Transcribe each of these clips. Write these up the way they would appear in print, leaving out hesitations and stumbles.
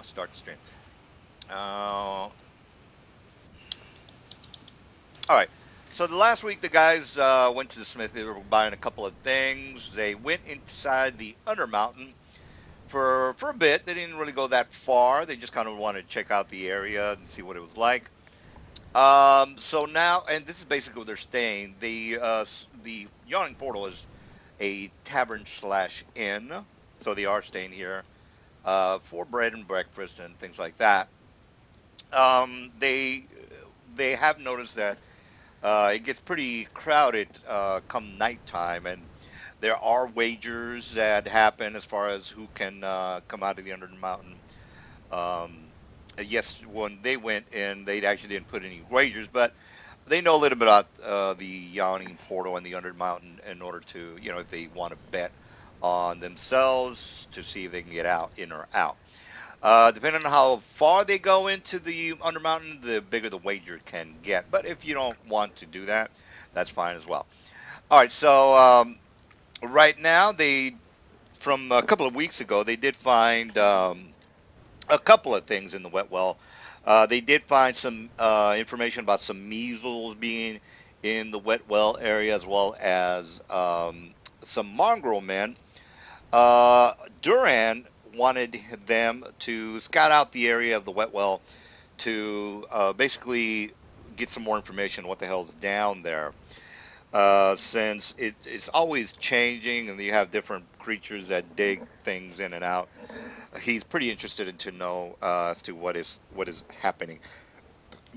I'll start the stream. All right. So the last week, the guys went to the Smith. They were buying a couple of things. They went inside the Undermountain for a bit. They didn't really go that far. They just kind of wanted to check out the area and see what it was like. So now, and this is basically where they're staying. The Yawning Portal is a tavern slash inn, so they are staying here for bread and breakfast and things like that. They have noticed that it gets pretty crowded come nighttime, and there are wagers that happen as far as who can come out of the Under the Mountain. Um, yes, when they went in, they actually didn't put any wagers, but they know a little bit about the Yawning Portal and the Under the Mountain in order to, if they want to bet on themselves to see if they can get out, in or out. Depending on how far they go into the Undermountain, the bigger the wager can get. But if you don't want to do that, that's fine as well. All right, so right now, from a couple of weeks ago, they did find a couple of things in the wet well. They did find some information about some measles being in the wet well area, as well as some mongrel men. uh, Duran wanted them to scout out the area of the wet well to basically get some more information on what the hell's down there. Since it's always changing and you have different creatures that dig things in and out, he's pretty interested in to know as to what is happening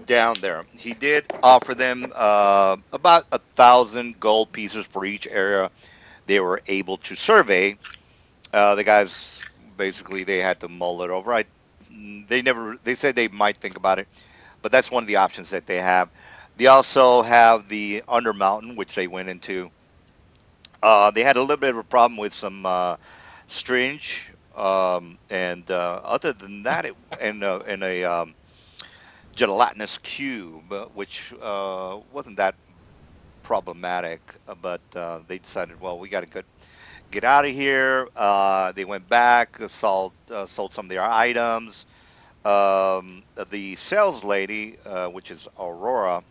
down there. He did offer them about 1,000 gold pieces for each area they were able to survey. The guys basically they had to mull it over. They said they might think about it, but that's one of the options that they have. They also have the Undermountain, which they went into. They had a little bit of a problem with some strange, and other than that, in a gelatinous cube, which wasn't that problematic. But they decided, well, we got to get out of here. They went back, sold some of their items. The sales lady, which is Aurora,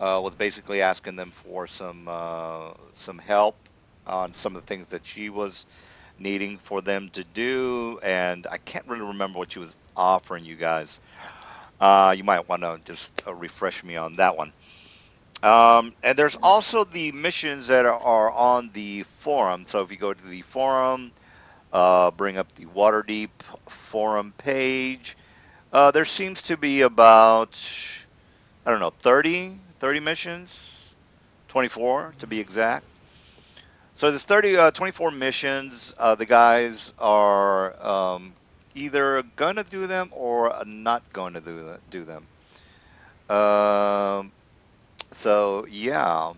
was basically asking them for some help on some of the things that she was needing for them to do, and I can't really remember what she was offering you guys. You might want to just refresh me on that one. And there's also the missions that are on the forum. So if you go to the forum, bring up the Waterdeep forum page, there seems to be about, I don't know, 30 missions, 24 to be exact. So there's 24 missions. The guys are either going to do them or not going to do them. Um, so yeah.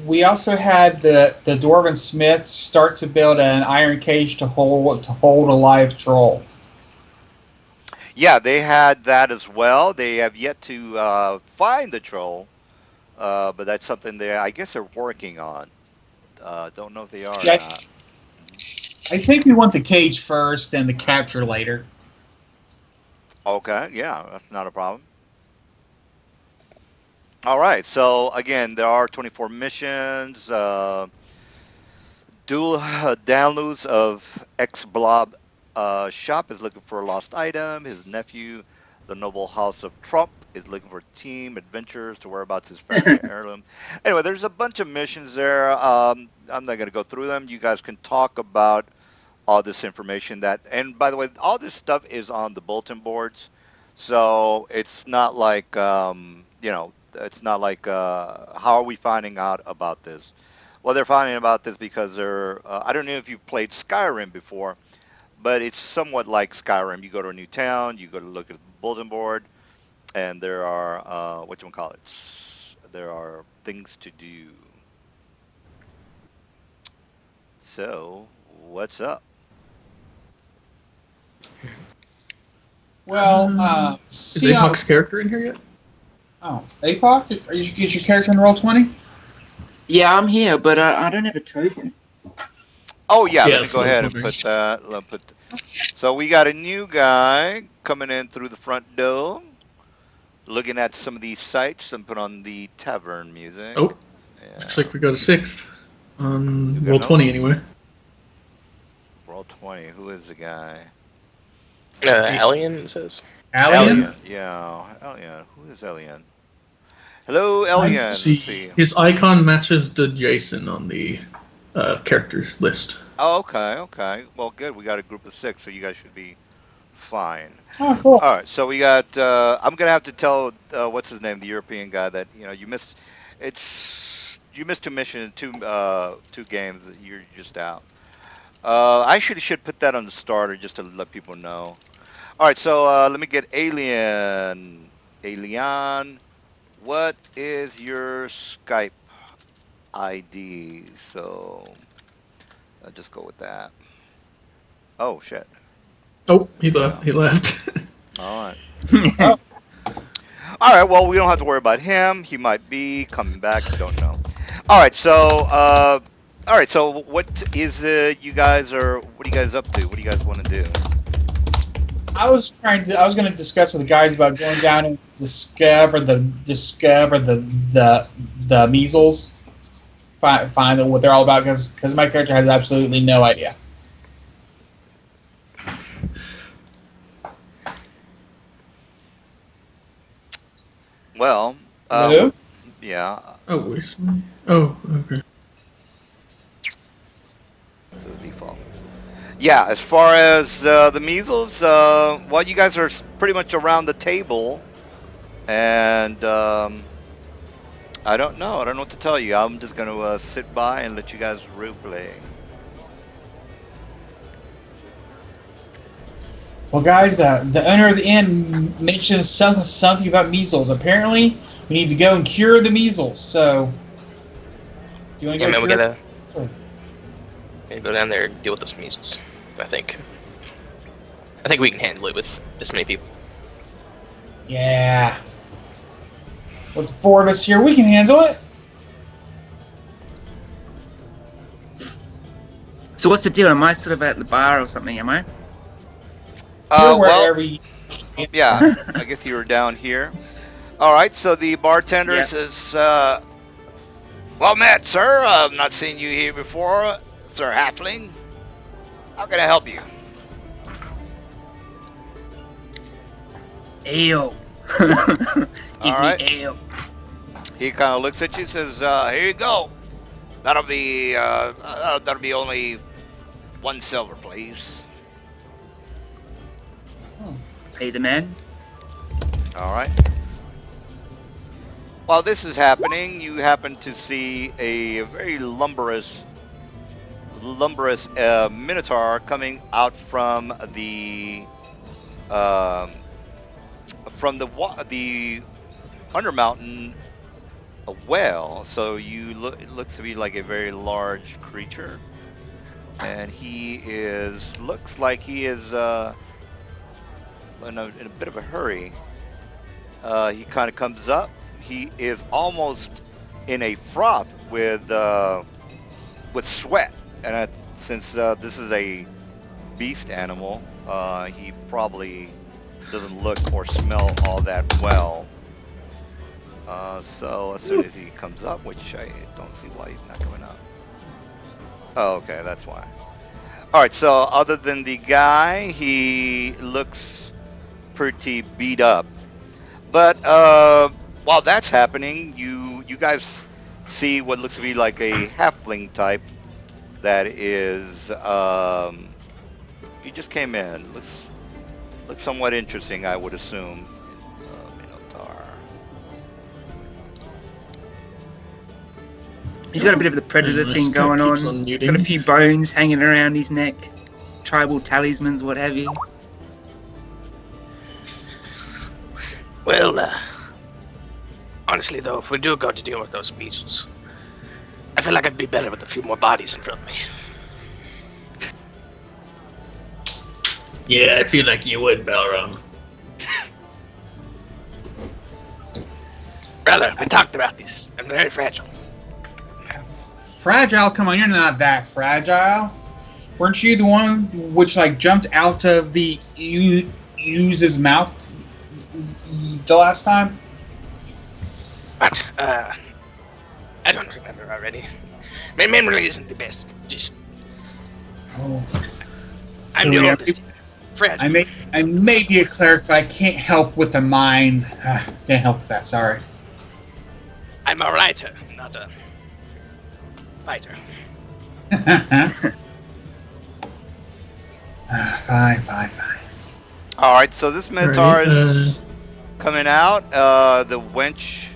We also had the dwarven smith start to build an iron cage to hold a live troll. Yeah, they had that as well. They have yet to find the troll, but that's something I guess they're working on. Don't know if they are or Yeah, not. Hmm. I think we want the cage first and the capture later. Okay, yeah, that's not a problem. All right, so again, there are 24 missions. Dual downloads of X Blob shop is looking for a lost item. His nephew, the noble house of Trump, is looking for team adventures to whereabouts his family heirloom. Anyway, there's a bunch of missions there. I'm not going to go through them. You guys can talk about all this information and by the way, all this stuff is on the bulletin boards. So it's not like, it's not like, how are we finding out about this? Well, they're finding about this because I don't know if you've played Skyrim before, but it's somewhat like Skyrim. You go to a new town, you go to look at the bulletin board, and there are, call it? There are things to do. So, what's up? Well, Is see how. Apoc's character in here yet? Oh, APOC, is your character in Roll 20? Yeah, I'm here, but I don't have a token. Oh yeah, Yeah, let me that's go what I was ahead and wondering. put that. So we got a new guy coming in through the front door, looking at some of these sites and put on the tavern music. Oh, looks Yeah, like we got a 6th we on got roll another 20 one. anyway. Roll 20. Who is the guy? Alien, it says. Alien? Elian. Yeah, Elian. Who is Elian? Hello, I'm Let's Elian. Let's see. see. His icon matches the Jason on the characters list. Oh, okay, okay. Well, good. We got a group of 6, so you guys should be fine. oh cool. All right, so we got. I'm gonna have to tell what's his name, the European guy, that you missed. You missed 2 missions, two games. That you're just out. I should put that on the starter just to let people know. All right, so let me get Alien. Alien, what is your Skype ID? So I'll just go with that. Oh shit. Oh, he Yeah. left. He left. All right. Oh, All right. Well, we don't have to worry about him. He might be coming back. Don't know. All right. So what is you guys are? What are you guys up to? What do you guys want to do? I was going to discuss with the guys about going down and discover the measles. Find out what they're all about because my character has absolutely no idea. Well, Hello? yeah. Oh, where's my... Oh, okay. The default. Yeah. As far as the measles, well, you guys are pretty much around the table, and I don't know. I don't know what to tell you. I'm just gonna sit by and let you guys role play. Well, guys, the owner of the inn mentioned something about measles. Apparently, we need to go and cure the measles. So, do you want to Yeah, go man, we cure? gotta go down there and deal with those measles. I think we can handle it with this many people. Yeah. With the 4 of us here, we can handle it. So what's the deal? Am I sort of at the bar or something? Am I? You're Well, wherever you. yeah. I guess you were down here. All right. So the bartender Yeah. says, "Well met, sir. I've not seen you here before, Sir Halfling. How can I help you?" Ale. Give Alright. me ale. He kind of looks at you, and says, "Here you go. That'll be only 1 silver, please." Pay the man. All right. While this is happening, you happen to see a very lumberous minotaur coming out from the Undermountain well. So it looks to be like a very large creature, and looks like he is in a bit of a hurry. He kind of comes up. He is almost in a froth with sweat, and since this is a beast animal, he probably doesn't look or smell all that well. So as soon as he comes up, which I don't see why he's not coming up. Oh, okay, that's why. All right. So other than the guy, he looks pretty beat up. But while that's happening, you guys see what looks to be like a halfling type that is he just came in. Looks somewhat interesting, I would assume. Minotaur. He's got a bit of the predator This thing guy going keeps on. muting. Got a few bones hanging around his neck. Tribal talismans, what have you. Well, honestly though, if we do go to deal with those measles, I feel like I'd be better with a few more bodies in front of me. Yeah, I feel like you would, Balron. Brother, we talked about this. I'm very fragile. Fragile? Come on, you're not that fragile. Weren't you the one which like jumped out of the ooze's mouth the last time? But, I don't remember already. My memory isn't the best. Just, Oh, I'm so the yeah, oldest. Fred. I may be a cleric, but I can't help with the mind. Can't help with that. Sorry. I'm a writer, not a fighter. Fine. All right, so this Minotaur Alright, is coming out. The wench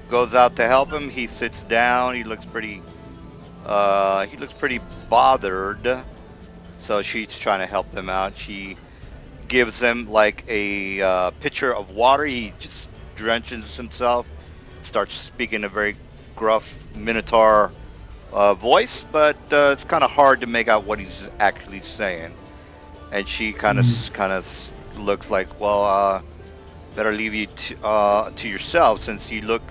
goes out to help him. He sits down. He looks pretty bothered. So she's trying to help them out. She gives him like a pitcher of water. He just drenches himself, starts speaking a very gruff Minotaur voice, but it's kind of hard to make out what he's actually saying. And she kind of looks like, well, better leave you to yourself since you look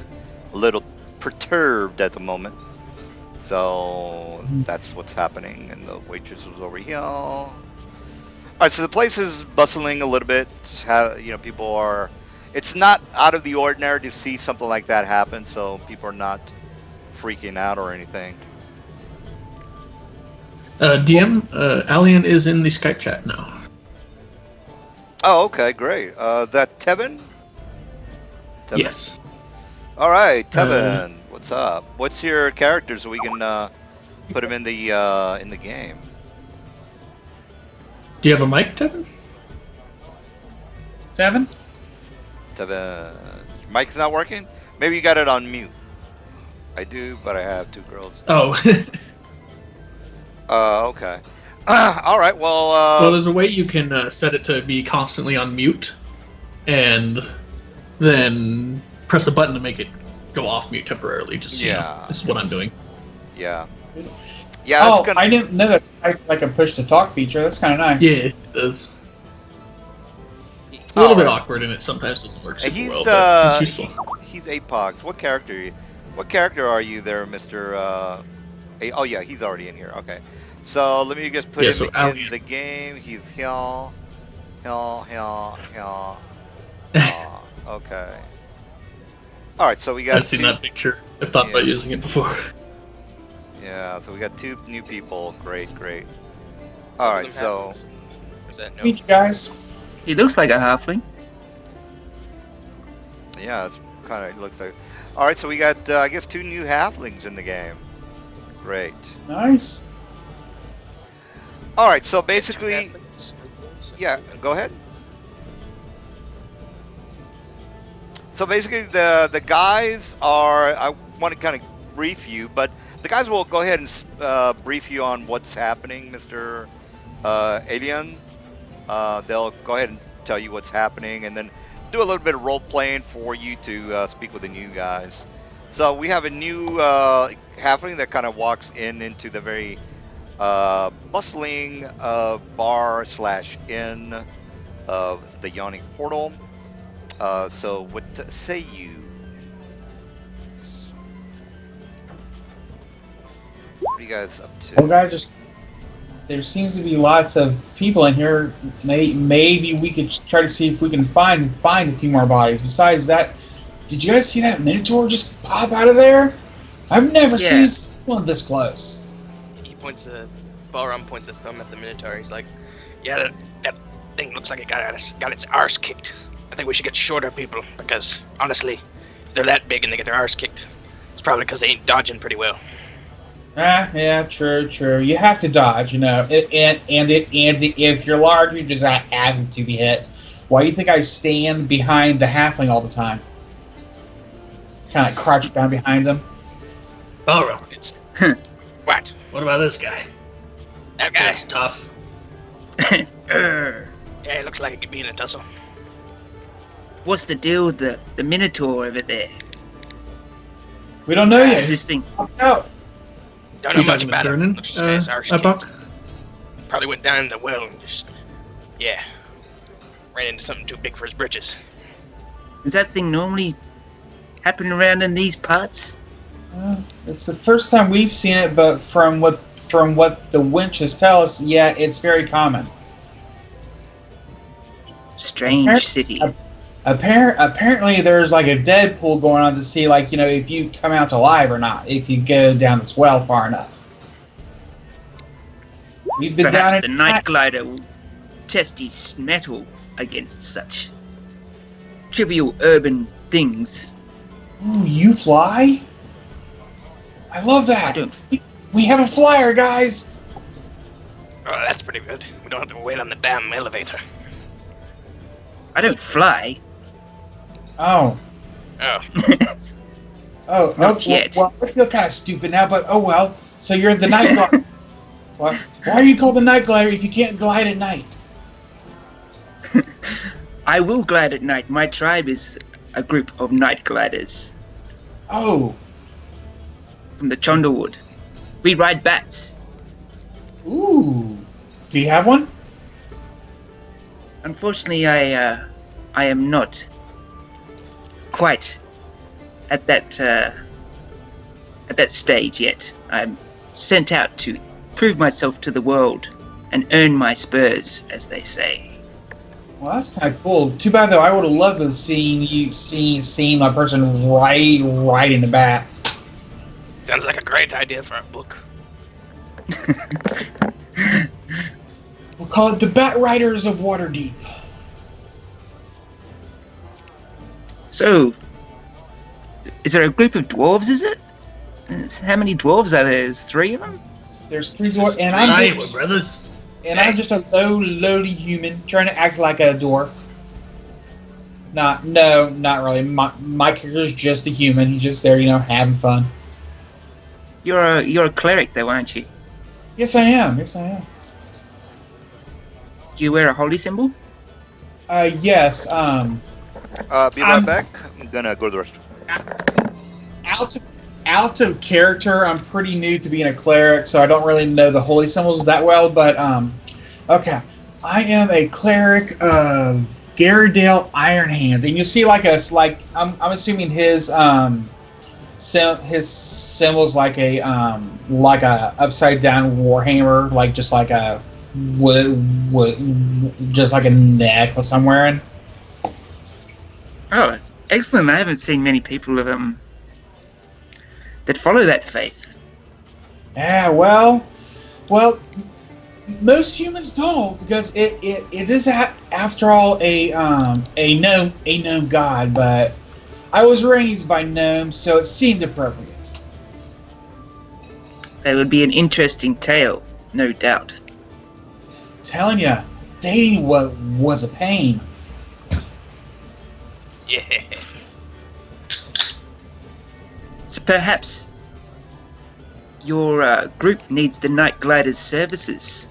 a little perturbed at the moment. So that's what's happening, and the waitress was over here. All right, so the place is bustling a little bit. People are. It's not out of the ordinary to see something like that happen, so people are not freaking out or anything. DM, Alien is in the Skype chat now. Oh, okay, great. That Tevin? Yes. All right, Tevin, what's up? What's your character so we can put him in the game? Do you have a mic, Tevin? Seven. Tevin, mic's not working? Maybe you got it on mute. I do, but I have two girls. Oh. Okay. All right. Well. Well, there's a way you can set it to be constantly on mute, and then press a button to make it go off mute temporarily. Just this is what I'm doing. Yeah. Yeah. Oh, I didn't know that I like a push to talk feature. That's kind of nice. Yeah, it does. It's a little bit awkward, and it sometimes doesn't work super well, but it's useful. He's Apox. What character are you there, Mr. Oh yeah, he's already in here. Okay. So let me just put him in the game. He's here. Okay. All right, so we got. I've seen that picture. I've thought about using it before. Yeah, so we got two new people. Great. All right, so. Meet you guys. He looks like a halfling. Yeah, it's kind of looks like. All right, so we got I guess two new halflings in the game. Great. Nice. All right, so basically, yeah, go ahead. So basically, the guys are. I want to kind of brief you, but the guys will go ahead and brief you on what's happening, Mr. Alien. They'll go ahead and tell you what's happening, and then do a little bit of role playing for you to speak with the new guys. So we have a new halfling that kind of walks into the very bustling bar/inn of the Yawning Portal. So what say you? What are you guys up to? Well, guys, there seems to be lots of people in here. Maybe we could try to see if we can find a few more bodies. Besides that, did you guys see that Minotaur just pop out of there? I've never seen one this close. Balram points a thumb at the Minotaur. He's like, yeah, that thing looks like it got its arse kicked. I think we should get shorter people, because, honestly, if they're that big and they get their arse kicked, it's probably because they ain't dodging pretty well. Yeah, true. You have to dodge, and if you're large, you just asking to be hit. Why do you think I stand behind the halfling all the time? Kind of crouch down behind them. Balram. What? What about this guy? That guy. That's tough. Yeah, it looks like it could be in a tussle. What's the deal with the Minotaur over there? We don't know yet. Is this thing? No. Don't know much about it. Looks like his arse kicked. Buck? Probably went down in the well and just, ran into something too big for his britches. Does that thing normally happen around in these parts? It's the first time we've seen it, but from what from what the winches tell us, yeah, it's very common. Strange city. Apparently, there's like a Deadpool going on to see, like, if you come out alive or not, if you go down this well far enough. We've been down Perhaps the night glider will test his metal against such trivial urban things. Ooh, you fly? I love that. I don't. We have a flyer, guys. Oh, that's pretty good. We don't have to wait on the damn elevator. I don't fly. Oh. Oh. Not yet. Well, I feel kind of stupid now, but oh well. So you're the night glider. Why are you called the night glider if you can't glide at night? I will glide at night. My tribe is a group of night gliders Oh. from the Chonderwood. We ride bats. Ooh. Do you have one? Unfortunately, I am not quite at that stage yet. I'm sent out to prove myself to the world and earn my spurs, as they say. Well, that's kind of cool. Too bad though. I would have loved to have seen that person right in the bat. Sounds like a great idea for a book. We'll call it the Bat Riders of Waterdeep. So, is there a group of dwarves? Is it? How many dwarves are there? There's 3 of them. There's 3 dwarves, and We're brothers. I'm just a lowly human trying to act like a dwarf. Not really. My character's just a human. He's just there, having fun. You're a cleric, though, aren't you? Yes, I am. Do you wear a holy symbol? Yes. Be right back. I'm gonna go to the restroom. Out of character, I'm pretty new to being a cleric, so I don't really know the holy symbols that well. But okay, I am a cleric of Garridale Ironhand, and you see I'm assuming his symbol's like a upside down warhammer, just like a just like a necklace I'm wearing. Oh, excellent! I haven't seen many people of that follow that faith. Yeah, well, most humans don't, because it is after all a gnome god. But I was raised by gnomes, so it seemed appropriate. That would be an interesting tale, no doubt. Telling ya, dating was a pain. Yeah. So perhaps your group needs the Night Glider's services.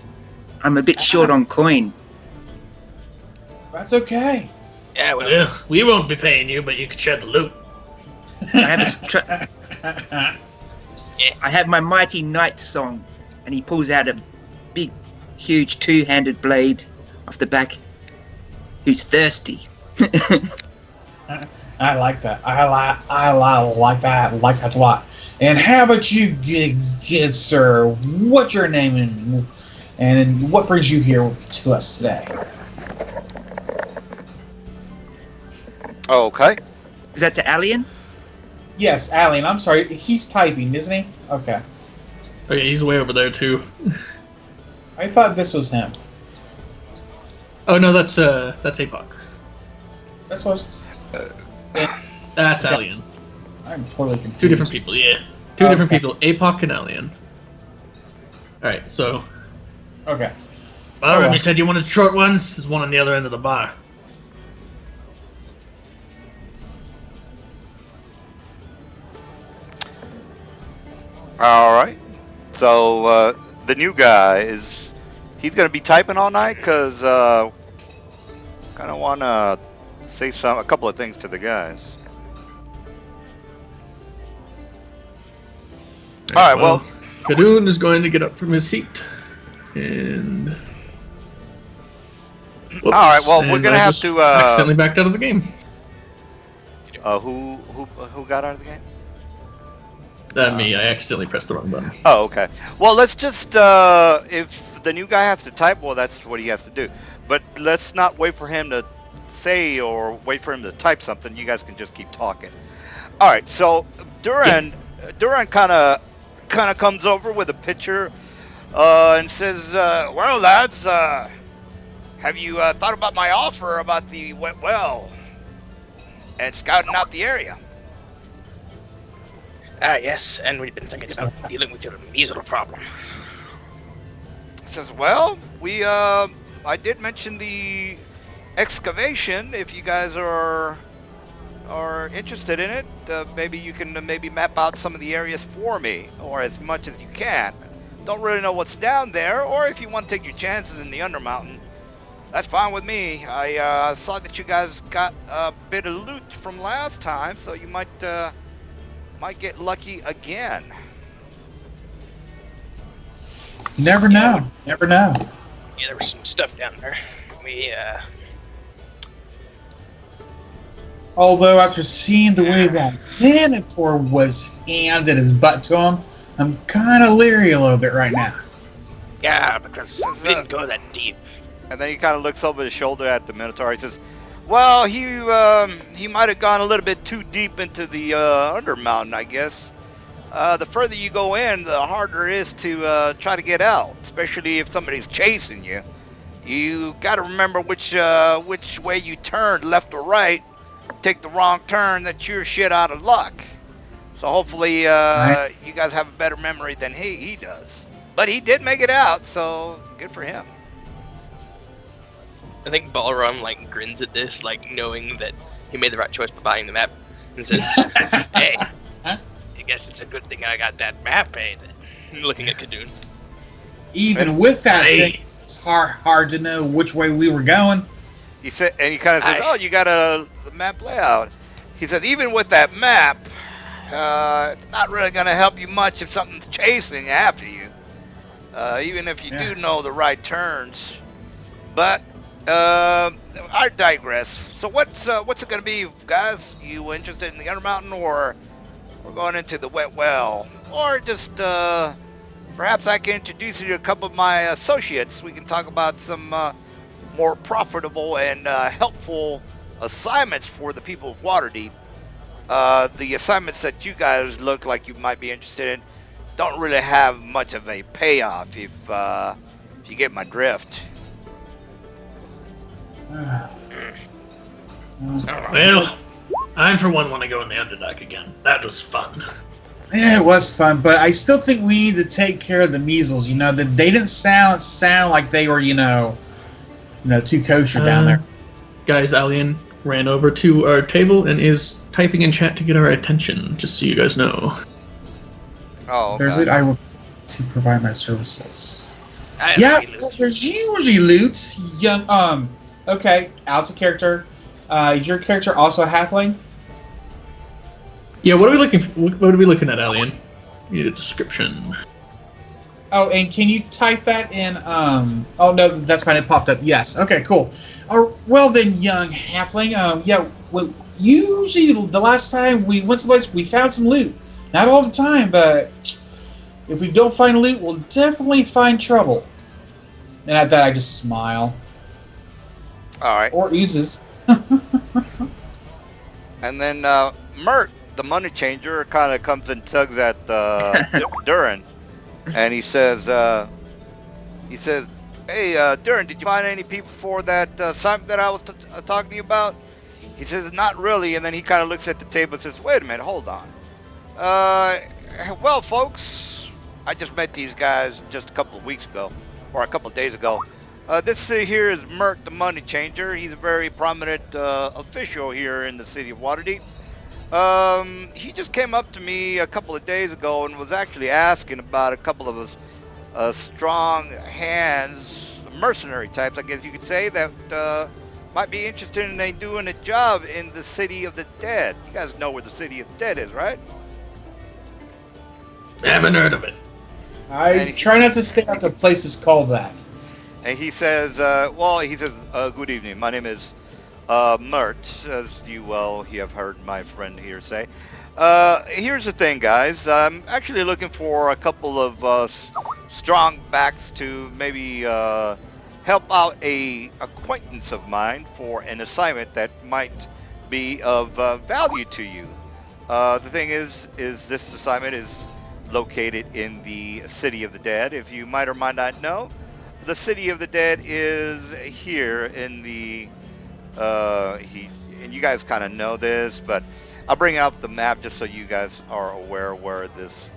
I'm a bit short on coin. That's okay. Yeah, well, Yeah, we won't be paying you, but you can share the loot. I have my mighty knight song, and he pulls out a big, huge 2-handed blade off the back. Who's thirsty? I like that. I like that. Like that a lot. And how about you, good sir? What's your name and what brings you here to us today? Okay. Is that to Alien? Yes, Alien. I'm sorry. He's typing, isn't he? Okay. Okay, he's way over there too. I thought this was him. Oh no, that's APOC. That's what. That's Alien. I'm totally confused. 2 different people, yeah. 2 different people, APOC and Alien. Alright, so... Okay. Byron, you said you wanted short ones? There's one on the other end of the bar. All right. So the new guy he's gonna be typing all night, because kind of want to say a couple of things to the guys. All right. Well, Kadoon is going to get up from his seat, and. Whoops, all right. Well, we're and gonna I have just to. accidentally backed out of the game. Who got out of the game? Me. I accidentally pressed the wrong button. Oh, okay. Well, let's just, if the new guy has to type, well, that's what he has to do. But let's not wait for him to say or wait for him to type something. You guys can just keep talking. All right. So Duran kind of comes over with a picture and says, "Well, lads, have you thought about my offer about the wet well and scouting out the area?" Yes, and we've been thinking about dealing with your measles problem. Says, "Well, I did mention the excavation. If you guys are interested in it, maybe you can maybe map out some of the areas for me, or as much as you can. Don't really know what's down there, or if you want to take your chances in the Undermountain, that's fine with me. I saw that you guys got a bit of loot from last time, so you might get lucky again." Never know. Never know. Yeah, there was some stuff down there. We, Although after seeing the way that Minotaur was handed his butt to him, I'm kind of leery a little bit right now. yeah, because we didn't go that deep. And then he kind of looks over his shoulder at the Minotaur. He says, "Well, he might have gone a little bit too deep into the Undermountain, I guess. The further you go in, the harder it is to try to get out, especially if somebody's chasing you. You got to remember which way you turn, left or right. Take the wrong turn, that's your shit out of luck. So hopefully Right. you guys have a better memory than he does. But he did make it out, so good for him." I think Balram like grins at this, like knowing that he made the right choice by buying the map, and says, "Hey, I guess it's a good thing I got that map, eh?" Looking at Kadun. Even with that thing, it's hard to know which way we were going. He said, and he kind of says, "Oh, you got the map layout." He says, "Even with that map, it's not really going to help you much if something's chasing after you. Even if you do know the right turns. But I digress. So what's it going to be, guys? You interested in the Undermountain, or we're going into the wet well, or just perhaps I can introduce you to a couple of my associates. We can talk about some more profitable and helpful assignments for the people of Waterdeep. The assignments that you guys look like you might be interested in don't really have much of a payoff, if you get my drift." Well, I for one want to go in the Underdark again. That was fun. Yeah, it was fun, but I still think we need to take care of the measles. You know, that they didn't sound like they were, too kosher down there. Guys, Alien ran over to our table and is typing in chat to get our attention, just so you guys know. Oh, okay. There's loot. I will to provide my services. Loot. There's usually loot. Young, okay, out of character. Is your character also a halfling? Yeah, what are we looking at, Alien? Need a description. Oh, and can you type that in? Oh no, that's fine. It popped up. Yes. Okay. Cool. Well then, young halfling. Yeah. Well, usually the last time we went someplace, we found some loot. Not all the time, but if we don't find loot, we'll definitely find trouble. And at that, I just smile. All right. Or oozes. And then Mert, the money changer, kind of comes and tugs at Duran, and he says, "Hey, Duran, did you find any people for that assignment that I was talking to you about?" He says, "Not really," and then he kind of looks at the table and says, "Wait a minute, hold on. Well, folks, I just met these guys just a couple of weeks ago, or a couple of days ago. This here is Mert, the money changer. He's a very prominent official here in the city of Waterdeep. He just came up to me a couple of days ago and was actually asking about a couple of us strong hands, mercenary types, I guess you could say, that might be interested in doing a job in the City of the Dead. You guys know where the City of the Dead is, right?" Haven't heard of it. I try not to stay at the places called that. And he says, "Good evening. My name is Mert, as you have heard my friend here say. Here's the thing, guys. I'm actually looking for a couple of strong backs to maybe help out a acquaintance of mine for an assignment that might be of value to you. The thing is this assignment is located in the City of the Dead. If you might or might not know, the City of the Dead is here in the and you guys kind of know this, but I'll bring out the map just so you guys are aware where this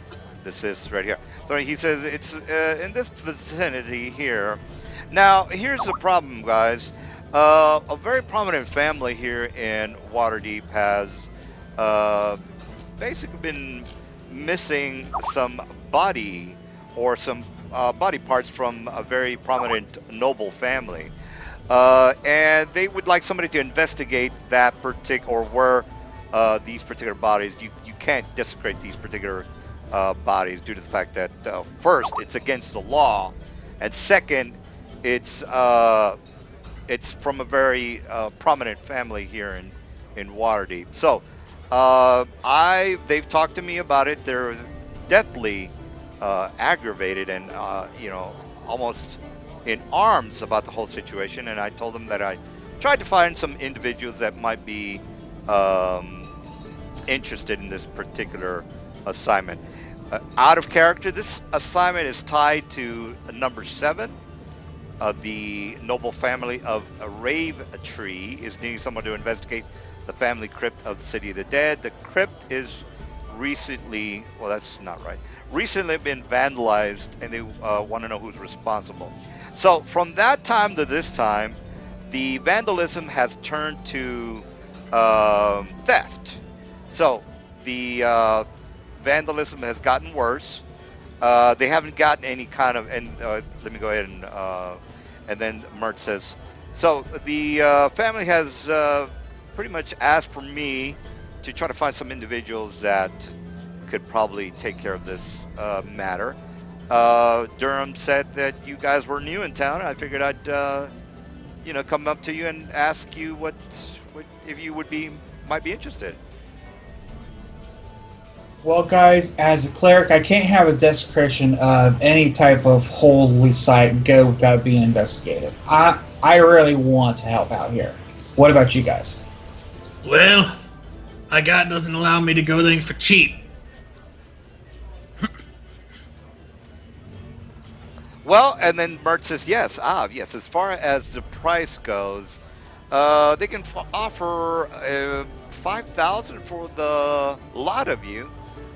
is right here. So he says it's in this vicinity here. Now here's the problem, guys. A very prominent family here in Waterdeep has basically been missing some body or some body parts from a very prominent noble family. And they would like somebody to investigate that particular, or where these particular bodies. You can't desecrate these particular bodies due to the fact that first, it's against the law, and second, it's from a very prominent family here in Waterdeep. So they've talked to me about it. They're deathly aggravated and almost in arms about the whole situation, and I told them that I tried to find some individuals that might be interested in this particular assignment. Out of character, this assignment is tied to number 7. The noble family of Rave Tree is needing someone to investigate the family crypt of the City of the Dead. The crypt is recently, well, that's not right, recently been vandalized, and they want to know who's responsible. So from that time to this time, the vandalism has turned to theft. So the vandalism has gotten worse. They haven't gotten any kind of, and let me go ahead and then Mert says, so the family has pretty much asked for me to try to find some individuals that could probably take care of this matter. Durham said that you guys were new in town, and I figured I'd come up to you and ask you what if you might be interested. Well, guys, as a cleric, I can't have a desecration of any type of holy site go without being investigated. I really want to help out here. What about you guys? Well, my God doesn't allow me to go things for cheap. Well, and then Mert says, yes, as far as the price goes, they can offer 5,000 for the lot of you.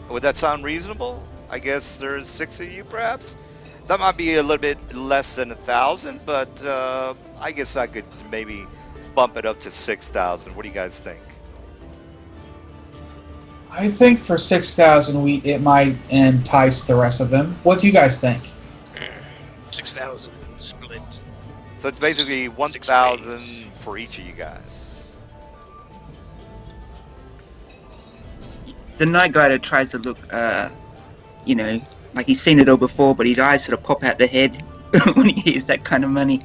Would that sound reasonable? I guess there's 6 of you, perhaps? That might be a little bit less than 1,000, but I guess I could maybe bump it up to 6,000. What do you guys think? I think for 6,000, it might entice the rest of them. What do you guys think? 6,000 split. So it's basically 1,000 for each of you guys. The Night Glider tries to look, like he's seen it all before, but his eyes sort of pop out the head when he hears that kind of money.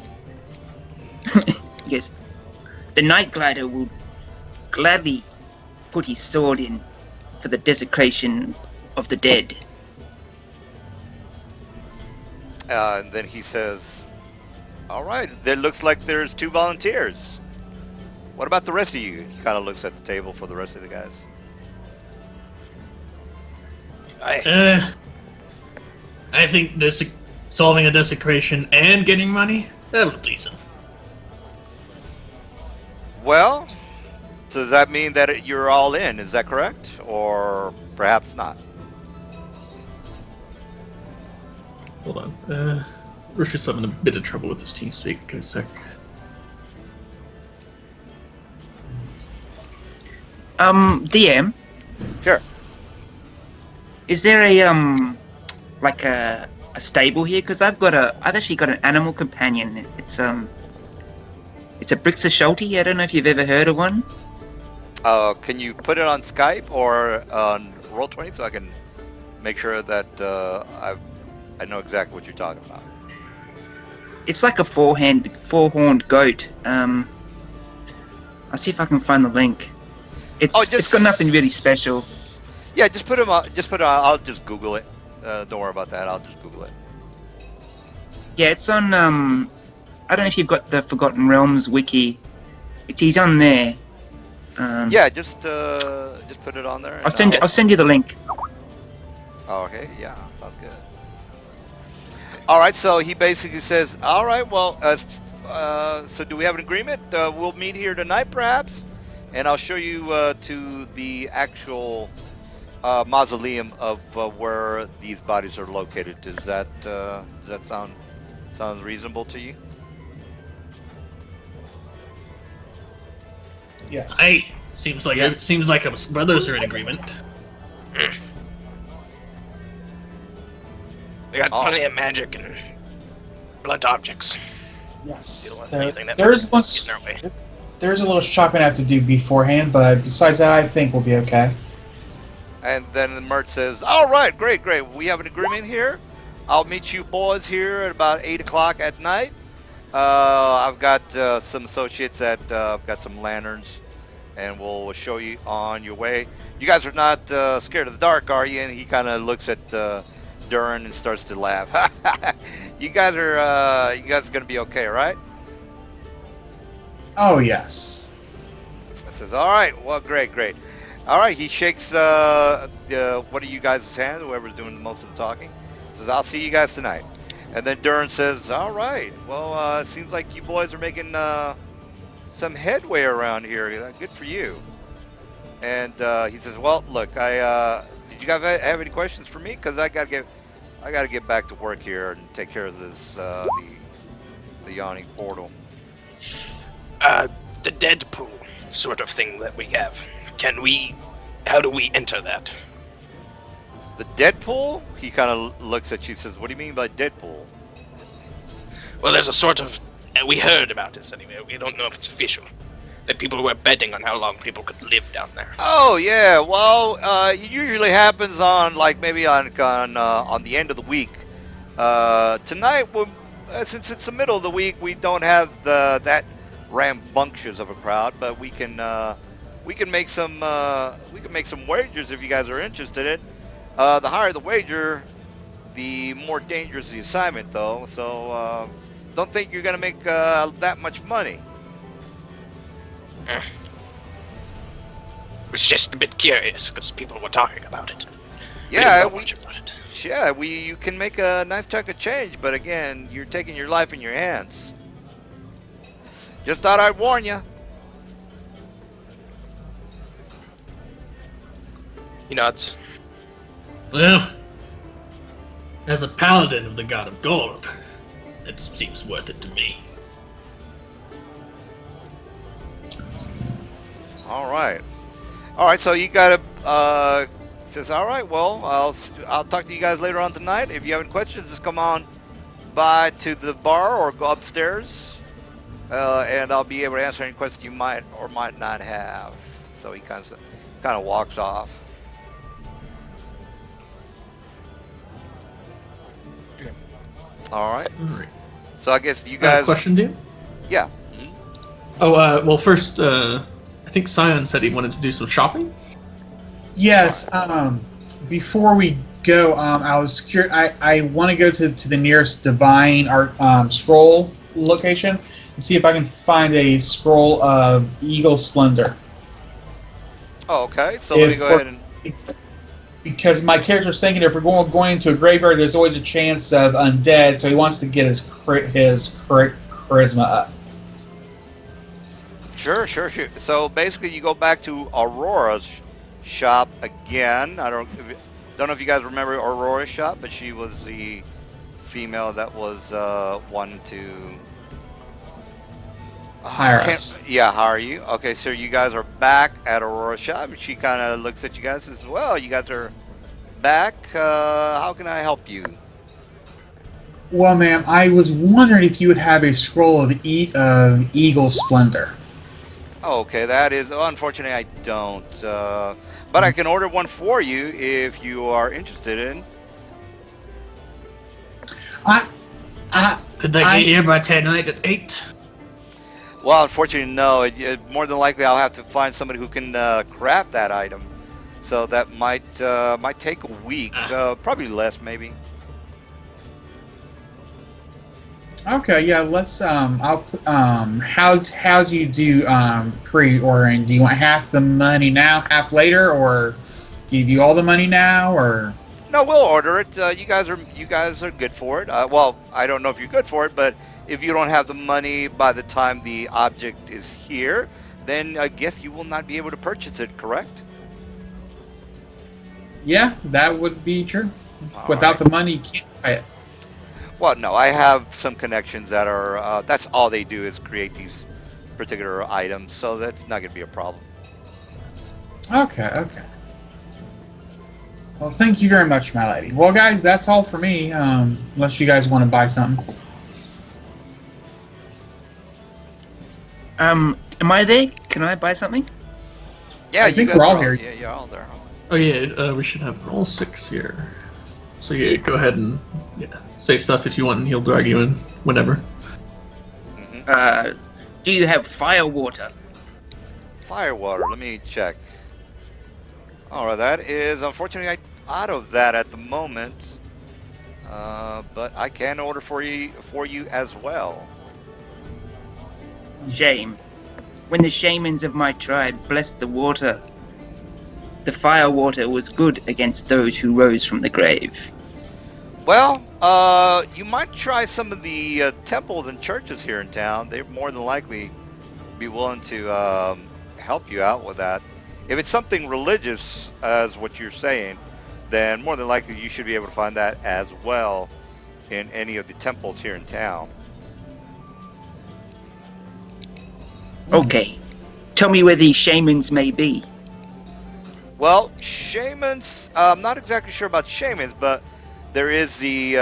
He goes, the Night Glider will gladly put his sword in for the desecration of the dead. And then he says, all right, there looks like there's 2 volunteers. What about the rest of you? He kind of looks at the table for the rest of the guys. I think solving a desecration and getting money, that would please him. Well, does that mean that you're all in? Is that correct? Or perhaps not? Hold on. We're just having a bit of trouble with this team speak. Give a sec. DM? Sure. Is there a stable here? Because I've actually got an animal companion. It's a Brixer Schulte. I don't know if you've ever heard of one. Can you put it on Skype or on Roll20 so I can make sure that I know exactly what you're talking about? It's like a four-horned goat. I'll see if I can find the link. It's got nothing really special. Yeah, just put him on. Just put. I'll just Google it. Don't worry about that. I'll just Google it. Yeah, it's on. I don't know if you've got the Forgotten Realms wiki. He's on there. Yeah, just put it on there. And I'll send you the link. Oh, okay. Yeah, sounds good. All right. So he basically says, "All right. Well, so do we have an agreement? We'll meet here tonight, perhaps, and I'll show you to the actual mausoleum of where these bodies are located. Does that sound reasonable to you?" Yes. Seems like us brothers are in agreement. They got plenty of magic and blunt objects. Yes. You don't want anything that There's one. gets in our way. There's a little shopping I have to do beforehand, but besides that, I think we'll be okay. And then the Mert says, "All right, great. We have an agreement here. I'll meet you boys here at about 8 o'clock at night. I've got some associates that I've got some lanterns, and we'll show you on your way. You guys are not scared of the dark, are you?" And he kind of looks at Durin and starts to laugh. You guys are gonna be okay, right? Oh yes. I says, "All right, well, great. All right." He shakes one of you guys' hand, whoever's doing most of the talking. Says, "I'll see you guys tonight." And then Durin says, "All right, well, it seems like you boys are making some headway around here. Good for you." And he says, "Well, look, did you guys have any questions for me? Because I gotta get back to work here and take care of this the yawning portal." The dead pool sort of thing that we have. How do we enter that? The Deadpool? He kind of looks at you and says, "What do you mean by Deadpool?" Well, there's a sort of, we heard about this anyway, we don't know if it's official, that people were betting on how long people could live down there. Oh yeah, well, it usually happens on maybe on the end of the week. Tonight, since it's the middle of the week, we don't have that rambunctious of a crowd, but we can make some wagers if you guys are interested in. The higher the wager, the more dangerous the assignment, though. So don't think you're gonna make that much money. Was just a bit curious because people were talking about it. Yeah, much about it. You can make a nice chunk of change, but again, you're taking your life in your hands. Just thought I'd warn you. He nods. Well, as a paladin of the god of gold, it seems worth it to me. All right. So you gotta says, "All right. Well, I'll talk to you guys later on tonight. If you have any questions, just come on by to the bar or go upstairs, and I'll be able to answer any questions you might or might not have." So he kind of walks off. All right. So I guess you guys. Question, dude? Yeah. Oh, well, first, I think Sion said he wanted to do some shopping. Yes. Before we go, I was curious. I want to go to the nearest divine art scroll location and see if I can find a scroll of Eagle Splendor. Oh, okay. So let me go ahead and. Because my character's thinking if we're going into a graveyard, there's always a chance of undead, so he wants to get his charisma up. Sure. So basically, you go back to Aurora's shop again. I don't know if you guys remember Aurora's shop, but she was the female that was wanting to hire us. Hire you. Okay, so you guys are back at Aurora's shop. She kind of looks at you guys and says, "Well, you guys are back. How can I help you?" Well, ma'am, I was wondering if you would have a scroll of Eagle Splendor. Okay, that is unfortunately I don't. But I can order one for you if you are interested in. Could they get here by tonight at 8? Well, unfortunately, no. More than likely, I'll have to find somebody who can craft that item. So that might take a week, probably less, maybe. Okay, yeah, let's how do you do pre-ordering? Do you want half the money now, half later, or give you all the money now, or No, we'll order it. You guys are good for it. Well, I don't know if you're good for it, but if you don't have the money by the time the object is here, then I guess you will not be able to purchase it. Correct? yeah, that would be true. All Without right. the money, you can't buy it. Well, no, I have some connections that are. That's all they do is create these particular items, so that's not going to be a problem. Okay, okay. Well, thank you very much, my lady. Well, guys, that's all for me. Unless you guys want to buy something. Am I there? Can I buy something? Yeah, I you think guys we're all are here. Yeah, you're all there. Oh yeah, we should have roll 6 here. So yeah, go ahead and say stuff if you want, and he'll drag you in whenever. Hmm. Do you have fire water? Firewater. Let me check. All right, that is unfortunately out of that at the moment, but I can order for you as well. Shame. When the shamans of my tribe blessed the water, the fire water was good against those who rose from the grave. Well, you might try some of the temples and churches here in town. They're more than likely be willing to help you out with that. If it's something religious, as what you're saying, then more than likely you should be able to find that as well in any of the temples here in town. Okay. Tell me where these shamans may be. Well, shamans, I'm not exactly sure about shamans, but there is the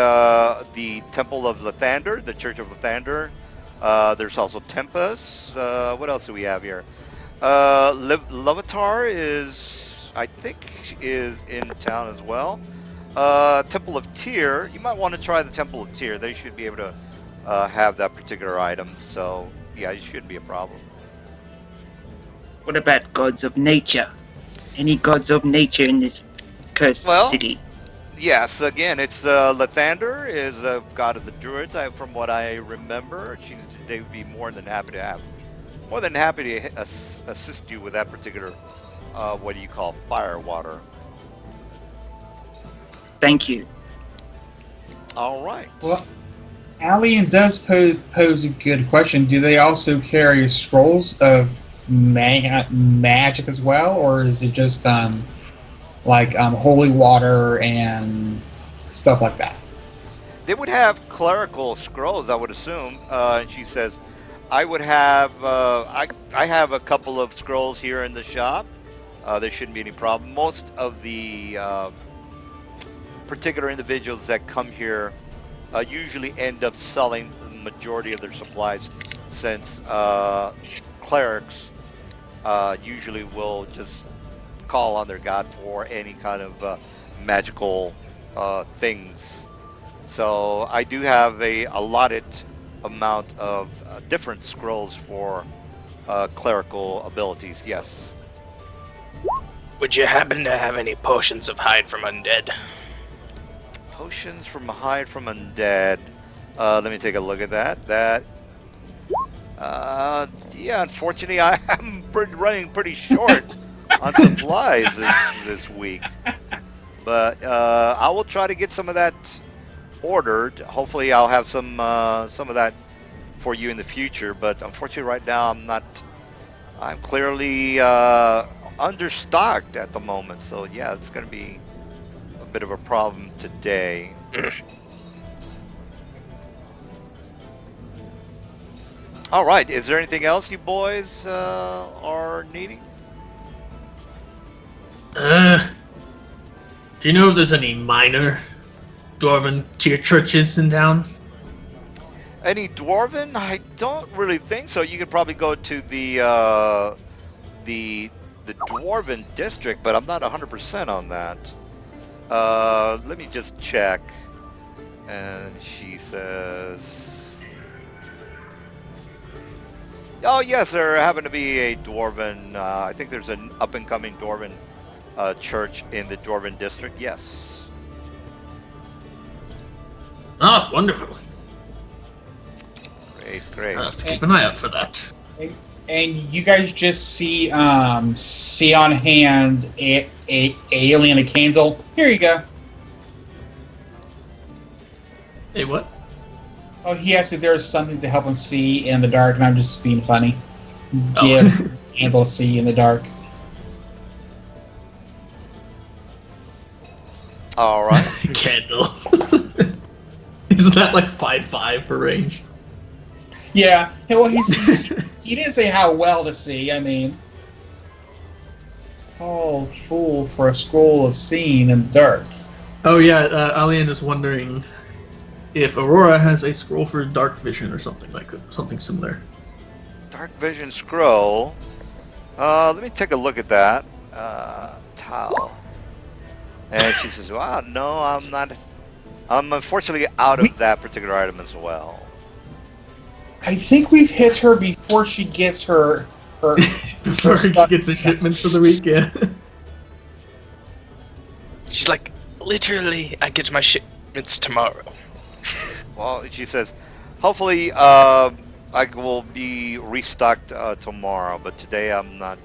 Temple of Lathander, the Church of Lathander. There's also Tempest. What else do we have here? Levitar I think, is in town as well. Temple of Tyr. You might want to try the Temple of Tyr. They should be able to have that particular item. So yeah, it shouldn't be a problem. What about gods of nature? Any gods of nature in this cursed city? Yes, again, it's Lathander is a god of the druids. From what I remember, they would be more than happy to assist you with that particular, what do you call, fire water. Thank you. All right. Well, Alien does pose a good question. Do they also carry scrolls of magic as well, or is it just like holy water and stuff like that? They would have clerical scrolls, I would assume. And she says, I would have, I have a couple of scrolls here in the shop. There shouldn't be any problem. Most of the particular individuals that come here usually end up selling the majority of their supplies, since clerics usually will just call on their god for any kind of magical things. So I do have a allotted amount of different scrolls for clerical abilities, yes. Would you happen to have any potions of hide from undead? Potions from hide from undead. Let me take a look at that. Yeah, unfortunately, I am running pretty short on supplies this week. But I will try to get some of that ordered. Hopefully, I'll have some of that for you in the future. But unfortunately, right now, I'm clearly understocked at the moment. So yeah, it's going to be a bit of a problem today. All right. Is there anything else you boys are needing? Do you know if there's any minor dwarven tier churches in town? Any dwarven? I don't really think so. You could probably go to the dwarven district, but I'm not 100% on that. Let me just check. And she says, oh yes, there happened to be a dwarven. I think there's an up and coming dwarven church in the Dwarven district. Yes. Ah, wonderful. Great. I'll have to keep an eye out for that. And you guys just see on hand a alien a candle. Here you go. Hey, what? Oh, he asked if there was something to help him see in the dark, and I'm just being funny. Give candle to see in the dark. All right. Candle. Isn't that like 5'5" for range? Yeah. Well, he didn't say how well to see. I mean, it's a tall fool for a scroll of seeing in the dark. Oh yeah, Alien is wondering if Aurora has a scroll for dark vision or something something similar. Dark vision scroll. Let me take a look at that. Tau. And she says, "Wow, no, I'm not. I'm unfortunately out of that particular item as well." I think we've hit her before she gets her Before she gets her shipments for the week, yeah. She's like, literally, I get my shipments tomorrow. Well, she says, "Hopefully, I will be restocked tomorrow, but today I'm not.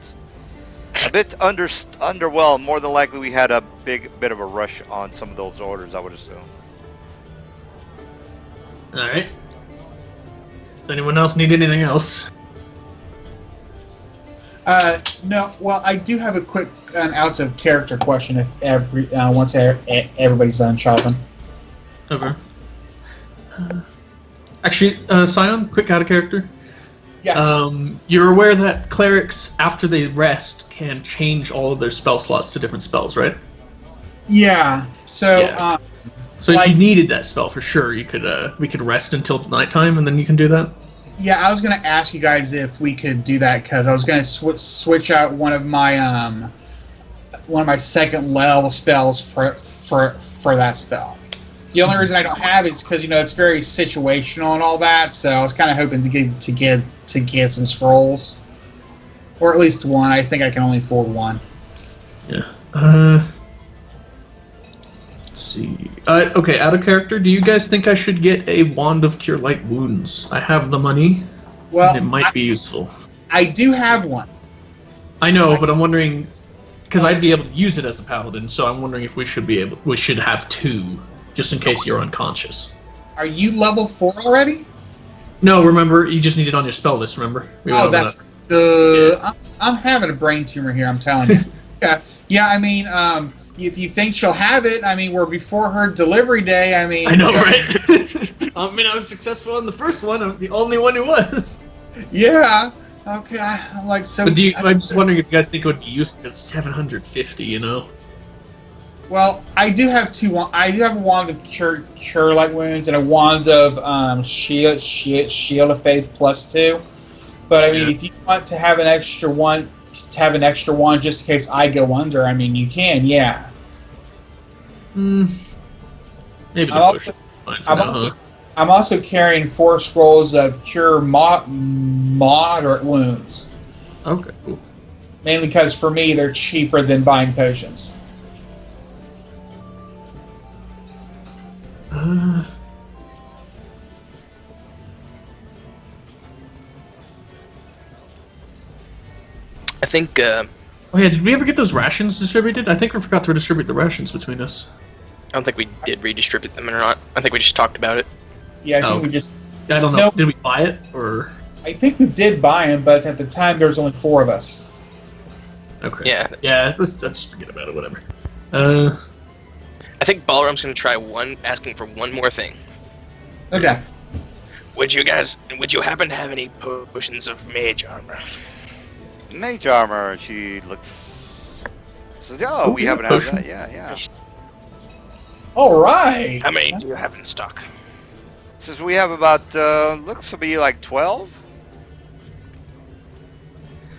A bit underwhelmed. More than likely, we had a bit of a rush on some of those orders, I would assume." Alright. Does anyone else need anything else? No. Well, I do have a quick out of character question. If once everybody's done shopping. Okay. Actually, Scion, quick out of character. Yeah. You're aware that clerics, after they rest, can change all of their spell slots to different spells, right? Yeah. So. Yeah. So if you needed that spell for sure, you could we could rest until nighttime, and then you can do that. Yeah, I was gonna ask you guys if we could do that because I was gonna switch out one of my second level spells for that spell. The only reason I don't have it is because it's very situational and all that. So I was kind of hoping to get some scrolls, or at least one. I think I can only afford one. Yeah. Let's see. Okay, out of character, do you guys think I should get a Wand of Cure Light Wounds? I have the money. Well, and it might be useful. I do have one. I know, but I'm wondering because I'd be able to use it as a paladin. So I'm wondering if we should have two, just in case you're unconscious. Are you level 4 already? No, remember, you just need it on your spell list. Remember? That's good. I'm having a brain tumor here. I'm telling you. Yeah. I mean, if you think she'll have it, I mean, we're before her delivery day. I mean, I know, right? I mean, I was successful on the first one. I was the only one who was. Yeah. Okay. I'm like so. But I'm just wondering if you guys think it would be useful. It's 750, Well, I do have two. I do have a wand of cure light wounds and a wand of shield of faith +2. But I mean, if you want to have an extra one, just in case I go under, I mean, you can. Yeah. Maybe the push. I'm also carrying 4 scrolls of cure moderate wounds. Okay, cool. Mainly because for me they're cheaper than buying potions. I think. Oh yeah, did we ever get those rations distributed? I think we forgot to distribute the rations between us. I don't think we did redistribute them or not. I think we just talked about it. Yeah, I think we just. I don't know. Nope. Did we buy it or? I think we did buy them, but at the time there was only 4 of us. Okay. Yeah. Yeah. Let's just forget about it. Whatever. I think Ballroom's gonna try asking for one more thing. Okay. Would you happen to have any potions of mage armor? Mage armor. She looks. Says, "Oh, we haven't had that. Yeah. All right. How many do you have in stock? Says we have about looks to be like 12.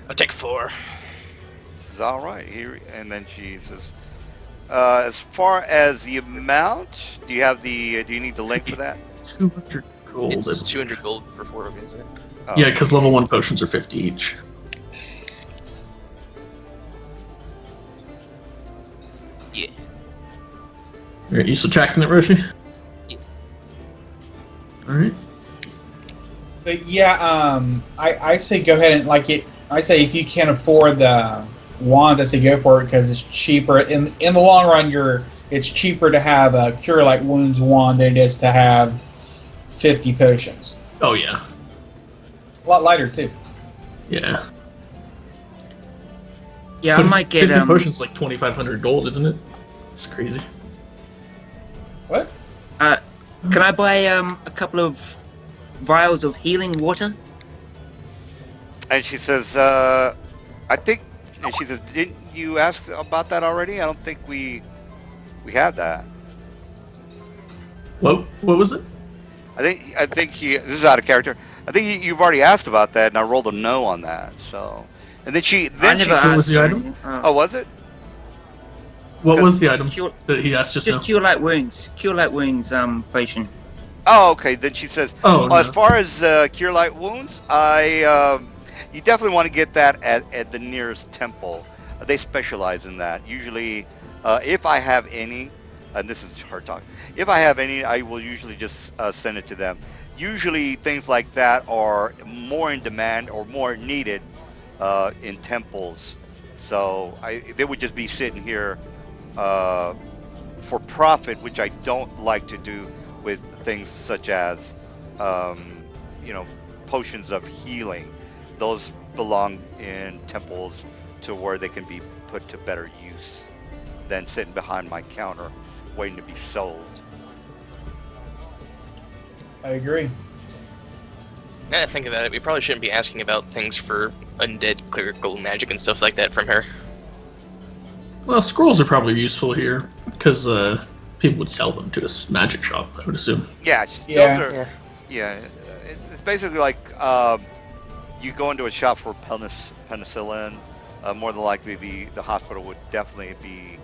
I'll take 4. This is all right. Here, and then she says, as far as the amount, do you need the link for that? 200 gold. It's 200 gold for 4 of it, isn't it? Oh. Yeah, because level 1 potions are 50 each. Alright, you still tracking it, Roshi? Alright. But yeah, I say go ahead and I say if you can't afford the wand, I say go for it because it's cheaper. In the long run, it's cheaper to have a Cure Light Wounds wand than it is to have 50 potions. Oh, yeah. A lot lighter too. Yeah. Yeah, I might get 50 potions like 2,500 gold, isn't it? It's crazy. What? Can I buy a couple of vials of healing water? And she says, I think, and she says, didn't you ask about that already? I don't think we have that. What was it? I think this is out of character. I think you've already asked about that, and I rolled a no on that. So, and then she What was the item? Oh, was it? What was the item Cure, that he asked just now? Cure Light Wounds. Cure Light Wounds potion. Oh, okay. Then she says, Oh, no. as far as Cure Light Wounds, you definitely want to get that at the nearest temple. They specialize in that. Usually, if I have any, and this is her talk, if I have any, I will usually just send it to them. Usually, things like that are more in demand or more needed in temples. So they would just be sitting here for profit, which I don't like to do with things such as, potions of healing. Those belong in temples to where they can be put to better use than sitting behind my counter waiting to be sold. I agree. Now that I think about it, we probably shouldn't be asking about things for undead clerical magic and stuff like that from her. Well, scrolls are probably useful here because people would sell them to this magic shop, I would assume. Yeah, Yeah. those are, yeah. It's basically like you go into a shop for penicillin. More than likely, the hospital would definitely be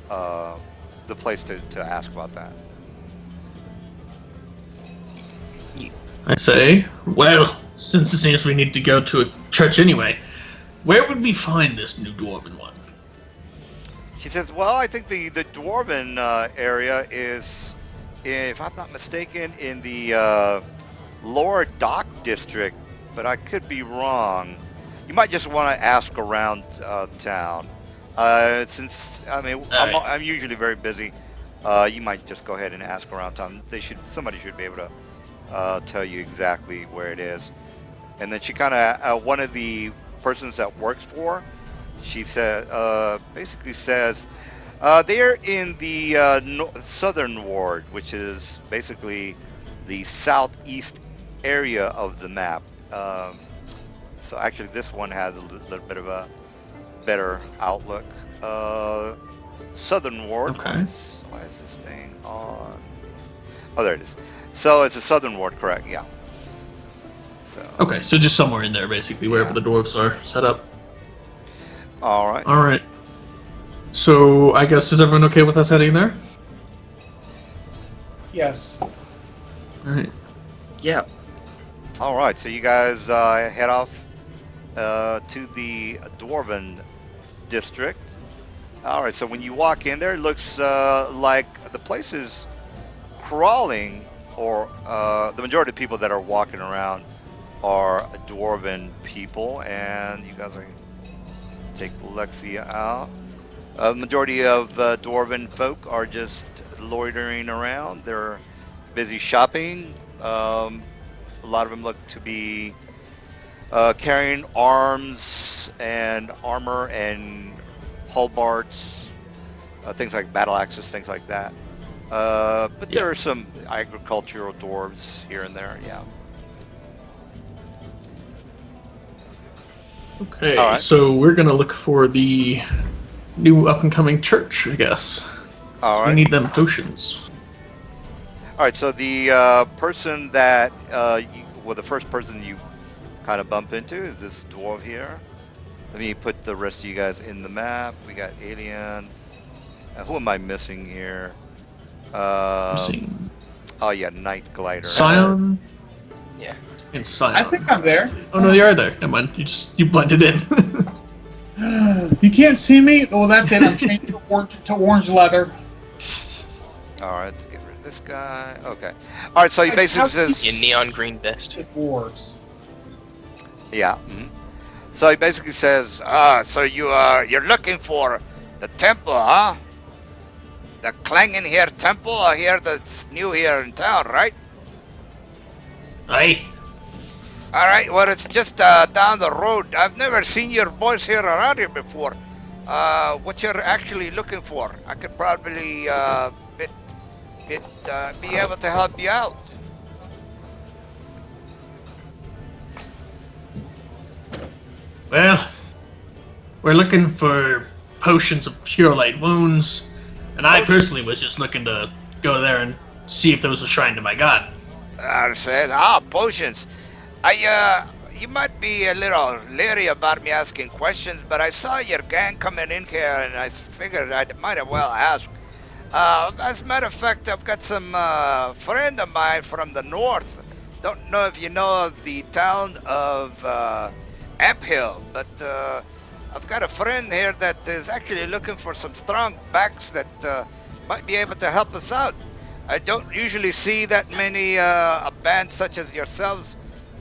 the place to ask about that. I say, well, since it seems we need to go to a church anyway, where would we find this new dwarven one? She says, well, I think the dwarven area is, if I'm not mistaken, in the lower dock district, but I could be wrong. You might just want to ask around town. Since, I'm usually very busy, you might just go ahead and ask around town. Somebody should be able to tell you exactly where it is. And then she kind of, one of the persons that works for her, she said, basically says, they're in the southern ward, which is basically the southeast area of the map. So actually this one has a little bit of a better outlook. Southern ward. Okay. Why is this thing on? Oh, there it is. So it's a southern ward, correct? Yeah. So. Okay, so just somewhere in there, basically, wherever the dwarves are set up. All right. All right. So I guess is everyone okay with us heading there? Yes. All right. Yeah. All right. So you guys head off to the dwarven district. All right. So when you walk in there, it looks like the place is crawling, or the majority of the people that are walking around are dwarven people, and you guys are take Lexia out. The majority of dwarven folk are just loitering around. They're busy shopping. A lot of them look to be carrying arms and armor and halberds, things like battle axes, things like that. But there are some agricultural dwarves here and there, yeah. Okay, All right. so we're gonna look for the new up-and-coming church, I guess. All So right. we need them potions. All right, so the person that, the first person you kind of bump into is this dwarf here. Let me put the rest of you guys in the map. We got Alien. Who am I missing here? Missing Oh yeah, Night Glider. Scion. Yeah. And Scion. I think I'm there. Oh no, you are there. Never mind. You blended in. You can't see me? Well, that's it. I'm changing to orange leather. Alright, let's get rid of this guy. Okay. Alright, so he basically says... In neon green vest. Dwarves. Yeah. So he basically says, so you're looking for the temple, huh? The clanging here temple, I hear that's new here in town, right? Aye. Alright, well, it's just down the road. I've never seen your boys here around here before. What you're actually looking for? I could probably be able to help you out. Well, we're looking for potions of pure light wounds, and I personally was just looking to go there and see if there was a shrine to my god. I said, potions. You might be a little leery about me asking questions, but I saw your gang coming in here, and I figured I might as well ask. As a matter of fact, I've got some friend of mine from the north. Don't know if you know of the town of Hill, but I've got a friend here that is actually looking for some strong backs that might be able to help us out. I don't usually see that many a band such as yourselves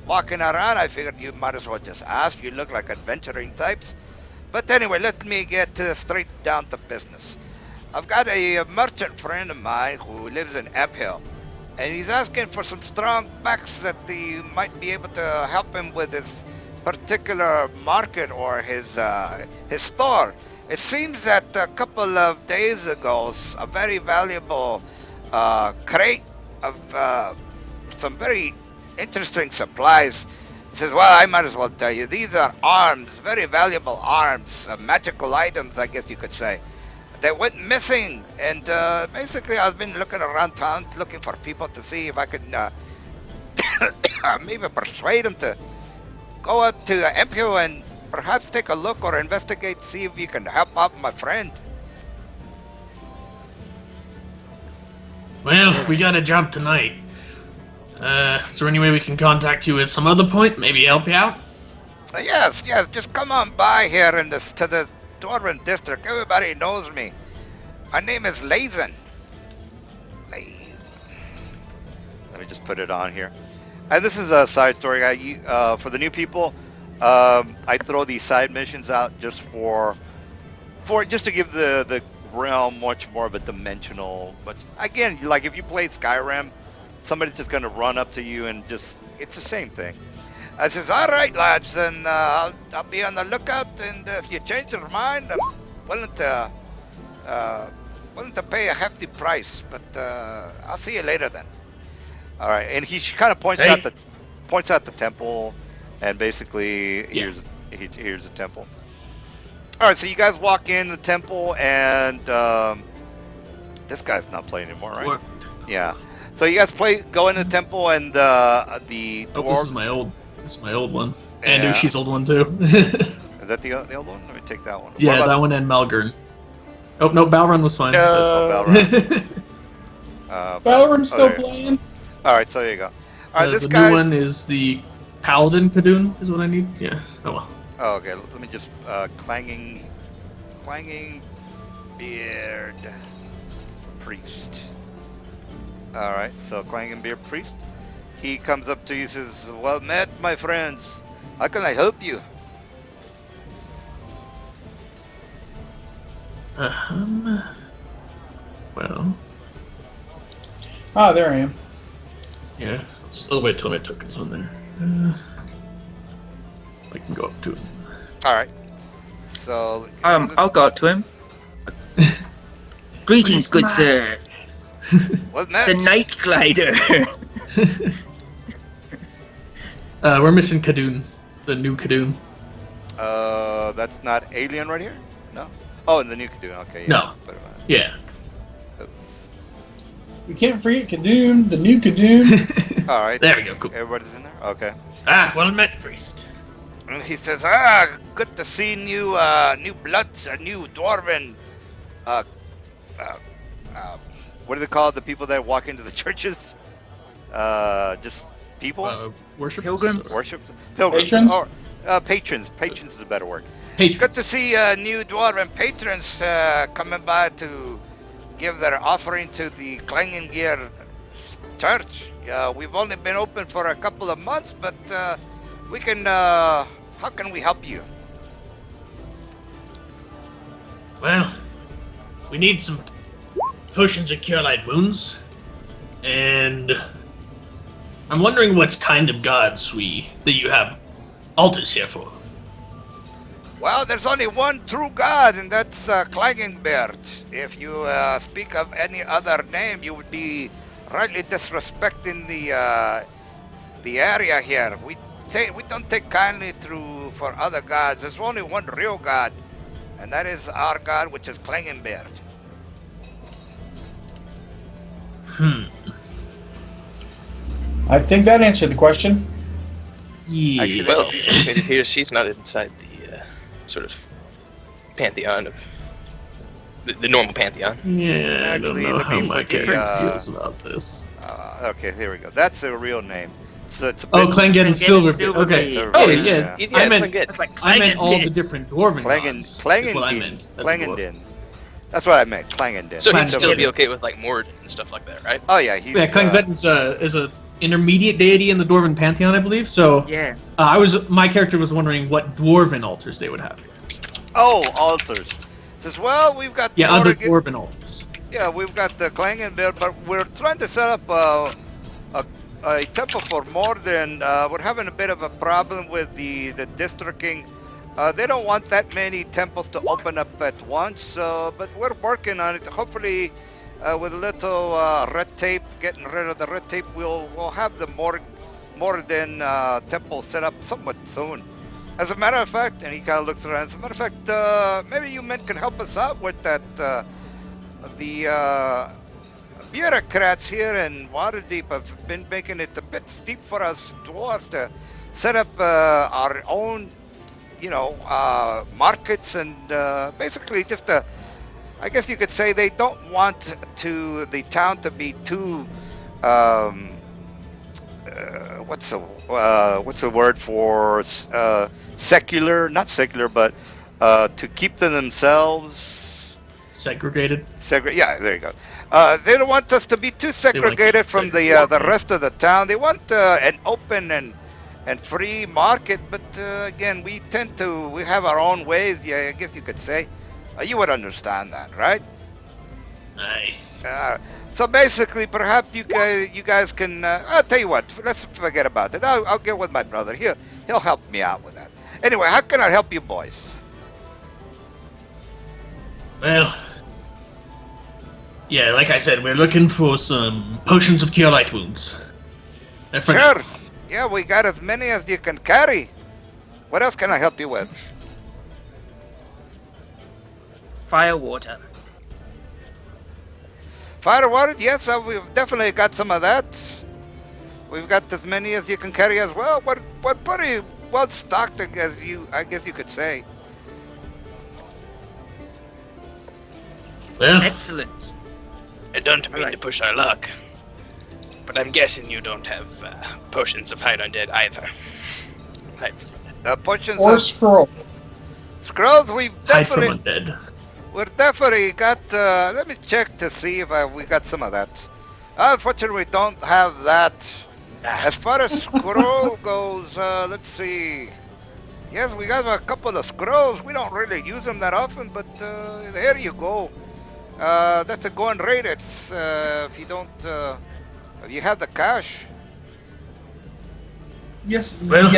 walking around. I figured you might as well just ask. You look like adventuring types. But anyway, let me get straight down to business. I've got a merchant friend of mine who lives in Hill, and he's asking for some strong backs that he might be able to help him with his particular market or his store. It seems that a couple of days ago, a very valuable crate of some very interesting supplies. He says, well, I might as well tell you, these are arms, very valuable arms, magical items, I guess you could say. They went missing, and basically I've been looking around town looking for people to see if I could maybe persuade them to go up to Empire and perhaps take a look or investigate, see if you can help out my friend. Well, we got a job tonight. Is there any way we can contact you at some other point? Maybe help you out? Yes, just come on by here to the Dwarven district. Everybody knows me. My name is Lazen. Let me just put it on here. And this is a side story. For the new people, I throw these side missions out just just to give the realm much more of a dimensional. But again, like if you played Skyrim, somebody's just gonna run up to you and it's the same thing. I says, all right, lads, and I'll be on the lookout. And if you change your mind, I'm willing to pay a hefty price. But I'll see you later then. All right, and he kind of points out the temple, and basically here's the temple. All right, so you guys walk in the temple, and this guy's not playing anymore, right? What? Yeah. So you guys go in the temple, and the dwarf. This is my old one. Yeah. Andushi's old one too. Is that the old one? Let me take that one. Yeah, that one and Malgern. Oh no, Balrun was fine. Oh, Balrun. Balrun's still there. playing. All right, so there you go. All right, this the guy. new one is the Paladin Kadun, is what I need. Yeah. Oh well. Oh, okay. Let me just clanging beard priest. All right, so clanging beard priest. He comes up to you and says, well met, my friends. How can I help you? Well. Ah, there I am. Yeah. I'll wait till my token's on there. I can go up to him. All right. So. I'll go up to him. Greetings, good sir. What's that? The Night Glider. We're missing Kadun, the new Kadun. That's not alien right here? No. Oh, and the new Kadun. Okay. Yeah. No. Yeah. We can't forget Kadun, the new Kadun. All right. There we go. Cool. Everybody's in there. Okay. Well met, priest. And he says, good to see new bloods, new dwarven. What do they call the people that walk into the churches? Just people. Worship. Pilgrims? Worship. Pilgrims. Patrons? Or, patrons. Patrons is a better word. Patrons. Good to see new dwarven patrons coming by to give their offering to the Klangengear church. We've only been open for a couple of months, but we can. How can we help you? Well, we need some potions of cure light wounds, and I'm wondering what kind of gods that you have altars here for. Well, there's only one true god, and that's Klangenbert. If you speak of any other name, you would be rightly disrespecting the area here. We don't take kindly for other gods. There's only one real god, and that is our god, which is Klangenbert. I think that answered the question. Yeah. Actually, well, it appears she's not inside the sort of pantheon of the normal pantheon. Yeah, I don't Actually, know the how people my with the, character feels about this. Okay, here we go. That's the real name. So it's a Oh, bit- Clangeddon Silverbeard. Silverbeard. Okay. Silverbeard, Oh, yeah. yeah. I meant It's like I meant all the Klangen. different dwarven Klangen, gods. Is what I Klangendin. meant. That's dwarf. Klangendin. That's what I meant. Klangendin. So he'd Plan still be Silverbeard. okay with like Mord and stuff like that, right? Oh yeah, he's. Yeah, Clangeddon's is a intermediate deity in the dwarven pantheon, I believe. So Yeah. my character was wondering what dwarven altars they would have here. Oh, altars. Says, well, we've got. Yeah, other Morrigan- dwarven altars. Yeah, we've got the Klangenbelt, but we're trying to set up a temple for Morden. We're having a bit of a problem with the districting. They don't want that many temples to open up at once, but we're working on it. Hopefully, with a little red tape, getting rid of the red tape, we'll have the Morden temple set up somewhat soon. As a matter of fact, and he kind of looks around. As a matter of fact, maybe you men can help us out with that. The bureaucrats here in Waterdeep have been making it a bit steep for us dwarves to set up our own, markets and basically just I guess you could say they don't want the town to be too what's the word for secular? Not secular, but to keep to themselves. Segregated. Yeah, there you go. They don't want us to be too segregated from the rest of the town. They want an open and free market, but again, we have our own ways. Yeah, I guess you could say. You would understand that, right? Aye. So basically, perhaps you guys can. I'll tell you what. Let's forget about it. I'll get with my brother. He'll help me out with that. Anyway, how can I help you boys? Well, yeah, like I said, we're looking for some potions of cure light wounds. They're for now. Sure. Yeah, we got as many as you can carry. What else can I help you with? Fire water. Fire water? Yes, we've definitely got some of that. We've got as many as you can carry as well. We're pretty well stocked, I guess you could say. Well, Excellent. I don't mean to Alright. push our luck, but I'm guessing you don't have potions of hide undead either. Right. Potions Or of scroll. scrolls. We've hide from definitely undead. got. Let me check to see if we got some of that. Unfortunately, we don't have that. As far as scroll goes, let's see. Yes, we got a couple of scrolls. We don't really use them that often, but there you go. That's a going rate. It's if you have the cash. Yes, Well-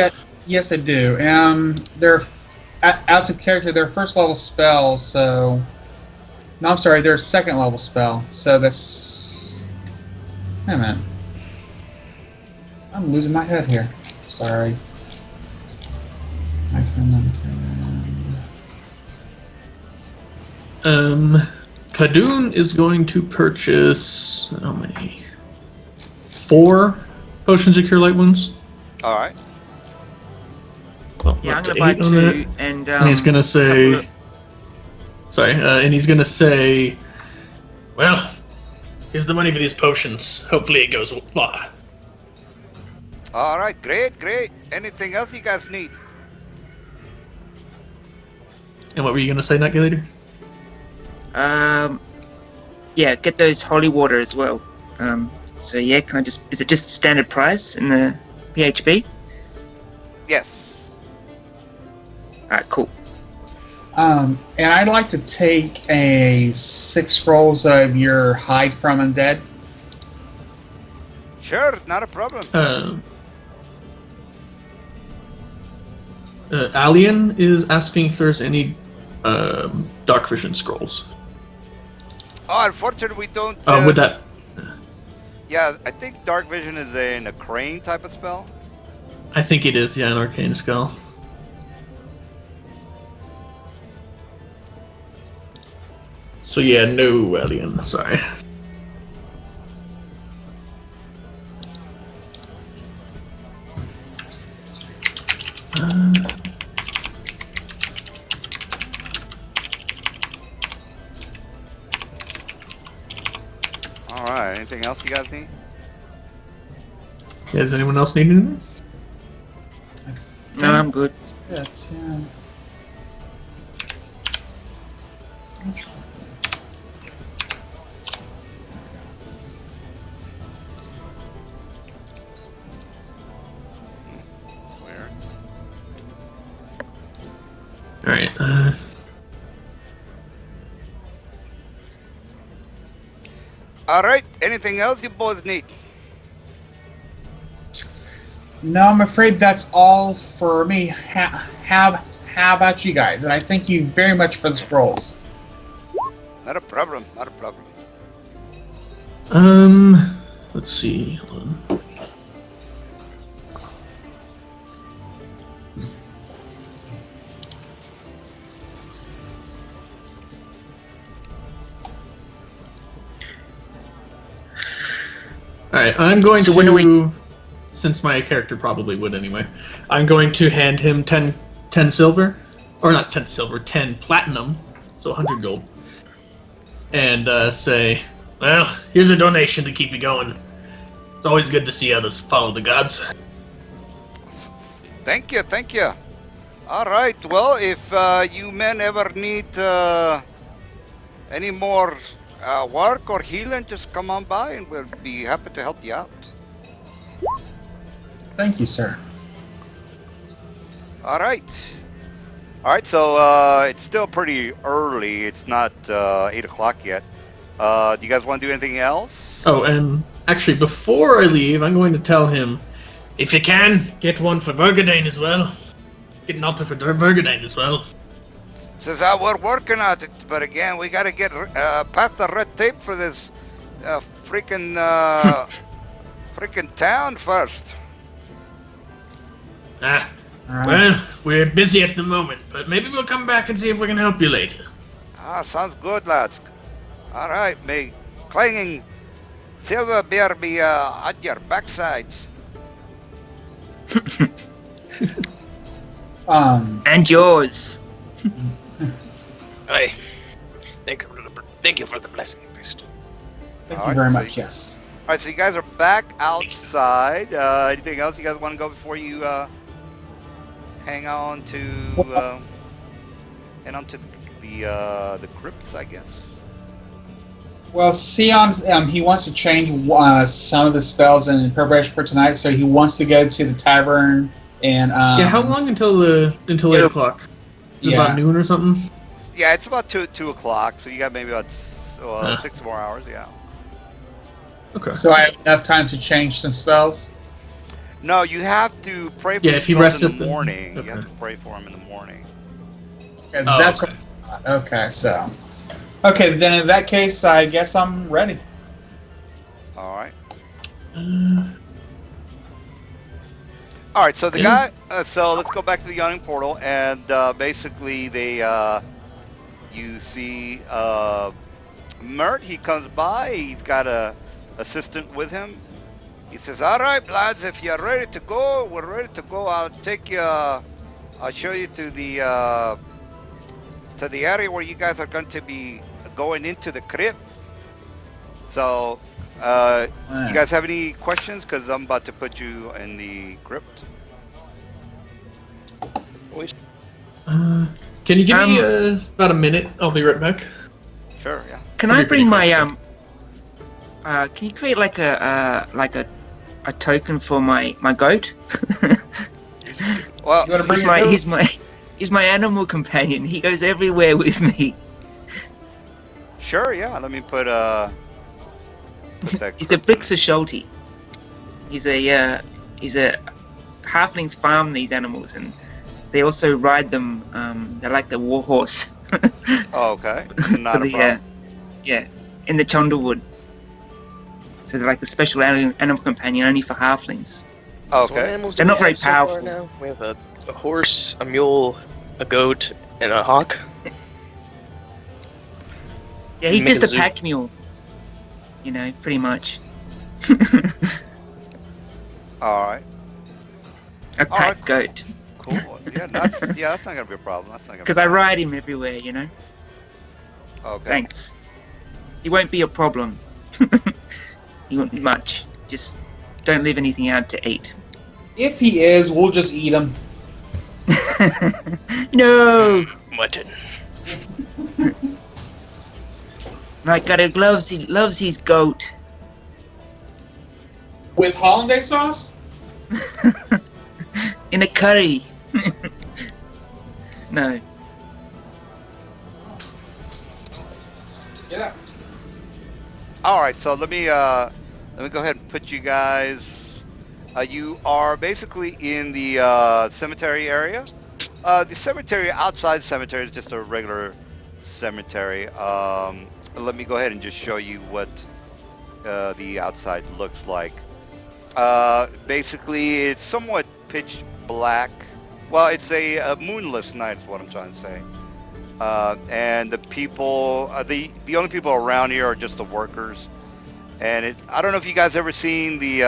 yes, I do. They're out of character. They're first level spell, so. No, I'm sorry. They're second level spell. So that's. Wait a minute. I'm losing my head here. Sorry. I can Kadoon is going to purchase how many? 4 potions of cure light wounds. All right. Well, Yeah, I'm up gonna to buy 8 on that. 2, and And he's gonna say, couple sorry, and he's gonna say, well, here's the money for these potions. Hopefully it goes far. All right. Great. Anything else you guys need? And what were you gonna say, Nutgulator? Yeah, get those holy water as well. So yeah, can I just? Is it just standard price in the PHB? Yes. Alright, cool. And I'd like to take 6 scrolls of your hide from undead. Sure, not a problem. Alien is asking if there's any dark vision scrolls. Oh, unfortunately, we don't. Would that? Yeah, I think dark vision is a crane type of spell. I think it is. Yeah, an arcane spell. So yeah, no alien. Sorry. All right. Anything else you guys need? Yeah, does anyone else need anything? No, I'm good. That's, Where? All right. All right. Anything else you boys need? No, I'm afraid that's all for me. How about you guys? And I thank you very much for the scrolls. Not a problem. Not a problem. Let's see. Hold on. All right, I'm going So to. when do we- Since my character probably would anyway, I'm going to hand him 10 silver, or not 10 silver, 10 platinum, so 100 gold, and say, well, here's a donation to keep you going. It's always good to see others follow the gods. Thank you. Thank you. All right. Well, if you men ever need any more work or healing, just come on by and we'll be happy to help you out. Thank you, sir. All right. All right. So it's still pretty early. It's not 8 o'clock yet. Do you guys want to do anything else? Oh, and actually, before I leave, I'm going to tell him, if you can, get one for Burgadane as well. Get an altar for Burgadane as well. Says we're working on it, but again, we got to get past the red tape for this freaking town first. Ah, All right. well, we're busy at the moment, but maybe we'll come back and see if we can help you later. Sounds good, lads. All right, may clanging silver beer be on your backsides. And yours. Hey, thank you for the blessing, priest. Thank All you right, very so much. Yes. All right, so you guys are back outside. Anything else you guys want to go before you hang on to the crypts, I guess? Well, Sion, he wants to change some of the spells in preparation for tonight, so he wants to go to the tavern and. Yeah, how long until 8 o'clock? Is it Yeah. about noon or something? Yeah, it's about 2 o'clock, so you got maybe about 6 more hours. Yeah. Okay. So I have enough time to change some spells. No, you have to pray for Yeah, the if you spells rest in at the the- morning. okay. You have to pray for them in the morning. Okay, Oh, that's okay. what. Okay, so. Okay, then in that case, I guess I'm ready. All right. Uh, All right. So the Yeah. guy. So let's go back to the yawning portal, and basically they. You see, Mert. He comes by. He's got a assistant with him. He says, "All right, lads, if you're ready to go, we're ready to go. I'll take you. I'll show you to the area where you guys are going to be going into the crypt." So, you guys have any questions? Because I'm about to put you in the crypt. can you give me about a minute? I'll be right back. Sure, yeah. Can Let I me bring bring my it Can you create like a token for my goat? Well, You want to bring he's your my goat? he's my animal companion. He goes everywhere with me. sure, yeah. Let me put that. He's a Bixer Schulte. He's a halflings farm these animals, and they also ride them. They're like the war horse. Oh, okay, For not a the, problem. yeah, in the Chonderwood. So they're like the special animal companion only for halflings. So what Okay, animals do They're we not very have so far powerful. now? We have a horse, a mule, a goat, and a hawk. Yeah, he's Make just a a zoo. pack mule. You know, pretty much. all right, A All pack right. goat. cool. That's not gonna be a problem. That's not gonna. Because I ride him everywhere, you know. Okay. Thanks. He won't be a problem. He won't much. Just don't leave anything out to eat. If he is, we'll just eat him. No! Mutton. My God, he loves his goat. With hollandaise sauce? In a curry. No. Yeah. All right, so let me go ahead and put you guys. You are basically in the cemetery area. The cemetery outside cemetery is just a regular cemetery. Let me go ahead and just show you what the outside looks like. Basically, it's somewhat pitch black. Well, it's a moonless night, is what I'm trying to say. And the people, the only people around here are just the workers. And I don't know if you guys ever seen the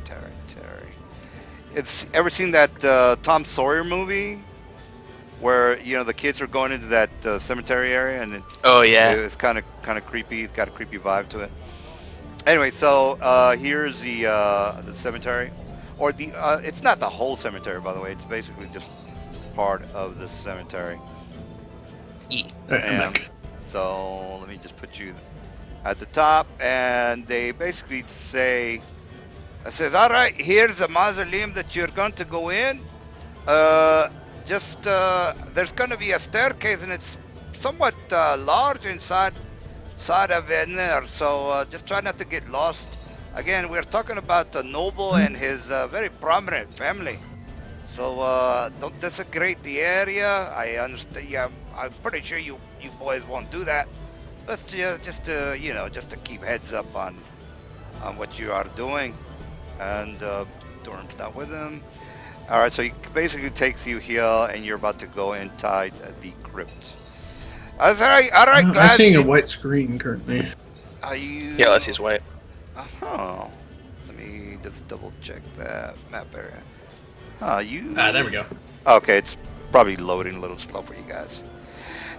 Terry. It's ever seen that Tom Sawyer movie where the kids are going into that cemetery area and Oh yeah. it's kind of creepy. It's got a creepy vibe to it. Anyway, so here's the cemetery, or it's not the whole cemetery, by the way. It's basically just part of the cemetery. Alright, I'm And back. so let me just put you at the top, and they basically say, it says, all right, here's the mausoleum that you're going to go in. There's going to be a staircase, and it's somewhat large inside of in there, so just try not to get lost. Again, we're talking about a noble and his very prominent family. So don't desecrate the area. I understand. Yeah, I'm pretty sure you boys won't do that. But just to keep heads up on what you are doing. And Dorm's not with him. All right, so he basically takes you here, and you're about to go inside the crypt. All right, I'm guys. seeing a white screen currently. Are you? Yeah, that's his white. Oh, let me just double check that map area. You? There we go. Okay, it's probably loading a little slow for you guys.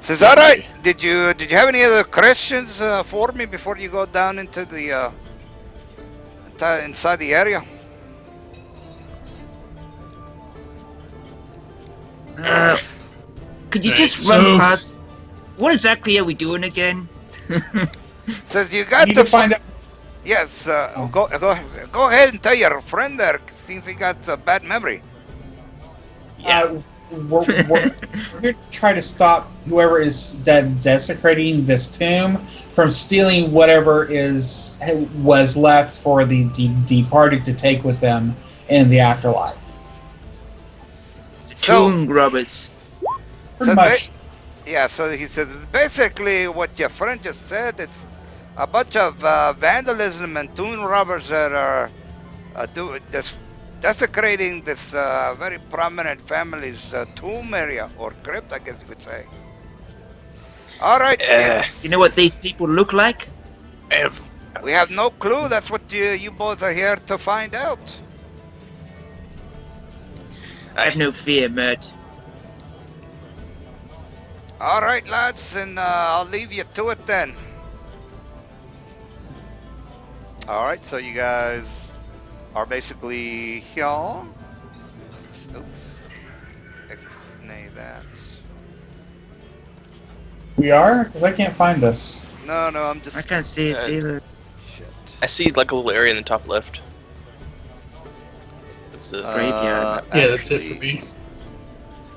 Says, all right. Did you have any other questions for me before you go down into the inside the area? Could you Right, just so- run past? What exactly are we doing again? Says you You got need to to find out. Yes. Go ahead and tell your friend there. Seems he got a bad memory. We're here to try to stop whoever is desecrating this tomb from stealing whatever was left for the departed to take with them in the afterlife. So- Tomb robbers. Pretty So much. Yeah, so he says basically what your friend just said. It's a bunch of vandalism and tomb robbers that are desecrating this very prominent family's tomb area or crypt, I guess you could say. All right, You know what these people look like? we have no clue. That's what you both are here to find out. I have no fear, Mert. All right, lads, and I'll leave you to it then. All right, so you guys are basically here. Oops. X-nay that. We are? Because I can't find this. No, I'm just. I can't see it either. Shit. I see like a little area in the top left. It's the Graveyard. Yeah, that's it for Actually, me.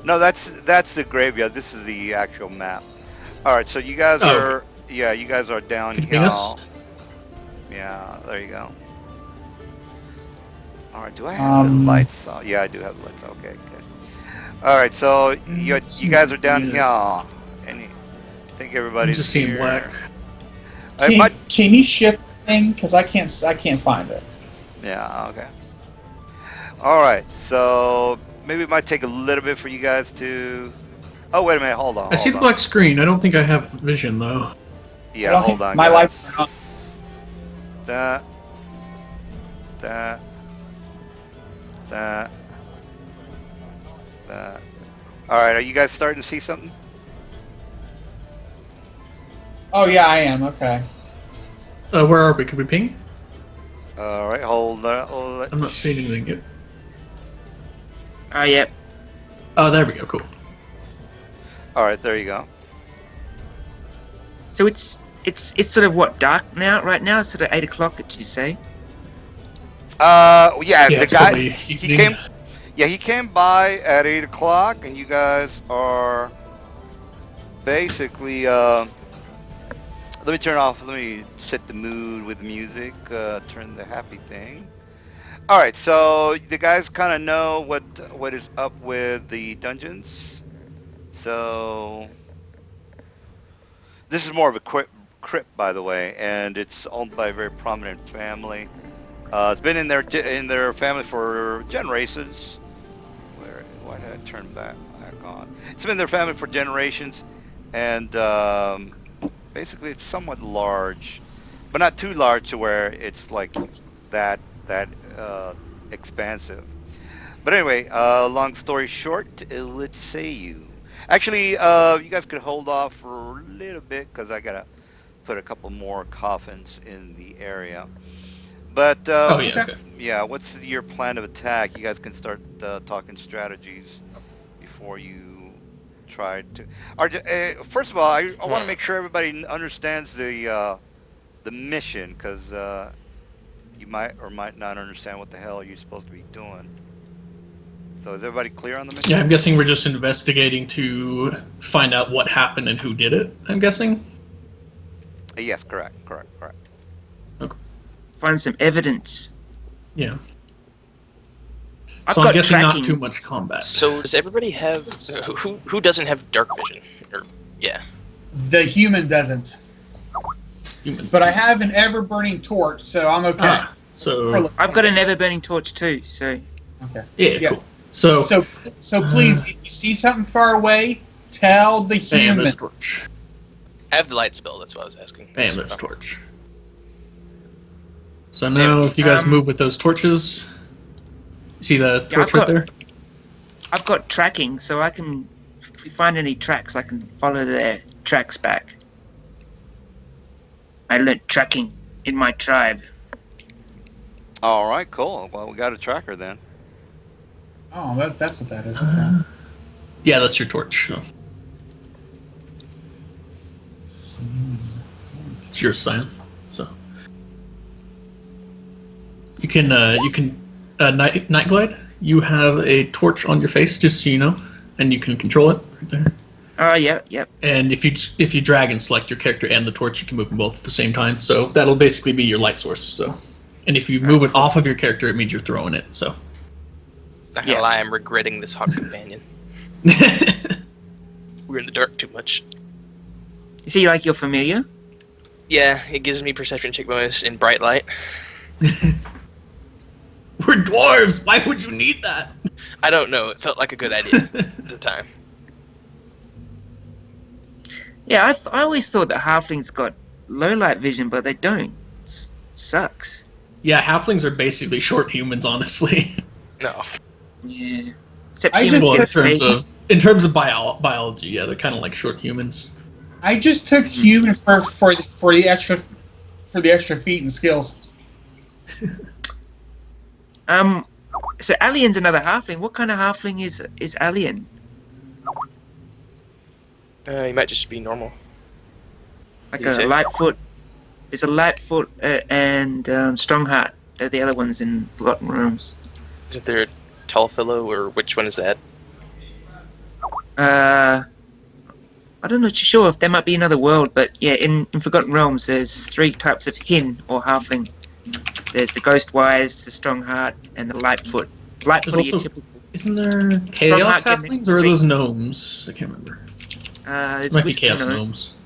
no, that's the graveyard. This is the actual map. All right, so you guys Oh, are okay. you guys are down Can you here. ping us? Yeah, there you go. All right, do I have the lights on? Yeah, I do have the lights. Okay, good. All right, so you guys are down here. And I think I'm everybody's just seeing here. black. It might, Can you shift the thing? Because I can't find it. yeah, okay. All right, so maybe it might take a little bit for you guys to. Oh, wait a minute, hold on. I see the black screen. I don't think I have vision though. I Yeah, don't hold think on, my guys. lights are on. That. All right, are you guys starting to see something? Oh yeah, I am. Okay. Where are we? Can we ping? All right, hold on. I'm not seeing anything yet. Oh, yep. Oh, there we go. Cool. All right, there you go. So it's sort of what, dark now? Right now, it's sort of 8 o'clock. Did you say? Yeah, Yeah, the it's guy probably he evening. came. Yeah, he came by at 8 o'clock, and you guys are basically. Let me turn off. Let me set the mood with music. Turn the happy thing. All right, so the guys kind of know what is up with the dungeons. So this is more of a crypt, by the way, and it's owned by a very prominent family. It's been in their family for generations. Why did I turn that back on? It's been in their family for generations, and basically it's somewhat large, but not too large to where it's like that expansive. But anyway, long story short, let's say you. Actually, you guys could hold off for a little bit because I gotta put a couple more coffins in the area. But Oh yeah. Okay. yeah, what's your plan of attack? You guys can start talking strategies before you try to. First of all, I want to make sure everybody understands the mission because you might or might not understand what the hell you're supposed to be doing. So is everybody clear on the mission? Yeah, I'm guessing we're just investigating to find out what happened and who did it. I'm guessing. Yes, correct. Find some evidence. Yeah. I've So got I'm guessing tracking. not too much combat. So does everybody have who doesn't have dark vision? Or yeah. The human doesn't, Human. but I have an ever-burning torch, so I'm okay. Ah, so I've got an ever-burning torch too. So Okay. yeah, cool. So So please, if you see something far away, tell the and human. there's torch. I have the light spell, that's what I was asking. And there's torch. So now, if you guys Um, move with those torches, you see the torch I've right got- there? I've got tracking, so I can, if we find any tracks, I can follow their tracks back. I learnt tracking in my tribe. All right, cool. Well, we got a tracker then. Oh, that's what that is. Okay. Yeah, that's your torch. So. It's your sign. So you can night glide. You have a torch on your face, just so you know, and you can control it right there. Oh, yep. And if you drag and select your character and the torch, you can move them both at the same time. So that'll basically be your light source. So, and if you move it off of your character, it means you're throwing it. So. Not gonna Yeah. lie, I'm regretting this hot companion. We're in the dark too much. You see, like you're familiar? Yeah, it gives me perception check bonus in bright light. We're dwarves. Why would you need that? I don't know, it felt like a good idea at the time. Yeah, I always thought that halflings got low light vision, but they don't. Sucks. Yeah, halflings are basically short humans, honestly. No. Yeah. Except I humans just- Well, get in terms of biology, yeah, they're kind of like short humans. I just took human for the extra feet and skills. So Alien's another halfling. What kind of halfling is Alien? You might just be normal. Like You a say? Lightfoot There's a Lightfoot and Strongheart. They're the other ones in Forgotten Realms. Is there Tallfellow, or which one is that? I don't know sure if there might be another world, but yeah, in Forgotten Realms, there's 3 types of Hin or Halfling. There's the Ghostwise, the Strongheart, and the Lightfoot. Lightfoot are your also- typical. Isn't there chaos Strongheart can halflings or are those gnomes? I can't remember. There's Might be Whisper chaos Gnome. gnomes.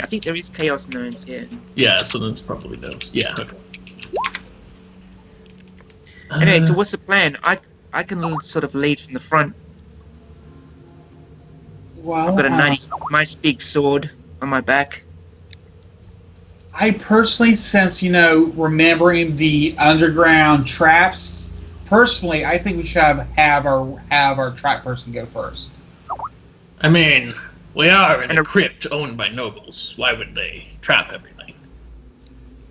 I think there is Chaos Gnomes, yeah. Yeah, so then it's probably those. Yeah. Okay. Anyway, so what's the plan? I can sort of lead from the front. Well, I've got a nice big sword on my back. I personally, since remembering the underground traps, personally, I think we should have our trap person go first. I mean, we are in And a a- crypt owned by nobles. Why would they trap everything?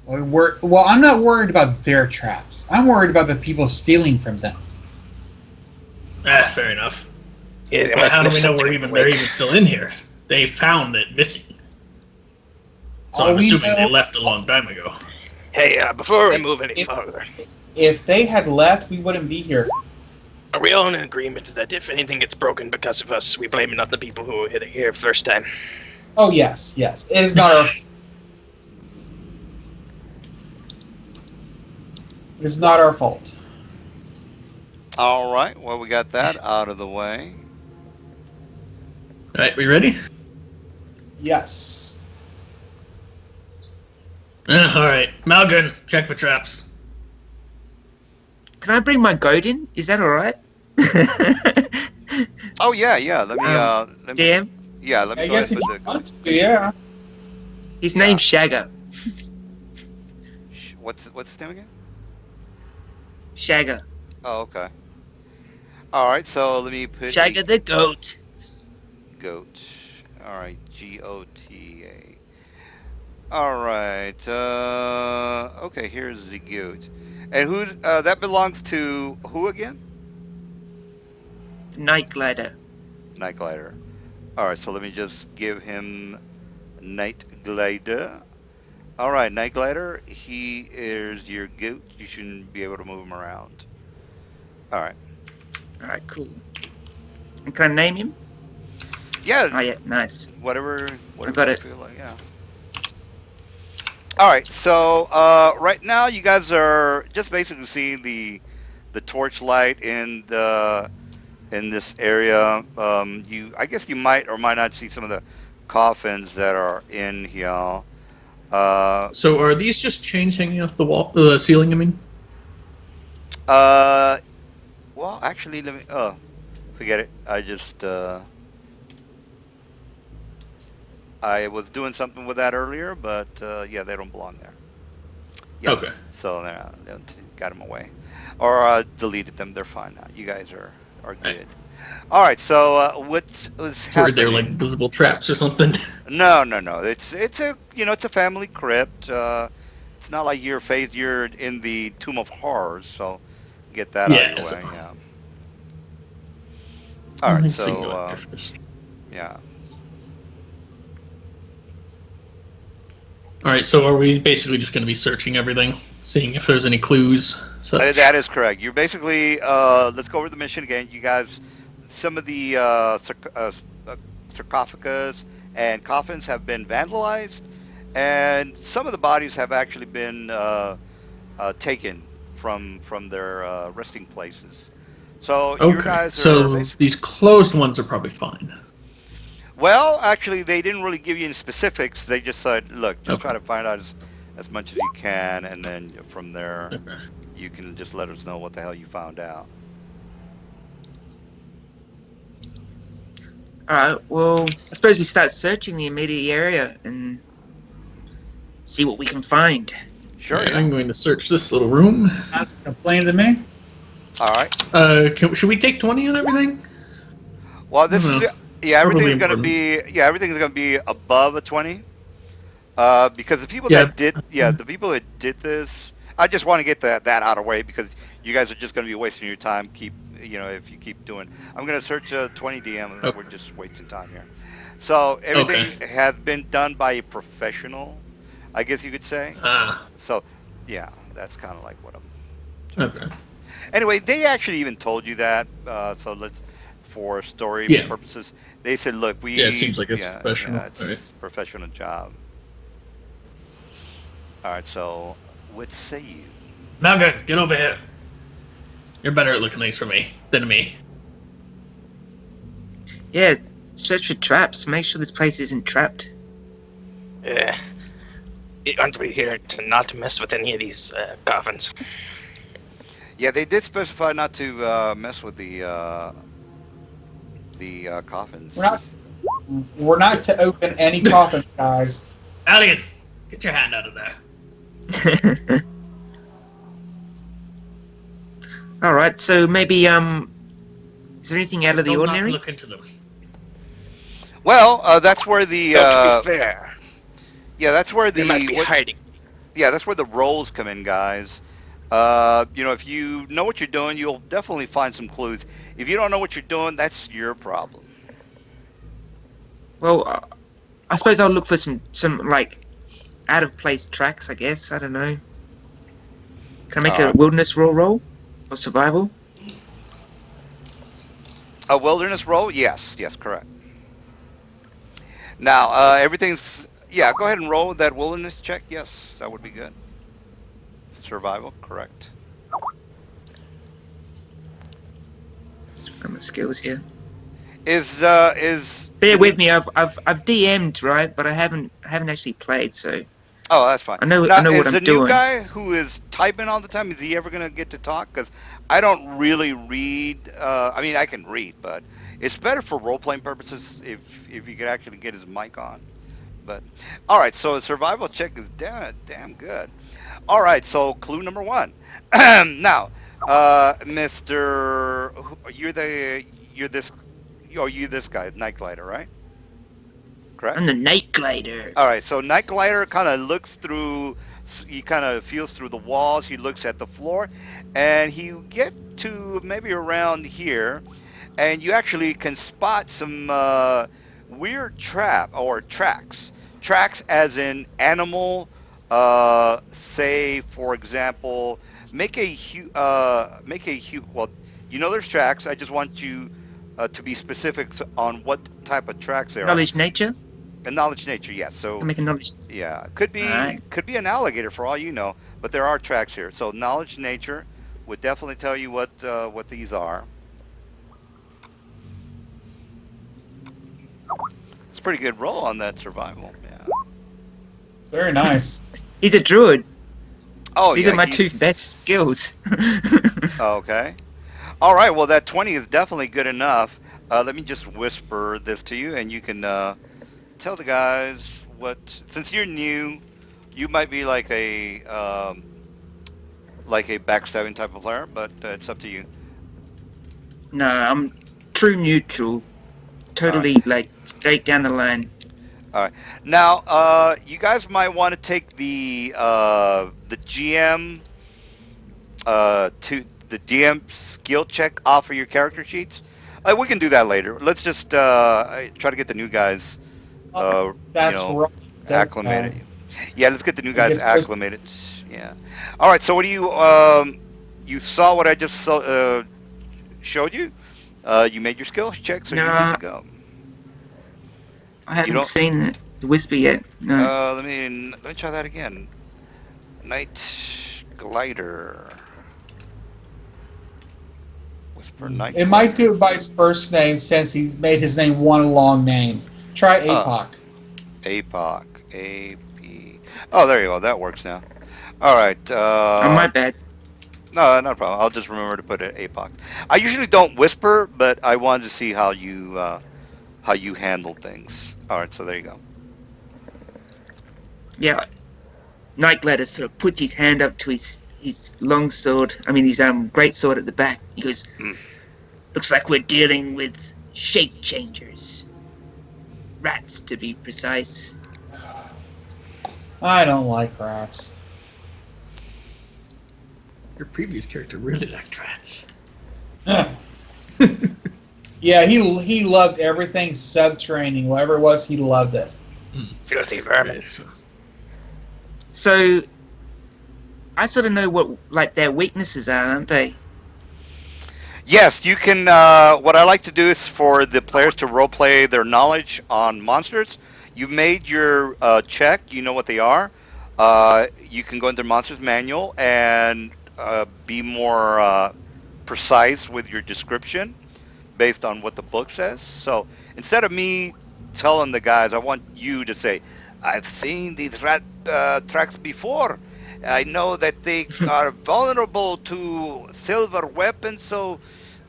Well, I'm not worried about their traps. I'm worried about the people stealing from them. Fair enough. Yeah, they But might how do lift we know something they're awake. even still in here? They found it missing. So All I'm we assuming they know- left a long time ago. Hey, before we move any If- further, If they had left, we wouldn't be here. are we all in agreement that if anything gets broken because of us, we blame it on the people who were here first time? Oh yes. It is not our. It's not our fault. All right. Well, we got that out of the way. Alright, we ready? Yes. Alright. Malgun, check for traps. Can I bring my goat in? Is that alright? Oh yeah. Let me. Damn. Yeah. Let me I go guess ahead if with you the. want to, yeah. His name's Shagger. What's his name again? Shagger. Oh, okay. All right. So let me put Shagger the goat. goat. All right. GOTA. All right. Okay. Here's the goat. And who? That belongs to who again? Night Glider. Night Glider. All right. So let me just give him Night Glider. All right, Night Glider. He is your goat. You shouldn't be able to move him around. All right. Alright, cool. And can I name him? Yeah. Oh yeah, nice. Whatever got you it. feel like, yeah. All right, so right now you guys are just basically seeing the torchlight in this area. I guess you might or might not see some of the coffins that are in here. So are these just chains hanging off the wall, the ceiling, I mean? Well, actually, let me. Forget it. I was doing something with that earlier, but yeah, they don't belong there. Yep. Okay. So they got them away, or deleted them. They're fine now. You guys are good. All right. So what's Or happening? they're like visible traps or something. No. It's a family crypt. It's not like you're in the Tomb of Horrors. So get that out of Yeah, your way. Yeah. All right. you So go in there first. yeah. Alright, so are we basically just going to be searching everything, seeing if there's any clues? So That is correct. You're basically, let's go over the mission again. You guys, some of the sarcophagus and coffins have been vandalized, and some of the bodies have actually been taken from their resting places. So you okay, guys are so basically. these closed ones are probably fine. Well, actually, they didn't really give you any specifics. They just said, look, just Okay. try to find out as much as you can, and then from there, Okay. you can just let us know what the hell you found out. Alright, well, I suppose we start searching the immediate area and see what we can find. Sure. Alright, Yeah. I'm going to search this little room. That's a plan to me. All right. Should we take 20 on everything? Well, this Mhm. is everything's Probably gonna be above a 20. Because the people Yeah. the people that did this, I just want to get that out of the way because you guys are just gonna be wasting your time. If you keep doing, I'm gonna search 20 DM and Okay. we're just wasting time here. So everything has been done by a professional. I guess you could say. Ah, So, yeah, that's kind of like what I'm. okay. Anyway, they actually even told you that. So let's, for story Yeah. purposes, they said, "Look, Yeah, it seems like it's professional. yeah, it's Right. a professional job." All right, so what say you? Malga, get over here. You're better at looking things for me than me. Yeah, search for traps. Make sure this place isn't trapped. Yeah. Aren't we here to not mess with any of these coffins? Yeah, they did specify not to mess with the coffins. We're not to open any coffins, guys. Alligan, get your hand out of there. All right, so maybe is there anything out of the Don't ordinary? look into them. Well, that's where the to be fair, yeah, that's where they might be hiding. yeah, that's where the roles come in, guys. If you know what you're doing, you'll definitely find some clues. If you don't know what you're doing, that's your problem. Well, I suppose I'll look for some like out of place tracks. I guess I don't know. Can I make a wilderness roll or survival? A wilderness roll? Yes, correct. Now, everything's... Yeah, go ahead and roll that wilderness check. Yes, that would be good. Survival, correct. Just grab my skills here. Is... Bear with me. I've DM'd, right, but I haven't actually played. So Oh, that's fine. I know Now, what is I'm the new doing. guy who is typing all the time, is he ever going to get to talk? Because I don't really read... I mean, I can read, but it's better for role-playing purposes if you could actually get his mic on. But all right, so a survival check is damn good. All right, so clue number 1. Now, Mr. You're this guy, Night Glider, right? Correct. I'm the Night Glider. All right, so Night Glider kind of looks through. He kind of feels through the walls. He looks at the floor, and you get to maybe around here, and you actually can spot some weird tracks. Tracks as in animal. Say, for example, well, you know there's tracks. I just want you to be specific on what type of tracks they are. Knowledge nature. And knowledge nature, yes. So I'll make a knowledge. yeah, could be Alright. could be an alligator for all you know, but there are tracks here. So knowledge nature would definitely tell you what these are. It's a pretty good roll on that survival. Yeah. Very nice. He's a druid. Oh, These yeah, are my 2 best skills. Okay. All right. Well, that 20 is definitely good enough. Let me just whisper this to you, and you can tell the guys what. Since you're new, you might be like a backstabbing type of player, but it's up to you. No, I'm true neutral. Totally like straight down the line. Now, you guys might want to take the GM to the GM skill check off of your character sheets. We can do that later. Let's just try to get the new guys That's right. acclimated. Yeah, let's get the new guys guess- acclimated. Yeah. All right. So what do you you saw what I just showed you? You made your skill check, so you're good to go. I haven't seen the whisper yet. No. Let me try that again. Night Glider. Whisper Night. It might do it by his first name since he's made his name one long name. Try APOC. APOC. AP. Oh, there you go. That works now. All right. Oh, my bad. No, not a problem. I'll just remember to put it APOC. I usually don't whisper, but I wanted to see how you handle things. All right, so there you go. Yeah. Night Glider sort of puts his hand up to his long sword. I mean, his great sword at the back. He goes, "Looks like we're dealing with shape changers. Rats, to be precise." I don't like rats. Your previous character really liked rats. Yeah, he loved everything subterranean. Whatever it was, he loved it. Filthy vermin. So, So I sort of know what like their weaknesses are, aren't they? Yes, you can. What I like to do is for the players to roleplay their knowledge on monsters. You made your check. You know what they are. You can go into Monsters Manual and be more precise with your description based on what the book says. So instead of me telling the guys, I want you to say, "I've seen these rat tracks before. I know that they are vulnerable to silver weapons, so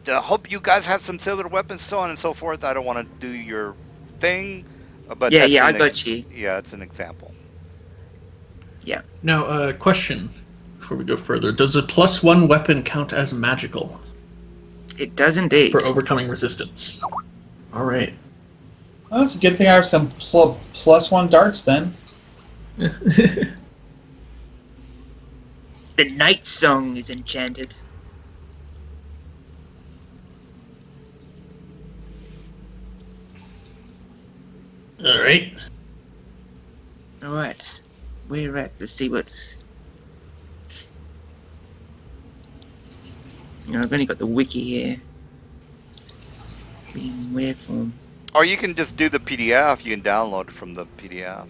I hope you guys have some silver weapons, so on and so forth." I don't want to do your thing, but Yeah, that's yeah, I got you. yeah, it's an example. Now, question before we go further: does a +1 weapon count as magical It does indeed. for overcoming resistance? All right. Well, it's a good thing I have some +1 darts then. The night song is enchanted. All right. All right, we're at. Let's see what's. I've only got the wiki here. In where form? Or you can just do the PDF. You can download it from the PDF.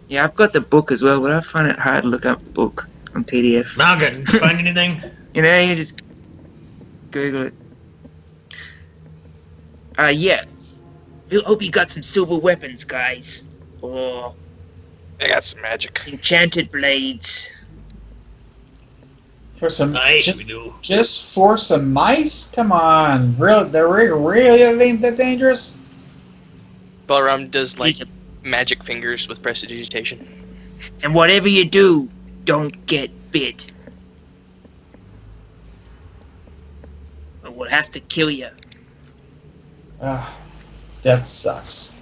Yeah, I've got the book as well, but I find it hard to look up the book on PDF. Malgan, did you find anything? You just Google it. Yeah. We hope you got some silver weapons, guys. Or I got some magic. enchanted blades. For some, Nice, we do. just for some mice? Come on, really it ain't that dangerous? Balaram does like These are- magic fingers with prestidigitation. And whatever you do, don't get bit. Or we'll have to kill you. Death sucks.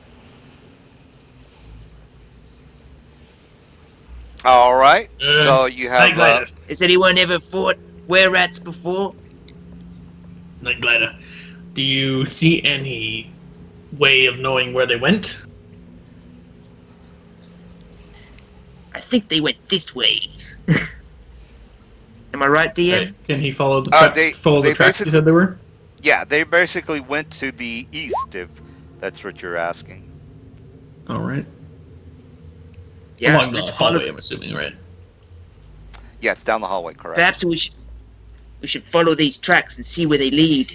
All right. Uh, So you Night have. Glider. Has anyone ever fought were-rats before? Night Glider. Do you see any way of knowing where they went? I think they went this way. Am I right, DM? Right. Can he follow the They tracks you said they were? Yeah, they basically went to the east, if that's what you're asking. All right. Yeah, Along the let's follow. hallway, I'm assuming, right? Yeah, it's down the hallway, correct. Perhaps we should follow these tracks and see where they lead.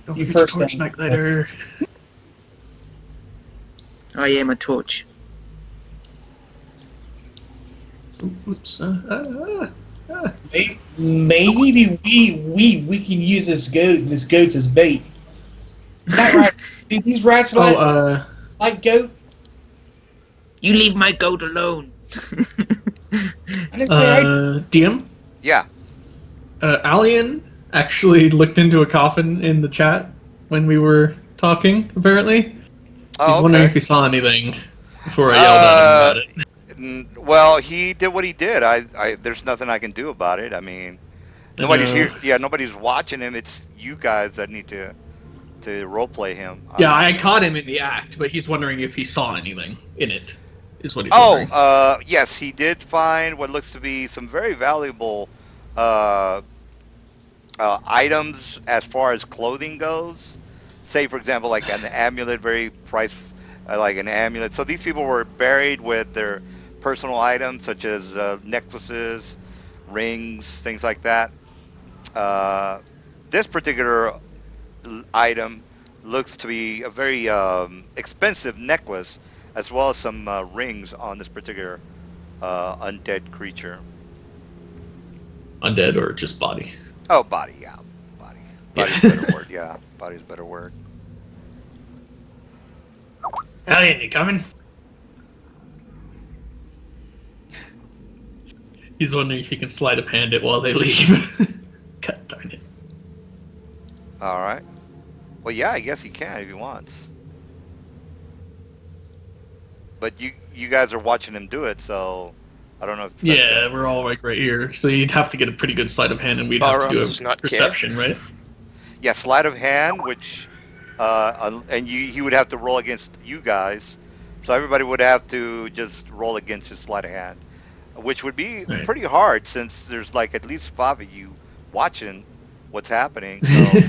Don't You forget first your torch, then. Night Glider. Oh yeah, my torch. Oops. Maybe we can use this goat as bait. Not right. Dude, these rats like goat. You leave my goat alone. I didn't say DM? Yeah. Alien actually looked into a coffin in the chat when we were talking, apparently. He's Oh, wondering if okay. he saw anything before I yelled at him about it. Well, he did what he did. There's nothing I can do about it. I mean, nobody's here. Yeah, nobody's watching him. It's you guys that need to roleplay him. Yeah, I caught him in the act, but he's wondering if he saw anything in it, is what he's Oh, wondering. yes, he did find what looks to be some very valuable items as far as clothing goes. Say, for example, like an amulet, very price, like an amulet. So these people were buried with their personal items, such as necklaces, rings, things like that. This particular item looks to be a very expensive necklace, as well as some rings on this particular undead creature. Undead or just body? Oh, body, yeah. Body. Body's Yeah. a better word, yeah. Body's a better word. Alien, you coming? He's wondering if he can sleight of hand it while they leave. God darn it. All right. Well, yeah, I guess he can if he wants. But you guys are watching him do it, so I don't know if. Yeah, we're all like right here, so you'd have to get a pretty good sleight of hand, and we'd have to do does not a perception, right? Yeah, sleight of hand, which, and he would have to roll against you guys, So everybody would have to just roll against his sleight of hand, which would be Right. pretty hard since there's like at least 5 of you watching what's happening. So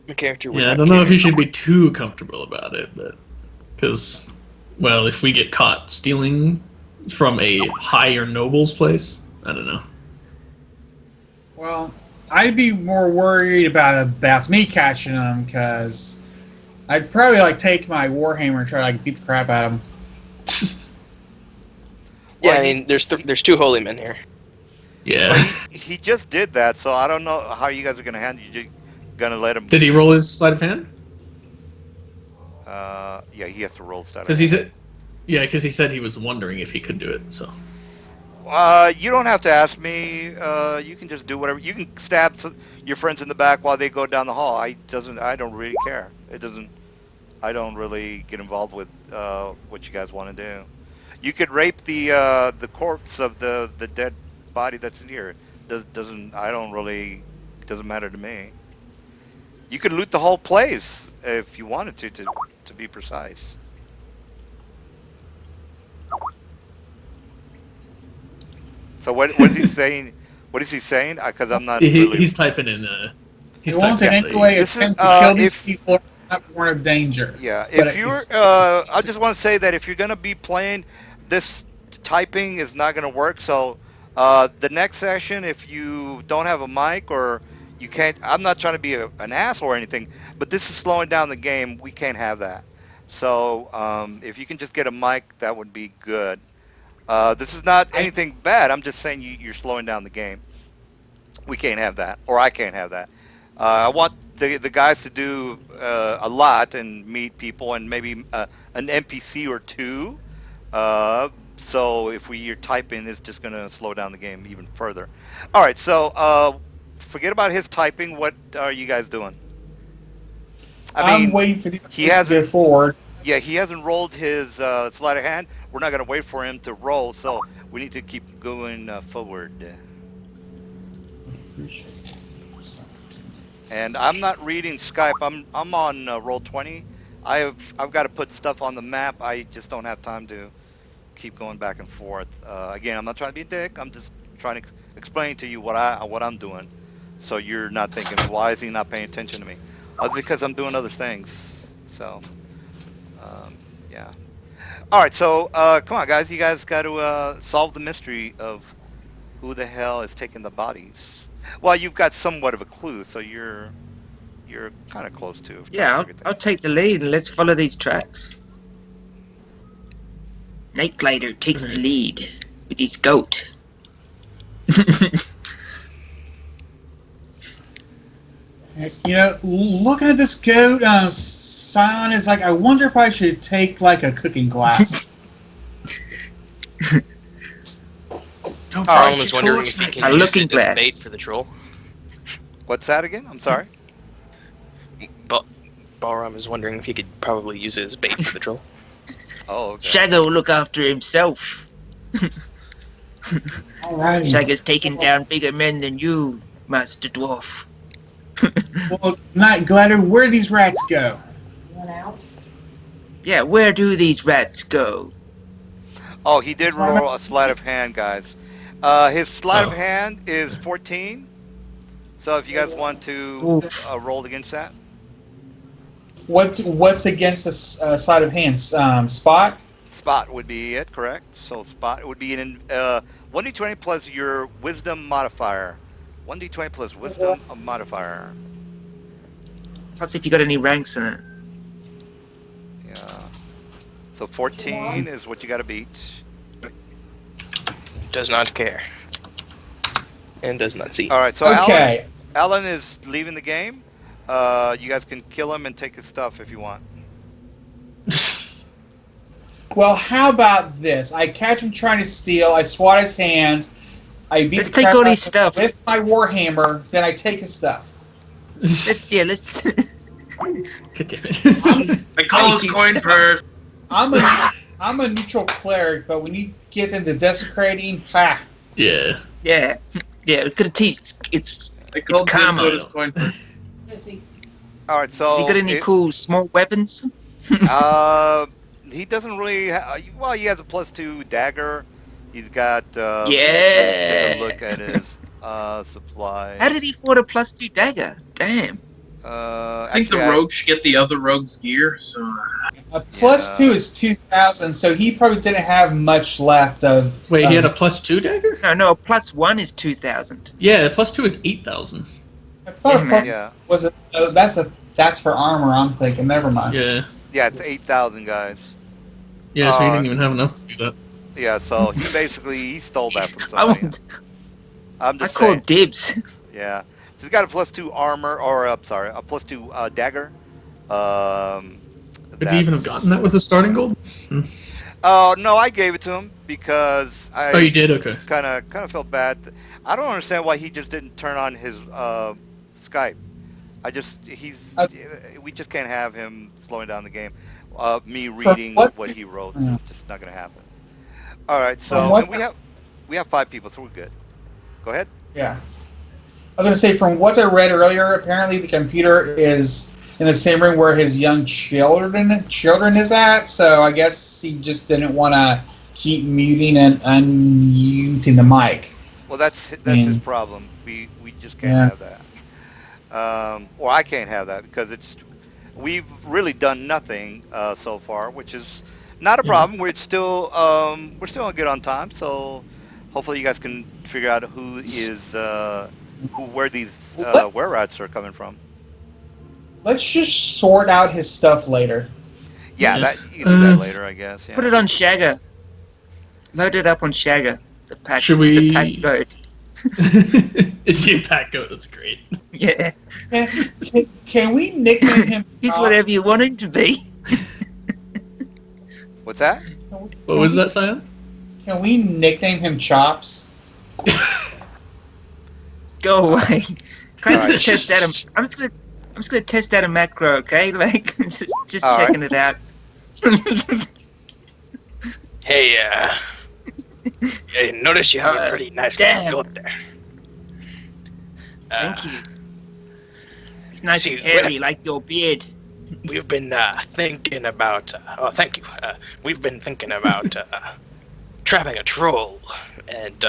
My character would Yeah, I not don't know if care. you should be too comfortable about it, but because, well, if we get caught stealing from a higher noble's place, I don't know. Well, I'd be more worried about me catching them because I'd probably like take my warhammer and try to like beat the crap out of them. Yeah, Well, I mean, there's two holy men here. Yeah. well, he just did that, so I don't know how you guys are gonna handle. You gonna let him? Did he roll his sleight of hand? Yeah, he has to roll stat. Because he said, yeah, because he said he was wondering if he could do it. So You don't have to ask me. You can just do whatever. You can stab your friends in the back while they go down the hall. I don't really care. It doesn't. I don't really get involved with what you guys want to do. You could rape the corpse of the dead body that's in here. Doesn't. I don't really. It doesn't matter to me. You could loot the whole place if you wanted to be precise. So what is he saying? What is he saying? Because I'm not really. he's typing in. He's It won't in typing any way This is, attempt to kill these if- people. Not born of danger. Yeah, But if you're, it's- I just want to say that if you're gonna be playing, this typing is not gonna work. So, the next session, if you don't have a mic or you can't, I'm not trying to be an ass or anything, but this is slowing down the game. We can't have that. So, if you can just get a mic, that would be good. This is not anything bad. I'm just saying you're slowing down the game. We can't have that, or I can't have that. I want the guys to do a lot and meet people and maybe an NPC or two. So if you're typing, it's just going to slow down the game even further. All right, so forget about his typing. What are you guys doing? I'm waiting for the he to go hasn't- forward. Yeah, he hasn't rolled his sleight of hand. We're not going to wait for him to roll, so we need to keep going forward. And I'm not reading Skype. I'm on Roll20. I've got to put stuff on the map. I just don't have time to keep going back and forth. Again, I'm not trying to be a dick. I'm just trying to explain to you what I'm doing, so you're not thinking, why is he not paying attention to me? Because I'm doing other things. So, yeah. All right. So, come on, guys. You guys got to solve the mystery of who the hell is taking the bodies. Well, you've got somewhat of a clue, so you're kind of close to. Yeah, I'll take the lead and let's follow these tracks. Night Glider takes the lead with his goat. You know, looking at this goat, Sion is like, I wonder if I should take like a cooking class. Don't Arlen bite was your wondering torch, if he Nick. can A use looking it as glass. bait for the troll. What's that again? I'm sorry. But Balram is wondering if he could probably use it as bait for the troll. Oh, okay. Shago look after himself. Alrighty. Shago's taken down bigger men than you, Master Dwarf. Well, Night Glider, where do these rats go? Went out. Yeah, where do these rats go? Oh, he did roll a sleight of hand, guys. His sleight of hand is 14. So if you guys want to roll against that. What's against the side of hands? Spot? Spot would be it, correct? So spot would be an 1d20 plus your wisdom modifier. 1d20 plus wisdom modifier. Plus if you got any ranks in it. Yeah. So 14 is what you got to beat. Does not care. And does not see. All right. So Okay. Alan is leaving the game. You guys can kill him and take his stuff if you want. Well, how about this? I catch him trying to steal. I swat his hands. I beat Let's the take crap all out his of him stuff. with my warhammer. Then I take his stuff. Let's. God damn it. I call Thank his you, coin Steph. purse. I'm a neutral cleric, but when you get into desecrating, ha! Yeah. Yeah. Yeah, we're gonna teach. It's. I called karma. him his coin purse. Is he? All right. So Has he got any cool small weapons? He doesn't really. Well, he has a +2 dagger. He's got. Take a Yeah. look at his How did supplies. he afford a +2 dagger? Damn. I think the Actually, rogue should get the other rogue's gear. So A +2 Yeah. is 2,000, so he probably didn't have much left of. Wait, he had a +2 dagger? No, a +1 is 2,000. Yeah, +2 is 8,000. I thought Yeah, a man. plus Yeah, was it? Oh, that's for armor. I'm thinking. Never mind. Yeah. yeah, it's 8,000 guys. Yeah, so he Uh, didn't even have enough to do that. Yeah, so he stole that from I somebody. want. I'm I just call saying. dibs. Yeah, so he's got a +2 armor, or I'm sorry, a +2 dagger. Would he even have gotten that with a starting gold? Oh no, I gave it to him because Oh, you I did? Okay. kind of felt bad. I don't understand why he just didn't turn on his Skype. We just can't have him slowing down the game. Me reading what he wrote is just not gonna happen. All right, so and we have 5 people, so we're good. Go ahead. Yeah. I was going to say, from what I read earlier, apparently the computer is in the same room where his young children is at. So I guess he just didn't want to keep muting and unmuting the mic. Well, that's his problem. We just can't have that. Or I can't have that because we've really done nothing so far, which is not a problem. We're still good on time. So hopefully you guys can figure out where these were rats are coming from. Let's just sort out his stuff later. Yeah, that you can do that later, I guess. Yeah. Put it on Shagger. Load it up on Shagger. The pack. Should we- The pack goat. Is he a pack goat? That's great. Yeah. Can we nickname him? He's whatever you want him to be. What's that? What was that, Sion? Can we nickname him Chops? Go away. Can I Alright. just test out I'm just gonna test out a macro, okay? Like just Alright. checking it out. Hey, hey, notice you have a pretty nice damn. goat there. Thank you. It's nice see, and hairy like your beard. We've been thinking about. Oh, thank you. We've been thinking about trapping a troll, and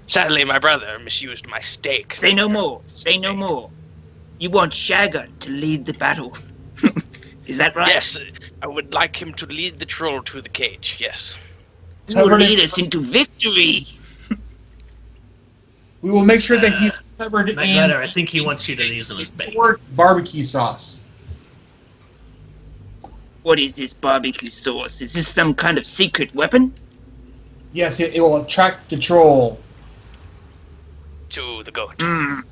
sadly, my brother misused my stake. Say no more. Say no more. You want Shagger to lead the battle. Is that right? Yes, I would like him to lead the troll to the cage. Yes. He will lead us into victory. We will make sure that he's covered in Letter, I think he wants you to use him as bait. barbecue sauce. What is this barbecue sauce? Is this some kind of secret weapon? Yes, it will attract the troll. To the goat. Mm.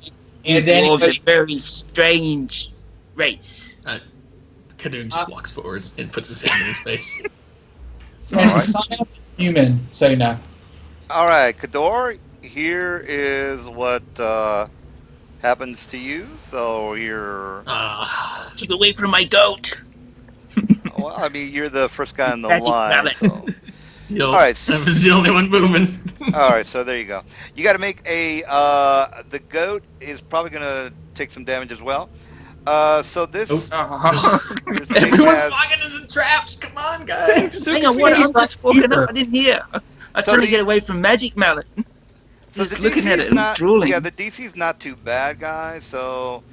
And then Dwarves are a very strange race. Kadoon just walks forward and puts his hand in his face. and Sion human, so no. All right, Kador. Here is what happens to you. So you're. Keep away from my goat. Well, I mean, you're the first guy in the Magic line. mallet. So. Yo, All right. I was the only one moving. All right, so there you go. You got to make a. The goat is probably gonna take some damage as well. So this. This thing Everyone's has- walking into the traps. Come on, guys. Hang on, what? I'm just walking up. I didn't hear. I was So trying to the- get away from Magic Mallet. So Just the looking DC at is it, not, drooling. Yeah, the DC is not too bad, guys. So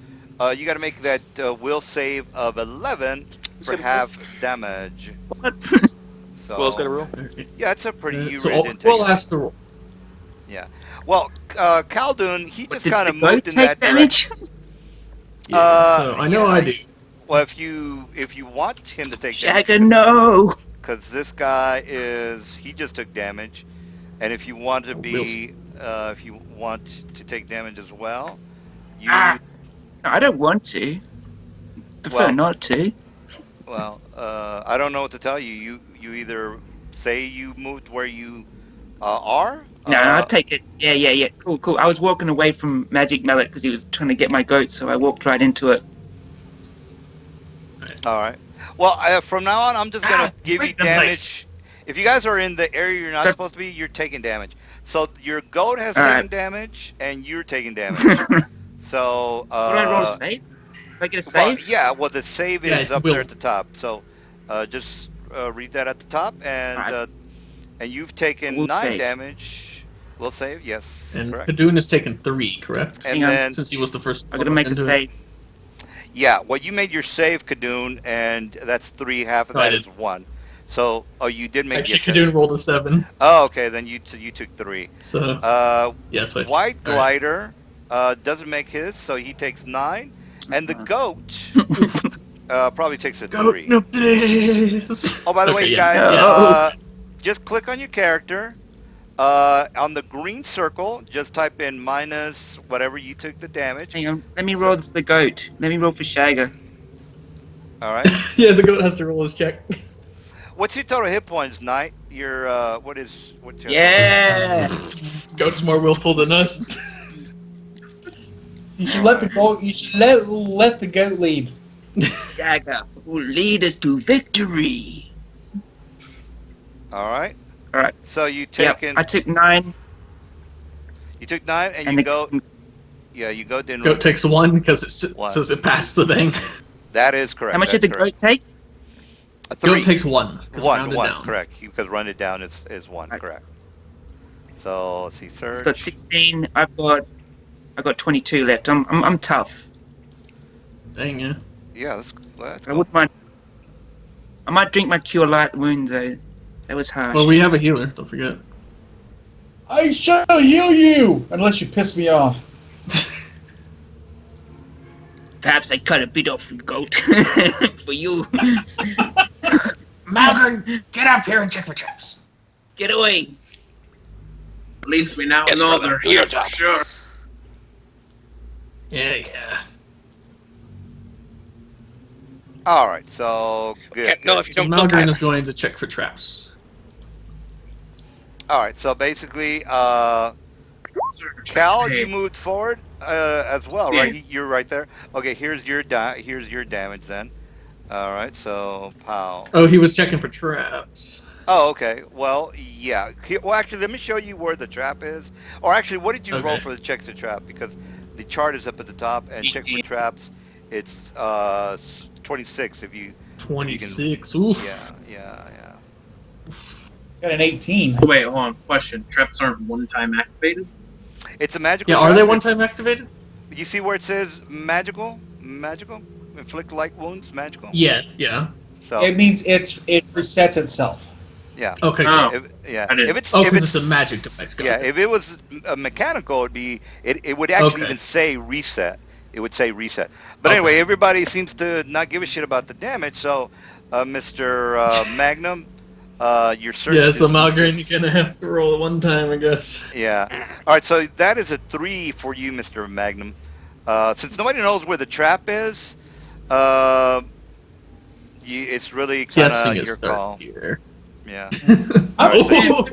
you got to make that will save of 11 for gonna half damage. What? So Will's gonna roll. yeah, it's a pretty. You So really didn't take we'll it. ask the roll. Well, Khaldun, he What, just did kind the of goat moved in take that direction. damage? So I know yeah, I do. Well, if you want him to take Shagger, damage, no. because this guy he just took damage, and if you want to be, if you want to take damage as well, you No, I don't want to. Prefer Well- not to. well, I don't know what to tell you. You either say you moved where you are. No, I'll take it. Yeah. Cool. I was walking away from Magic Mallet because he was trying to get my goat, so I walked right into it. All right. Well, from now on, I'm just gonna give you break the damage. place. If you guys are in the area you're not Sure. supposed to be, you're taking damage. So your goat has All taken right. damage, and you're taking damage. So What did I roll to save? I get a Well, save? yeah. Well, the save Yeah, is it's up will. there at the top. So, just read that at the top, Alright. and you've taken Will 9 save. damage. Will save. Yes, And correct. Kadoon has taken 3, correct? And Hang on. then Since he was the first. I gotta one make a into it. save. yeah, well, you made your save, Kadoon, and that's 3. Half of No, I that is 1. So, you did make Actually, your save. Kadoon rolled a 7. Oh, okay. Then you took 3. So yes, I. White all right. Glider doesn't make his, so he takes 9, and the goat probably takes a Go 3. no, please. Oh, by the way, Okay, you yeah. guys, Yeah. just click on your character. On the green circle, just type in minus whatever you took the damage. Hang on. Let me roll for the goat. Let me roll for Shagger. All right. Yeah, the goat has to roll his check. What's your total hit points, Knight? Your what's your Yeah. Goat's more willful than us. You should let the goat. You should let the goat lead. Shagger will lead us to victory. All right. All right. So you Yep. taken I took 9. you took 9, and And you the go. Yeah, you go didn't. Goat takes 1 because it One. says it passed the thing. That is correct. How much did the That's correct. goat take? A 3. Goat takes 1. 'cause One, rounded one, down. correct. Because run it down is 1, Right. correct. So let's see, I've third. got 16. I've got 22 left. I'm tough. Dang yeah. Yeah, let's I go. wouldn't mind. I might drink my cure light wounds though. That was harsh. Well, we have a healer. Don't forget. I shall heal you unless you piss me off. Perhaps I cut a bit off the goat for you. Malgren, get up here and check for traps. Get away. At least we now Yes, know brother. they're Do your here for job. sure. Yeah. All right, so good. Can't know good. if you So don't look Malgren at is going to check for traps. All right, so basically, Cal, you moved forward as well, right? You're right there. Okay, here's your damage then. All right, so pow. Oh, he was checking for traps. Oh, okay. Well, yeah. Well, actually, let me show you where the trap is. Or actually, what did you roll Okay. for the checks to trap? Because the chart is up at the top, and check for traps, it's 26 if you. 26. Ooh. Yeah. Got an 18. Wait, hold on. Question. Traps aren't one-time activated? It's a magical. Yeah, are trap. they one-time activated? You see where it says magical? Inflict light wounds, magical. Yeah. So It means it resets itself. yeah. Okay. Oh. Cool. If I didn't- if it's Oh, if because it's a magic device. Got yeah, it. if it was a mechanical, it would actually Okay. even say reset. It would say reset. But Okay. anyway, everybody seems to not give a shit about the damage. So, Mr. Magnum, your search. Yeah, so is- Malgren, you're gonna have to roll it one time, I guess. Yeah. All right. So that is a 3 for you, Mr. Magnum. Since nobody knows where the trap is, it's really kind Guessing of is your third call. here. Yeah. Oh,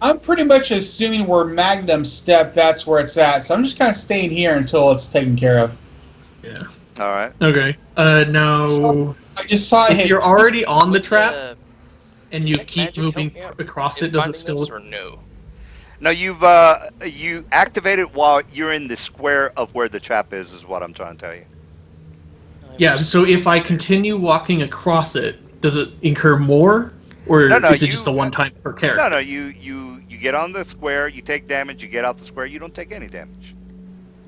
I'm pretty much assuming where Magnum stepped, that's where it's at. So I'm just kind of staying here until it's taken care of. yeah. All right. Okay. Now, I just saw if it. you're already on the Would, trap and you Detect keep magic moving help me out across in it, does it finding still? this, or no? No, you activate it while you're in the square of where the trap is what I'm trying to tell you. Yeah. So if I continue walking across it, does it incur more, or No, is it you- just a one-time per character? No, you get on the square, you take damage, you get out the square, you don't take any damage.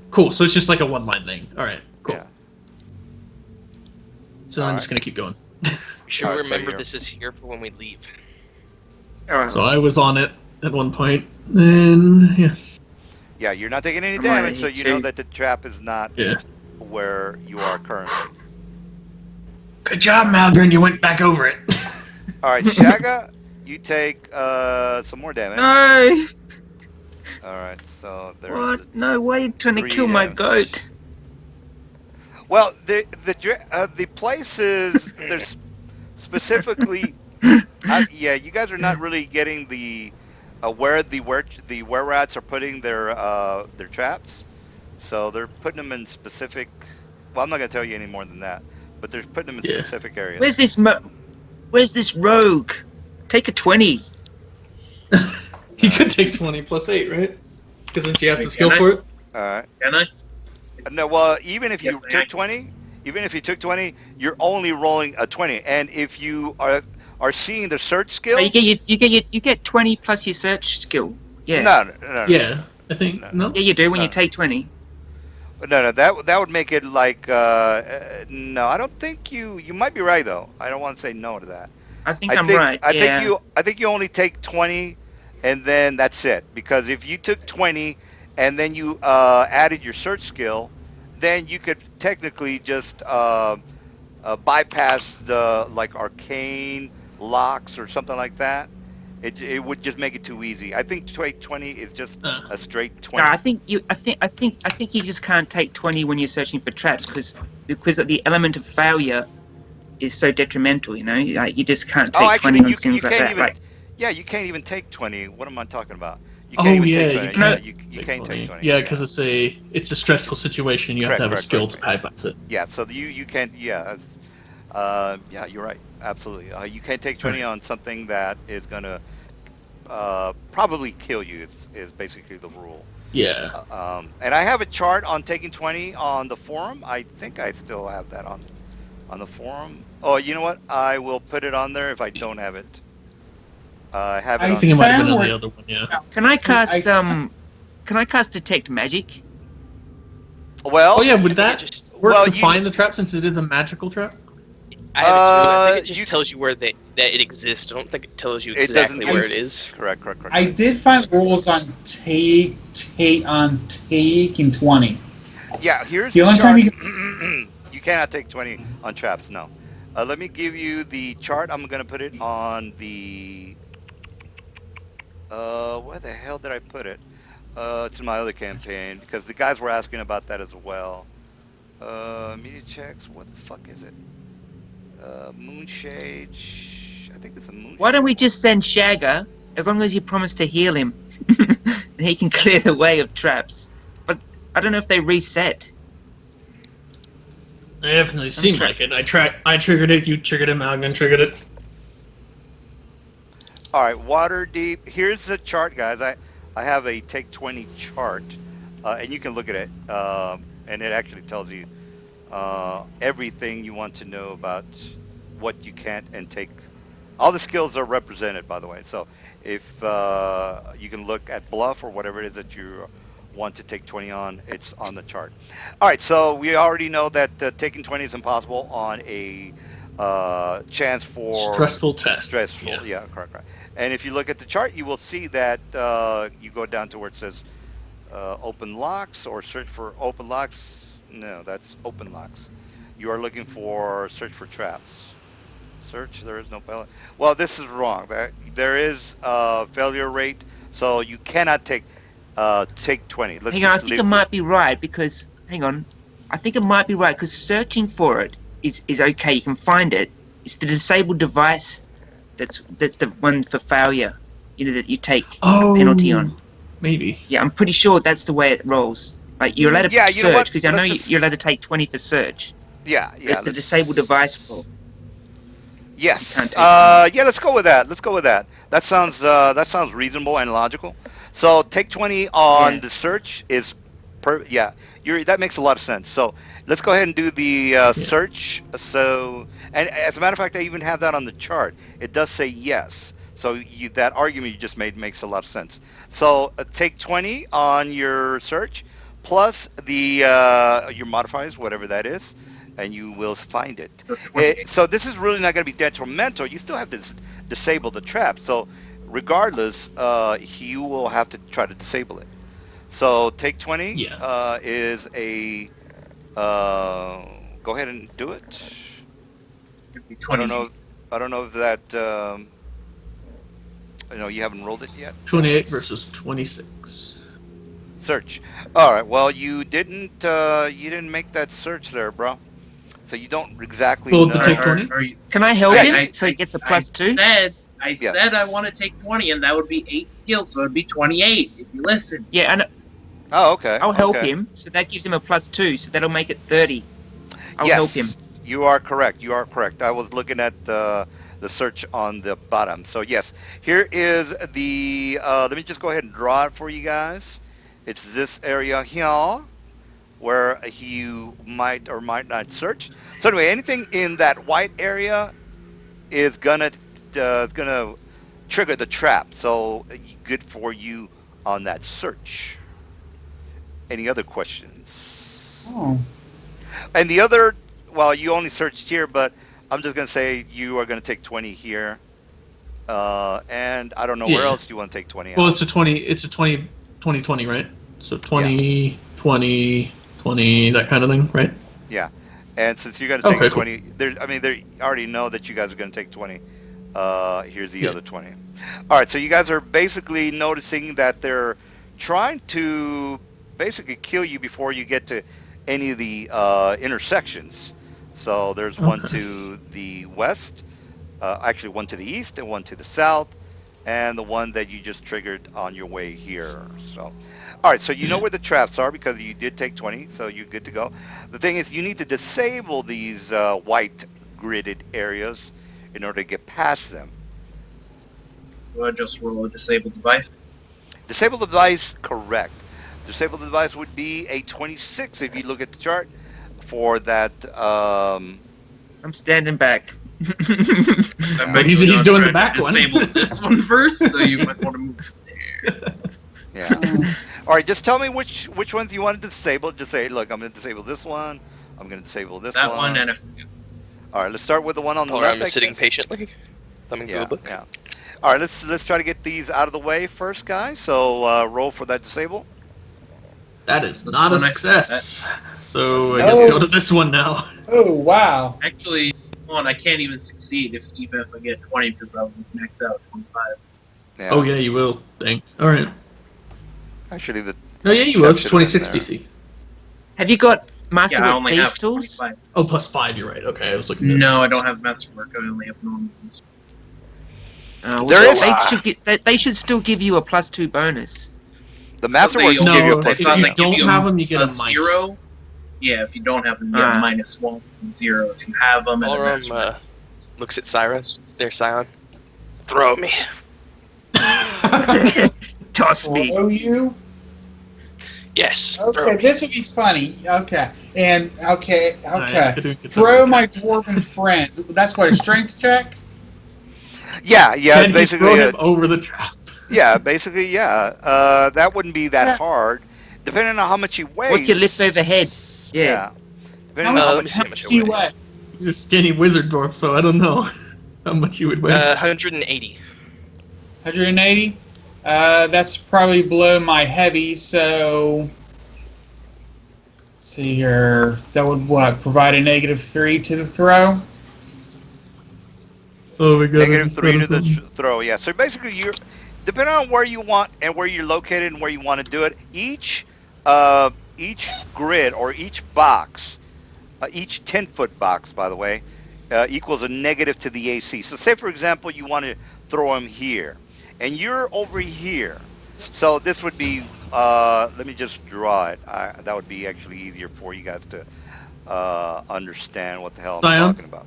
Cool. So it's just like a one-line thing. All right. Cool. Yeah. So I'm All just gonna keep going. We should Alright, so remember you're- this is here for when we leave. Alright. So I was on it at one point. Then yeah. Yeah, you're not taking any I'm damage, so already you know too. that the trap is not Yeah. where you are currently. Good job, Malgren. You went back over it. All right, Shaga, you take some more damage. No! All right, so there's. What? No, why are you trying to 3 kill my damage. goat? Well, the places there's specifically. Yeah, you guys are not really getting the where the were rats are putting their traps. So they're putting them in specific. Well, I'm not gonna tell you any more than that, but they're putting them in Yeah. specific areas. Where's this rogue? Take a 20. He could take 20 plus 8, right? Because since he has the Wait, skill can I? for it. All right. Can I? No, well, even if you Yes, I took 20, even if you took 20, you're only rolling a 20. And if you are seeing the search No, skill, you get 20 plus your search skill. Yeah. no. Yeah, I think No, no. Yeah, you do when no, you take 20. no. That would make it like no. I don't think you might be right though. I don't want to say no to that. I think I'm right. Yeah. I think you only take 20, and then that's it. Because if you took 20 and then you added your search skill, then you could technically just bypass the like arcane locks or something like that. It would just make it too easy. I think 20 is just Uh, a straight No, 20. I think you just can't take 20 when you're searching for traps because the element of failure is so detrimental. You know, like you just can't take 20 on You things like can't that. even. Like, Yeah, you can't even take 20. What am I talking about? You can't oh even yeah, take you 20. can't. Yeah, you can't take 20. Yeah, because it's a stressful situation. You have to have a skill to bypass it. Yeah, so you can't. Yeah, yeah, you're right. Absolutely. You can't take 20 on something that is gonna probably kill you. Is basically the rule. Yeah. And I have a chart on taking 20 on the forum. I think I still have that on the forum. Oh, you know what? I will put it on there if I don't have it. I have it I I on. think it might have been found on where- the other one. Yeah. can I cast Can I cast detect magic? Well, Oh yeah, would it that just- work well, to you- find the trap since it is a magical trap? I have it too. I think it you- just tells you that it exists. I don't think it tells you It doesn't exactly give where you- it is. Correct. I did find rules on taking 20. Yeah, here's The the only time chart. You cannot take 20 on traps, no. Let me give you the chart. I'm going to put it on the... where the hell did I put it? It's in my other campaign, because the guys were asking about that as well. Media checks, what the fuck is it? Moonshade... I think it's a moonshade. Why don't we just send Shagger, as long as you promise to heal him, and he can clear the way of traps. But I don't know if they reset. It definitely seemed like it. I triggered it. You triggered it. Malgan triggered it. All right, Waterdeep. Here's the chart, guys. I have a take 20 chart, and you can look at it, and it actually tells you everything you want to know about what you can't and take. All the skills are represented, by the way. So if you can look at bluff or whatever it is that you want to take 20 on, it's on the chart. All right, so we already know that taking 20 is impossible on a chance for Stressful test. Stressful, yeah, correct. And if you look at the chart, you will see that you go down to where it says open locks or search for open locks. No, that's open locks. You are looking for search for traps. Search, there is no failure. Well, this is wrong. There is a failure rate, so you cannot take 20. Hang on, I think it might be right because I think it might be right because searching for it is okay. You can find it. It's the disabled device that's the one for failure. You know that you take a penalty on. Maybe. Yeah, I'm pretty sure that's the way it rolls. Like you're allowed to Yeah, you know what? search because I know Let's just- you're allowed to take 20 for search. Yeah. It's the disabled device rule. Yes. Can't take Yeah, let's go with that. That sounds reasonable and logical. So take 20 on the search is that makes a lot of sense. So let's go ahead and do the search. So, and as a matter of fact, I even have that on the chart. It does say yes. So that argument you just made makes a lot of sense. So take 20 on your search plus the your modifiers, whatever that is, and you will find it. So this is really not going to be detrimental. You still have to disable the trap. So regardless, you will have to try to disable it. So take 20 is a go ahead and do it. I don't know if that you haven't rolled it yet. 28 versus 26. Search. All right. Well, you didn't make that search there, bro. So you don't exactly Well, know. to take 20? Can I help Yeah, him so he gets a +2? I Yes. said I want to take 20, and that would be 8 skills, so it'd be 28 if you listen. Yeah, and Oh, okay. I'll help okay. him. So that gives him a +2, so that'll make it 30. I'll Yes, help him. You are correct. I was looking at the search on the bottom. So yes, here is the. Let me just go ahead and draw it for you guys. It's this area here. where you might or might not search. So anyway, anything in that white area is gonna trigger the trap. So good for you on that search. Any other questions? Oh. And the other, well, you only searched here, but I'm just gonna say you are gonna take 20 here. And I don't know where Yeah. else do you want to take 20 Well, out. it's a 20. It's a 20, 20, 20, right? So 20, 20, 20, that kind of thing, right? Yeah. And since you're gonna take Okay, cool. 20, they already know that you guys are gonna take 20. Here's the Yeah. other 20. All right, so you guys are basically noticing that they're trying to basically kill you before you get to any of the intersections. So there's one Okay. to the west, actually one to the east and one to the south, and the one that you just triggered on your way here. So, all right, so you know Yeah. where the traps are because you did take 20, so you're good to go. The thing is, you need to disable these white gridded areas in order to get past them. Do I just roll a disabled device? Disable the device, correct. Disable the device would be a 26 if you look at the chart for that. I'm standing back. But he's Eventually, I'll doing the try back to one. Disable this one first, so you might want to move there. Yeah. All right, just tell me which ones you want to disable. Just say, look, I'm going to disable this one. I'm going to disable this That one and a All right, let's start with the one on the Or left. I'm I sitting guess. patiently, thumbing through Yeah, a book. yeah. All right, let's try to get these out of the way first, guys. So roll for that disable. That is not a Let's go next. success. So I No. guess go to this one now. Oh, wow. Actually, one I can't even succeed even if I get 20 because I was maxed out at 25. Yeah. Oh yeah, you will. Dang. All right. Actually, the No, yeah, you will. It's Should have been 26 there. DC. Have you got Yeah, I Masterwork only Thieves have tools? 25. Oh, +5. You're right. Okay, I was looking. At No, I don't have Masterwork. I only have normal ones. There is- They should still give you a +2 bonus. the masterworks No, give you a No, plus if not you like two. give don't you have them, you get a a minus. 0. Yeah, if you don't have them, you Ah. get -1 and 0. If you have them, and a Ballroom Masterwork. looks at Siren. There's Scion. Throw me. Toss me. Throw you? Yes. Throw Okay, me. this would be funny. Okay. And, okay. Nice, good, good, Throw good. my dwarven friend. That's what, a strength check? Yeah, Can you basically, throw him over the trap? basically, yeah. That wouldn't be that Yeah. hard, depending on how much he weighs. What's your lift overhead? Yeah. How Depending much, on let me see how much do you I weigh. weigh? He's a skinny wizard dwarf, so I don't know how much you would weigh. 180. 180? That's probably below my heavy, so... See here. That would, provide a -3 to the throw? Oh my god. -3 to the throw. Yeah. So basically, you're depending on where you want and where you're located and where you want to do it. Each grid or each box, each 10-foot box, by the way, equals a negative to the AC. So say for example, you want to throw him here, and you're over here. So this would be. Let me just draw it. That would be actually easier for you guys to understand what the hell I'm Scion? talking about.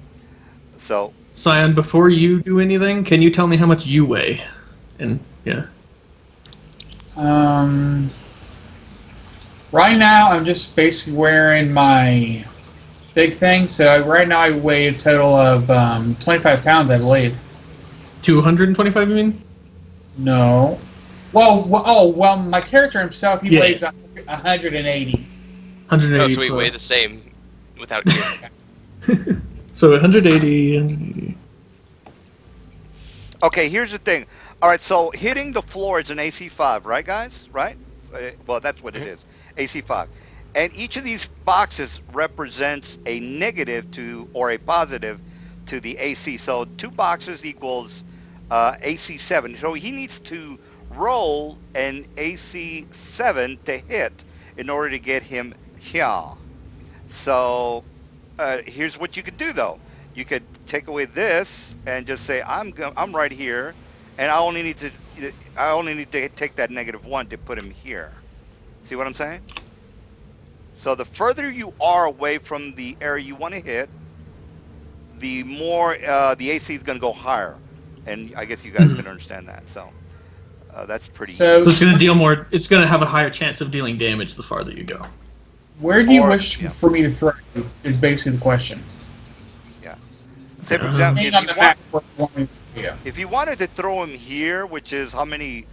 So. Scion, before you do anything, can you tell me how much you weigh? And yeah. Right now, I'm just basically wearing my big thing, so right now I weigh a total of 25 pounds, I believe. 225, you mean? No. Well, my character himself, he Yeah. weighs 180. 180 Oh, so we weigh the plus. same without gear. So 180. Okay, here's the thing. All right, so hitting the floor is an AC 5, right, guys? Right? Well, that's what it is. AC 5. And each of these boxes represents a negative to or a positive to the AC. So 2 boxes equals AC 7. So he needs to roll an AC 7 to hit in order to get him here. So here's what you could do, though. You could take away this and just say, I'm right here, and I only need to take that -1 to put him here. See what I'm saying? So the further you are away from the area you want to hit, the more the AC is going to go higher, and I guess you guys can understand that. So that's pretty. So- So it's gonna deal more. It's gonna have a higher chance of dealing damage the farther you go. Where do you Or- wish yeah. for me to throw you? Is basically the question. Say for example, Hang on the map where you want me to throw you. if you wanted to throw him here, which is how many,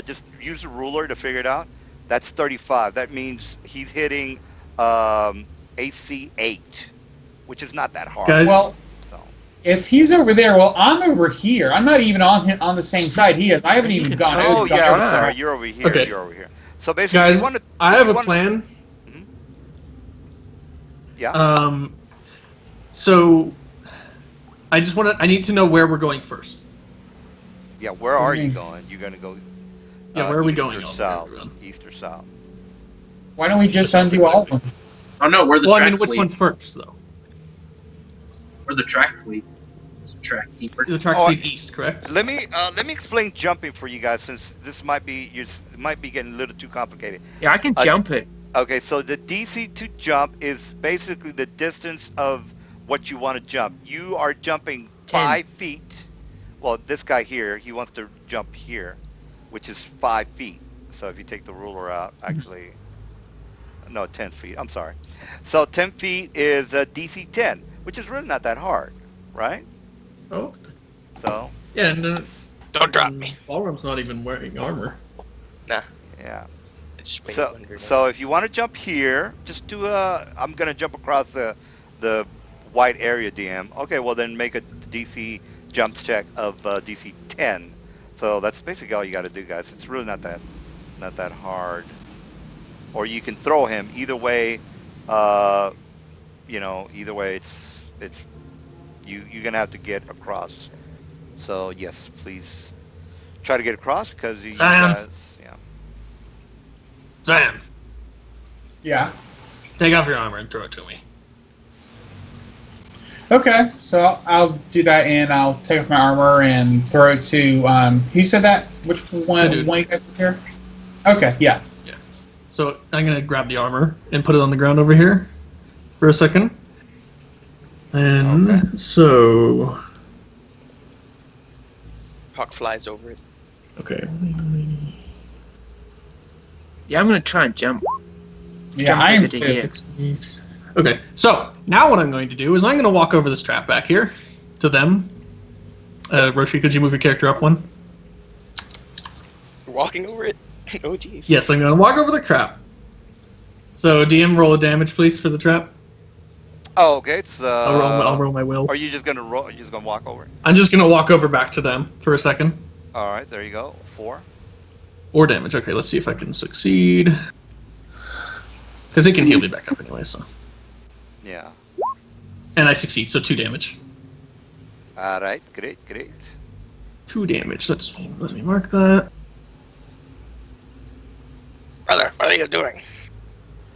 just use a ruler to figure it out. That's 35. That means he's hitting AC 8, which is not that hard. Guys- Well, So if he's over there, well, I'm over here. I'm not even on the same side he is. I haven't even gone oh over. yeah, I'm Ah. sorry. You're over here. Okay. You're over here. So basically, Guys, you want to. I have a plan. Yeah. So I just want to. I need to know where we're going first. Yeah. Where are you Mhm. going? You're gonna go. Yeah, where are we east going? Or Over south. everyone? East or south. Why don't we just undo all of them? Oh no, we're the Well, I track mean, which fleet. one first, though? We're the track fleet. Track keeper. The track Oh, lead east, correct? Let me explain jumping for you guys, since this might be getting a little too complicated. Yeah, I can jump it. Okay, so the DC to jump is basically the distance of what you want to jump. You are jumping 10. 5 feet. Well, this guy here, he wants to jump here, which is 5 feet. So if you take the ruler out, actually, no, 10 feet. I'm sorry. So 10 feet is DC 10, which is really not that hard, right? Oh, So yeah, and Don't drop me. Ballroom's not even wearing armor. yeah. Just wait So, under so if you want to jump here, just do a. I'm gonna jump across the white area, DM. Okay, well then make a DC jump check of DC 10. So that's basically all you got to do, guys. It's really not that hard. Or you can throw him. Either way, either way, it's you're gonna have to get across. So yes, please try to get across because you Sam. guys, yeah. Sam, Yeah. take off your armor and throw it to me. Okay, so I'll do that, and I'll take off my armor and throw it to. Who said that? Which one? Dude. One you guys are here? Okay, yeah. So I'm gonna grab the armor and put it on the ground over here for a second. And Okay. so, Hawk flies over it. okay. Yeah, I'm gonna try and jump. Yeah, Jump I am over to too. here. Okay, so now what I'm going to do is I'm going to walk over this trap back here to them. Roshi, could you move your character up one? You're walking over it? Oh, jeez. Yes, I'm going to walk over the trap. So DM, roll a damage, please, for the trap. Oh, okay. It's I'll roll my will. Are you just gonna roll? You're just gonna walk over? I'm just going to walk over back to them for a second. All right, there you go. 4. Or damage. Okay, let's see if I can succeed. Because it can heal me back up anyway, so. Yeah. And I succeed, so 2 damage. All right. Great. 2 damage. Let me mark that. Brother, what are you doing?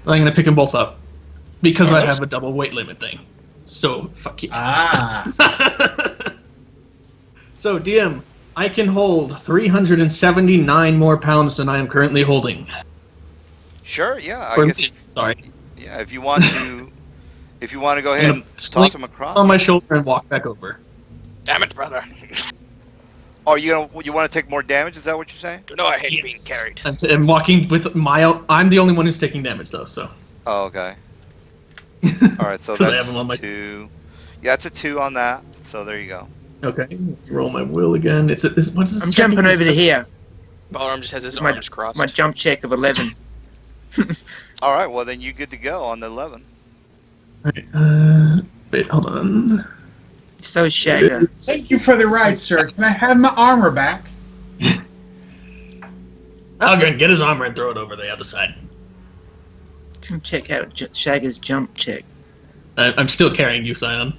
I'm going to pick them both up. Because I have a double weight limit thing. So, fuck you. Ah. So, DM, I can hold 379 more pounds than I am currently holding. Sure. Yeah. Or- I guess. Sorry. Yeah. If you want to, go ahead I'm and gonna toss him across. On my shoulder and walk back over. Damn it, brother. Oh, you want to take more damage? Is that what you're saying? You know I hate being carried. I'm walking with I'm the only one who's taking damage, though, so. Oh, okay. All right. So 'Cause I that's have him on my- 2. Yeah, it's a 2 on that. So there you go. Okay. Roll my will again. What is this I'm jumping over to here. Balaram just has his My- arms crossed. My jump check of 11. All right. Well, then you're good to go on the 11. Alright, wait, hold on. So Shagger. Thank you for the ride, sir. Can I have my armor back? I'll go and get his armor and throw it over the other side. Let's check out Shagger's jump check. I'm still carrying you, Sion.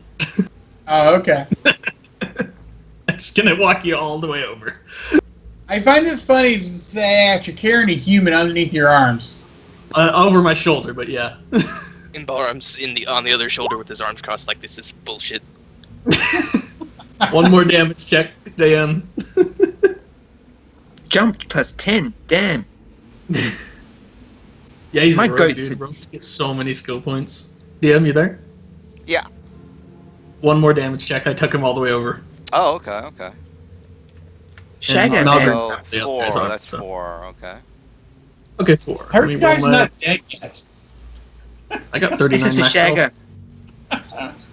Oh, okay. I'm just gonna walk you all the way over. I find it funny that you're carrying a human underneath your arms. Over my shoulder, but yeah. And Balaram's on the other shoulder with his arms crossed like this is bullshit. One more damage check, Dan. Jump plus 10. Damn. Yeah, he's My a rogue, goat's dude. Rogue gets so many skill points. DM, you there? Yeah. One more damage check. I took him all the way over. Oh, okay. Shagger, And man. another- So Yeah, 4. sorry, That's so- 4. Okay. Okay, 4. Are Let me you roll guys my- not dead yet? I got This 39 is for max health. Shagger.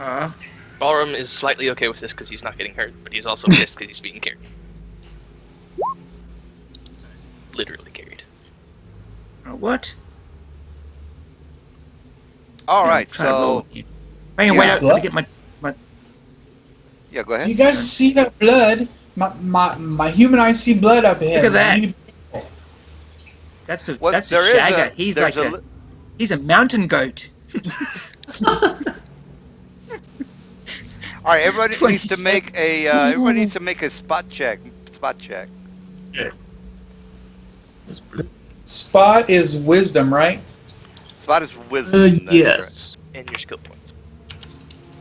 Ah, Ballroom is slightly okay with this because he's not getting hurt, but he's also pissed because he's being carried. Literally carried. what? All right, I'm trying to roll so here. Wait, Yeah. let me get my. yeah, go Do ahead. you guys see that blood? My human eyes see blood up ahead. Look at that. You need to be careful. Well, That's for there is Shagger. a- He's there's like a li- he's a mountain goat. All right, everybody needs to 27. make a everybody needs to make a spot check. Spot check. That's pretty- Spot is wisdom, right? Spot is wisdom. that's yes. And your skill points.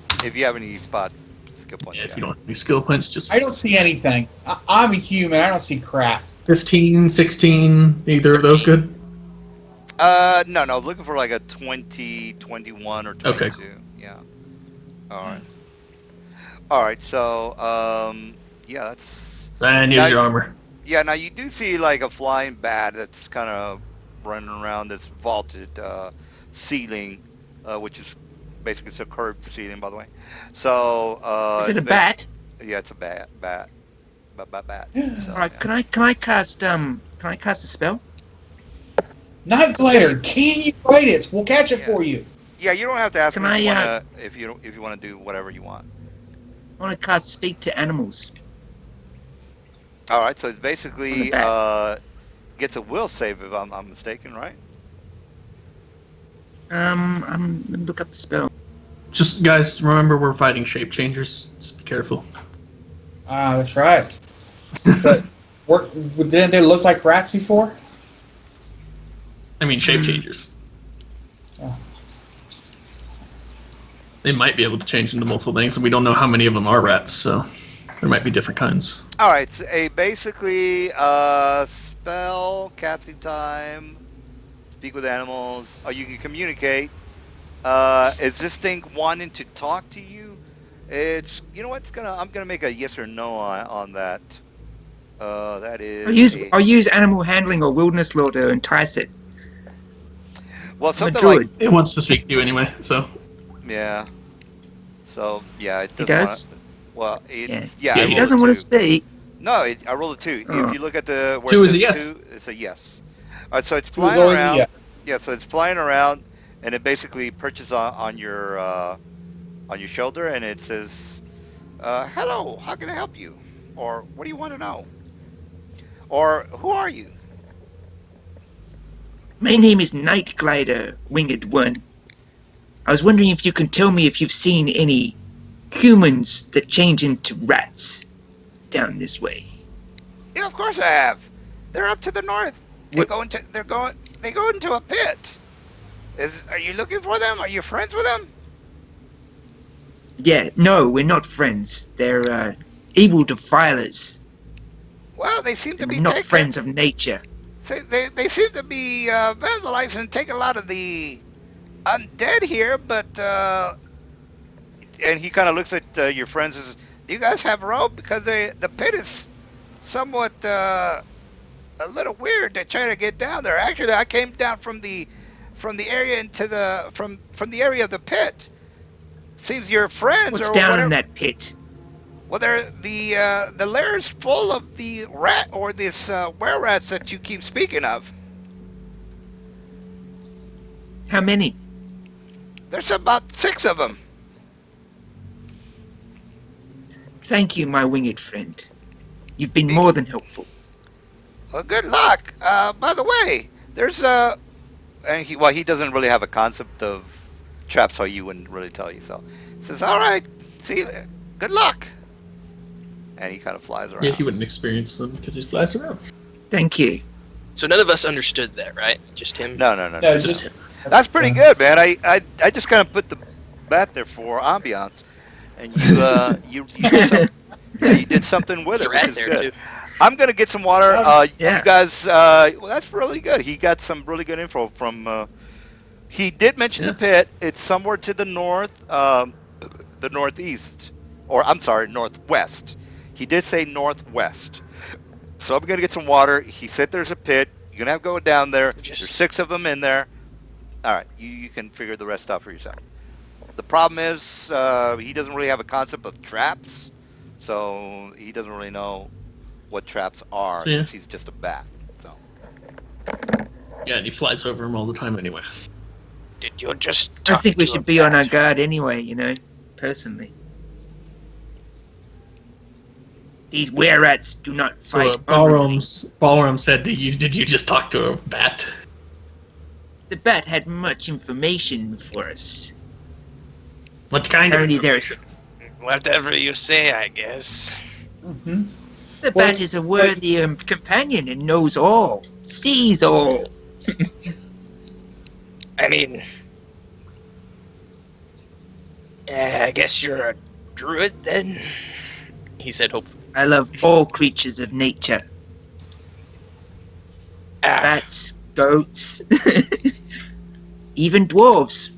correct. If you have any spot skill points. Yeah, if you don't have any skill points, just I don't see anything. I'm a human. I don't see crap. 15, 16, either of those good? No, looking for like a 20, 21, or 22. Okay. Yeah. All right. So, yeah, that's And Now use your armor. yeah. Now you do see like a flying bat that's kind of running around this vaulted ceiling, which is basically it's a curved ceiling, by the way. So, Is it a it's bat? Yeah, it's a bat. Bat. So, All right, yeah. can I cast a spell? Night glider. Can you fight it? We'll catch it Yeah. for you. Yeah, you don't have to ask Can me if you I, wanna if you wanna do whatever you want. I want to cast speak to animals. All right, so it's On basically the bat. gets a will save if I'm mistaken, right? Let me look up the spell. Just, guys, remember we're fighting shape changers. Just be careful. Ah, that's right. But didn't they look like rats before? I mean, shape changers. Oh. They might be able to change into multiple things, and we don't know how many of them are rats, so there might be different kinds. All right, so basically spell casting time, speak with animals. Oh, you can communicate. Is this thing wanting to talk to you? It's I'm gonna make a yes or no on that. That is I'll use animal handling or wilderness law to entice it. well I'm a something druid. like It wants to speak to you anyway, so. yeah. So yeah, it He doesn't does? well, it's Yeah, I He rolled doesn't a want to 2. speak. No, I rolled a 2. Oh. If you look at the where 2 it is a says yes. 2, it's a yes. All right, so it's It was flying always around. yeah. Yeah, so it's flying around, and it basically perches on your shoulder, and it says, "Hello, how can I help you?" Or "What do you want to know?" Or "Who are you?" My name is Night Glider, Winged One. I was wondering if you can tell me if you've seen any humans that change into rats down this way. Yeah, of course I have. They're up to the north. They What- go into a pit. Are you looking for them? Are you friends with them? Yeah, no, we're not friends. They're evil defilers. Well, they seem to be We're not taking. friends of nature. They seem to be vandalizing and taking a lot of the undead here, but and he kind of looks at your friends and says, "Do you guys have rope? Because the pit is somewhat a little weird. They're trying to get down there. Actually, I came down from the area into the from the area of the pit. Seems your friends What's or down whatever. in that pit? Well, they're the lair is full of the rat or this were rats that you keep speaking of. How many? There's about 6 of them." Thank you, my winged friend. You've been more than helpful. Well, good luck. By the way, there's and he doesn't really have a concept of traps, so he wouldn't really tell you. So he says, "All right, see you there. Good luck." And he kind of flies around. Yeah, he wouldn't experience them because he flies around. Thank you. So none of us understood that, right? Just him. No. No, just That's pretty good, man. I just kind of put the bat there for ambiance, and you did something with There's it, a which rat is there good. too. I'm gonna get some water. Yeah. You guys, well, that's really good. He got some really good info from. He did mention Yeah. the pit. It's somewhere to the north, the northeast, or I'm sorry, northwest. He did say northwest. So I'm gonna get some water. He said there's a pit. You're gonna have to go down there. Just- There's 6 of them in there. All right, you can figure the rest out for yourself. The problem is he doesn't really have a concept of traps, so he doesn't really know what traps are Yeah. since he's just a bat. So Yeah, and he flies over him all the time anyway. Did you just I talk think we to a should be on our bat? guard anyway, you know, personally. These were-rats do not So fight openly. Ballroom said, did you just talk to a bat? The bat had much information for us. What kind of Apparently information? Whatever you say, I guess. Mm-hmm. The Well, bat is a worthy companion and knows all, sees all. I mean, I guess you're a druid then? He said, hopefully. I love all creatures of nature. Ah, Bats, goats, even dwarves.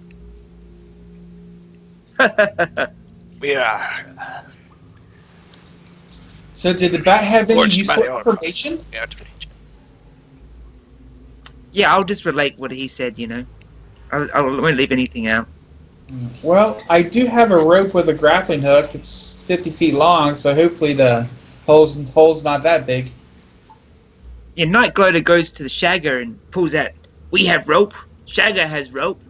we are So did the bat have any Forged by useful the order. information? out of nature. Yeah, I'll just relate what he said, you know. I won't leave anything out. Well, I do have a rope with a grappling hook. It's 50 feet long, so hopefully the hole's not that big. Yeah, Night Glider goes to the Shagger and pulls out. We have rope. Shagger has rope.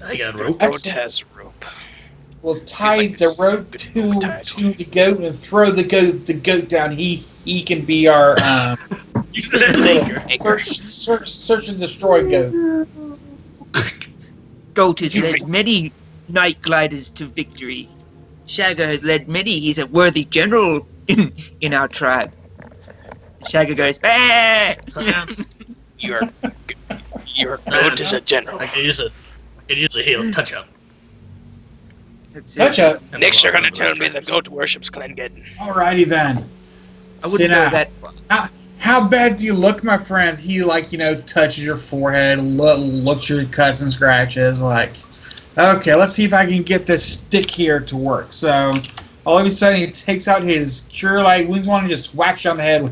I got rope. Goat Excellent. has rope. We'll tie like the this rope good to the goat and throw the goat down. He can be our Use it as an anchor. search and destroy goat. Goat has led many Night Gliders to victory. Shagger has led many. He's a worthy general in our tribe. Shagger goes, bah! Your goat is a general. I could use a heal touch up. That's Touch it. up. Next, you're gonna tell me the goat worships Glengen. Alrighty then. I Sit wouldn't know down. that. How bad do you look, my friend? He touches your forehead, looks your cuts and scratches. Like, okay, let's see if I can get this stick here to work. So, all of a sudden, he takes out his cure light wounds one and just whacks you on the head with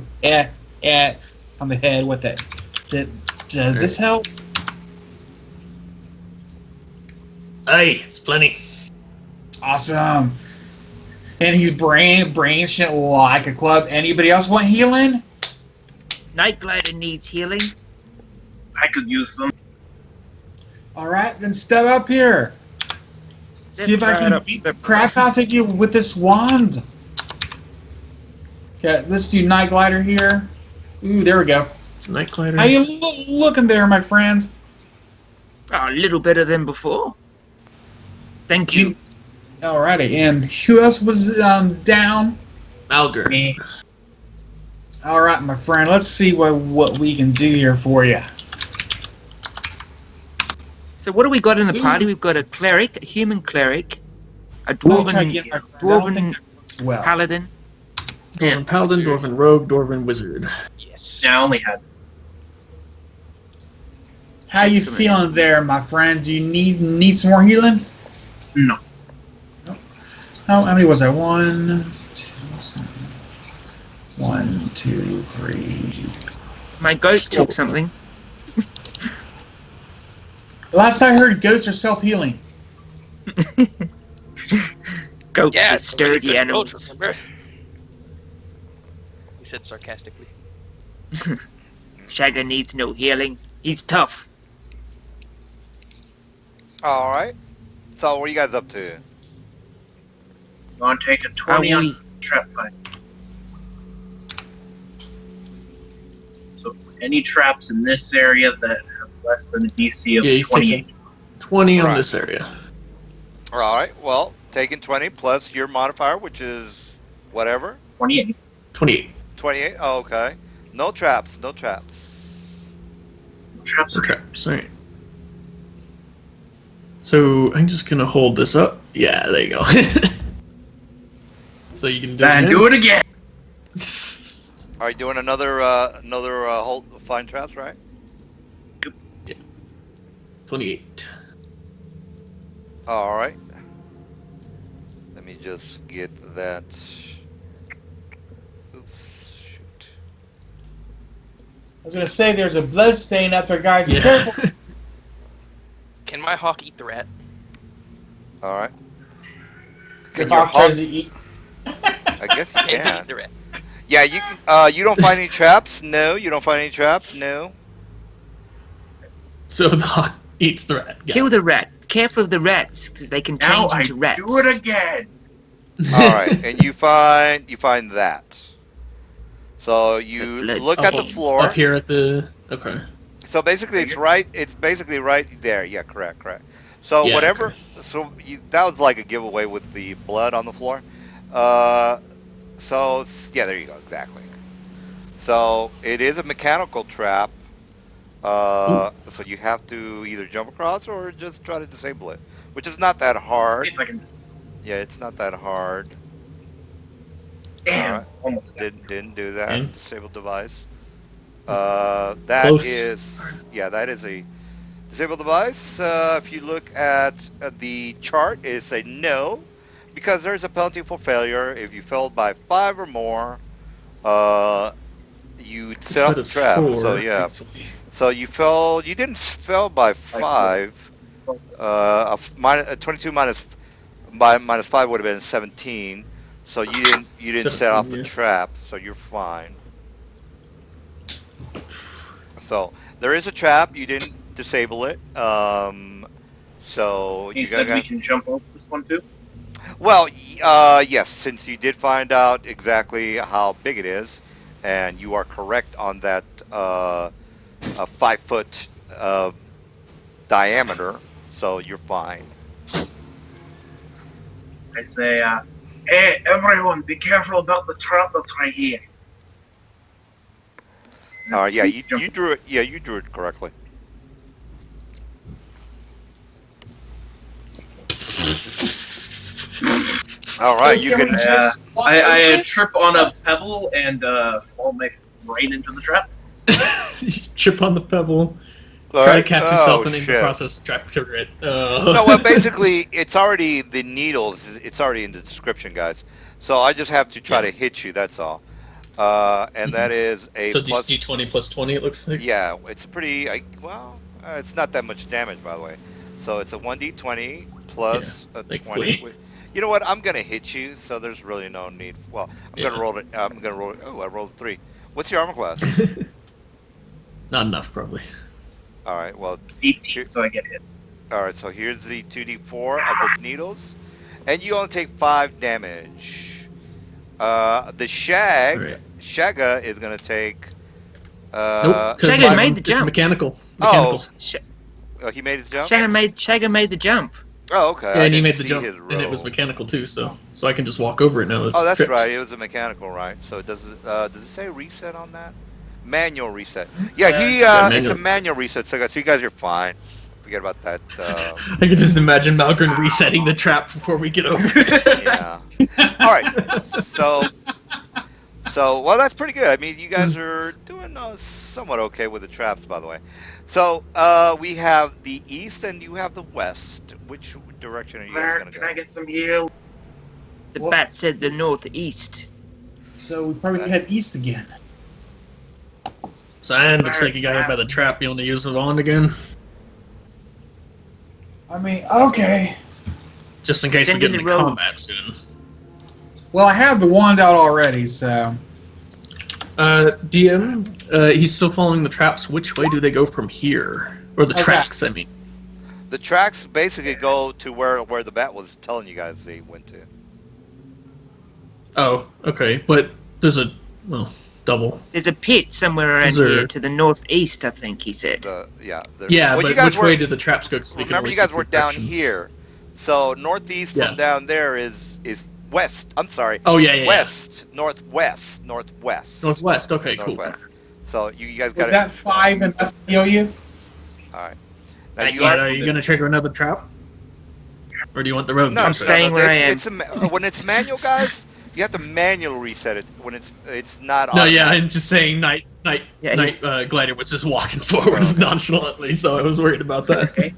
on the head with it. Does this help? Hey, it's plenty. Awesome. And he's branching it like a club. Anybody else want healing? Night Glider needs healing. I could use some. All right, then step up here. See if I can beat the crap out of you with this wand. Okay, let's do Night Glider here. Ooh, there we go. Night Glider. How you looking there, my friend? Oh, a little better than before. Thank you. Alrighty, and who else was down? Malgur. Me. All right, my friend. Let's see what we can do here for you. So what do we got in the party? We've got a cleric, a human cleric, a Let me try dwarven, again, my friend. I don't think dwarven that works well. paladin. Dwarven Paladin, Dwarven Rogue, Dwarven Wizard. Yes. Yeah, I only had. How you Excellent. feeling there, my friend? Do you need some more healing? No. How many was that? 1, 2, 3. My goat took something. Last I heard, goats are self-healing. Goats Yeah, are it's a really sturdy good animals. goat, remember? He said sarcastically. Shagger needs no healing. He's tough. all right. So what are you guys up to? You want to take a Are 20 on we? trap fight. So any traps in this area that have less than a DC of Yeah, he's 28. taking 20 on Right. this area. All right. Well, taking 20 plus your modifier, which is whatever. 28. 28. 28. Oh, okay. No traps. No traps. Traps For are traps. Alright. So I'm just gonna hold this up. Yeah, there you go. So you can do and it. do it again. Are you doing another hold find traps, right? 28. All right. Let me just get that. Oops. Shoot. was gonna say there's a blood stain up there, guys. Be Yeah. careful. Can my hawk eat the rat? All right. The Can your hawk tries to eat. I guess you Can it can. eat the rat? Yeah, you can. You don't find any traps? No. You don't find any traps? No. So the hawk eats the rat. Kill the rat. Careful of the rats, because they can Now change I into rats. do it again. All right, and you find that. So you The blood look at the stain. floor. Up here at the. Okay. So basically, it's right. It's basically right there. Yeah, correct. So Yeah, whatever. okay. So that was like a giveaway with the blood on the floor. So yeah, there you go. Exactly. So it is a mechanical trap. So you have to either jump across or just try to disable it, which is not that hard. If I can. Yeah, it's not that hard. Damn. Alright. Almost. Didn't do that. Okay. Disabled device. That Close. that is a disabled device. If you look at the chart, it's a no, because there's a penalty for failure. If you failed by 5 or more, you set up the trap. So yeah. So you fell. You didn't fail by 5. 22 minus 5 would have been 17. So you didn't set off the 17, yeah. trap. So you're fine. So there is a trap. You didn't disable it. So You you're said gonna. we can jump over this one too? Well, yes, since you did find out exactly how big it is, and you are correct on that a 5-foot diameter, so you're fine. I say, hey, everyone, be careful about the trap that's right here. Yeah, you drew it. Yeah, you drew it correctly. All right, you Can can. we just walk over I it? trip on a pebble and fall right into the trap. Chip on the pebble. All Try right. to catch yourself Oh, and in the shit. process trap trigger it. No, well, basically, it's already the needles. It's already in the description, guys. So I just have to try Yeah. to hit you. That's all. And that is a so plus. D20 plus 20, it looks like. Yeah, it's pretty. It's not that much damage, by the way. So it's a 1d20 plus a 20. thankfully. You know what? I'm gonna hit you, so there's really no need. Well, I'm gonna roll it. I'm gonna roll it. Oh, I rolled a 3. What's your armor class? Not enough, probably. All right. Well, 18, so I get hit. all right. So here's the 2d4 of the needles, and you only take 5 damage. The Alright. Shagga is gonna take. Nope. 'cause Shaggy five- made the it's jump. mechanical. Oh. Mechanical. He made his jump. Shagger made the jump. Oh, okay. Yeah, I and he didn't made the see jump, his and it was roll. mechanical too. So I can just walk over it now. It's Oh, that's tripped. right. It was a mechanical, right? So does it say reset on that? Manual reset. Yeah, Yeah, it's a manual. manual reset. So you guys are fine. Forget about that. I can just imagine Malgren resetting the trap before we get over it. Yeah. All right. So well, that's pretty good. I mean, you guys are doing somewhat okay with the traps, by the way. So we have the east and you have the west. Which direction are you guys Mark, gonna can go? I get some heal? The What? bat said the northeast. So we probably head east again. So and looks like you got hit by the trap. You want to use the wand again, I mean, okay. just in case Send we in get the into rogue. combat soon. Well, I have the wand out already, so. DM, he's still following the traps. Which way do they go from here? Or the Okay. tracks, I mean. The tracks basically go to where the bat was telling you guys they went to. Oh, okay. But there's a, double. There's a pit somewhere around Is there- here to the northeast, I think he said. Yeah, Yeah, well, you but guys which way did the traps go? So they can remember, always you guys see were down directions. here, so northeast Yeah. from down there is west. I'm sorry, Oh, yeah. west, northwest. Northwest, okay, cool. Northwest. So you guys Was got that 5 enough to heal you? All right. Now Not you yet. are Are you going to trigger another trap? Or do you want the rogue? no, to I'm trigger? staying where I am. When it's manual, guys, you have to manually reset it. When it's not. No, yeah, automatic. I'm just saying Night Glider was just walking forward Okay. nonchalantly, so I was worried about that. Okay.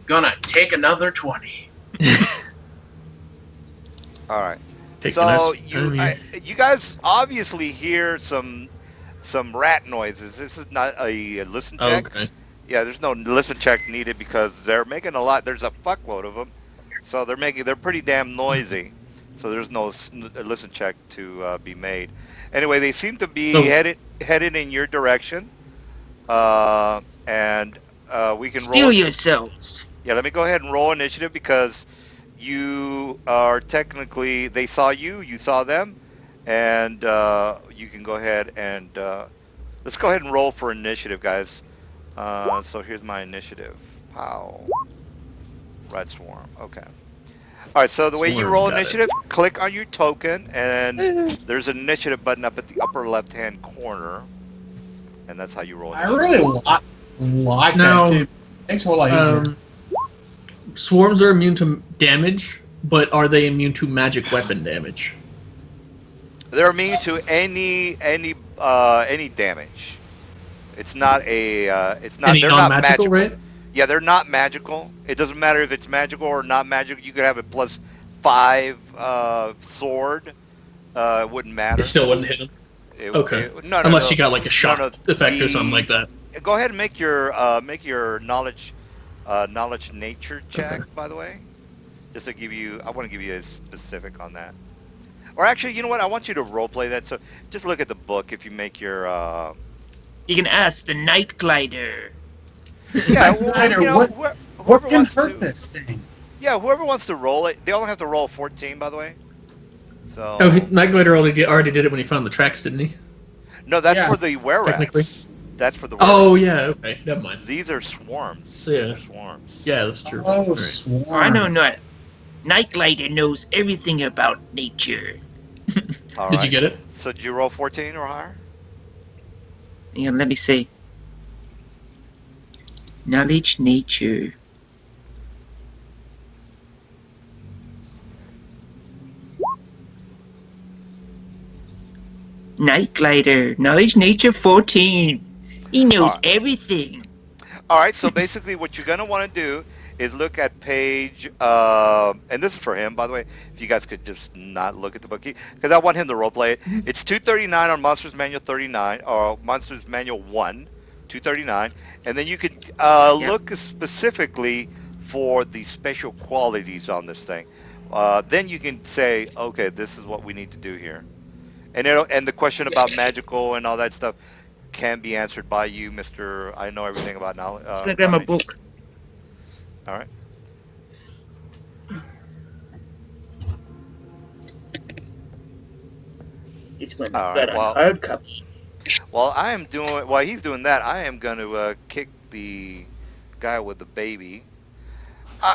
Gonna take another 20. All right. Take So the nice- you guys obviously hear some some rat noises. This is not a listen Oh, check. okay. Yeah, there's no listen check needed because they're making a lot. There's a fuckload of them, so they're pretty damn noisy. So there's no listen check to be made. Anyway, they seem to be So headed in your direction, and we can Steal roll. yourselves. Yeah, let me go ahead and roll initiative because you are technically they saw you, you saw them, and you can go ahead and let's go ahead and roll for initiative, guys. So here's my initiative. Pow. Red Swarm. Okay. All right. So the way you Swarm, roll got it. initiative, click on your token, and there's an initiative button up at the upper left-hand corner, and that's how you roll I initiative. really like Now, that too. Makes it a lot easier. Swarms are immune to damage, but are they immune to magic weapon damage? They're immune to any damage. It's not a. It's not. Any They're not non-magical, magical. right? Yeah, they're not magical. It doesn't matter if it's magical or not magical. You could have a +5 sword. It wouldn't matter. It still wouldn't hit them. Okay. No, Unless no. you got like a shock effect or something like that. Go ahead and make your knowledge nature check. Okay. By the way, just to give you, I want to give you a specific on that. Or actually, you know what? I want you to roleplay that. So just look at the book. If you make your You can ask the Night Glider. yeah, well, Glider, you know, what whoever can wants hurt to, this thing? yeah, whoever wants to roll it, they only have to roll 14, by the way. So Oh, Night Glider already did it when he found the tracks, didn't he? no, that's Yeah, for the were technically. That's for the were Oh yeah, okay, never mind. These are swarms. So, yeah. These are swarms. Yeah, that's true. Oh, Alright. swarm. I know not. Night Glider knows everything about nature. All Did right. you get it? So did you roll 14 or higher? Yeah, let me see. Knowledge nature. Night Glider. Knowledge nature 14. He knows Alright. everything. All right. So basically, what you're gonna want to do is look at page, and this is for him, by the way. If you guys could just not look at the book, because I want him to roleplay it. It's 239 on Monsters Manual 39 or Monsters Manual 1, 239, and then you could look specifically for the special qualities on this thing. Then you can say, okay, this is what we need to do here, and the question about magical and all that stuff can be answered by you, Mister. I know everything about knowledge. Just gonna grab my book. All right. This one All got right, well- a hard copy. While I am doing, while he's doing that, I am going to kick the guy with the baby.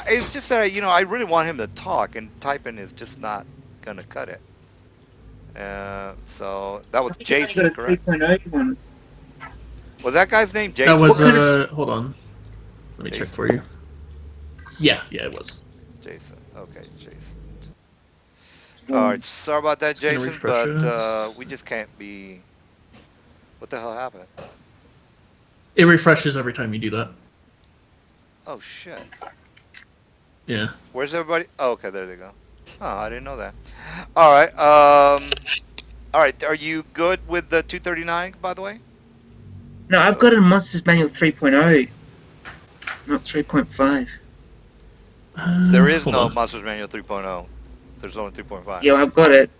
It's just that I really want him to talk, and typing is just not going to cut it. So that was Jason, correct? Was that guy's name Jason? That was What kind of hold on. Let me check Jason. for you. Yeah, it was. Jason. Okay, Jason. All right. Sorry about that, Just gonna Jason, refresh but this. we just can't be. What the hell happened? It refreshes every time you do that. Oh shit. Yeah. Where's everybody? Oh, okay, there they go. Oh, I didn't know that. All right. All right. Are you good with the 239? By the way. No, I've got a Monsters Manual 3.0, not 3.5. There is Hold no on. Monsters Manual 3.0. There's only 3.5. Yeah, I've got it.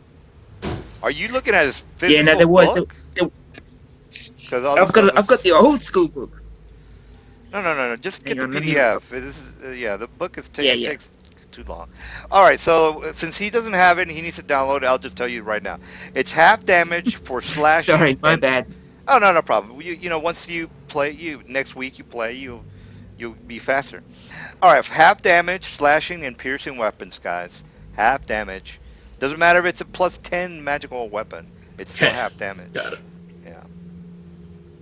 Are you looking at his physical Yeah, no, there was. book? 'Cause all I've this got. stuff I've got is- the old school book. No. Just get Hang on, the let me PDF. This is the book is Yeah, yeah. takes too long. All right, so since he doesn't have it and he needs to download it, I'll just tell you right now. It's half damage for slashing. Sorry, my and- bad. Oh no, no problem. Once you play, next week you play, you'll be faster. All right, half damage, slashing, and piercing weapons, guys. Half damage. Doesn't matter if it's a +10 magical weapon. It's still Okay. half damage. Got it. Yeah.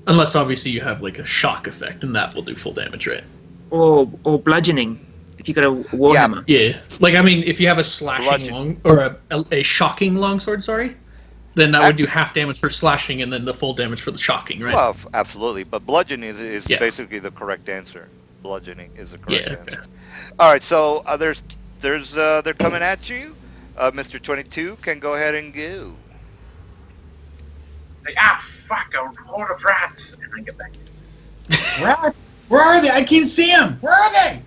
Unless obviously you have like a shock effect, and that will do full damage, right? Or bludgeoning. If you got a warhammer. Yeah. Like I mean, if you have a slashing Bludgeon. long or a shocking longsword, sorry, then that would do half damage for slashing and then the full damage for the shocking, right? Well, absolutely. But bludgeoning is Yeah. basically the correct answer. Bludgeoning is the correct Yeah, answer. okay. All right, so they're coming at you. Mr. 22 can go ahead and go. Say, fuck, a horde of rats, and I get back. Rat? Where are they? I can't see them. Where are they?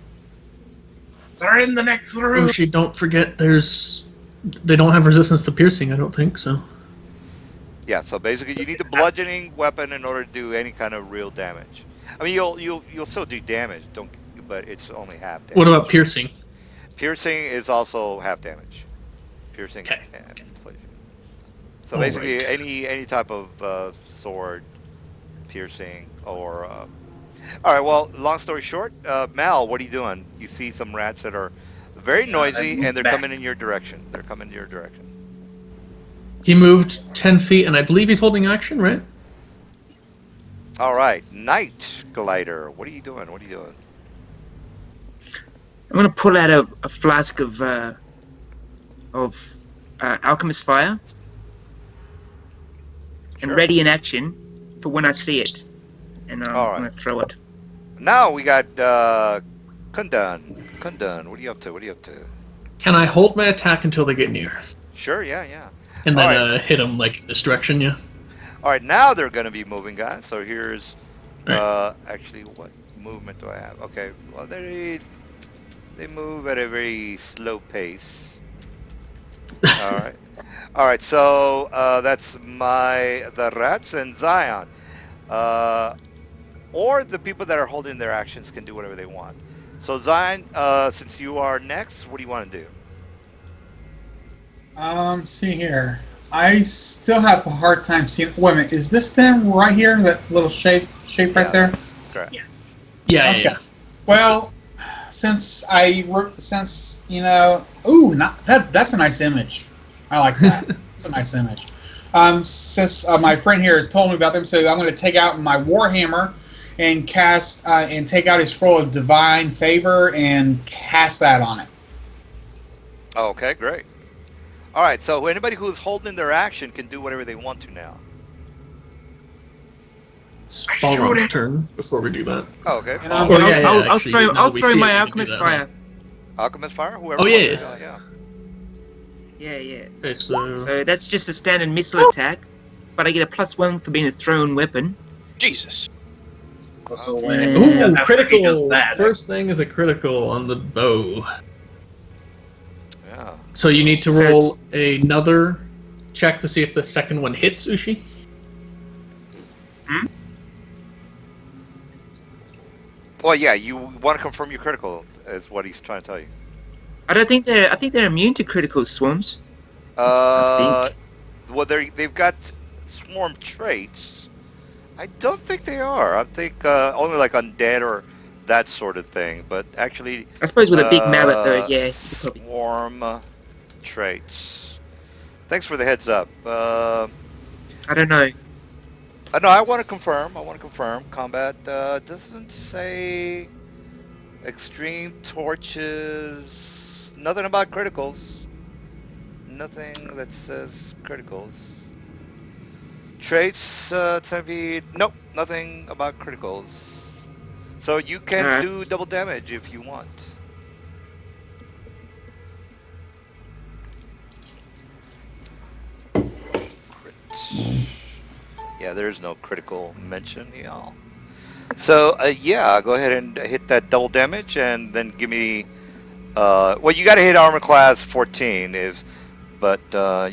They're in the next room. Ushi, don't forget they don't have resistance to piercing, I don't think, so. Yeah, so basically you need the bludgeoning weapon in order to do any kind of real damage. I mean, you'll still do damage, but it's only half damage. What about piercing? Piercing is also half damage. Piercing Okay. and inflation. So All basically, right. any type of sword, piercing, or. All right. Well, long story short, Mal, what are you doing? You see some rats that are very I noisy, moved and they're back. coming in your direction. They're coming in your direction. He moved 10 feet, and I believe he's holding action, right? All right, Night Glider. What are you doing? What are you doing? I'm gonna pull out a flask of alchemist fire and Sure. ready in action for when I see it, and I'm All right. gonna throw it. Now we got Kundan. Kundan, what are you up to? What are you up to? Can I hold my attack until they get near? Sure, yeah. And then All right. hit them, like, this direction, yeah? All right, now they're going to be moving, guys. So here's, Right. actually, what movement do I have? Okay, well, they move at a very slow pace. All right. So that's the rats and Zion, or the people that are holding their actions can do whatever they want. So Zion, since you are next, what do you want to do? See here. I still have a hard time seeing. Wait a minute. Is this them right here? That little shape right there? Correct. Yeah, Okay. yeah. Well, since you know, ooh, that's a nice image. I like that. It's a nice image. Since my friend here has told me about them, so I'm going to take out my Warhammer and cast and take out a scroll of divine favor and cast that on it. Okay, great. All right, so anybody who's holding their action can do whatever they want to now. It's I Balrog's shoot it. turn before we do that. Oh, okay. And I'll, Oh, yeah, yeah, I'll actually, throw no, I'll we throw see my it when you do alchemist that, fire. Alchemist fire, whoever. Oh, wants yeah. to do it, yeah. Yeah. Okay, so... So that's just a standard missile attack, but I get a +1 for being a thrown weapon. Jesus. Also, Okay. when Ooh, after he critical! does that, First thing is a critical on the bow. Yeah. So you need to So roll another check to see if the second one hits, Ushi. Well, yeah, you want to confirm your critical, is what he's trying to tell you. I think they're immune to critical swarms. Well, they've got swarm traits. I don't think they are. I think only like undead or that sort of thing. But actually, I suppose with a big mallet though, yeah, you could probably. swarm traits. Thanks for the heads up. I don't know. No, I want to confirm. Combat doesn't say extreme torches. Nothing about criticals. Nothing that says criticals. Traits, nope, nothing about criticals. So you can Alright. do double damage if you want. Crit. Yeah, there's no critical mention, y'all. So, yeah, go ahead and hit that double damage and then give me... well, you gotta hit armor class 14, but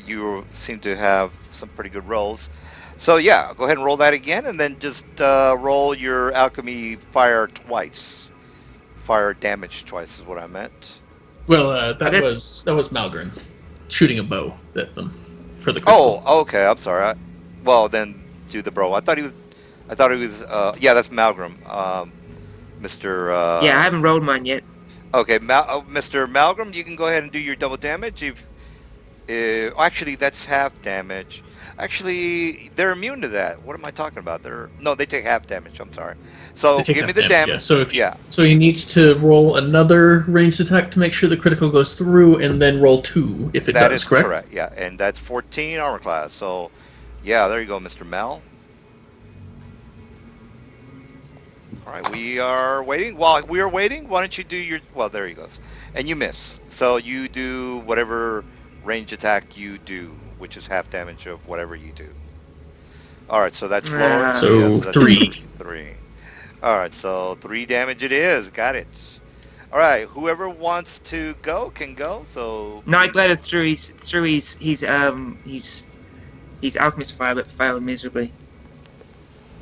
you seem to have some pretty good rolls. So, yeah, go ahead and roll that again and then just roll your alchemy fire twice. Fire damage twice is what I meant. Well, that that's- was Malgren shooting a bow at them for the critical. Oh, okay, I'm sorry. Well, then do the bro. I thought he was, yeah, that's Malgrim. Mr. Yeah, I haven't rolled mine yet. Okay, Mr. Malgrim, you can go ahead and do your double damage. Actually, that's half damage. Actually, they're immune to that. What am I talking about? They take half damage. I'm sorry. So They take give me half the damage, damage. yeah. So he needs to roll another ranged attack to make sure the critical goes through, and then roll 2 if it That does. is Correct? Yeah, and that's 14 armor class. So, yeah, there you go, Mr. Mal. All right, we are waiting. While we are waiting, why don't you do your... Well, there he goes. And you miss. So you do whatever range attack you do, which is half damage of whatever you do. All right, so that's lower. So Yes, that's 3. 3. All right, so 3 damage it is. Got it. All right, whoever wants to go can go. So Night Glider through his alchemist fire, but failed miserably.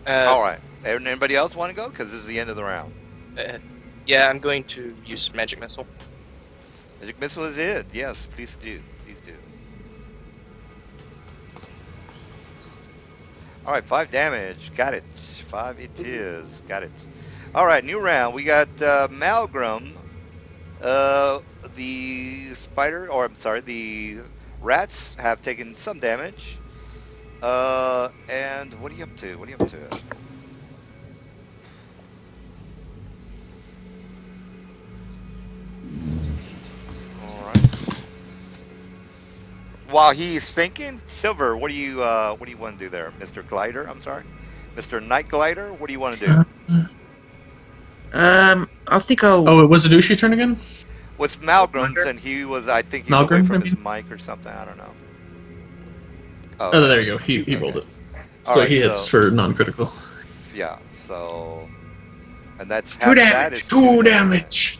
all right. Anybody else want to go? Because this is the end of the round. Yeah, I'm going to use magic missile. Magic missile is it. Yes, please do. Please do. All right, 5 damage. Got it. 5 it is. Got it. All right, new round. We got Malgrim. The spider, or I'm sorry, the rats have taken some damage. And what are you up to? What are you up to? All right. While he's thinking, Silver, what do you want to do there, Mr. Glider? I'm sorry, Mr. Night Glider. What do you want to do? I think I'll. Oh, it was Adushi's turn again? What's Malgrim's, Wonder? and he was, I think he's away Malgrim, from maybe? his mic or something. I don't know. Oh, there you go. He rolled it. All So right, he hits for non-critical. Yeah. So, and that's 2 half of that damage. is 2 damage.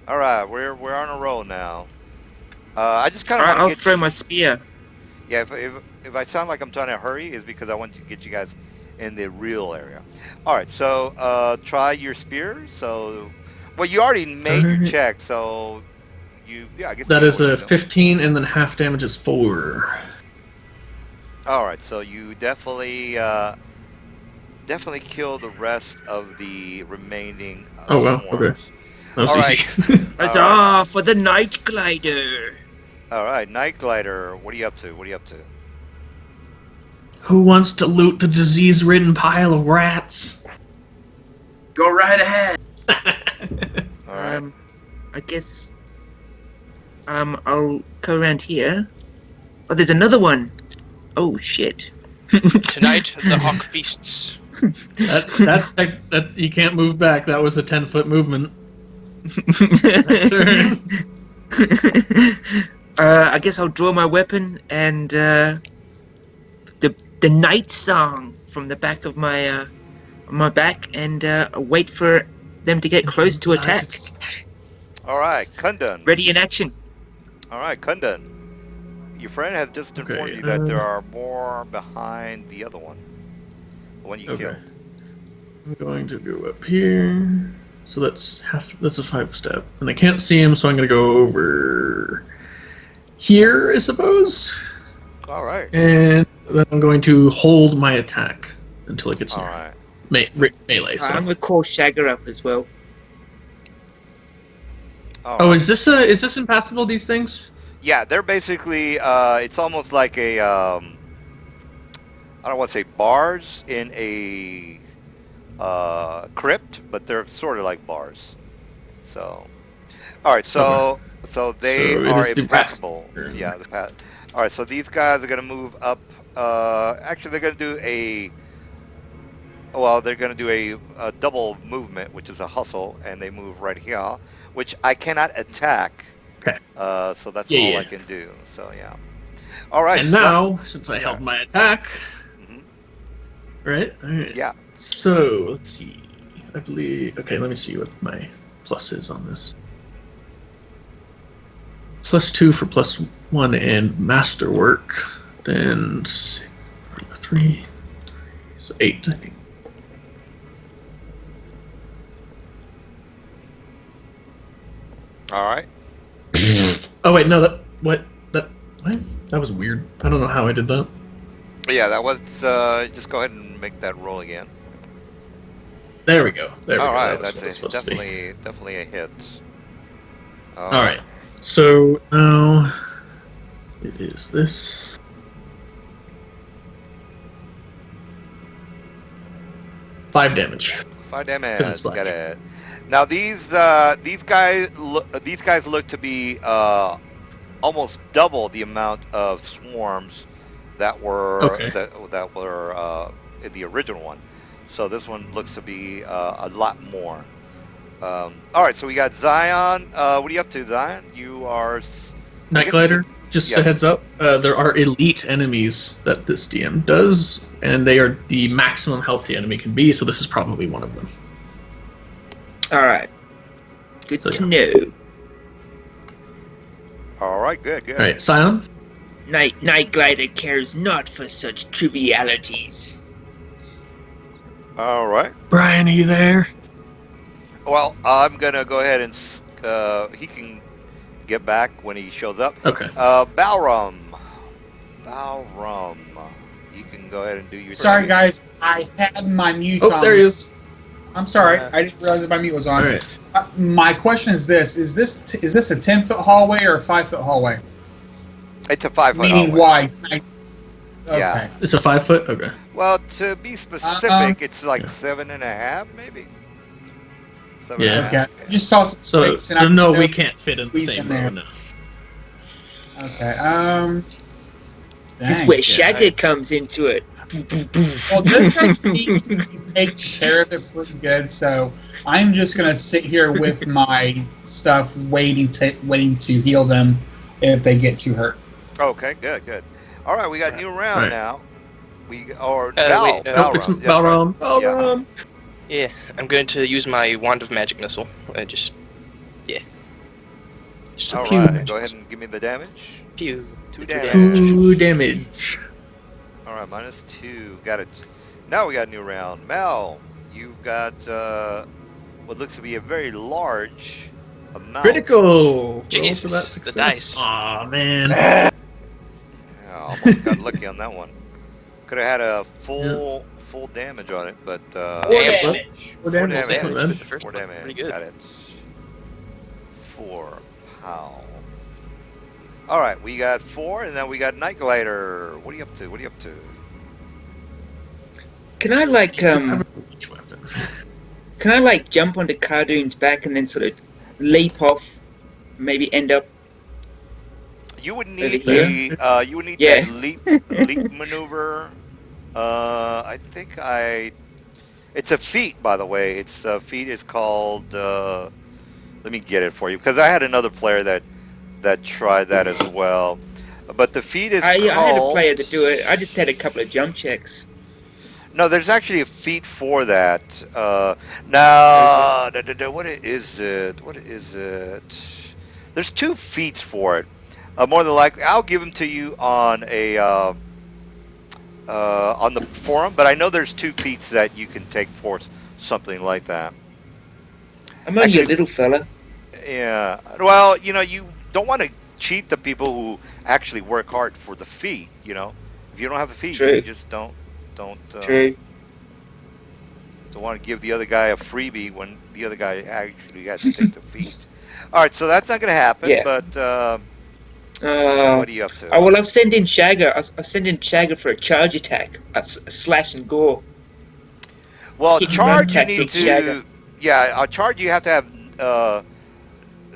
All right, we're on a roll now. I just kind of want I'll to get. throw my spear. Yeah, if I sound like I'm trying to hurry, is because I want to get you guys in the real area. All right, so try your spear. So, well, you already made your Alright. check, so I guess That you is know what a you're doing. 15, and then half damage is 4. All right, so you definitely kill the rest of the remaining Oh, wow, swarms. okay. That was All easy. Huzzah Alright. for the Night Glider! All right, Night Glider, what are you up to? What are you up to? Who wants to loot the disease-ridden pile of rats? Go right ahead. All right. I guess. I'll go around here. Oh, there's another one. Oh shit. Tonight, the hawk feasts. That you can't move back. That was a 10-foot movement. I guess I'll draw my weapon and the night song from the back of my back and wait for them to get close to attack. All right, Kundan. Ready in action. All right, Kundan. Your friend has just informed Okay, you that there are more behind the other one. The one you Okay. killed. I'm going to go up here. So that's a 5 step. And I can't see him, so I'm going to go over here, I suppose. All right. And then I'm going to hold my attack until it gets All near right. melee. So. I'm gonna call Shagger up as well. All Oh, right. is this impassable, these things? Yeah, they're basically. It's almost like a. I don't want to say bars in a crypt, but they're sort of like bars. So, all right. So they So it are is the impassable. path. Yeah, the path. All right. So these guys are gonna move up. Actually, they're gonna do a. Well, they're gonna do a double movement, which is a hustle, and they move right here, which I cannot attack. Okay. So that's Yeah, all yeah. I can do. So yeah. All right. And so- now, since I yeah. held my attack, Mhm. right? Alright. Yeah. So, let's see. I believe... Okay, let me see what my plus is on this. +2 for +1 and masterwork. Then 3. So 8, I think. All right. Oh wait, no, what? That was weird. I don't know how I did that. Yeah, that was. Just go ahead and make that roll again. There we go. There we All go. right, That was what it's supposed to be. definitely a hit. All right. So now it is this. Five damage. 5 damage. 'Cause it's Got slash. it. Now these guys look to be almost double the amount of swarms that were Okay. that were in the original one. So this one looks to be a lot more. All right, so we got Zion. What are you up to, Zion? You are. Night Glider. just Yeah. a heads up, there are elite enemies that this DM does, and they are the maximum health the enemy can be, so this is probably one of them. All right. Good So, to yeah. know. All right, good. Alright, Scion? Night Glider cares not for such trivialities. All right. Brian, are you there? Well, I'm gonna go ahead and he can get back when he shows up. Okay. Balram, you can go ahead and do your. Sorry, thing. guys. I had my mute Oh, on. there he is. I'm sorry. I didn't realize that my mute was on. Alright. My question is this: Is this a 10-foot hallway or a 5-foot hallway? It's a 5-foot Meaning hallway. wide. Okay. Yeah. It's a 5 foot? Okay. Well, to be specific, it's like Yeah. 7.5, maybe. Yeah. Okay. I just saw some So, space and I no, didn't we know- can't fit in the squeeze same in there. row, no. Okay. This is Dang. where Shagger comes into it. Well, this actually takes care of it pretty good. So I'm just gonna sit here with my stuff, waiting to heal them if they get too hurt. Okay, good. All right, we got a new round Right. now. Wait, no. Oh, it's Balram. That's Balram. right. Yeah. Balram. Yeah, I'm going to use my Wand of Magic Missile. Just All Pew. right, go ahead and give me the damage. pew. 2 Two damage. 2 damage. All right, -2. Got it. Now we got a new round. Mel, you've got what looks to be a very large amount. Critical! Roll for that Jesus, the success. dice. Aw, man. Yeah, almost got lucky on that one. Could have had a full damage on it, but Four damage. 4 damage. damage. Not bad. The first 4 one. damage. Pretty good. Got it. 4 pow. All right, we got 4, and then we got Night Glider. What are you up to? Can I like Each weapon. jump onto Cardoon's back and then sort of leap off, maybe end up? You would Over need here? the Yeah. leap maneuver. I think it's a feat, by the way. It's a feat is called. Let me get it for you because I had another player that tried that as well. But the feat is I had a called- player to do it. I just had a couple of jump checks. No, there's actually a feat for that. What is it? There's 2 feats for it. More than likely, I'll give them to you on a on the forum. But I know there's 2 feats that you can take for something like that. I'm only a Actually- little fella. Yeah. Well, you don't want to cheat the people who actually work hard for the feat. If you don't have a feat, True. you just don't True. want to give the other guy a freebie when the other guy actually has to take the feat. All right, so that's not going to happen. Yeah. But what are you up to? Oh well, I'll send in Shagger. I'll send in Shagger for a charge attack, a slash and gore. Well, Keep charge you him need tactic, to. Shagger. Yeah, a charge you have to have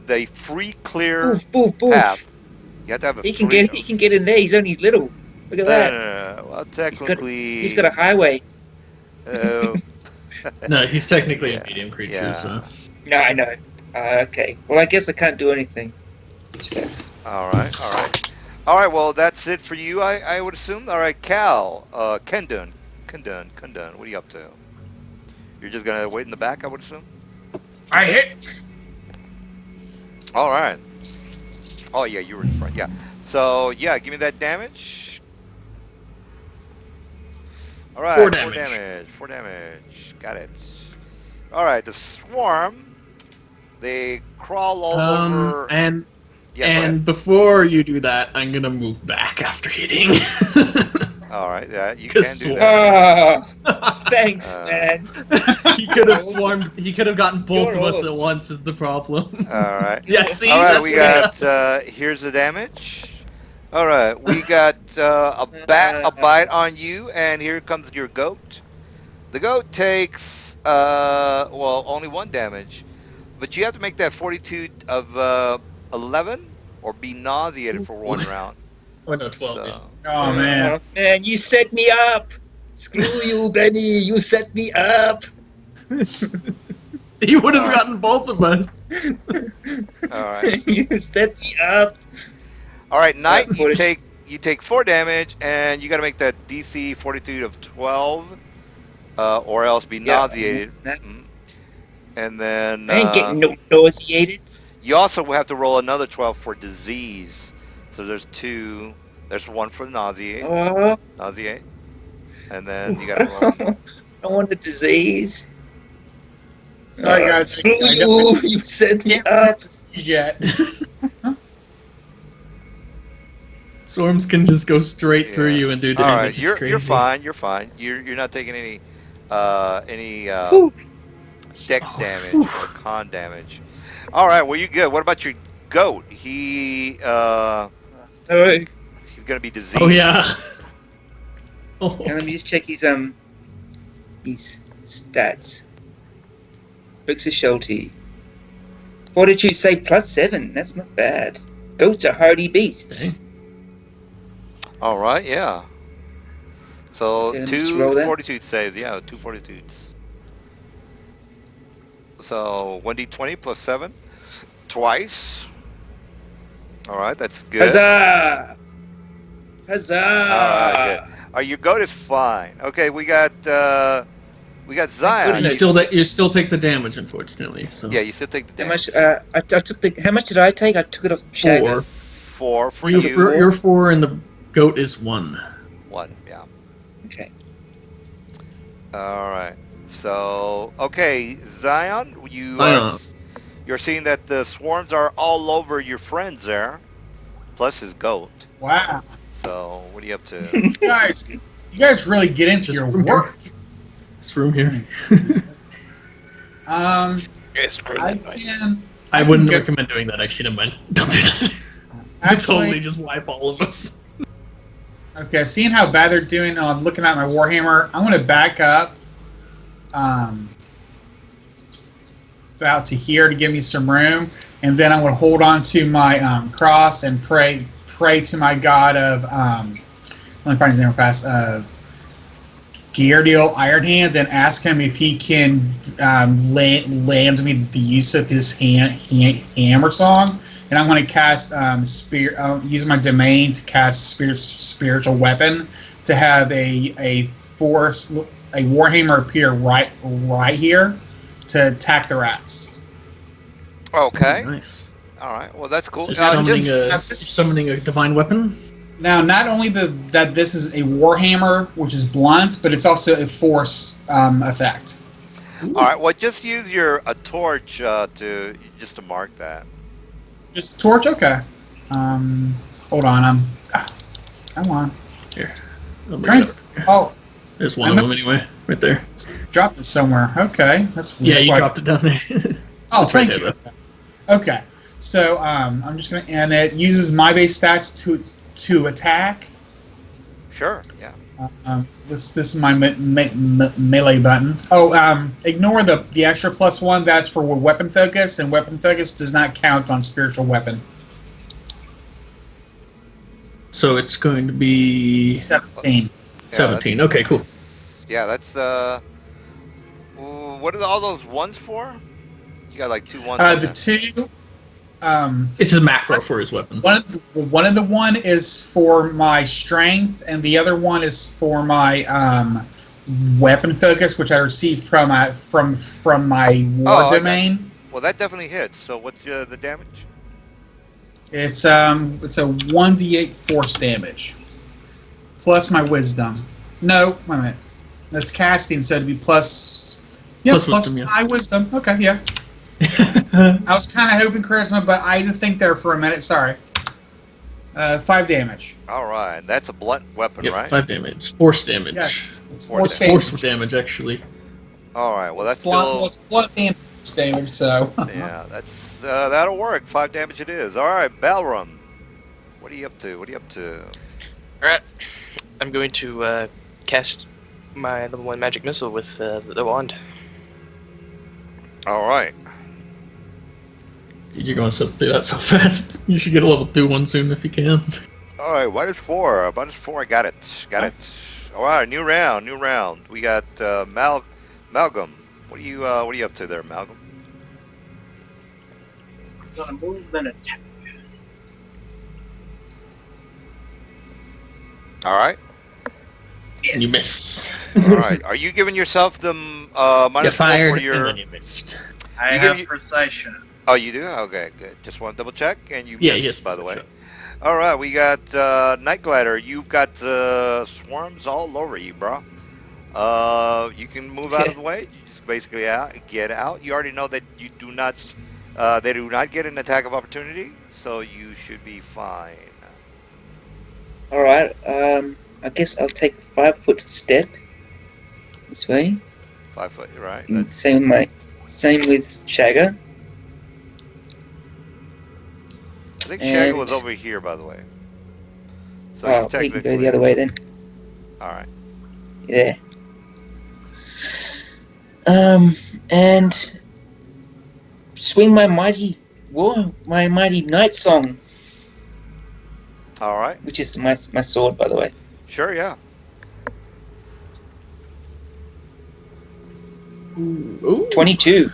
the free clear Boof, boof, boof. path. You have to have a He can free. get in there. He's only little. Look at that. No. Well, technically. He's got a highway. No, he's technically Yeah. a medium creature, Yeah. so. No, I know. Okay. Well, I guess I can't do anything. All right. Well, that's it for you, I would assume. All right, Cal, Kendun. What are you up to? You're just gonna wait in the back, I would assume. I hit! All right. Oh yeah, you were in front. Yeah. So yeah, give me that damage. All right. 4 damage. 4 damage. Got it. All right. The swarm. They crawl all over. And Yeah. go and before you do that, I'm gonna move back after hitting. ahead. All right. Yeah, you can Cause do that. Thanks, Uh, man. He could have swarmed. He could have gotten both You're of us awesome. at once. Is the problem? All right. Yeah. See, All right, that's we what got here's the damage. All right, we got a bite on you, and here comes your goat. The goat takes only 1 damage, but you have to make that 42 of 11 or be nauseated for 1 round. Oh no, 12. So, Oh man. Oh, man, you set me up. Screw you, Benny. You set me up. He would have gotten both of us. all right, You set me up. All right, Knight, you Fortitude. take 4 damage, and you got to make that DC Fortitude of 12, or else be Yeah. nauseated. That- Mhm. And then I ain't getting no nauseated. you also will have to roll another 12 for disease. So there's 2. There's 1 for nauseate, Oh, and then you got to roll. I want the disease. Sorry, guys. I Ooh, you set me can't up. yet. Storms can just go straight through Yeah. you and do All damage. right, It's you're crazy. fine. You're fine. You're not taking any Whew. dex Oh, damage whew. or con damage. All right, well, you're good. What about your goat? He's Oh, gonna be diseased. Oh yeah. Oh. yeah, let me just check his stats. Books of Sheltie. Fortitude save +7. That's not bad. Goats are hardy beasts. All right, yeah. So Okay, let me just 2 roll that. fortitude saves. Yeah, 2 fortitudes. So 1d20 plus 7 twice. All right, that's good. Huzzah! Huzzah! All right, good. Your goat is fine. Okay, we got Zion. goodness. You still take the damage, unfortunately. So Yeah, you still take the How damage. much? I took the. How much did I take? I took it off Shagger. 4. 4 for You're, you. you're 4, and the goat is 1. 1. Yeah. Okay. All right. So okay, Zion, Zion. you're seeing that the swarms are all over your friends there, plus his goat. Wow. So what are you up to? You guys really get into Just your from work. This room here. Yes, I can. I wouldn't go- recommend doing that. Actually, never mind. Don't do that. Actually, Totally just wipe all of us. okay. Seeing how bad they're doing, I'm looking at my Warhammer. I'm going to back up, about to here to give me some room, and then I'm going to hold on to my cross and pray to my god of. Let me find his name real fast. Geardiel Ironhand, and ask him if he can land me the use of his hammer song. And I'm going to cast use my domain to cast spiritual weapon to have a warhammer appear right here to attack the rats. Okay. Nice. All right. Well, that's cool. Just Just- summoning a divine weapon. Now, not only that this is a warhammer, which is blunt, but it's also a force effect. all right. Well, just use a torch to mark that. Just torch, okay. Hold on, come on. Here. I'll bring Trying it to, up here. oh, There's one I of must- them anyway, right there. dropped it somewhere. Okay, that's Yeah, you quite- dropped it down there. Oh, It's right thank there, you. Okay, so I'm just gonna, and it uses my base stats to attack. Sure. Yeah. This is my melee button. Oh, ignore the extra +1. That's for weapon focus, and weapon focus does not count on spiritual weapon. So it's going to be 17. 17. that's- Okay, cool. Yeah, that's what are all those ones for? You got like 2 ones. on The that. 2. It's a macro for his weapon. One of the one is for my strength, and the other one is for my weapon focus, which I received from my war Oh, okay. domain. Well, that definitely hits. So what's the damage? It's a 1d8 force damage plus my wisdom. No, wait a minute. That's casting, so it'd be plus. Yeah, Plus plus wisdom, yeah. my wisdom. Okay, yeah. I was kind of hoping charisma, but I had to think there for a minute. Sorry. 5 damage. All right, that's a blunt weapon, Yep, right? 5 damage. Force damage. Yes, it's Force force Force damage. damage, actually. All right. Well, that's It's blunt damage, so. yeah. That's that'll work. 5 damage it is. All right, Balrum. What are you up to? Alright. I'm going to cast my level 1 magic missile with the wand. All right. You're going through that so fast. You should get a level 2 one soon if you can. All right. -4. -4. I got it. All right. New round. We got Malcolm. What are you up to there, Malcolm? I'm gonna move and attack. All right. Yes. You miss. All right. Are you giving yourself the You minus 4 fired, for and your? then you missed. I You have give- precise shot. Oh, you do? Okay, good. Just want to double check, and you Yeah, missed, yes. by the way. shot. All right, we got Night Glider. You've got swarms all over you, bro. You can move out of the way. You just basically get out. You already know that you do not. They do not get an attack of opportunity, so you should be fine. All right. I guess I'll take a 5-foot step this way. 5 foot, right? And same with Shagger. I think Shaggy and- was over here, by the way. So Oh, he's we can technically. go the other way then. All right. Yeah. And swing my mighty knight song, All right. which is my sword, by the way. Sure. Yeah. Ooh, 22.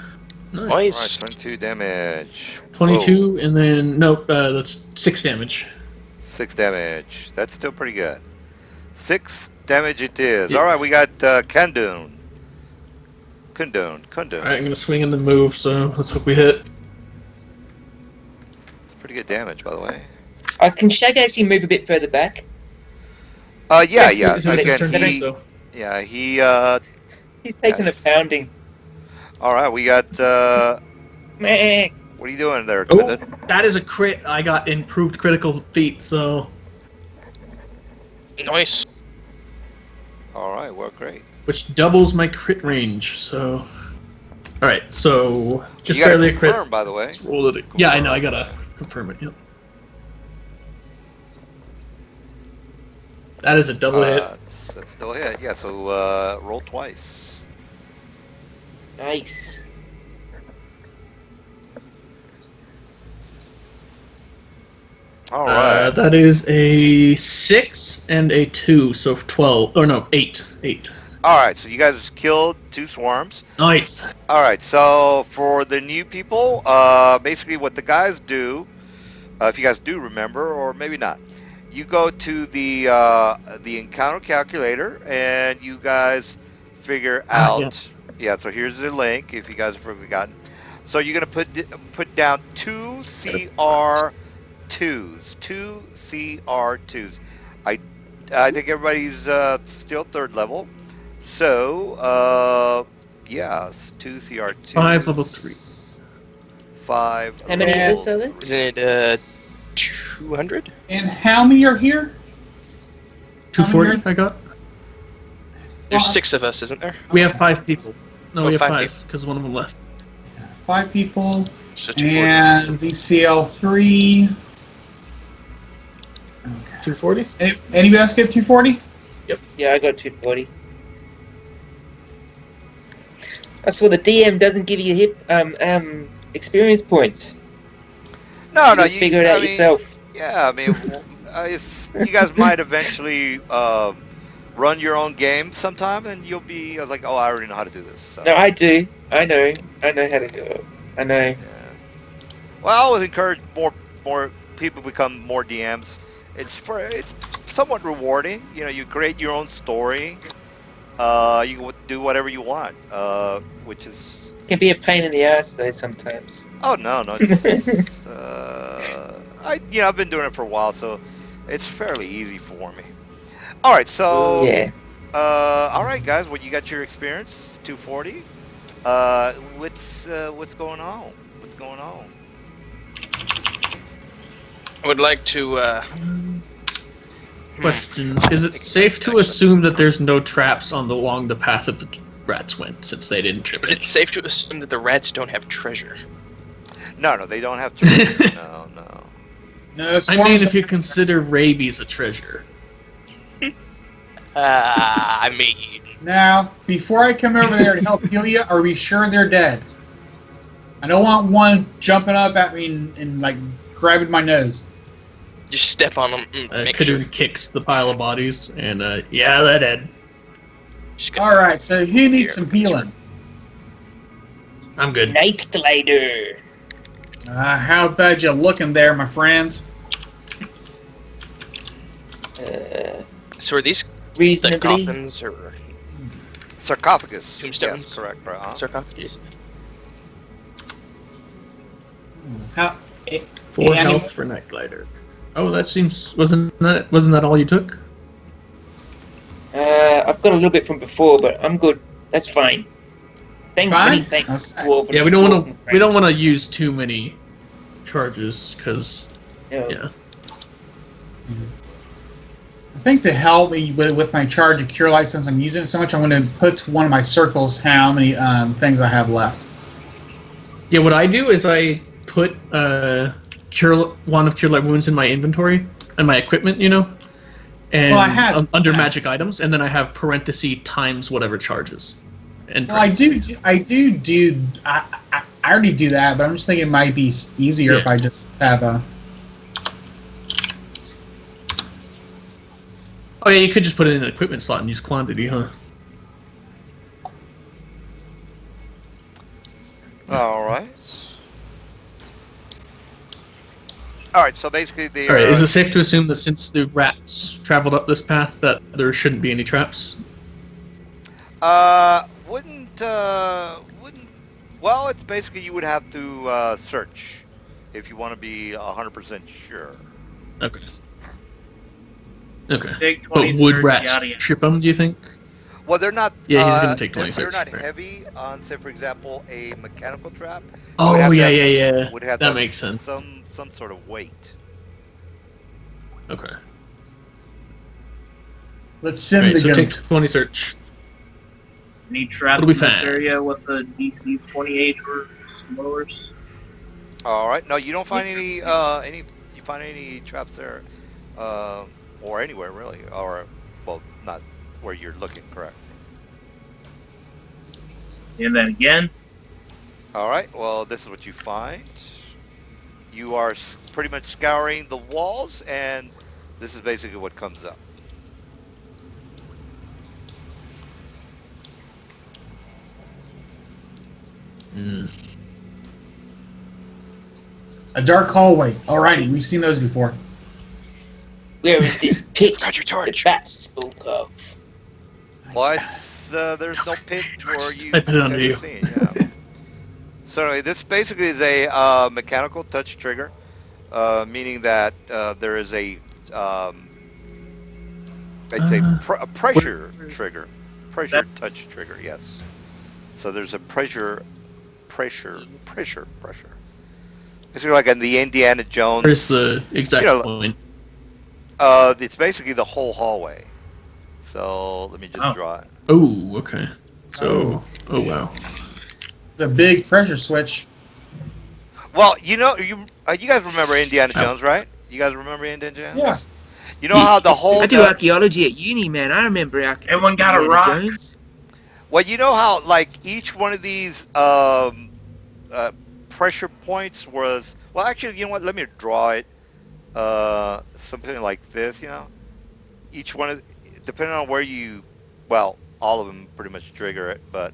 nice. All right. Nice. 22 damage. 22, and then nope, that's 6 damage. 6 damage. That's still pretty good. 6 damage it is. Yeah. All right, we got Kundun. Kundun. All right, I'm gonna swing and then move. So let's hope we hit. It's pretty good damage, by the way. Can Shagger actually move a bit further back? Yeah. It's his Again, turn, he. so. Yeah, he. He's taking a pounding. All right, we got. Meh. What are you doing there, Oh, Kundun? that is a crit. I got improved critical feat, so Nice. All right, well, great. which doubles my crit range. So, all right, so just you gotta barely a crit. confirm, by the way. Let's roll it. Yeah, I know. I gotta confirm it. Yep. That is a double hit. That's still a hit. Yeah, so roll twice. Nice. All right. That is a 6 and a 2, so 12. Or no, 8. 8. All right, so you guys killed 2 swarms. Nice. All right, so for the new people, basically what the guys do, if you guys do remember, or maybe not, you go to the encounter calculator and you guys figure out. Yeah. So here's the link if you guys have forgotten. So you're gonna put down 2 CR2s. 2 CR2s. I think everybody's still 3rd level. So, yes, 2 CR2. 5 level 3. 5. How many Yeah. of us are there? Isn't it 200? And how many are here? 240 I got. There's 6 of us, isn't there? We have 5 people. No, Oh, we have 5 5 because one of them left. 5 people. So 240. And VCL3. Okay. 240? Anybody else get 240? Yeah, I got 240. I saw the DM doesn't give you experience points. No, You figure it out yourself. Yeah, I mean, you guys might eventually run your own game sometime, and you'll be like, oh, I already know how to do this. So. No, I do. I know how to do it. I know. Yeah. Well, I always encourage more people become more DMs. It's somewhat rewarding. You know, you create your own story. You can do whatever you want, which is. Can be a pain in the ass though sometimes. Oh no. It's, I've been doing it for a while, so it's fairly easy for me. All right, so Yeah. all right, guys. Well, you got your experience, 240. What's going on? What's going on? I would like to. Question: Is it safe to assume that there's no traps along the path that the rats went, since they didn't trip Is it safe to assume that the rats don't have treasure? No, they don't have treasure. No. No, I mean, if you consider rabies a treasure. I mean, Now, before I come over there to help heal you, are we sure they're dead? I don't want one jumping up at me and like grabbing my nose. just step on them. Make Kadu sure. kicks the pile of bodies, and yeah, they're dead. Just go- All right, so who needs some healing? I'm good. Night Glider. How bad you looking there, my friends? So are these like reasonably. coffins or Sarcophagus. Tombstones? Yes, correct. Right. sarcophagus? How? 4 I mean- health for Night Glider. Oh, that seems wasn't that all you took? I've got a little bit from before, but I'm good. That's fine. Fine? Thanks, Okay. Dwarven. Yeah, we don't want Dwarven to. We don't friends. want to use too many charges because No. yeah. I think to help me with my charge of Cure Light, since I'm using it so much, I'm going to put to one of my circles how many things I have left. Yeah, what I do is I put wand of Cure Light Wounds in my inventory and my equipment, and Well, I had- under magic items, and then I have parenthesis times whatever charges. And Well, I already do that, but I'm just thinking it might be easier if I just have a. Oh yeah, you could just put it in an equipment slot and use quantity, huh? All right. All right. So basically, the. All right. Is it safe to assume that since the rats traveled up this path, that there shouldn't be any traps? Wouldn't. Well, it's basically you would have to search if you want to be 100% sure. Okay. Okay. Take But 20 would search, rats yada, yada. ship them? Do you think? Well, they're not. Yeah, he's gonna take they're 26, not right. heavy on, say, for example, a mechanical trap. Oh have to yeah, have- yeah. Would have to That have makes sense. Some sort of weight. Okay. Let's send Right, the so gun. take 20 search. Any traps What do we in this find? area with the DC 28 or lowers? All right. No, you don't find any. You find any traps there, or anywhere really, or well, not where you're looking. Correct. And then again, All right. Well, this is what you find. You are pretty much scouring the walls, and this is basically what comes up. A dark hallway. Alrighty, we've seen those before. Where is this pit Got your the torch. bat spoke of? Well, there's no pit where you I put it under guys you. have seen, yeah. So anyway, this basically is a mechanical touch trigger, meaning that there is a I'd say a pressure trigger, pressure touch trigger. Yes. So there's a pressure. Basically, like in the Indiana Jones. Where's the exact point? It's basically the whole hallway. So let me just draw it. Oh, okay. So, oh wow. The big pressure switch. Well, you guys remember Indiana Jones, right? You guys remember Indiana Jones? Yeah. You know how the whole I do archaeology at uni, man. I remember everyone got a Indiana rock. Jones. well, you know how like each one of these pressure points was actually, you know what? Let me draw it. Something like this, Each one of, depending on where all of them pretty much trigger it, but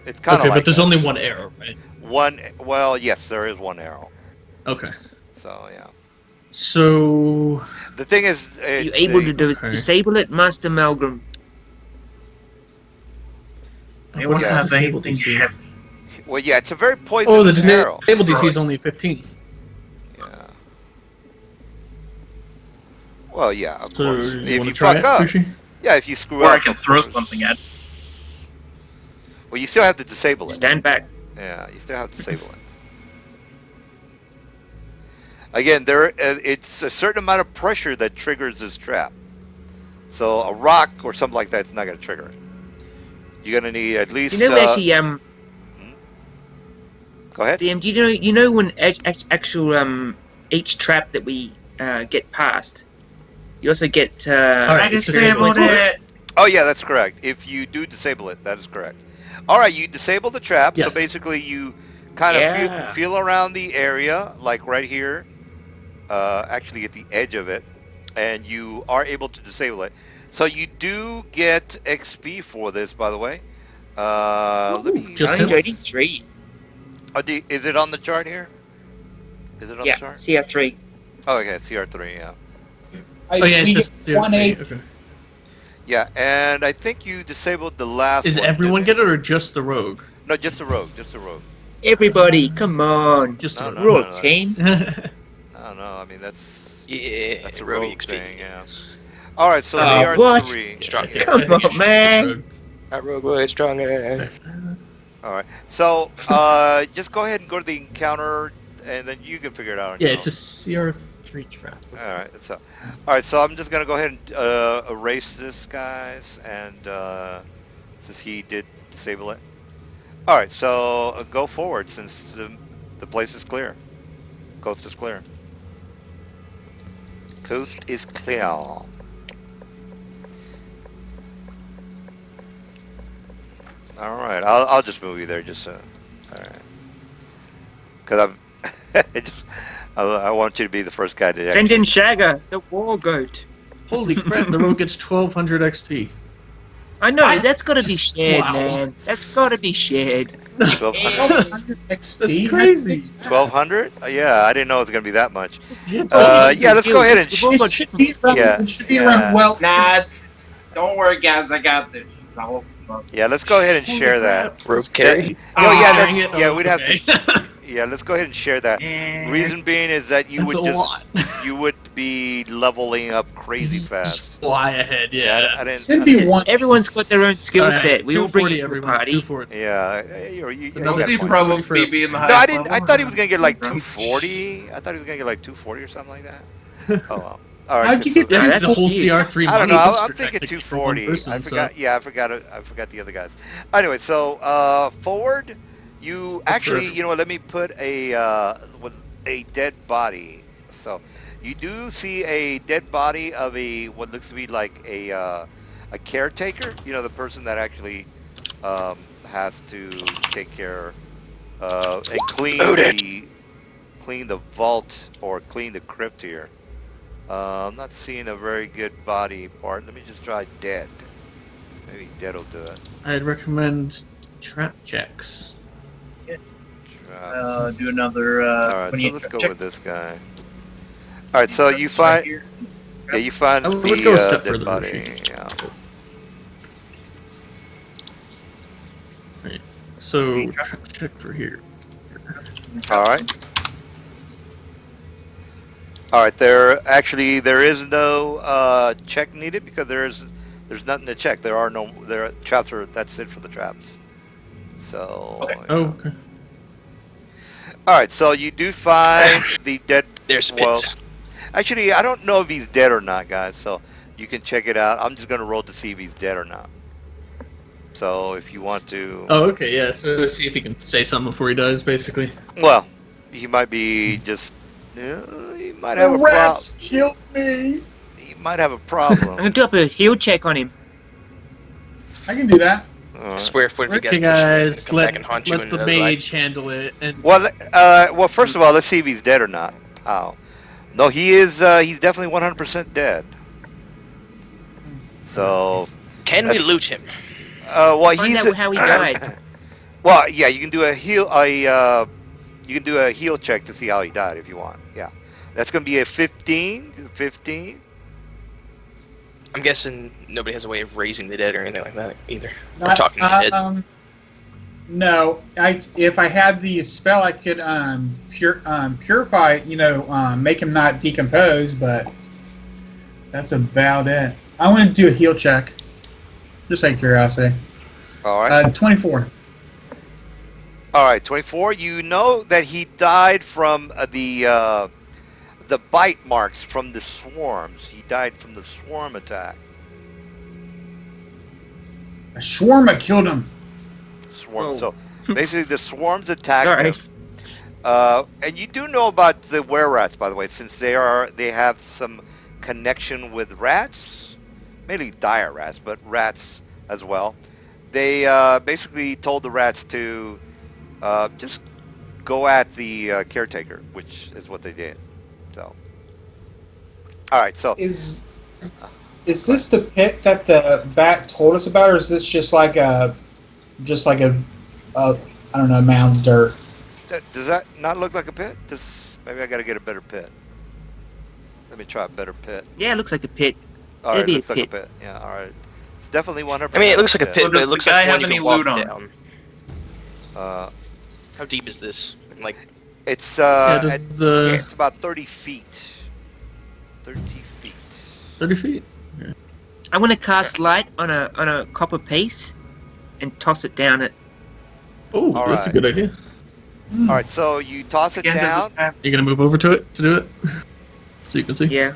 it's kind of Okay, like but there's only one arrow, right? Well, yes, there is one arrow. Okay. So yeah. So, The thing is, Are you able to Okay. disable it, Master Malgrim? They what want is to the have disabled anything DC? heavy. Well, yeah, it's a very Oh, the poisonous arrow. disabled DC is only 15. Yeah. Well, yeah, of So, course. you If want you to try fuck it, up, Sushi? yeah, if you screw Or up, I can of throw course. something at. Well, you still have to disable it. Stand back. Yeah, you still have to disable it. Again, it's a certain amount of pressure that triggers this trap. So a rock or something like that's not going to trigger it. You're going to need at least. You know, actually, Go ahead. DM, do you know when actual each trap that we get past, you also get Alright, I it's disabled disabled. it. Oh yeah, that's correct. If you do disable it, that is correct. All right, you disable the trap. Yeah. So basically, you kind of Yeah. feel around the area, like right here, actually at the edge of it, and you are able to disable it. So you do get XP for this, by the way. Let me. Just I him? enjoyed it 3. Is it on the chart here? Is it on Yeah, the chart? CR3. Oh, okay, CR3, yeah. Oh yeah, it's we just get 1/8. Okay. Yeah, and I think you disabled the last Is one. everyone didn't get it or just the rogue? No, just the rogue. Just the rogue. Everybody, come on. Just the No, rogue. no, We're no, all no, team. I don't know. I mean, that's Yeah, a rogue rogue XP. thing. Yeah. All right, so Oh, they are what? 3. Strong. Yeah. Come on, man. Rogue. That rogue was stronger. All right. So just go ahead and go to the encounter, and then you can figure it out on Yeah, your it's a CR3 trap. own. All right. So I'm just gonna go ahead and erase this, guys, and since he did disable it. All right. So go forward since the place is clear. Coast is clear. Coast is clear. All right. I'll just move you there just so. All right. Because I want you to be the first guy to Send in Shagger, the war goat. Holy crap, the rogue gets 1200 XP. I know, that's gotta be shared, Wow. man. That's gotta be shared. 1200. 100 XP. That's crazy. 1200? Yeah, I didn't know it was gonna be that much. Yeah, Yeah, let's go ahead and We've all got It should be around, Yeah, it should be yeah. around well. Nah, don't worry, guys. I got this. Yeah, let's go ahead and share that. Rogue carry. Oh yeah, Dang that's it. yeah. We'd have Okay. to. Yeah, let's go ahead and share that. Reason being is that you That's would a just lot. you would be leveling up crazy fast. Just fly ahead, yeah. I didn't. Cynthia won. Everyone's got their own skill Alright, set. We all bring it 240 to the everyone, party. 240. Yeah, you It's got another a He point. probably for- be in the No, highest I didn't. I level. thought he was gonna get like 240. I thought he was gonna get like 240 or something like that. Oh well. All right. How'd you get Yeah, that's that's the whole huge. CR3 I don't money know. I'm booster thinking technically for one 240. person, I so- forgot. Yeah, I forgot the other guys. Anyway, so forward. You actually, Sure. you know what? Let me put a dead body. So you do see a dead body of what looks to be like a caretaker. You know, the person that actually has to take care and clean the vault or clean the crypt here. I'm not seeing a very good body part. Let me just try dead. Maybe dead will do it. I'd recommend trap checks. Traps. Do another. All right, so 28 let's go check. with this guy. All right, so you find Right here. you find I would the go a step dead further body. if you Yeah. Right. So trap check for here. All right. All right. There is no check needed because there's nothing to check. There are traps. That's it for the traps. So. Okay. Oh, okay. All right. So you do find the dead. There's Well, pits. actually, I don't know if he's dead or not, guys. So you can check it out. I'm just gonna roll to see if he's dead or not. So if you want to, Oh, okay, yeah. So see if he can say something before he dies, basically. well, he might be just. He might The have a problem. rats killed me. He might have a I'm problem. gonna do up a heal check on him. I can do that. All I right. swear if one of you Okay, guys guys, come back and haunt you let in the another life. mage handle it. And Well, first of all, let's see if he's dead or not. How? No, he is. He's definitely 100% dead. So, Can we loot him? well, Find he's out how he died. Well, yeah, you can do a heal. You can do a heal check to see how he died if you want. Yeah, that's gonna be a 15. 15. I'm guessing nobody has a way of raising the dead or anything like that either. Or Not- talking to the dead. No, if I had the spell, I could purify. Make him not decompose. But that's about it. I want to do a heal check, just out of curiosity. All right. 24. All right. 24. You know that he died from the bite marks from the swarms. He died from the swarm attack. A shawarma killed him. Swarm. Whoa. So basically, the swarms attacked Sorry. him. And you do know about the were-rats, by the way, since they have some connection with rats, mainly dire rats, but rats as well. They basically told the rats to just go at the caretaker, which is what they did. So, all right. So Is this the pit that the bat told us about, or is this just like a I don't know, mound of dirt? does that not look like a pit? Maybe I got to get a better pit. Let me try a better pit. Yeah, it looks like a pit. All right, It'd be a looks like a pit. pit. Yeah, all right. It's definitely 100%. I mean, it looks like a pit, So but does it looks the guy like one have you any can walk loot on? down. Uh, How deep is this? Like, it's Yeah, does yeah, it's about 30 feet. 30 feet. 30 feet? I want to cast light on a copper piece and toss it down it. Oh, All that's a right. good idea. Hmm. All right, so you toss it Again, does down. this have- You gonna move over to it to do it? So you can see? Yeah.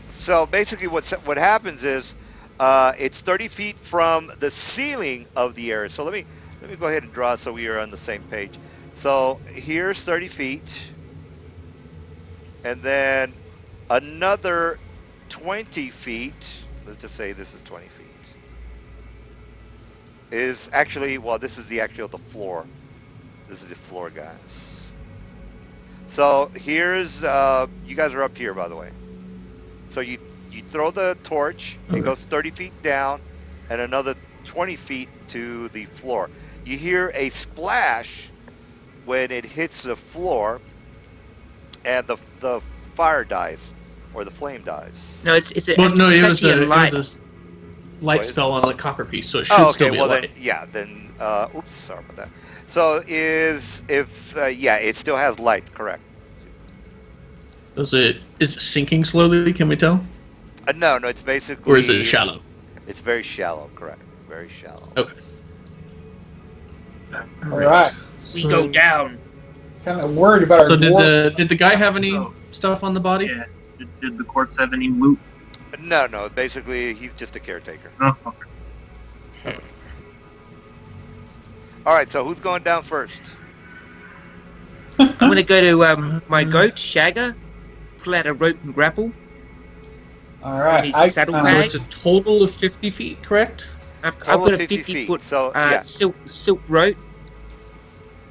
So basically, what happens is, it's 30 feet from the ceiling of the area. So let me go ahead and draw so we are on the same page. So here's 30 feet, and then another 20 feet. Let's just say this is 20 feet. Is actually, well, this is the floor. This is the floor, guys. So here's you guys are up here, by the way. So you throw the torch, it Okay. goes 30 feet down, and another 20 feet to the floor. You hear a splash when it hits the floor, and the fire dies, or the flame dies. No, it's Well, no, it's it was actually a light. a light What is spell on the copper piece, so it should Oh, okay. still be Well, a light. then, yeah. Then, oops, sorry about that. So yeah, it still has light, correct? Is it sinking slowly? Can we tell, No, it's basically. or is it shallow? It's very shallow, correct? Very shallow. Okay. All right. We go down. Kind of worried about our So dwarf. did the guy have any Oh. stuff on the body? Yeah. Did the corpse have any loot? No. Basically, he's just a caretaker. No. Okay. All right. So who's going down first? I'm gonna go to my goat Shagger, pull out a rope and grapple. All right. Any I, saddlebag? So Right. it's a total of 50 feet, correct? I've Total got of a 50 50 feet. foot So yeah. silk rope,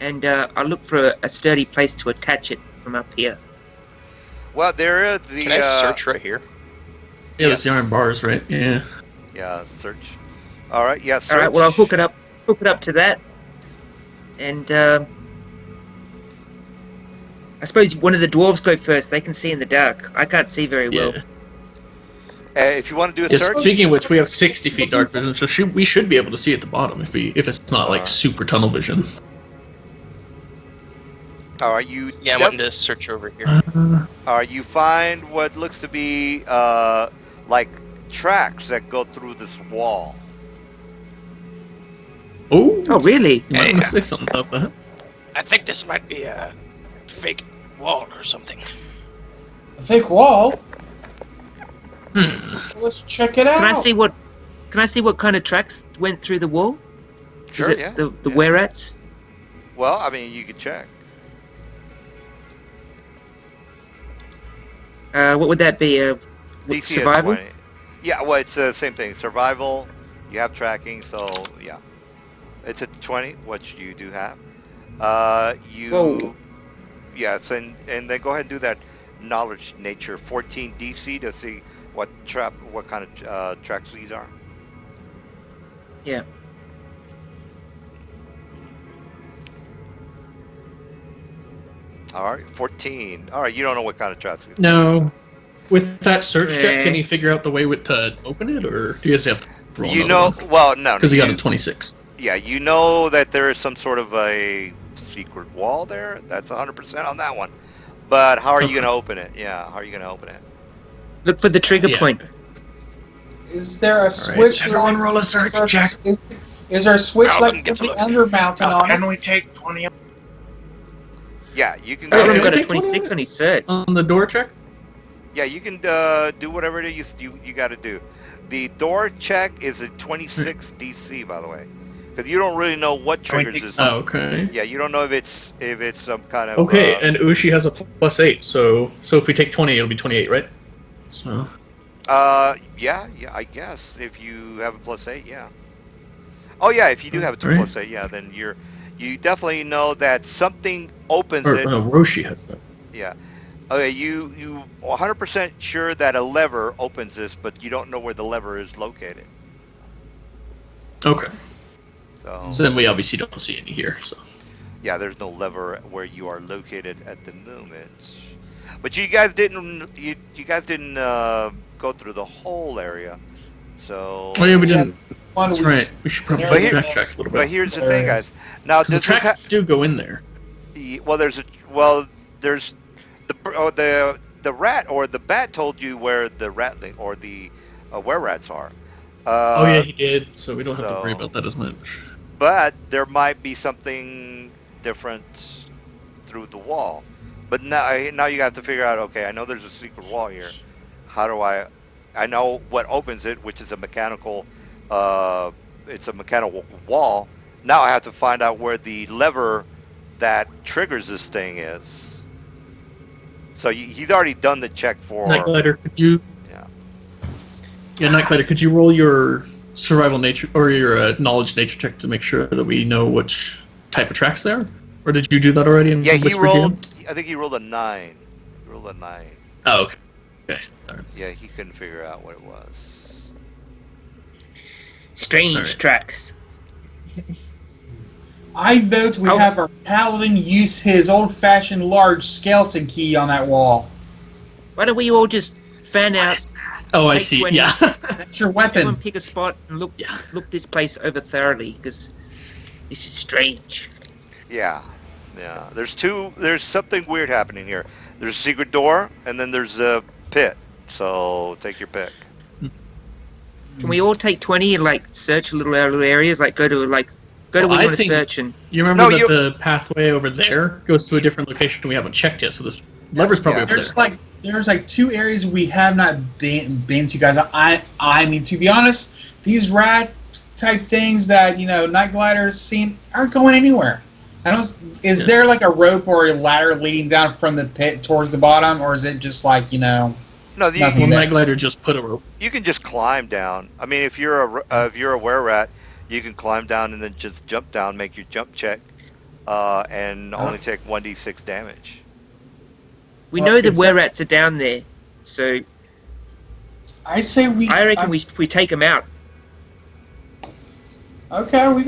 and I look for a sturdy place to attach it from up here. Well, there is the. can I search right here? Yeah, Yes. it's the iron bars, right? Yeah. Yeah, search. All right. Yeah, search. All right. Well, I'll hook it up to that, and I suppose one of the dwarves go first. They can see in the dark. I can't see very well. Yeah. If you want to do a Yeah, search. speaking of which, we have 60 feet dark vision, so we should be able to see at the bottom if it's not like Alright. super tunnel vision. All right. You. Yeah, I'm def- wanting to search over here. You find what looks to be like tracks that go through this wall. Oh, Oh, really? you might want to say something about that. I think this might be a fake wall or something. a fake wall. Hmm. Let's check it out. Can I see what kind of tracks went through the wall? Sure. Is it Yeah. the yeah. were-rats? Well, I mean, you could check. What would that be? DC Survival? at 20. Yeah, well, it's the same thing. Survival, you have tracking, so yeah. It's at 20, which you do have. Whoa. Yes, and then go ahead and do that knowledge nature 14 DC to see what kind of tracks these are. Yeah. All right, 14. All right, you don't know what kind of tracks. No. With that search check, Eh. can you figure out the way to open it, or do you just have to roll You know, well, no. Because he got you- a 26. Yeah, you know that there is some sort of a secret wall there. That's 100% on that one. But how are you Okay. going to open it? Yeah, how are you going to open it? Look for the trigger Yeah. point. Is there a switch? Everyone like- roll a search is- check. Is there a switch Alvin like gets from a the look. Ender Mountain on Can it? we take 20 up? Yeah, you can Oh, go he's Okay. got a Take 26 one. on his search. On the door check? Yeah, you can do whatever it is you got to do. The door check is a 26 DC, by the way, because you don't really know what triggers this. Oh, okay. Yeah, you don't know if it's some kind of. Okay, and Ushi has a +8, so if we take 20, it'll be 28, right? So Yeah, I guess if you have a +8, yeah. Oh yeah, if you do have a Right. +8, yeah, then you definitely know that something opens or it. no, Roshi has that. Yeah. Okay, you 100% sure that a lever opens this, but you don't know where the lever is located. Okay. So So then we obviously don't see any here. So yeah, there's no lever where you are located at the moment. But you guys didn't. You guys didn't go through the whole area. So. Oh yeah, we didn't. One That's was- right. We should probably But here- backtrack a little But bit. here's the thing, guys. Now, Because the does this tracks do go in there. well, there's the rat or the bat told you where the ratling or the were rats are. Oh yeah, he did. So we don't have to worry so- about that as much. But there might be something different through the wall. But now you have to figure out. Okay, I know there's a secret wall here. How do I know what opens it, which is a mechanical. It's a mechanical wall. Now I have to find out where the lever that triggers this thing is. So he's already done the check for. Nightglider, could you? Yeah. Yeah, Nightglider, could you roll your survival nature or your knowledge nature check to make sure that we know which type of tracks they are? Or did you do that already? In Yeah, he Whisper rolled. Kingdom? I think he rolled a 9. He rolled a 9. Oh, okay. Okay. All right. Yeah, he couldn't figure out what it was. Strange Alright. tracks. I vote we Oh. have our paladin use his old-fashioned large skeleton key on that wall. Why don't we all just fan out? Oh, I Take see. 20. Yeah. That's your Everyone weapon. pick a spot and look Yeah. this place over thoroughly because this is strange. Yeah, yeah. There's something weird happening here. There's a secret door, and then there's a pit. So take your pick. Can we all take 20 and like search little areas? Like go to where Well, we I want to think- search and You remember No, that you- the pathway over there goes to a different location we haven't checked yet, so the lever's probably Yeah. over there. There's like 2 areas we have not been to, guys. I mean, to be honest, these rat type things that Night Glider's seen aren't going anywhere. I don't. Is Yeah. there like a rope or a ladder leading down from the pit towards the bottom, or is it just like No, Nothing. Well, there. Nightglider just put a rope. you can just climb down. I mean, if you're a were rat, you can climb down and then just jump down, make your jump check, and only take 1d6 damage. we Well, know the it's- were-rats are down there. So I say we. I reckon we take them out. Okay, we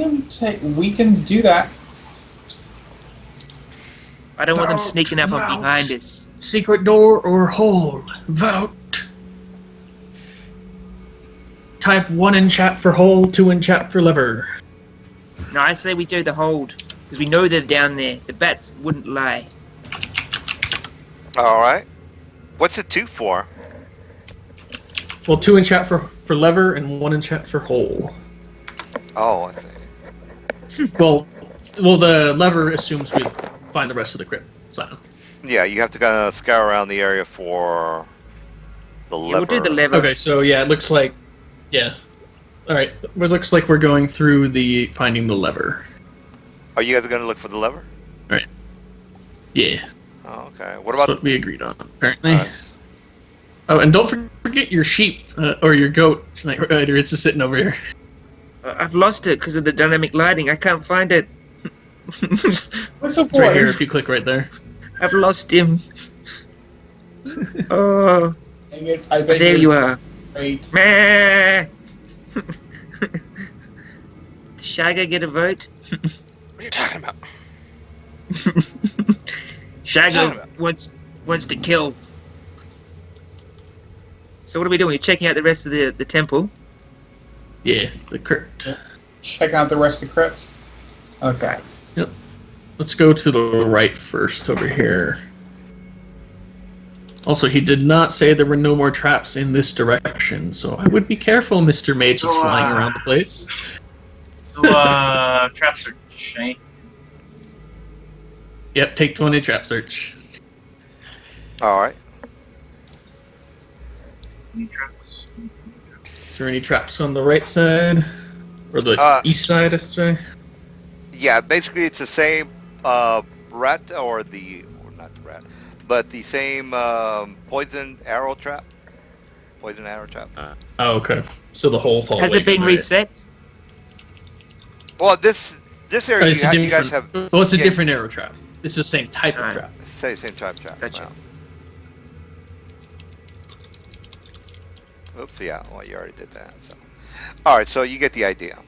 can do that. I don't want them Vote, sneaking up on vote. behind us. Secret door or hole? Vote. Type 1 in chat for hole, 2 in chat for lever. No, I say we do the hold because we know they're down there. The bats wouldn't lie. All right. What's it 2 for? Well, 2 in chat for lever and 1 in chat for hole. Oh, I see. Well, the lever assumes we find the rest of the crypt. So Yeah, you have to kind of scour around the area for the Yeah, lever. we'll do the lever. okay, so yeah, it looks like All right, it looks like we're going through finding the lever. Are you guys going to look for the lever? Yeah, Oh, okay. What that's about? what we agreed on apparently. uh, Oh, and don't forget your sheep or your goat. Nightglider, it's just sitting over here. I've lost it because of the dynamic lighting. I can't find it. What's the It's right here point? if you click right there. I've lost him. Oh, Dang it, I bet there you are. Great. Meh. Shagger get a vote? What are you talking about? Shagger wants to kill. So what are we doing? We're checking out the rest of the temple. Yeah, the crypt. Check out the rest of the crypt. Okay. Let's go to the right first over here. Also, he did not say there were no more traps in this direction, so I would be careful, Mr. Mage, is flying around the place. So, trap search, eh? Yep, take 20 trap search. all right. Any traps? Is there any traps on the right side? Or the east side, I should say? Yeah, basically it's the same rat or not the rat, but the same poison arrow trap. Poison arrow trap. Oh, okay. So the whole hallway. Has it been right? reset? Well, this Oh, area it's a you guys have different. Well, it's a yeah. different arrow trap. It's the same type of Alright. trap. same type trap. Gotcha. Wow. Oops, yeah. Well, you already did that. So, all right. So you get the idea.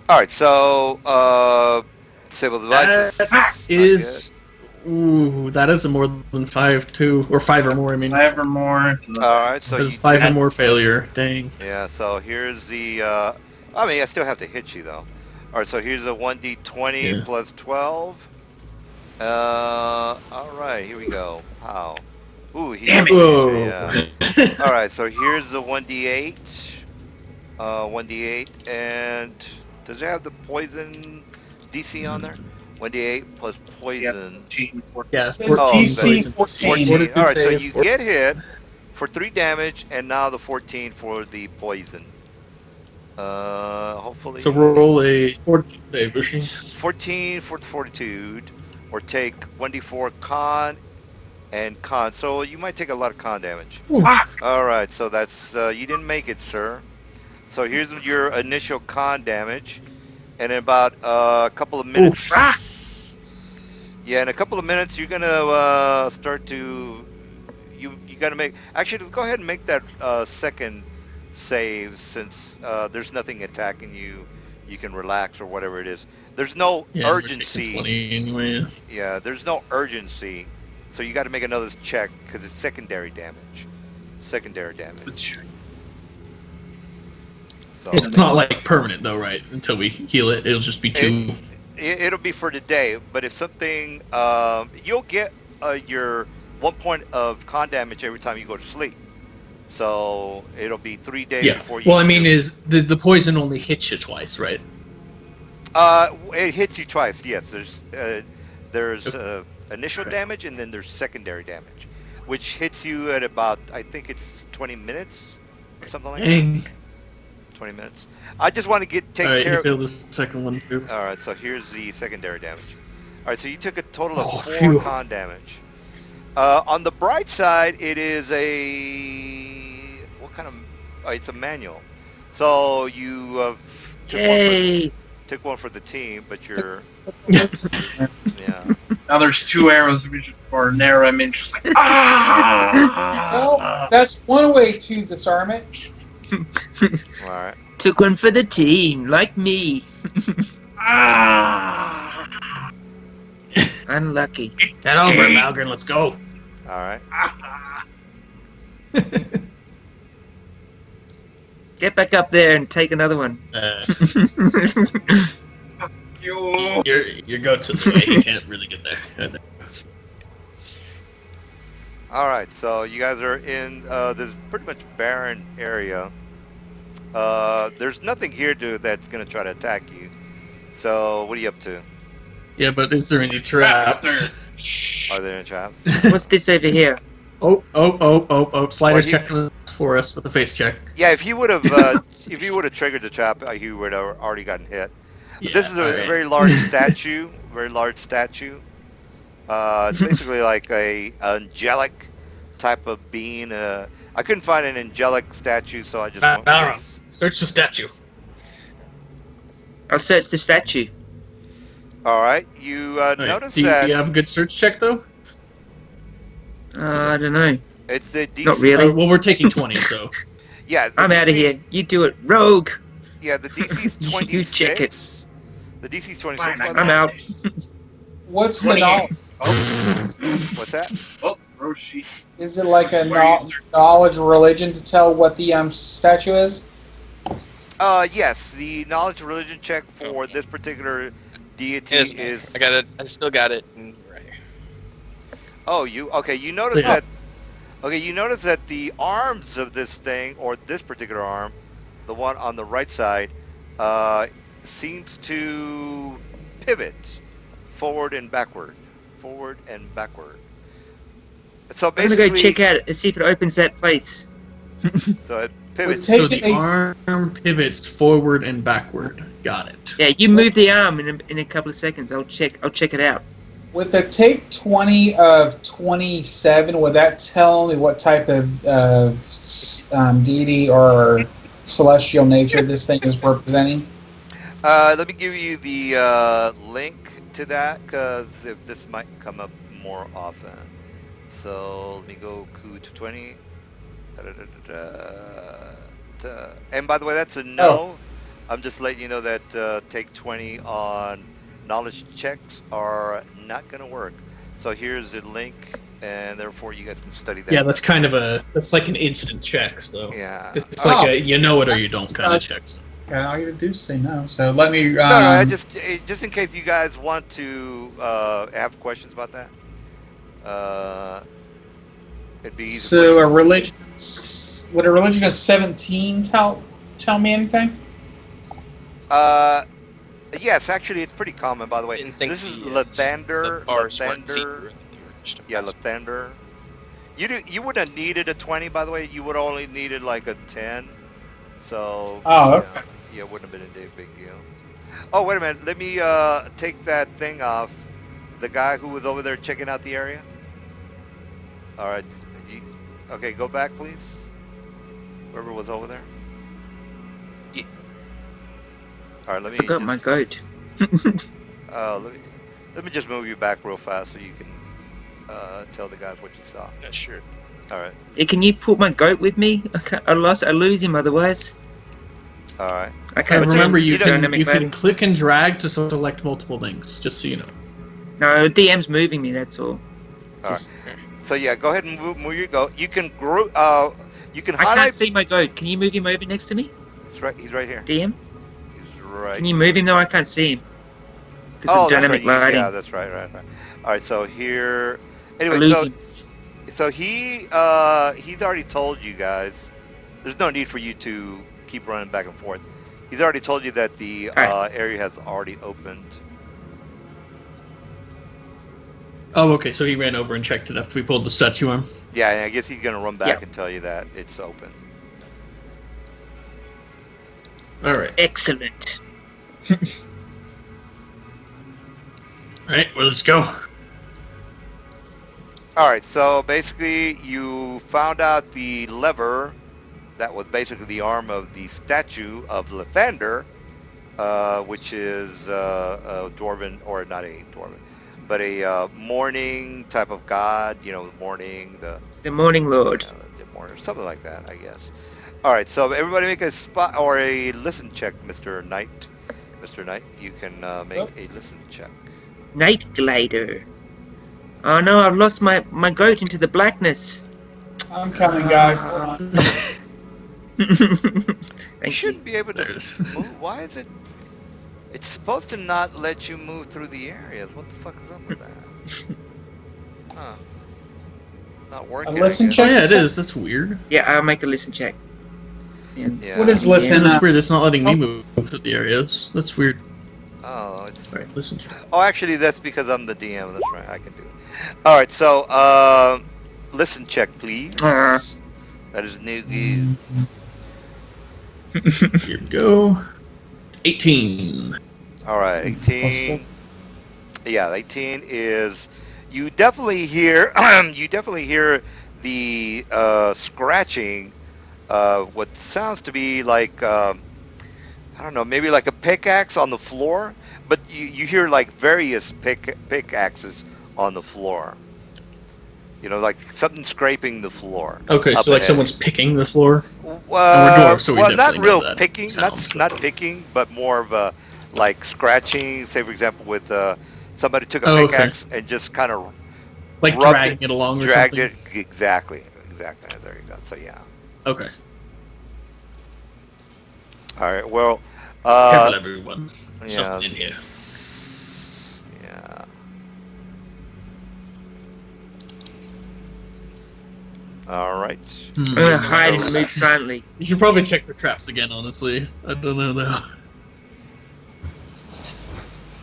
All right. So disable devices. That is Ooh, that is a more than 5 too, or 5 or more. I mean, 5 or more. All right, so that's you 5 or did. more failure. Dang. Yeah, so here's the. I mean, I still have to hit you though. All right, so here's a 1d20 Yeah. plus 12. All right, here we go. Pow. Ooh, he Damn definitely hit you. Whoa. Yeah. All right, so here's the 1d8. 1d8, and does it have the poison DC on there? 1d8 plus poison. 14, 14. Yes. It's 14 DC poison. 14. 14. All right, so save, you or- get hit for 3 damage, and now the 14 for the poison. Hopefully. So roll a 14 save, Bushi. 14 for fortitude, or take 1d4 con and con. So you might take a lot of con damage. Ooh. All right, so that's you didn't make it, sir. So here's your initial con damage, and in about a couple of minutes. Yeah, in a couple of minutes, you're gonna start to. You gotta make. Actually, let's go ahead and make that second save, since there's nothing attacking you. You can relax or whatever it is. There's no Yeah, we're taking urgency. 20 anyway. Yeah, there's no urgency, so you got to make another check because it's secondary damage. Secondary damage. So It's not like permanent though, right? Until we heal it, it'll just be 2. it'll be for today. But if something, you'll get your 1 point of con damage every time you go to sleep. So it'll be 3 days Yeah. before you. Well, I mean, is the poison only hits you twice, right? It hits you twice. Yes, there's initial Okay. damage, and then there's secondary damage, which hits you at about, I think it's 20 minutes or something like that. Dang. 20 minutes. I just want to take All right, care you of. failed the second one too. All right, so here's the secondary damage. All right, so you took a total of Oh, 4 phew. con damage. On the bright side, it is what kind of? It's a manual. So you Yay! took one for the team, but you're Yeah. yeah. Now there's 2 arrows for narrow image. Just like, Well, that's one way to disarm it. All right. Took one for the team, like me. Unlucky. Get over it, Malgren. Let's go. All right. Get back up there and take another one. Your goat's in the way. You can't really get there. All right. So you guys are in this pretty much barren area. There's nothing here that's gonna try to attack you. So what are you up to? Yeah, but is there any traps? Are there any traps? What's this over here? Oh! Slider's Well, checking for us with a face check. Yeah, if you would have triggered the trap, he would have already gotten hit. Yeah, This is a alright. very large statue. Very large statue. It's basically like a angelic type of being. I couldn't find an angelic statue, so I just went with Balram, this. search the statue. I'll search the statue. All right, you Alright, notice do you that have a good search check though? I don't know. it's the DC. Not really. Well, we're taking 20, so Yeah, the I'm out of DC here. You do it, rogue. Yeah, the DC's You 26. check it. The DC's 26. Fine, by the I'm way. out. What's the 28. knowledge? What's that? Oh, Roshi. Is it like a Where are you, sir? knowledge religion to tell what the statue is? Yes, the knowledge of religion check for this particular deity Yes, is. I got it. I still got it. Right here. Oh, you okay? You notice Yeah. that. Okay, you notice that the arms of this thing, or this particular arm, the one on the right side, seems to pivot forward and backward, forward and backward. So I'm gonna basically, go check out it and see if it opens that place. so it Would pivots. take so the a- arm pivots forward and backward. Got it. Yeah, you move the arm in a couple of seconds. I'll check it out. With a take 20 of 27, would that tell me what type of deity or celestial nature this thing is representing? Let me give you the link to that, because if this might come up more often. So let me go Q to 20. And by the way, that's a no. Oh. I'm just letting you know that take 20 on knowledge checks are not going to work. So here's the link, and therefore you guys can study that. Yeah, that's like an instant check. So Yeah. it's like Oh, a you know it or you don't kind of check. Okay, all you do is say no. So let me. No, I just in case you guys want to have questions about that. It'd be easy. So a religion. Would a religion of 17 tell me anything? Yes, actually, it's pretty common. By the way, Didn't think this is the Lathander. bars weren't Lathander. secret. Yeah, Lathander. You wouldn't have needed a 20, by the way. You would only needed like a 10. So Oh, okay. yeah, it wouldn't have been a big deal. Oh, wait a minute. Let me take that thing off. The guy who was over there checking out the area. All right. Okay, go back, please. Whoever was over there. Yeah. All right, let me. Forgot my goat. Let me just move you back real fast so you can tell the guys what you saw. Yeah, sure. All right. Hey, can you put my goat with me? I lose him otherwise. All right. I can't And But remember, you you don't- can click and drag to select multiple things. Just so you know. No, DM's moving me. That's all. All Just- So yeah, go ahead and move your go. You can you can I can't highlight. see my goat. Can you move him over next to me, He's right here. DM? He's right. Can you move him though? I can't see him. Because Oh, of that's dynamic right. lighting. Yeah, that's right. All right. So here. I Anyway, lose so him. so he's already told you guys. There's no need for you to keep running back and forth. He's already told you that the Alright. area has already opened. Oh, okay. So he ran over and checked it after we pulled the statue arm. Yeah, and I guess he's gonna run back Yeah. and tell you that it's open. All right. Excellent. All right. Well, let's go. All right. So basically, you found out the lever that was basically the arm of the statue of Lathander, which is a dwarven, or not a dwarven, but a morning type of god. You know, the morning, The Morning Lord. the morning, something like that, I guess. All right. So everybody make a spot or a listen check, Mr. Knight. Mr. Knight, you can make a listen check. Night Glider. Oh no, I've lost my goat into the blackness. I'm coming, guys. Hold on. You Thank you. shouldn't be able to There's- move. Why is it? It's supposed to not let you move through the areas. What the fuck is up with that? Huh. Not working. A listen I guess. Oh check? yeah, it is. That's weird. Yeah, I'll make a listen check. Yeah. Yeah. What is listen? That's weird. It's not letting me move through the areas. That's weird. Oh, it's. All right. Listen. Oh, actually, that's because I'm the DM. That's right. I can do it. All right. So, listen check, please. Uh. That is new geese. Here we go. 18. All right, 18. Yeah, 18 is. You definitely hear. You definitely hear the scratching. What sounds to be like. I don't know, maybe like a pickaxe on the floor, but you hear like various pickaxes on the floor. You know, like something scraping the floor. Okay, up so like ahead. someone's picking the floor. Well, dwarves, so we well, not definitely know real that picking, sound, not picking, but more of a like scratching. Say, for example, with somebody took a Oh, okay. pickaxe and just kind of Like rubbed dragging it along or dragged something. it. Exactly. There you go. So yeah. Okay. All right. Well. Careful, everyone. Yeah. Something in here. Yeah. All right. I'm gonna hide So- and move silently. You should probably check for traps again, honestly. I don't know though.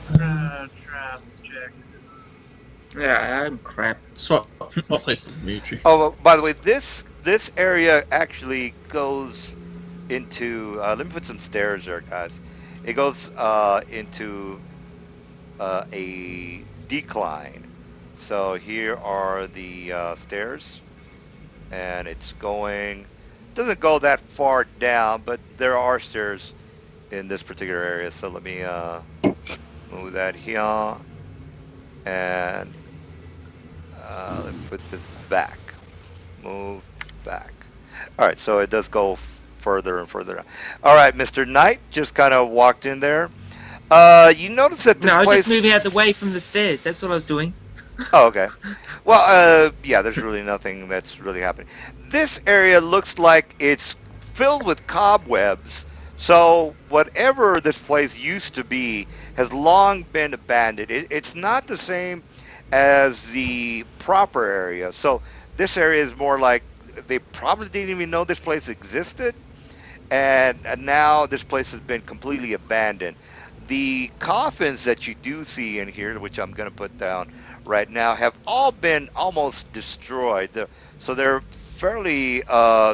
Trap check. Yeah, I'm crap. Swap places, Dimitri. Oh, by the way, this area actually goes into. Let me put some stairs there, guys. It goes into a decline. So here are the stairs, and it's going. Doesn't go that far down, but there are stairs in this particular area. So let me move that here, and let me put this back. Move back. All right, so it does go further and further down. All right, Mr. Knight just kind of walked in there. You notice that this No, I was place. just moving out the way from the stairs. That's all I was doing. Oh, okay. Well, yeah, there's really nothing that's really happening. This area looks like it's filled with cobwebs. So whatever this place used to be has long been abandoned. It's not the same as the proper area. So this area is more like they probably didn't even know this place existed, and now this place has been completely abandoned. The coffins that you do see in here, which I'm going to put down right now, have all been almost destroyed. So they're fairly,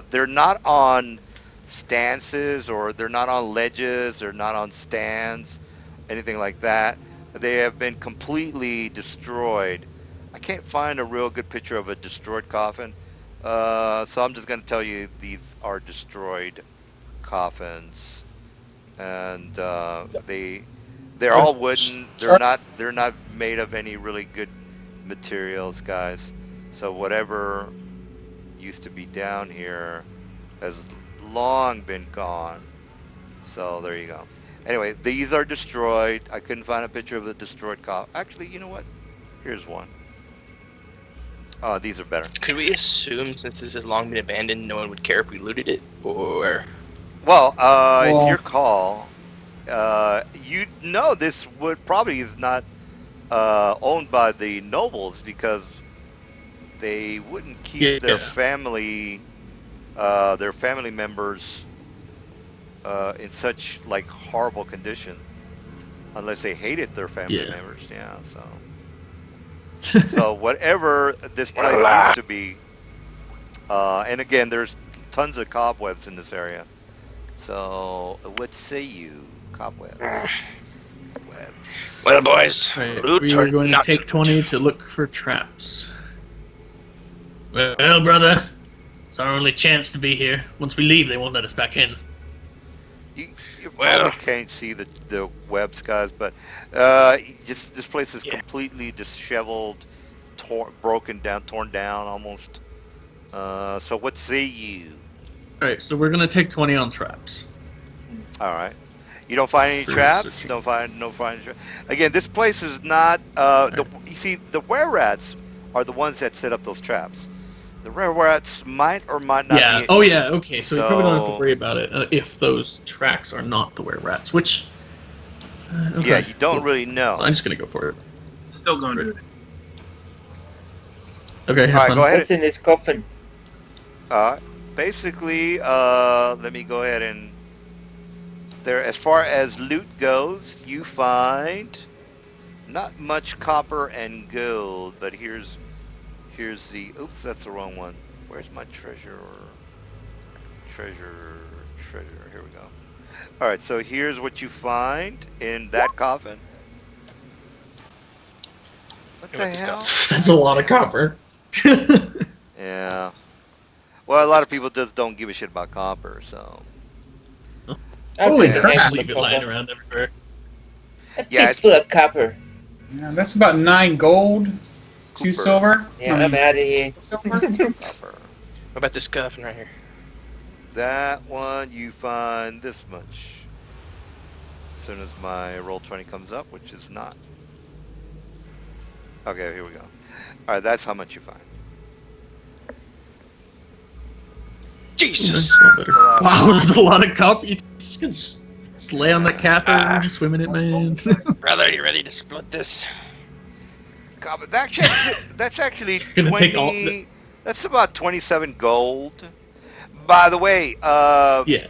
they're not on stances, or they're not on ledges, they're not on stands, anything like that. They have been completely destroyed. I can't find a real good picture of a destroyed coffin, so I'm just going to tell you these are destroyed coffins, and they're all wooden. They're not made of any really good materials, guys. So whatever used to be down here has long been gone. So there you go. Anyway, these are destroyed. I couldn't find a picture of the destroyed coffin. Actually, you know what? Here's one. Oh, these are better. Could we assume, since this has long been abandoned, no one would care if we looted it? Or. Well, it's Well- your call. You know this wood probably is not owned by the nobles, because they wouldn't keep their family members in such like horrible condition unless they hated their family members. Yeah, so whatever this place used to be, and again, there's tons of cobwebs in this area. So what say you, cobwebs? Webs. Well, boys, Right, loot we or are going to not take loot? 20 to look for traps. Well, brother, it's our only chance to be here. Once we leave, they won't let us back in. You Well- probably can't see the webs, guys, but just this place is completely disheveled, broken down, torn down almost. So what say you? Alright, so we're going to take 20 on traps. All right. You don't find any For traps? searching. Don't find traps. Again, this place is not. You see, the were-rats are the ones that set up those traps. The were-rats might or might not Yeah. be. Oh, yeah. Okay. So we probably don't have to So- worry about it if those tracks are not the were-rats, which. Okay, Yeah, you don't cool. really know. I'm just gonna go for it. Still going to do it. Okay. All right, go ahead. What's in this coffin? Basically, let me go ahead and there. As far as loot goes, you find not much copper and gold, but here's the. Oops, that's the wrong one. Where's my treasure? Treasure. Here we go. All right, so here's what you find in that coffin. What the hell? That's a lot of copper. Yeah. Well, a lot of people just don't give a shit about copper, so. Holy Okay, crap. that's Leave it copper. lying around everywhere. A Yeah, it's- fistful of copper. Yeah, that's about 9 gold, 2 Cooper. silver. Yeah, I'm out of here. Silver. Copper. What about this coffin right here? That one you find this much. As soon as my roll 20 comes up, which is not. Okay, here we go. All right, that's how much you find. Jesus! Wow, that's a lot of copper. You just lay on that copper and you swim in it, man. Brother, are you ready to split this? God, but that's actually Gonna take 20. That's about 27 gold. By the way, Yeah.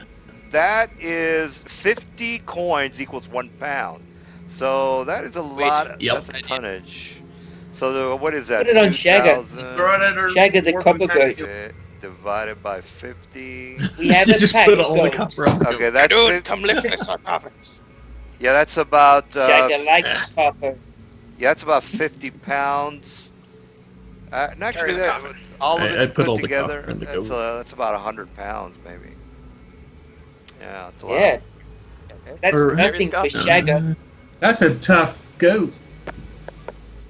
that is 50 coins equals 1 pound. So that is a lot. Yep. That's a tonnage. So what is that? Put it on Shagger. 2,000 Throw it at her. Shagger the copper goat. divided by 50. We have You a just pack put of all the gold. copper on. Okay, that's Dude, come lift this sarcophagus. yeah, that's about Shagger likes copper. yeah, that's about 50 pounds. And actually, Carry the that, coffin. all of I it put put all the together, copper in the that's gold. that's about 100 pounds, maybe. Yeah, it's a lot. Yeah, that's Or- nothing for Shagger. That's a tough goat.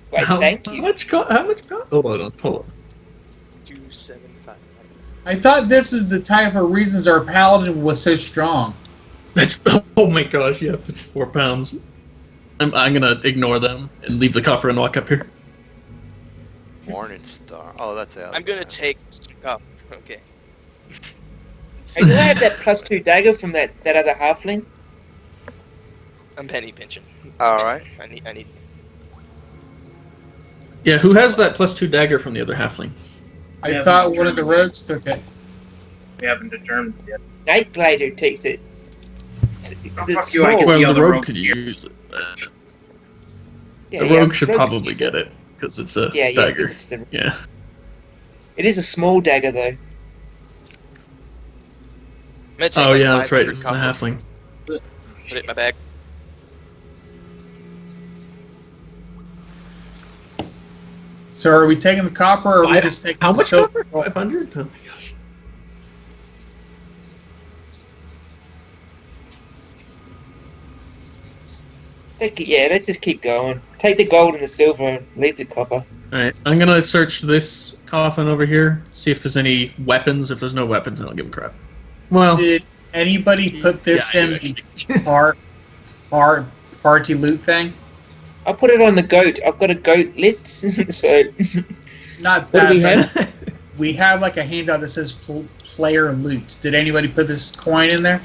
Why, thank How you. much? How much? Hold on. 275. I thought this is the type of reasons our paladin was so strong. That's, oh my gosh, yeah, 54 pounds. I'm gonna ignore them and leave the copper and walk up here. Morning Star. Oh, that's it. I'm gonna take. Oh, okay. Hey, do I have that +2 dagger from that other halfling? I'm penny pinching. All right. I need. Yeah, who has that +2 dagger from the other halfling? I Yeah, thought we one of the determined rogues took it. We haven't determined yet. Night Glider takes it. It's fuck small. you, I get- Well, the the other rogue rogue could here. use it. Yeah, The yeah, rogue should rogue could probably use get it because it's a Yeah, dagger. give it to the- Yeah. It is a small dagger though. I'm gonna take Oh like yeah, that's right. 500 It's a copper, halfling. Put it in my bag. So are we taking the copper, or are we just taking How the much silver? copper? 500? Oh my gosh. Let's just keep going. Take the gold and the silver, and leave the copper. Alright, I'm gonna search this coffin over here, see if there's any weapons. If there's no weapons, I don't give a crap. Well, Did anybody put this yeah, I in do, the party loot thing? I'll put it on the goat. I've got a goat list, so Not What that. do we but have? We have like a handout that says player loot. Did anybody put this coin in there?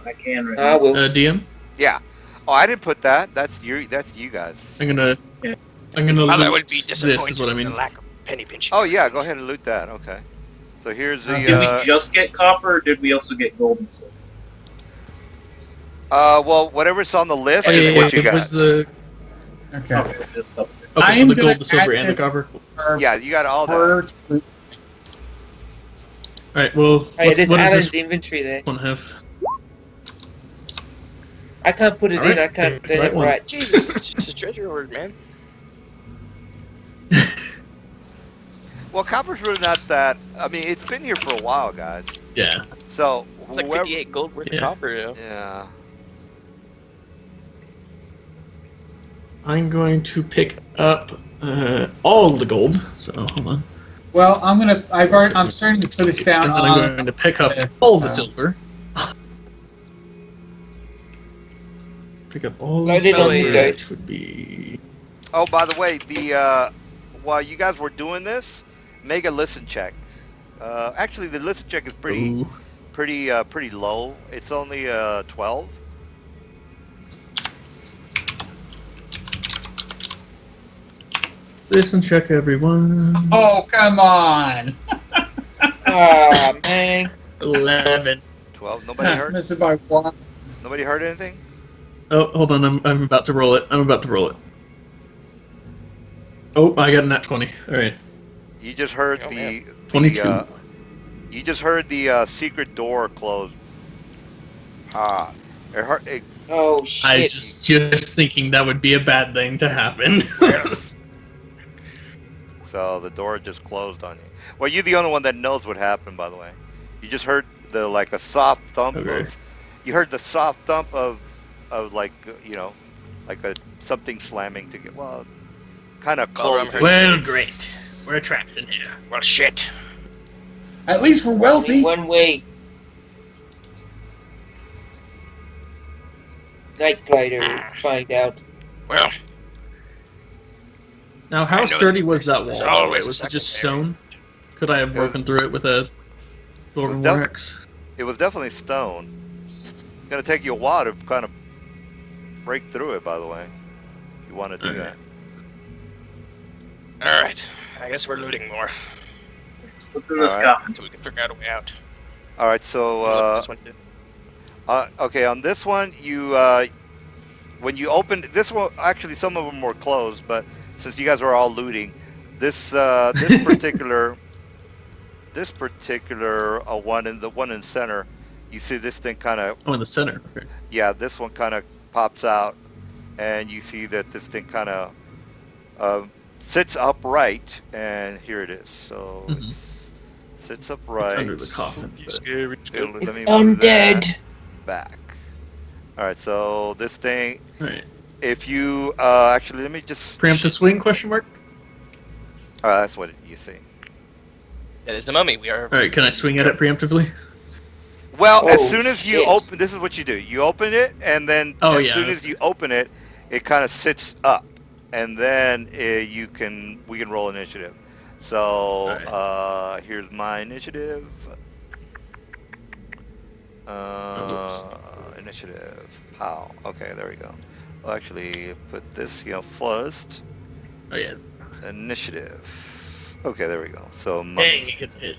I can right I now. will. DM. Yeah. Oh, I didn't put that. That's you guys. I'm gonna Yeah. Mother loot would be this. disappointed Is what I with mean. the lack of penny pinching. Oh yeah, go ahead and loot that. Okay. So here's the. Did we just get copper, or did we also get gold and silver? Well, whatever's on the list Oh, is yeah, what you it got. was the Okay. Okay, just up there. okay, I so am the gonna gold, the silver, add and the this- copper. Yeah, you got all that. Party loot. All right. Well, Hey, what there's does Alan's this inventory there. one have? I can't put it Alright, in. I can't pick do the right it one. right. Jesus, it's just a treasure hoard, man. Well, copper's really not that. I mean, it's been here for a while, guys. Yeah. So It's like whoever. 58 gold worth Yeah. of copper, you know? Yeah. I'm going to pick up all the gold. So hold on. Well, I'm starting to put this down And then I'm on. going to pick up Yeah. all the silver. Pick up all the Load it on the silver, goat. which would be. Oh, by the way, the while you guys were doing this, make a listen check. Actually, the listen check is Ooh. pretty low. It's only 12. Listen, check everyone. Oh, come on! Ah man. 11. 12. Nobody heard. Missed it by one. Nobody heard anything. Oh, hold on. I'm about to roll it. I'm about to roll it. Oh, I got a nat 20. All right. You just heard Oh, the. man. 22. You just heard the secret door close. Ah, it hurt. Oh I shit. just thinking that would be a bad thing to happen. So the door just closed on you. Well, you're the only one that knows what happened, by the way. You just heard a soft thump Okay. of. You heard the soft thump of like something slamming to get kind of Well, I'm closing. hurt. Well, great. We're trapped in here. Well, shit. At least we're wealthy. One way. Night Glider will find out. Well, Now, I how know sturdy this was place that is- wall? there's by the way? always a Was it just secondary. stone? Could I have It was- broken through it with a Dwarven def- War Axe? It was definitely stone. It's gonna take you a while to kind of break through it. By the way, you want to do Okay. that. alright. I guess we're looting more What's in this Alright. coffin? until we can figure out a way out. All right, so Look, this one too. okay, on this one, you when you opened this one, actually some of them were closed, but since you guys were all looting, this particular one in the center, you see this thing kind of Oh, in the center. Okay. this one kind of pops out, and you see that this thing kind of sits upright, and here it is. So Mhm. it sits upright. It's under the coffin. but- Scary Let It's me move that undead. back. All right, so this thing, Alright. if you actually let me just Preemptive swing? Question mark. that's what you see. That is the mummy. We are. Alright, can I swing at it preemptively? Well, as Oh, soon as you shit. open, this is what you do. You open it, and then Oh, as yeah, soon as you open it, it kind of sits up, and then we can roll initiative. So here's my initiative. Initiative. Pow. Okay, there we go. I'll actually put this here first. Oh yeah. Initiative. Okay, there we go. So Dang, it gets hit.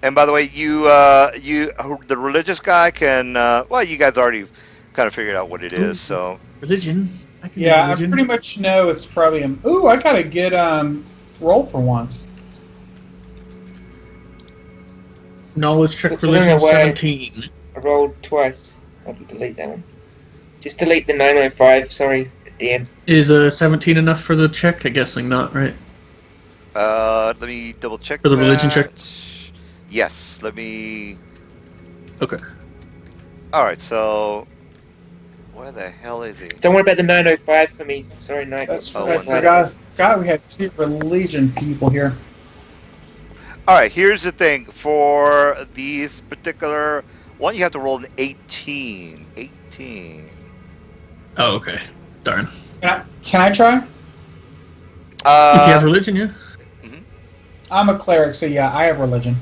and by the way, the religious guy can. Well, you guys already kind of figured out what it is. So Religion. I can do Yeah, I religion. pretty much know it's probably a... Ooh, I got a good roll for once. Knowledge check Looks a little religion away. 17. I rolled twice. I'll delete that one. Just delete the 905. Sorry, DM. Is 17 enough for the check? I'm guessing not, right? let me double check For the religion check? Yes. Let me. Okay. All right. So where the hell is he? Don't worry about the 905 for me. Sorry, Night. That's Oh, right. one I forgot we had 2 religion people here. All right. Here's the thing. For these particular one, you have to roll an 18. 18. Oh, okay. Darn. Can I try? If you have religion, yeah. I'm a cleric, so yeah, I have religion.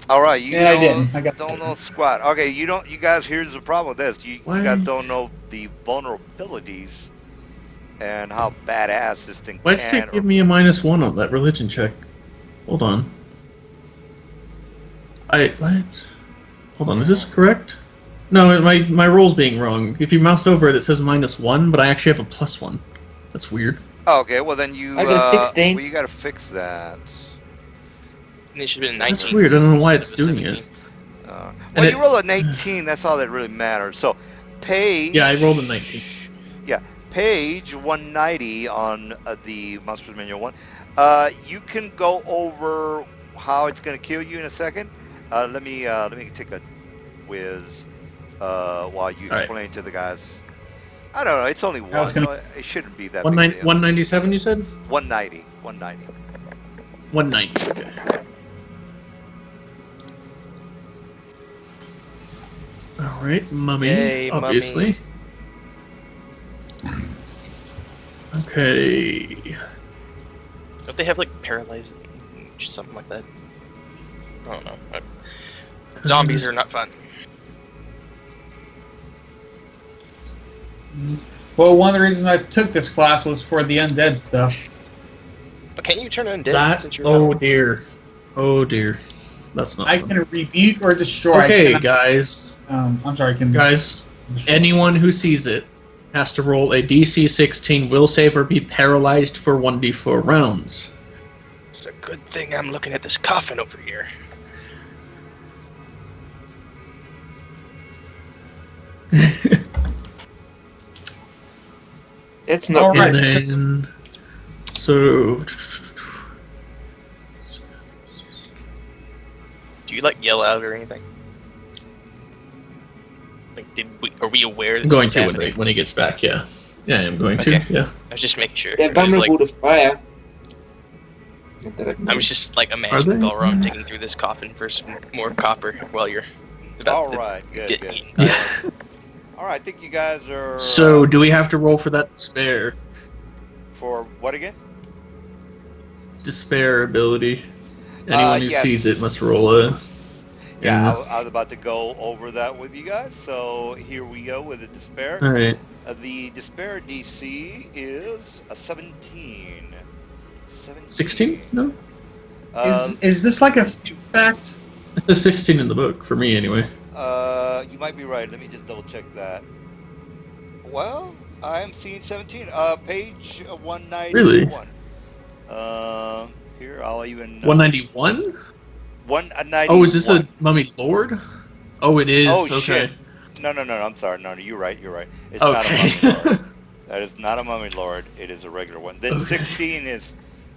All right, you Yeah, I didn't. I got don't know squat. Okay, you don't. You guys, here's the problem with this. You Why? guys don't know the vulnerabilities and how badass this thing Why did can. it give me a -1 on that religion check? Hold on. What? Hold on, is this correct? No, my roll's being wrong. If you mouse over it, it says -1, but I actually have a +1. That's weird. Oh, okay, well then you. I got a 16. Well, you gotta fix that. And it should have been 19. That's weird. I don't know why it's instead of doing 17. it. Well, And you roll an 18. That's all that really matters. So, page. Yeah, I rolled a 19. Yeah, page 190 on the Monsters Manual 1. You can go over how it's gonna kill you in a second. Let me take a whiz while you All right. explain to the guys. I don't know. It's only one, so it shouldn't be that big. a deal. 197, you said? 190. 190. 190. Okay. All right, mummy. Yay, obviously. Okay. Don't they have like paralyzing, something like that? I don't know. Zombies are not fun. Well, one of the reasons I took this class was for the undead stuff. But can't you turn undead That. since you're Oh not- dear. Oh dear. That's not. I fun. can rebuke or destroy. Okay, Can guys. I'm sorry. Can Guys, destroy. anyone who sees it has to roll a DC 16 will save or be paralyzed for 1d4 rounds. It's a good thing I'm looking at this coffin over here. That's not All And right. then, so Do you like yell out or anything? Like, are we aware that I'm going this to is when happening? when he gets back. Yeah, yeah, I'm going Okay. to. Yeah. I was just making sure. They're I was, like, vulnerable to fire. Not that I was just like imagining they? Balram digging through this coffin for some more copper while you're about All to right, good, get good. eaten. All right, I think you guys are. So, do we have to roll for that for what again? despair ability? Anyone who yes. sees it must roll a. Yeah, Yeah. I was about to go over that with you guys. So here we go with the despair. All right. The despair DC is a 17. 17. 16? No, Is this like a fact? it's a 16 in the book for me anyway. You might be right. Let me just double check that. Well, I am seeing 17. Page 191. Really? Here, I'll even. 191? 191. Oh, is this a mummy lord? Oh, it is. Oh, okay. shit. No, I'm sorry. No, you're right. It's not a Okay. mummy lord. That is not a mummy lord. It is a regular one. Then Okay. 16 is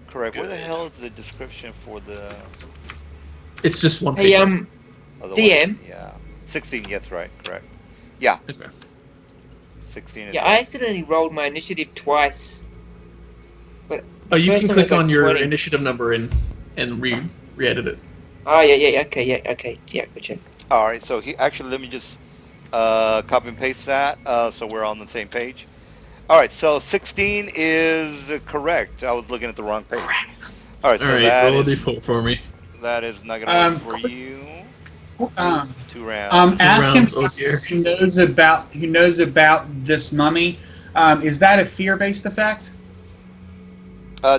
correct. Where the Good. hell is the description for the It's just one Hey, page. other DM? one? Yeah. 16, yes, right, correct. Yeah. Okay. 16 is Yeah, I accidentally rolled my initiative twice. Oh, you First can one was click on like your 20. initiative number and re-edit it. Oh, yeah, okay, yeah, gotcha. All right, so he actually let me just copy and paste that so we're on the same page. All right, so 16 is correct. I was looking at the wrong page. All right, All so right, that roll a is d4 for me. not gonna work for Quick, you. um, 2 rounds. ask him rounds, oh dear. who knows about this mummy. Is that a fear-based effect?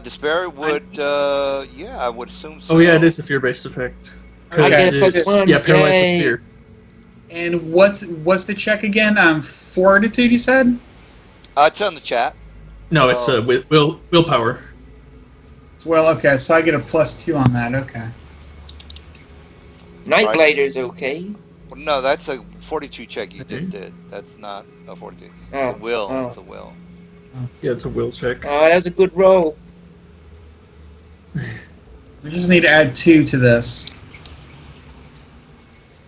Despair would, yeah, I would assume so. Oh yeah, it is a fear-based effect. I get a Because plus it's- one. Yeah, paralyzed with Yay. fear. And what's the check again? Fortitude, you said? It's on the chat. No, it's So- willpower. Well, okay, so I get a +2 on that. Okay. Night Right. Glider's okay. Well, no, that's a 42 check you Okay. just did. That's not a 42. Oh, It's a will. oh. It's a will. Yeah, it's a will check. Oh, that was a good roll. We just need to add 2 to this.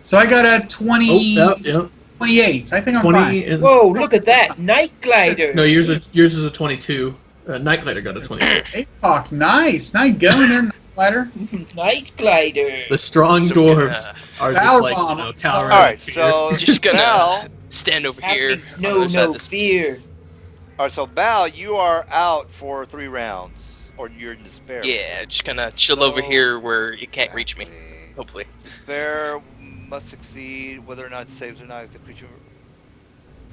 So I got a 20, Oh, yeah. 28. I think I'm 20 fine. and Whoa, look at that. Night Glider. no, yours is a 22. Night Glider got a 22. Apoc, nice. Nice going there, Glider. Night Glider. The strong So dwarves are just Power like bomb, cowering sorry. in All right, fear. so Just gonna Val. stand over here. Having on the other side no of this- fear. All right, so Val, you are out for 3 rounds, or you're in despair. Yeah, just gonna chill over here where you can't reach me. Hopefully. Despair must succeed whether or not it saves or not. The creature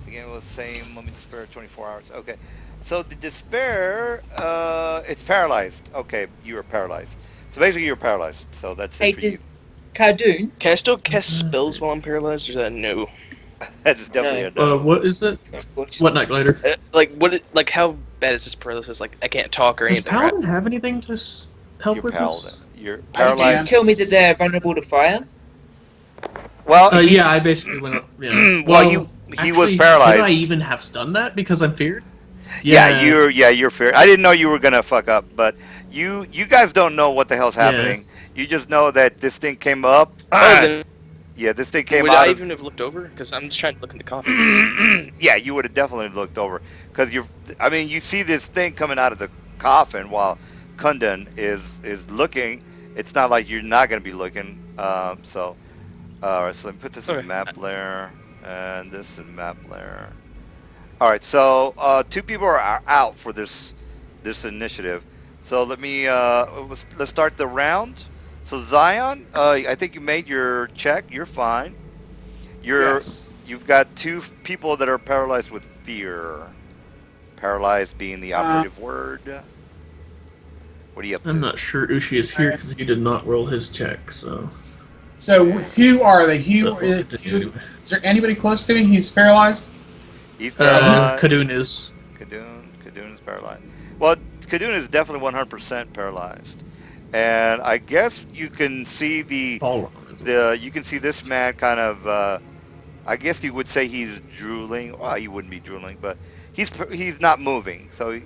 again with the same mummy despair 24 hours. Okay, so the despair, it's paralyzed. Okay, you are paralyzed. So basically, you're paralyzed. So that's Hey, it for you. does Cardoon? Can I still cast spells while I'm paralyzed, or is that no? That's definitely a no. What is it? What Night Glider? Like how bad is this paralysis? Like I can't talk or Does anything. Right? Paladin have anything to help You're with paladin. this? You're Did you paralyzed. tell me that they're vulnerable to fire? Well, he- Yeah, I basically went up. Yeah. Well, he was actually, paralyzed. Could I even have done that because I'm feared? You're fair. I didn't know you were gonna fuck up, but you guys don't know what the hell's happening. You just know that this thing came up. Oh, then Yeah, this thing came would out. I of- even have looked over? Because I'm just trying to look in the coffin. Yeah, you would have definitely looked over because I mean, you see this thing coming out of the coffin while Kundan is looking. It's not like you're not gonna be looking. So let me put this in Okay. map layer and this in map layer. All right, so 2 people are out for this initiative. So let me let's start the round. So Zion, I think you made your check. You're fine. Yes. You've got 2 people that are paralyzed with fear. Paralyzed being the operative word. What are you up to? I'm not sure Ushi is here because he did not roll his check. So. So who are they? Is Anyway. there anybody close to me who's paralyzed? He's paralyzed. Kadun is. Kadun is paralyzed. Well, Kadun is definitely 100% paralyzed. And I guess you can see you can see this man kind of I guess you would say he's drooling. Well, he wouldn't be drooling, but he's not moving. So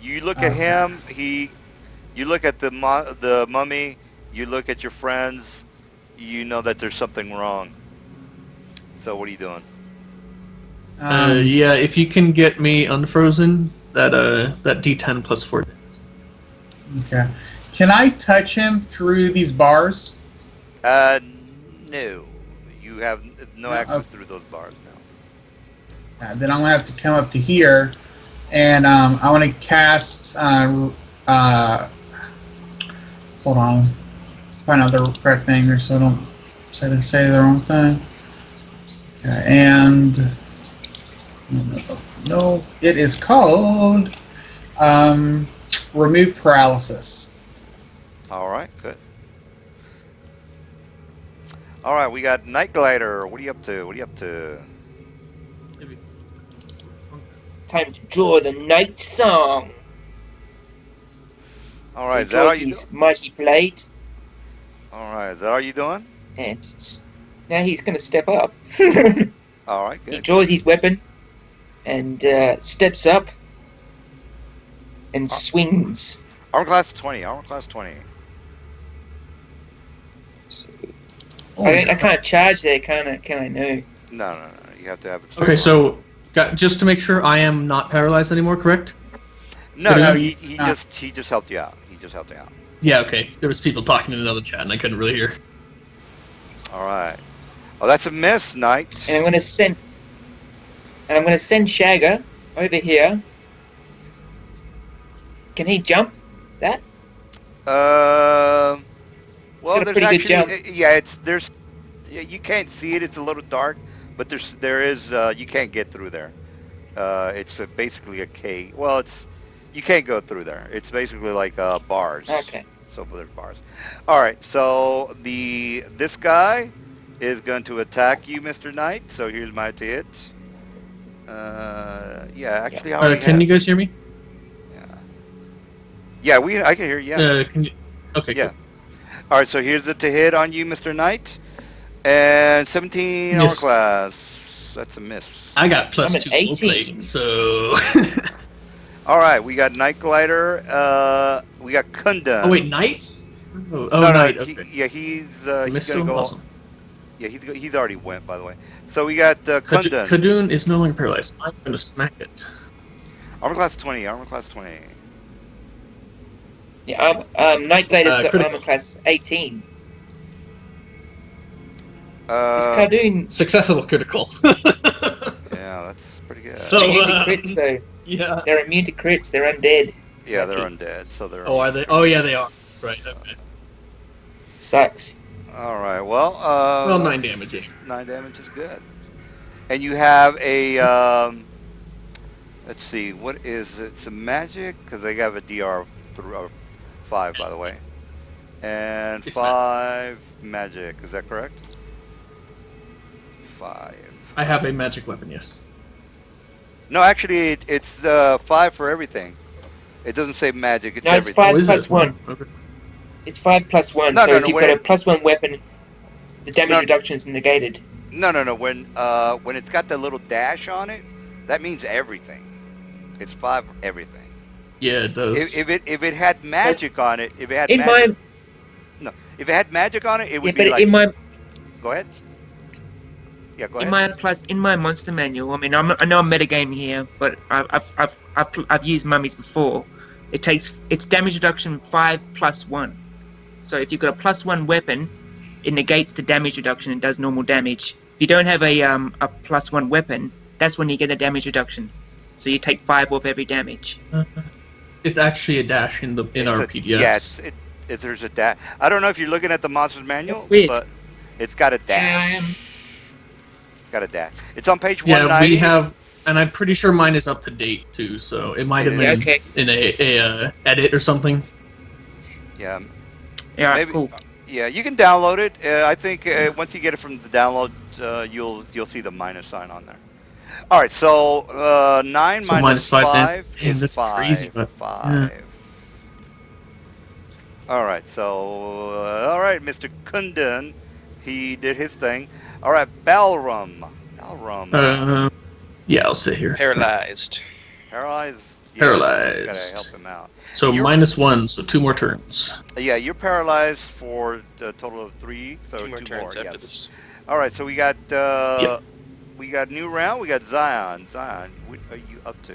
you look at him, you look at the mummy, you look at your friends, you know that there's something wrong. So what are you doing? Yeah, if you can get me unfrozen, that D10 plus 4. Okay. Can I touch him through these bars? No. You have no access through those bars now. Then I'm gonna have to come up to here, and I want to cast. Hold on. Find out the correct thing here, so I don't say the wrong thing. Okay, and no, it is called remove paralysis. All right, good. All right, we got Night Glider. What are you up to? Time to draw the night song. All right, So is that all draws you his do? mighty blade, All right, is that all you doing? and now he's gonna step up. All right, He good. draws his weapon and steps up and swings. Armor class 20. Armor class 20. So, Oh, I can't charge there, can I? No. No. You have to have it. Okay, so just to make sure, I am not paralyzed anymore, correct? No, No, he no. just helped you out. Yeah. Okay. There was people talking in another chat, and I couldn't really hear. All right. Oh, that's a miss, Knight. And I'm gonna send Shagger over here. Can he jump that? Well, got a there's pretty good actually, jump. yeah, you can't see it. It's a little dark, but there is, you can't get through there. It's basically a cave. Well, you can't go through there. It's basically like bars. Okay. So there's bars. All right. So this guy is going to attack you, Mr. Knight. So here's my hit. Yeah. Actually, I already Can have. you guys hear me? Yeah. I can hear you. Yeah. Can you? Okay. Yeah. Cool. All right. So here's the to hit on you, Mr. Knight, and 17 armor Miss. class. That's a miss. I got plus I'm 2 at full 18. plate, so. All right. We got Night Glider. We got Kunda. Oh wait, Knight? Oh, No, Knight. no. Okay. He's Missed gonna him? go. Awesome. Yeah, he's already went, by the way. So we got Kunda. Kadun is no longer paralyzed. I'm gonna smack it. Armor class 20. Armor class 20. Yeah. Night Glider's got critical. armor class 18. Is Uh, Cardoon Successful critical. yeah, that's pretty good. So- immune to crits though? Yeah. They're immune to crits. They're undead. Yeah, they're lucky. undead, so they're. Oh, are they? Oh, yeah, they are. Right. Okay. Sucks. All right. Well. Well, 9 damage. Yeah. 9 damage is good. And you have a. Let's see. What is it? It's a magic because they have a DR 5, by the way. And It's 5 magic. Is that correct? 5. I have a magic weapon. Yes. No, actually, it's 5 for everything. It doesn't say magic. It's No, it's everything. 5 is plus it? 1. Okay. It's 5 plus 1. No, so no, if no, you've wait. got a plus 1 weapon, the damage No. reduction is negated. No. When it's got the little dash on it, that means everything. It's 5 for everything. Yeah, it does. If it had magic on it, if it had In magic, my if it had magic on it, it would yeah, be but like. Go ahead. Yeah, go ahead. in my monster manual. I mean, I know I'm metagaming here, but I've used mummies before. It's damage reduction 5 plus 1. So if you've got a plus 1 weapon, it negates the damage reduction and does normal damage. If you don't have a plus 1 weapon, that's when you get a damage reduction. So you take 5 off every damage. It's actually a dash in our PDFs. Yeah, there's a dash. I don't know if you're looking at the monster's manual, That's weird. but it's got a dash. Yeah, I am. It's got a dash. It's on page Yeah, 190. we have, and I'm pretty sure mine is up to date too. So it might have Yeah, been okay. in a edit or something. Yeah, Yeah, maybe. cool. Yeah, you can download it. I think once you get it from the download, you'll see the minus sign on there. All right, so 9 So minus minus 5 5 damn, is that's 5. crazy, but- 5. All right, so all right, Mr. Kundan, he did his thing. All right, Balrum. Yeah, I'll sit here. Paralyzed. Paralyzed. Yeah, Paralyzed. Gotta help him out. So You're- -1, so 2 more turns. Yeah, you're paralyzed for a total of 3, so 2 more turns after yes. this. All right, so we got Yep. we got new round. We got Zion. Zion, what are you up to?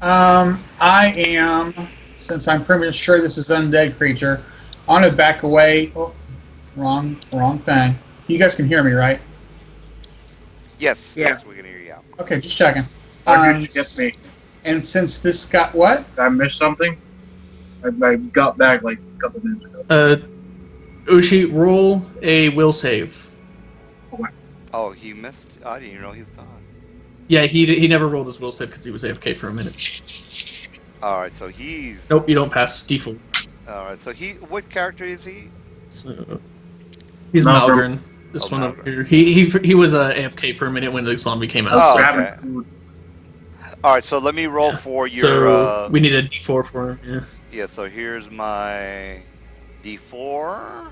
I am, since I'm pretty much sure this is undead creature, I want to back away. Oh, wrong thing. You guys can hear me, right? Yes, Yeah. yes, we can hear you out. Okay, just checking. Why did you get me? And since this got what? Did I miss something? I got back like a couple minutes ago. Ushi, roll a will save. Oh, he missed. I didn't even know he was gone. Yeah, he never rolled his will save because he was AFK for a minute. All right, so he's. Nope, you don't pass default. All right, so what character is he? So, he's Malgrim. Malgrim. This Oh, one up Malgrim. here. He was AFK for a minute when the zombie came out. Oh, so Grabbing okay. food. All right, so let me roll for your. so we need a D4 for him. Yeah. Yeah, so here's my D4.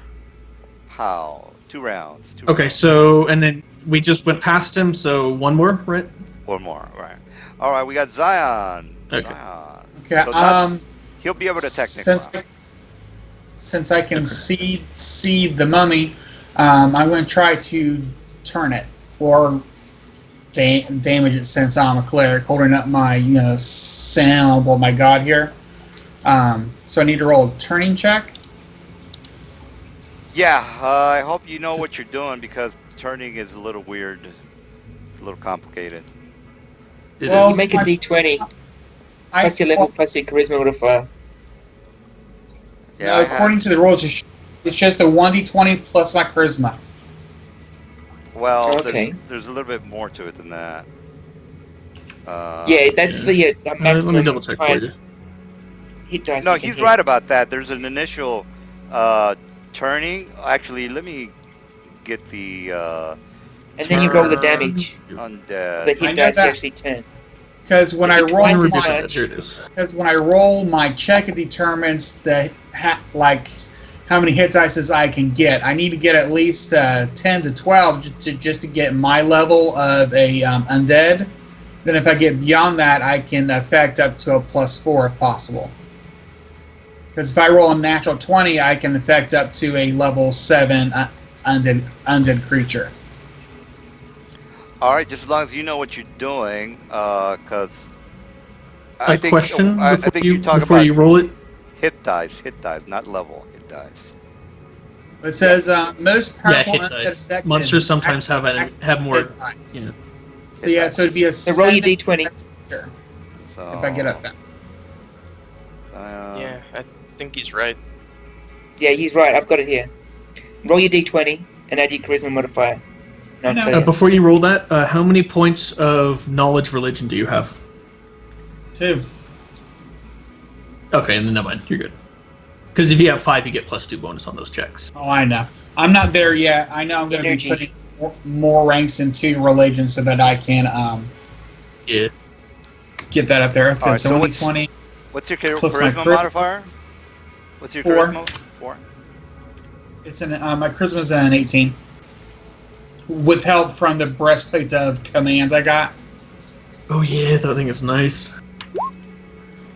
How? 2 rounds. Two Okay, rounds. so and then we just went past him. So one more, right? One more, right? All right, we got Zion. Okay. Zion. Okay, So not- He'll be able to since technically. since I can see the mummy, I'm going to try to turn it or damage it since I'm a cleric, holding up my symbol of my god here. So I need to roll a turning check. Yeah, I hope you know what you're doing because turning is a little weird. It's a little complicated. It Well, You is. make a D20 plus your level plus your charisma modifier. Yeah, no, according to the rules, it's just a 1d20 plus my charisma. Well, Okay. there's a little bit more to it than that. Yeah, that's Yeah. for your Let me maximum double check for you. highest hit dice No, you can he's hit. right about that. There's an initial turning. Actually, let me get the And then you roll the turn damage. undead. The I hit know dice that. actually turn. Because when If I you roll twice Never as get my, that. much. Here it is. because when I roll my check, it determines how many hit dice I can get. I need to get at least 10 to 12 just to get my level of a undead. Then if I get beyond that, I can affect up to a +4 if possible. Because if I roll a natural 20, I can affect up to a level 7 undead creature. All right, just as long as you know what you're doing, because A question I think you're talking before about you roll it. hit dice, not level hit dice. It says most Yeah, powerful hit undead dice. affected Monsters sometimes have more. hit dice. Yeah. So yeah, so it'd be a So roll your 7 D20. creature So if I get up there. Yeah, I think he's right. Yeah, he's right. I've got it here. Roll your D20 and add your charisma modifier. And I'll No. tell you. Before you roll that, how many points of knowledge religion do you have? 2. Okay, then never mind. You're good. Because if you have 5, you get +2 bonus on those checks. Oh, I know. I'm not there yet. I know I'm going to be Energy. putting more ranks into religion so that I can Yeah. get that up there. Okay, All right, so so only what's- 20 what's your plus my charisma modifier? What's your 4. charisma? 4. It's my charisma's an 18. With help from the breastplate of commands I got. Oh yeah, that thing is nice.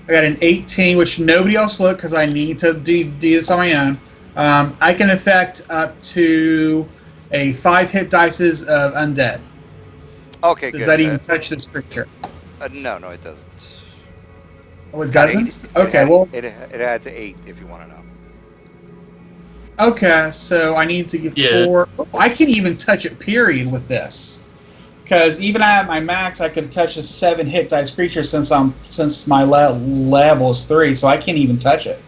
I got an 18, which nobody else looked because I need to do this on my own. I can affect up to a 5 hit dices of undead. Okay, Does good. that even touch this creature? No, it doesn't. Oh, it doesn't? It Okay, had- well, it adds 8 if you want to know. okay, so I need to get Yeah. 4. Oh, I can even touch it, period, with this. Because even at my max, I can touch a 7 hit dice creature since my level is 3, so I can't even touch it.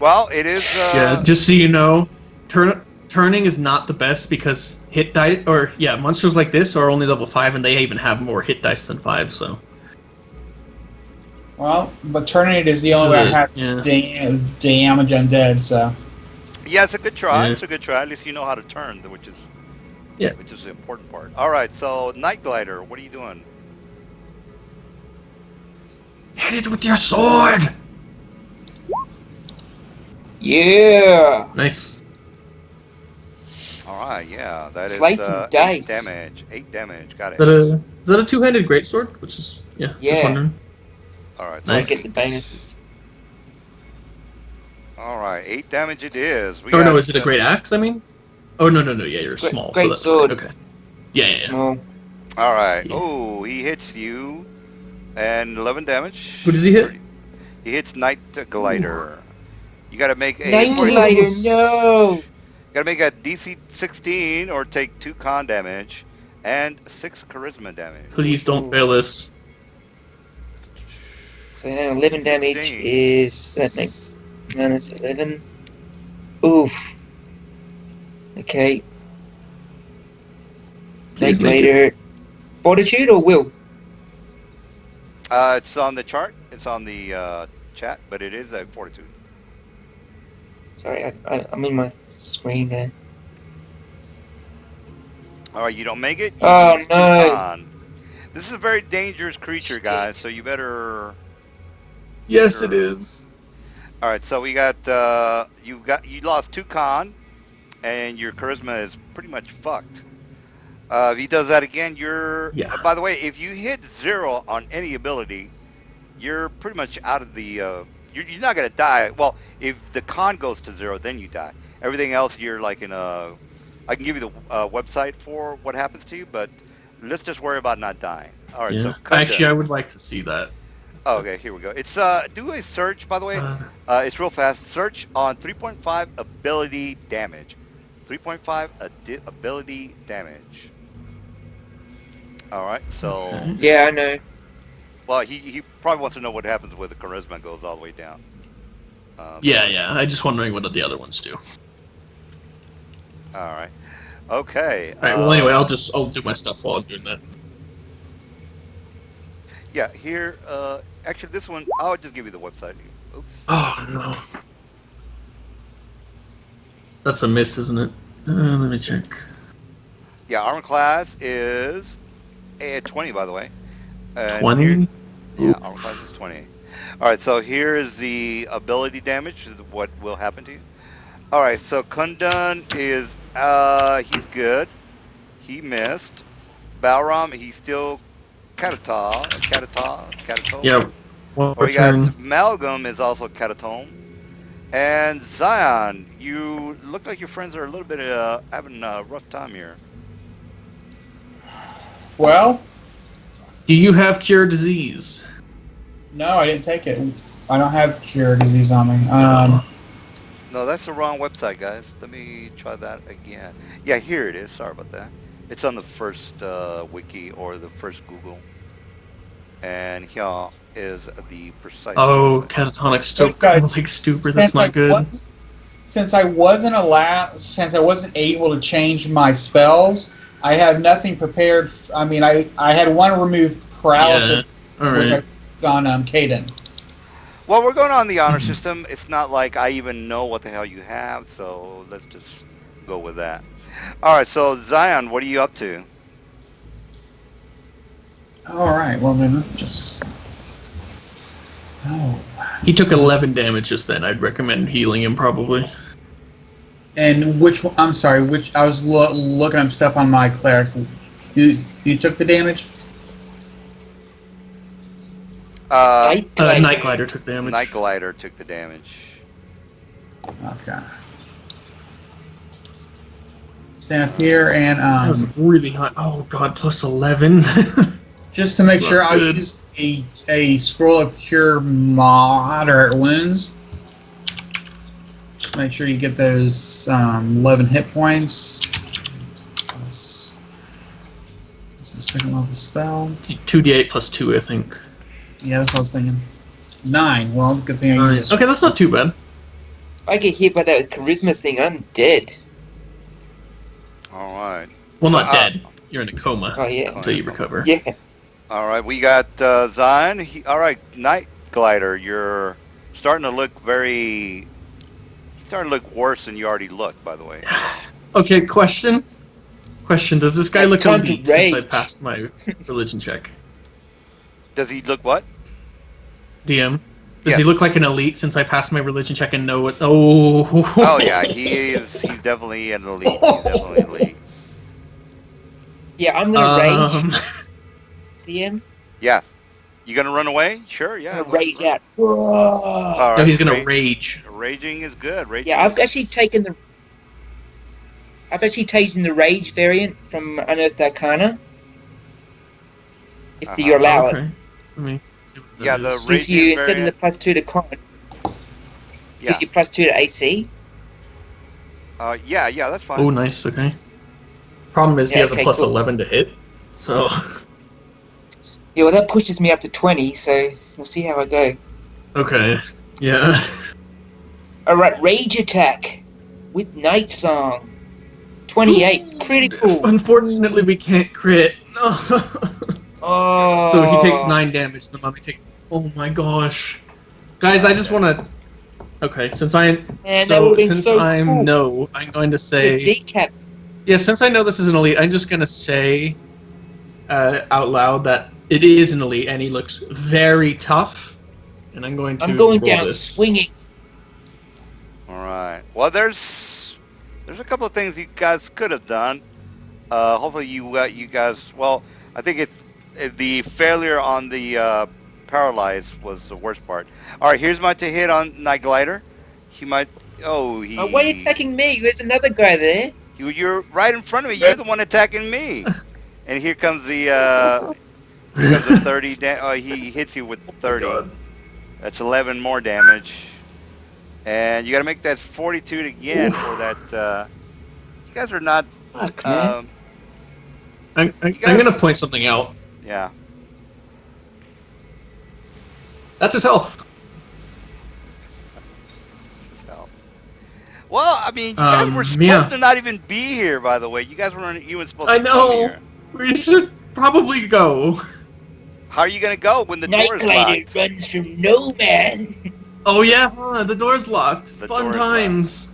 Well, it is. Yeah, just so you know, turning is not the best because hit dice monsters like this are only level 5 and they even have more hit dice than 5. So Well, but turning it is the only way I have damage undead, so. Yeah, it's a good try. Yeah. It's a good try. At least you know how to turn, which is Yeah. which is the important part. All right, so Night Glider, what are you doing? hit it with your sword. Yeah. Nice. All right, yeah, that is Slay some 8 dice. damage. 8 damage. Got Is it. that a two-handed greatsword? Which is just Yeah. wondering. All right, So I Nice. get the bonuses. all right, 8 damage it is. We Oh no, got, is it a great axe? I mean, oh no, yeah, you're Great- small. great so that's sword. Okay. Yeah. Small. All right. Yeah. Oh, he hits you, and 11 damage. Who does he hit? He hits Night Glider. You got to make a. Night Glider, no! Got to make a DC 16 or take 2 con damage and 6 charisma damage. Please don't fail this. So now 11 damage 16. is... That makes... Minus 11. Oof. Okay. Please Night make it. Glider. Fortitude or will? It's on the chart. It's on the chat, but it is a fortitude. Sorry, I'm in my screen there. All right, you don't make it. You Oh, lose 2 no. con. This is a very dangerous creature, guys. So you better. Yes, it is. All right, so we got you lost 2 con, and your charisma is pretty much fucked. If he does that again, you're. Yeah. By the way, if you hit 0 on any ability, you're pretty much out of the. You're not gonna die. Well, if the con goes to 0, then you die. Everything else, you're like in a. I can give you the website for what happens to you, but let's just worry about not dying. All right, Yeah. so Kunda. Actually, I would like to see that. Oh, okay, here we go. It's do a search, by the way. Uh, It's real fast. Search on 3.5 ability damage. 3.5 ability damage. All right. So, Okay. Yeah, I know. well, he probably wants to know what happens when the charisma goes all the way down. Yeah. I'm just wondering what the other ones do. All right. Okay. All right. Well, anyway, I'll do my stuff while I'm doing that. Yeah. Here. Actually, this one I'll just give you the website. Oops. Oh no. That's a miss, isn't it? Let me check. Yeah. Armor class is 20, by the way. And 20? here- yeah. Oof. Armor class is 20. All right. So here is the ability damage. What will happen to you? All right. So Kundan is he's good. He missed. Balram, he's still Catatol. Yep. One Or we turn. got Malcolm is also Catatome. And Zion, you look like your friends are a little bit having a rough time here. Well, Do you have cure disease? no, I didn't take it. I don't have cure disease on me. No, that's the wrong website, guys. Let me try that again. Yeah, here it is. Sorry about that. It's on the first wiki or the first Google. And here is the precise Oh, website. catatonic stroke. This guy- I'm like stupid. That's not good. Since I wasn't able to change my spells, I have nothing prepared. I mean, I had one remove paralysis, All which right. I was on Caden. Well, we're going on the honor system. It's not like I even know what the hell you have, so let's just go with that. All right, so Zion, what are you up to? All right, well then let's just. Oh. He took 11 damage just then. I'd recommend healing him probably. And which one? I'm sorry. Which I was looking up stuff on my cleric. You took the damage. Night Glider. Night Glider took damage. Night Glider took the damage. Okay. Stand up here and That was really high. Oh god, plus 11. just to make sure, Not I good. used a scroll of cure moderate wounds. Make sure you get those 11 hit points. Plus, this is the second level spell. 2d8 plus 2, I think. Yeah, that's what I was thinking. 9. Well, good thing I used it. Okay, that's not too bad. If I get hit by that charisma thing, I'm dead. All right. Well, not dead. You're in a coma Oh yeah. until you recover. Yeah. All right, we got Zion. All right, Night Glider, you're starting to look worse than you already look, by the way. Okay, question. Does this guy It's look time to elite since I rage. passed my religion check? Does he look what? DM? Does Yes. he look like an elite since I passed my religion check and know what? Oh. Oh yeah, he's definitely an elite. He's definitely elite. Yeah, I'm gonna rage. Um, DM. Yeah. You gonna run away? Sure, I'm yeah. gonna rage out. All right, no, he's gonna ra- rage. Raging is good. Raging Yeah, I've is- actually taken the. I've actually taken the rage variant from Unearthed Arcana. If you allow it, Okay. Let me see what that Yeah, the is. ra- gives you Radiant instead of the variant. +2 to con, Yeah. gives you +2 to AC. Yeah, that's fine. Oh, nice. Okay. Problem is he Yeah, has a okay, plus cool. 11 to hit. So. Yeah, well that pushes me up to 20, so we'll see how I go. Okay. Yeah. All right, rage attack with Night Song. 28 critical. Unfortunately, we can't crit. No. Oh. So he takes 9 damage. The mummy takes. Oh my gosh, guys! I just want to. Okay, since Man, that so would've been since so I'm cool. no, I'm going to say decap. yeah. Since I know this is an elite, I'm just gonna say out loud that it is an elite, and he looks very tough. And I'm going to. I'm going roll down this. swinging. All right. Well, there's a couple of things you guys could have done. Hopefully you guys. Well, I think the failure on the paralyzed was the worst part. All right, here's my to hit on Night Glider. He might. Oh, he. Oh, why are you attacking me? There's another guy there. You're right in front of me. You're the one attacking me. And here comes the Because of 30 he hits you with Oh 30. God. That's 11 more damage. And you got to make that 42 again Oof. for that. You guys are not. Fuck, man. I'm guys- gonna point something out. Yeah. That's his health. So. Well, I mean, you guys were supposed yeah. to not even be here, by the way. You guys weren't even supposed I to come know. here. We should probably go. How are you going to go when the door is Nightglider locked? runs from no man. Oh yeah, the door's locked. The Fun door is times.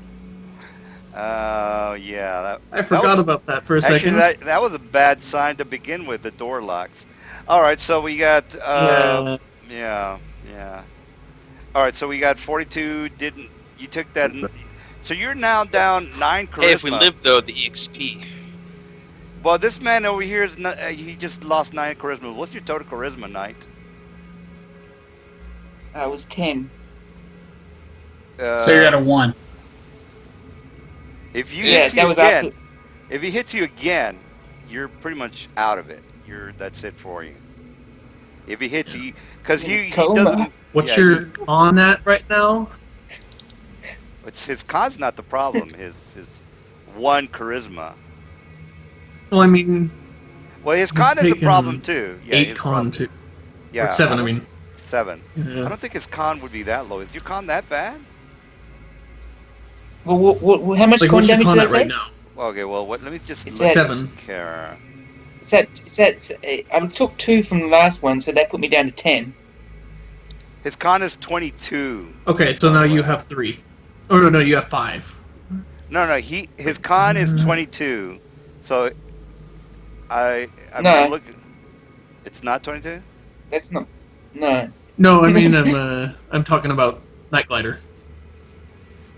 Yeah. I forgot about that for a Actually, second. that was a bad sign to begin with, the door locks. All right, so we got... Yeah. Yeah. All right, so we got 42. You took that... So you're now down 9 charisma. Hey, if we live though, the EXP. Well, this man over here is not, he just lost 9 charisma. What's your total charisma, Knight? I was 10. So you're at a 1. If you Yeah, hit that you was again, absolute. if he hits you again, you're pretty much out of it. That's it for you. If he hits you, because he Coma. doesn't. What's yeah, your on at right now? It's his con's not the problem. His 1 charisma. Well, I mean, Well, his He's con is a taken problem too. Yeah, 8 his con problem- too. Yeah, Or 7, I don't- mean. 7. I Yeah. don't think his con would be that low. Is your con that bad? Well, how much Like, con what's your damage con did I at right take? now? Okay, well, let me just It's look at- at this 7. Kara. I took 2 from the last one, so that put me down to 10. His con is 22. Okay, so now you have 3. Oh no, you have 5. No, his con is 22. So I No. mean, look, it's not 22. That's not. No. No, I mean I'm talking about Night Glider.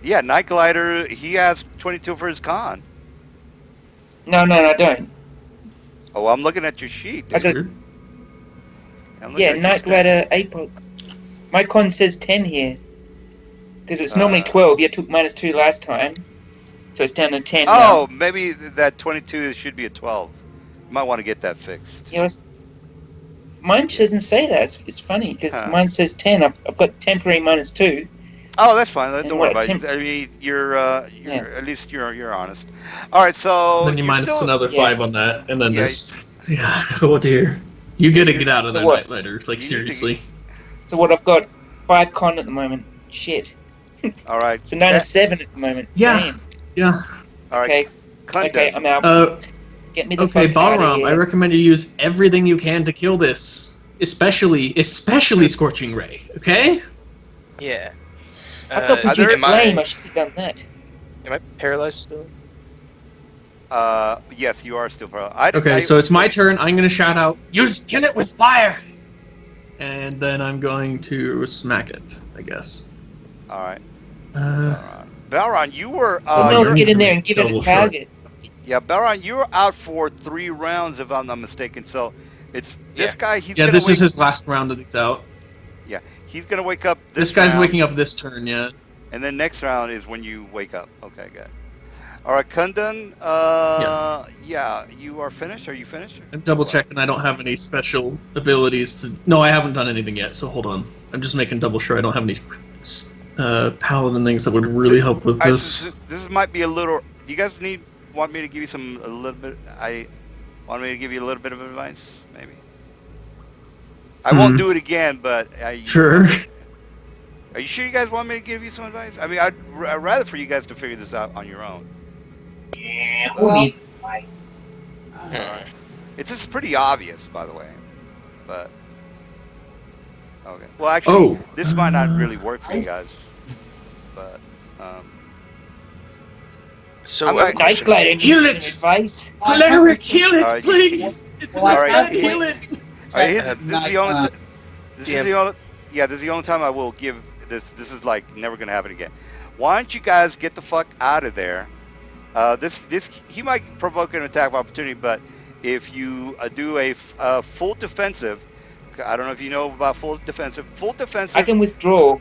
Yeah, Night Glider, he has 22 for his con. No, I don't. Oh, I'm looking at your sheet. I got- Weird. I'm looking Yeah, at your Night stats. Glider APOC. My con says 10 here. Because it's normally 12. You took -2 last time. So it's down to 10 Oh, maybe that 22 should be a 12. You might want to get that fixed. now. Mine doesn't say that. It's funny, because Huh. mine says 10. I've got temporary -2. Oh, that's fine. Don't And worry what, about it. I mean, you're at least you're honest. All right, so then you you're minus still, another Yeah. 5 on that, and then Yeah, there's yeah. Oh dear, you gotta get out of there, What? Night Glider. Like You need to seriously. So what I've got 5 con at the moment. Shit. All right. So -7 at the moment. Yeah. Damn. Yeah. All right. Okay. Kunda. Okay, I'm out. Get me the Okay, fuck out of Balram, here. I recommend you use everything you can to kill this, especially Scorching Ray. Okay. Yeah. I thought are there- produced am I, flame. I should have done that. am I paralyzed still? Yes, you are still paralyzed. Okay, so it's my turn. I'm gonna shout out, "Use kill it with fire," and then I'm going to smack it. I guess. All right. Uh, Balron, you were. Well, no, you're- get in there and give it a double shot. target. Yeah, Balron, you were out for 3 rounds, if I'm not mistaken. So it's this Yeah. guy. He's yeah, gonna this wake, is his last round that he's out. He's gonna wake up. This guy's round, waking up this turn. Yeah. and then next round is when you wake up. Okay, good. All right, Kundan. Yeah, you are finished. Are you finished? I'm double checking. I don't have any special abilities to. No, I haven't done anything yet. So hold on. I'm just making double sure I don't have any paladin things that would really help with this. This might be a little. Do you guys want me to give you a little bit? I want me to give you a little bit of advice, maybe. I won't do it again, but Sure. Are you sure you guys want me to give you some advice? I mean, I'd rather for you guys to figure this out on your own. Yeah, Well- It's just pretty obvious, by the way. But okay. Well, actually, this might not really work for you guys. But So I'm I have a like- question. Night Glider Heal needs it! some advice. Cleric, heal it, Alright. please. It's Well, not alright, bad. you- Heal it. all right, this is the only. This is DM. the only. Yeah, this is the only time I will give this. This is like never gonna happen again. Why don't you guys get the fuck out of there? This he might provoke an attack of opportunity, but if you do a full defensive, I don't know if you know about full defensive. Full defensive. I can withdraw.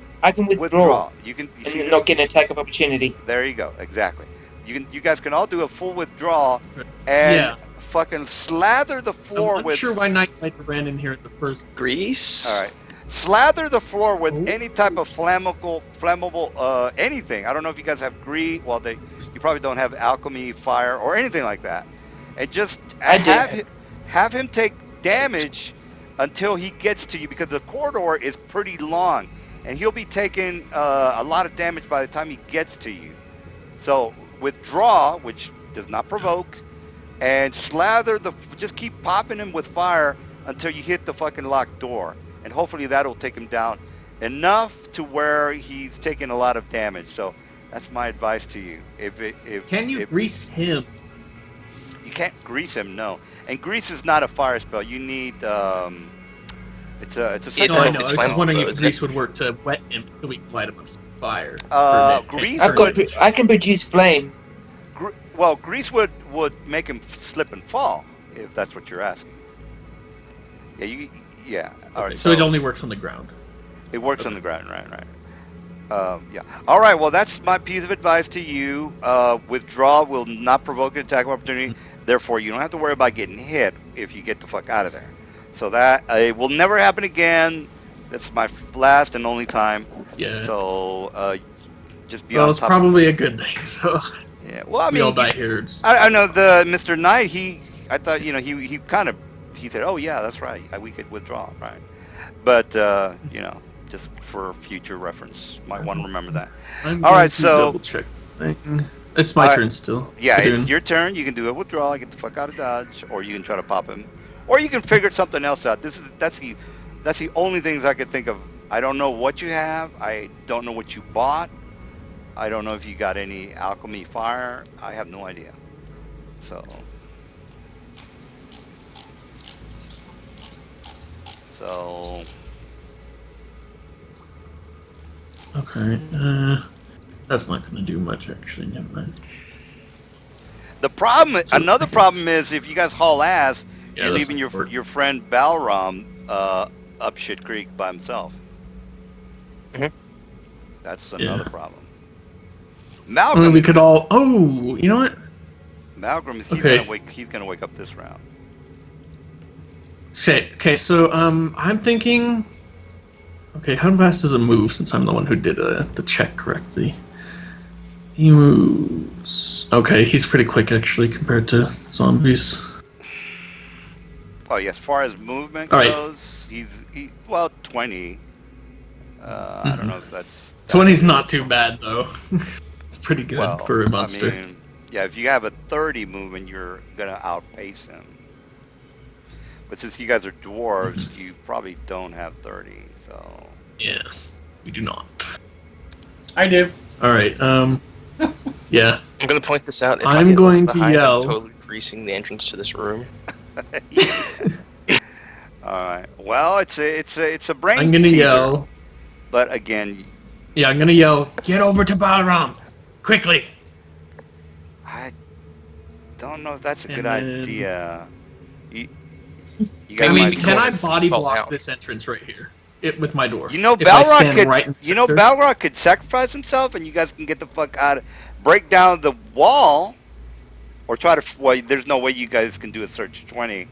withdraw. You can you And see then this- not get an attack of opportunity. There you go. Exactly. You guys can all do a full withdraw, and Yeah. fucking slather the floor I'm with. unsure why Night ran in here at the first. Grease. All right. Slather the floor with Oh. any type of flammable, anything. I don't know if you guys have grease. Well, you probably don't have alchemy, fire, or anything like that. And just I do. have him take damage until he gets to you, because the corridor is pretty long, and he'll be taking a lot of damage by the time he gets to you. So withdraw, which does not provoke, and slather just keep popping him with fire until you hit the fucking locked door, and hopefully that'll take him down enough to where he's taking a lot of damage. So that's my advice to you. Can you grease him? You can't grease him, no. And grease is not a fire spell. You need it's a No, I know. I It's was just flammable, wondering though, if isn't grease it? would work to wet him so we can light him on fire. Grease I can produce flame. Well, grease would make him slip and fall, if that's what you're asking. Yeah. All Okay, right. so it only works on the ground. It works on the ground, right. Yeah. All right. Well, that's my piece of advice to you. Withdraw will not provoke an attack of opportunity. Therefore, you don't have to worry about getting hit if you get the fuck out of there. So that it will never happen again. That's my last and only time. Yeah. So just be Well, on it's top. probably a good thing. So Yeah. Well, I we all mean, die here. It's- I know the Mr. Knight. I thought he said, oh yeah, that's right. We could withdraw, right? But just for future reference, might want to remember that. I'm All going right, to so- double check. It's my turn still. Yeah, it's Again. your turn. You can do a withdrawal, get the fuck out of Dodge, or you can try to pop him, or you can figure something else out. That's the only things I could think of. I don't know what you have. I don't know what you bought. I don't know if you got any alchemy fire. I have no idea. So Okay. That's not going to do much, actually. Never mind. another problem is if you guys haul ass, Yeah, you're that's leaving not work. your friend Balram up shit creek by himself. Mhm. That's Yeah. another problem. I mean, Malcolm, we could all. Oh, you know what? Malcolm, Okay. he's gonna wake up this round. Okay. So I'm thinking. Okay, how fast does it move? Since I'm the one who did the check correctly, he moves. Okay, he's pretty quick actually compared to zombies. Oh yeah, as far as movement All right. goes, he's 20. I don't know if that's 20's not too bad though. It's pretty good well, for a monster. I mean, yeah, if you have a 30 movement, you're gonna outpace him. But since you guys are dwarves, you probably don't have 30. So Yeah, we do not. I do. All right. Yeah. I'm gonna point this out. If I'm I get going left to behind, yell. I'm totally greasing the entrance to this room. all right. Well, it's a brain. I'm gonna teaser. yell. But again, Yeah, I'm gonna yell. Get over to Balram, quickly. I don't know if that's a And good then- idea. You I guys mean, might can I go- body fall block down. this entrance right here? With my door. You know, If I Balrog stand could. right in the You know, center? Balrog could sacrifice himself, and you guys can get the fuck out. Break down the wall, or try to. Well, there's no way you guys can do a search 20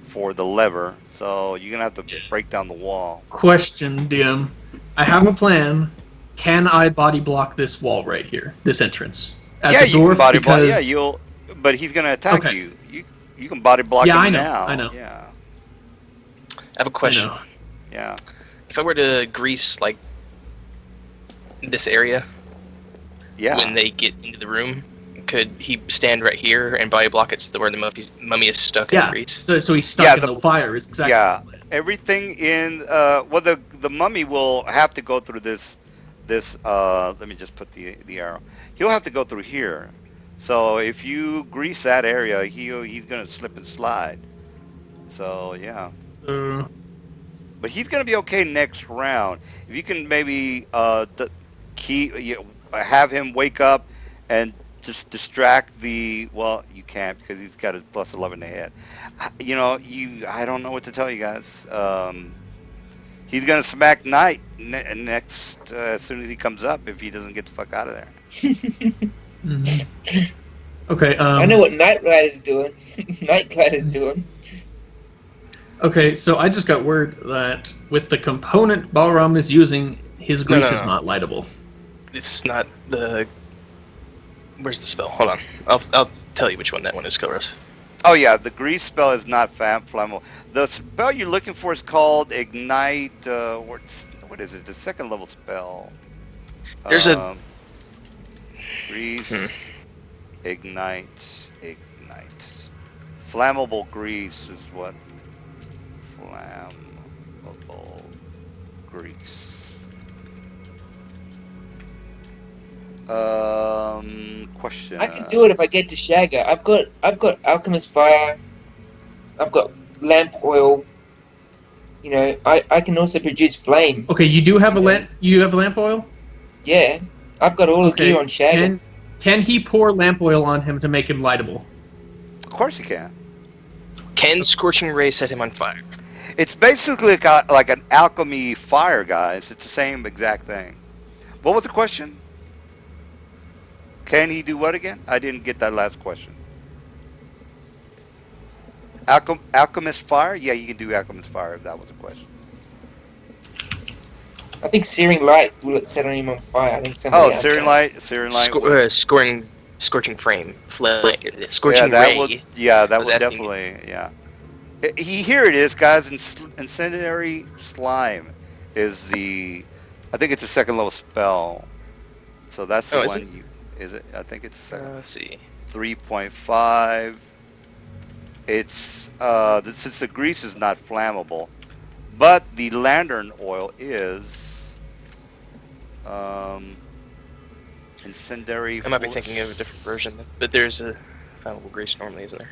for the lever, so you're gonna have to Yeah. break down the wall. Question, DM. I have a plan. Can I body block this wall right here? This entrance? As yeah, a you dwarf, can body block. because... Yeah, you'll. But he's gonna attack Okay. you. You can body block Yeah, him I know, now. I know. Yeah. I have a I question. know. Yeah. If I were to grease like this area Yeah. when they get into the room, could he stand right here and body block it so that where the mummy is stuck in the Yeah, grease? so he's stuck Yeah, in the fire. Is exactly yeah. the plan. Everything in well, the mummy will have to go through this let me just put the arrow. He'll have to go through here. So if you grease that area, he's gonna slip and slide. So yeah, but he's gonna be okay next round. If you can maybe have him wake up and just distract the. Well, you can't because he's got a plus 11 to hit. I don't know what to tell you guys. He's gonna smack Knight next as soon as he comes up if he doesn't get the fuck out of there. Mhm. Okay. I know what Night Rider's doing. Night Glider's doing. Okay, so I just got word that with the component Balram is using, his grease is no. not lightable. It's not the. Where's the spell? Hold on. I'll tell you which one that one is, Kilros. Oh yeah, the grease spell is not flammable. The spell you're looking for is called Ignite. What is it? The second level spell. There's a grease. Ignite. Flammable grease is what. Flammable grease. Question. I can do it if I get to Shagger. I've got Alchemist Fire. I've got lamp oil. You know, I can also produce flame. Okay, you do have a lamp. You have lamp oil. Yeah, I've got all the Okay. gear on Shagger. Can he pour lamp oil on him to make him lightable? Of course you can. Can Scorching Ray set him on fire? It's basically like an alchemy fire, guys. It's the same exact thing. What was the question? Can he do what again? I didn't get that last question. Alchemist fire? Yeah, you can do alchemist fire if that was a question. I think Searing Light will set him on fire. I think somebody else Searing can. light. Searing light. Scorching Frame. Scorching yeah, Ray. that was would asking- definitely. Yeah. Here it is, guys. Incendiary slime is the. I think it's a second level spell. So that's the Oh, is one. it? Is it? I think it's Let's see. 3.5. It's since the grease is not flammable, but the lantern oil is incendiary. I might be thinking of a different version, but there's a flammable grease normally, isn't there?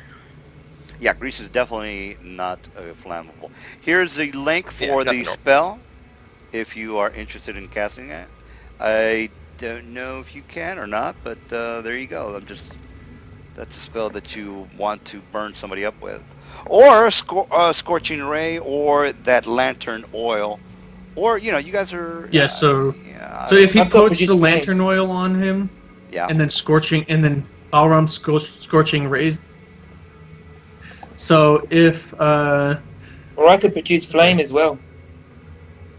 Yeah, grease is definitely not flammable. Here's the link for Yeah, the nothing normal. spell if you are interested in casting it. I don't know if you can or not, but there you go. That's a spell that you want to burn somebody up with. Or Scorching Ray, or that lantern oil. Or, you guys are... Yeah. So Yeah, if he I've got puts the produce flame. lantern oil on him, yeah. and then Balram scorching rays. So if Or I could produce flame as well.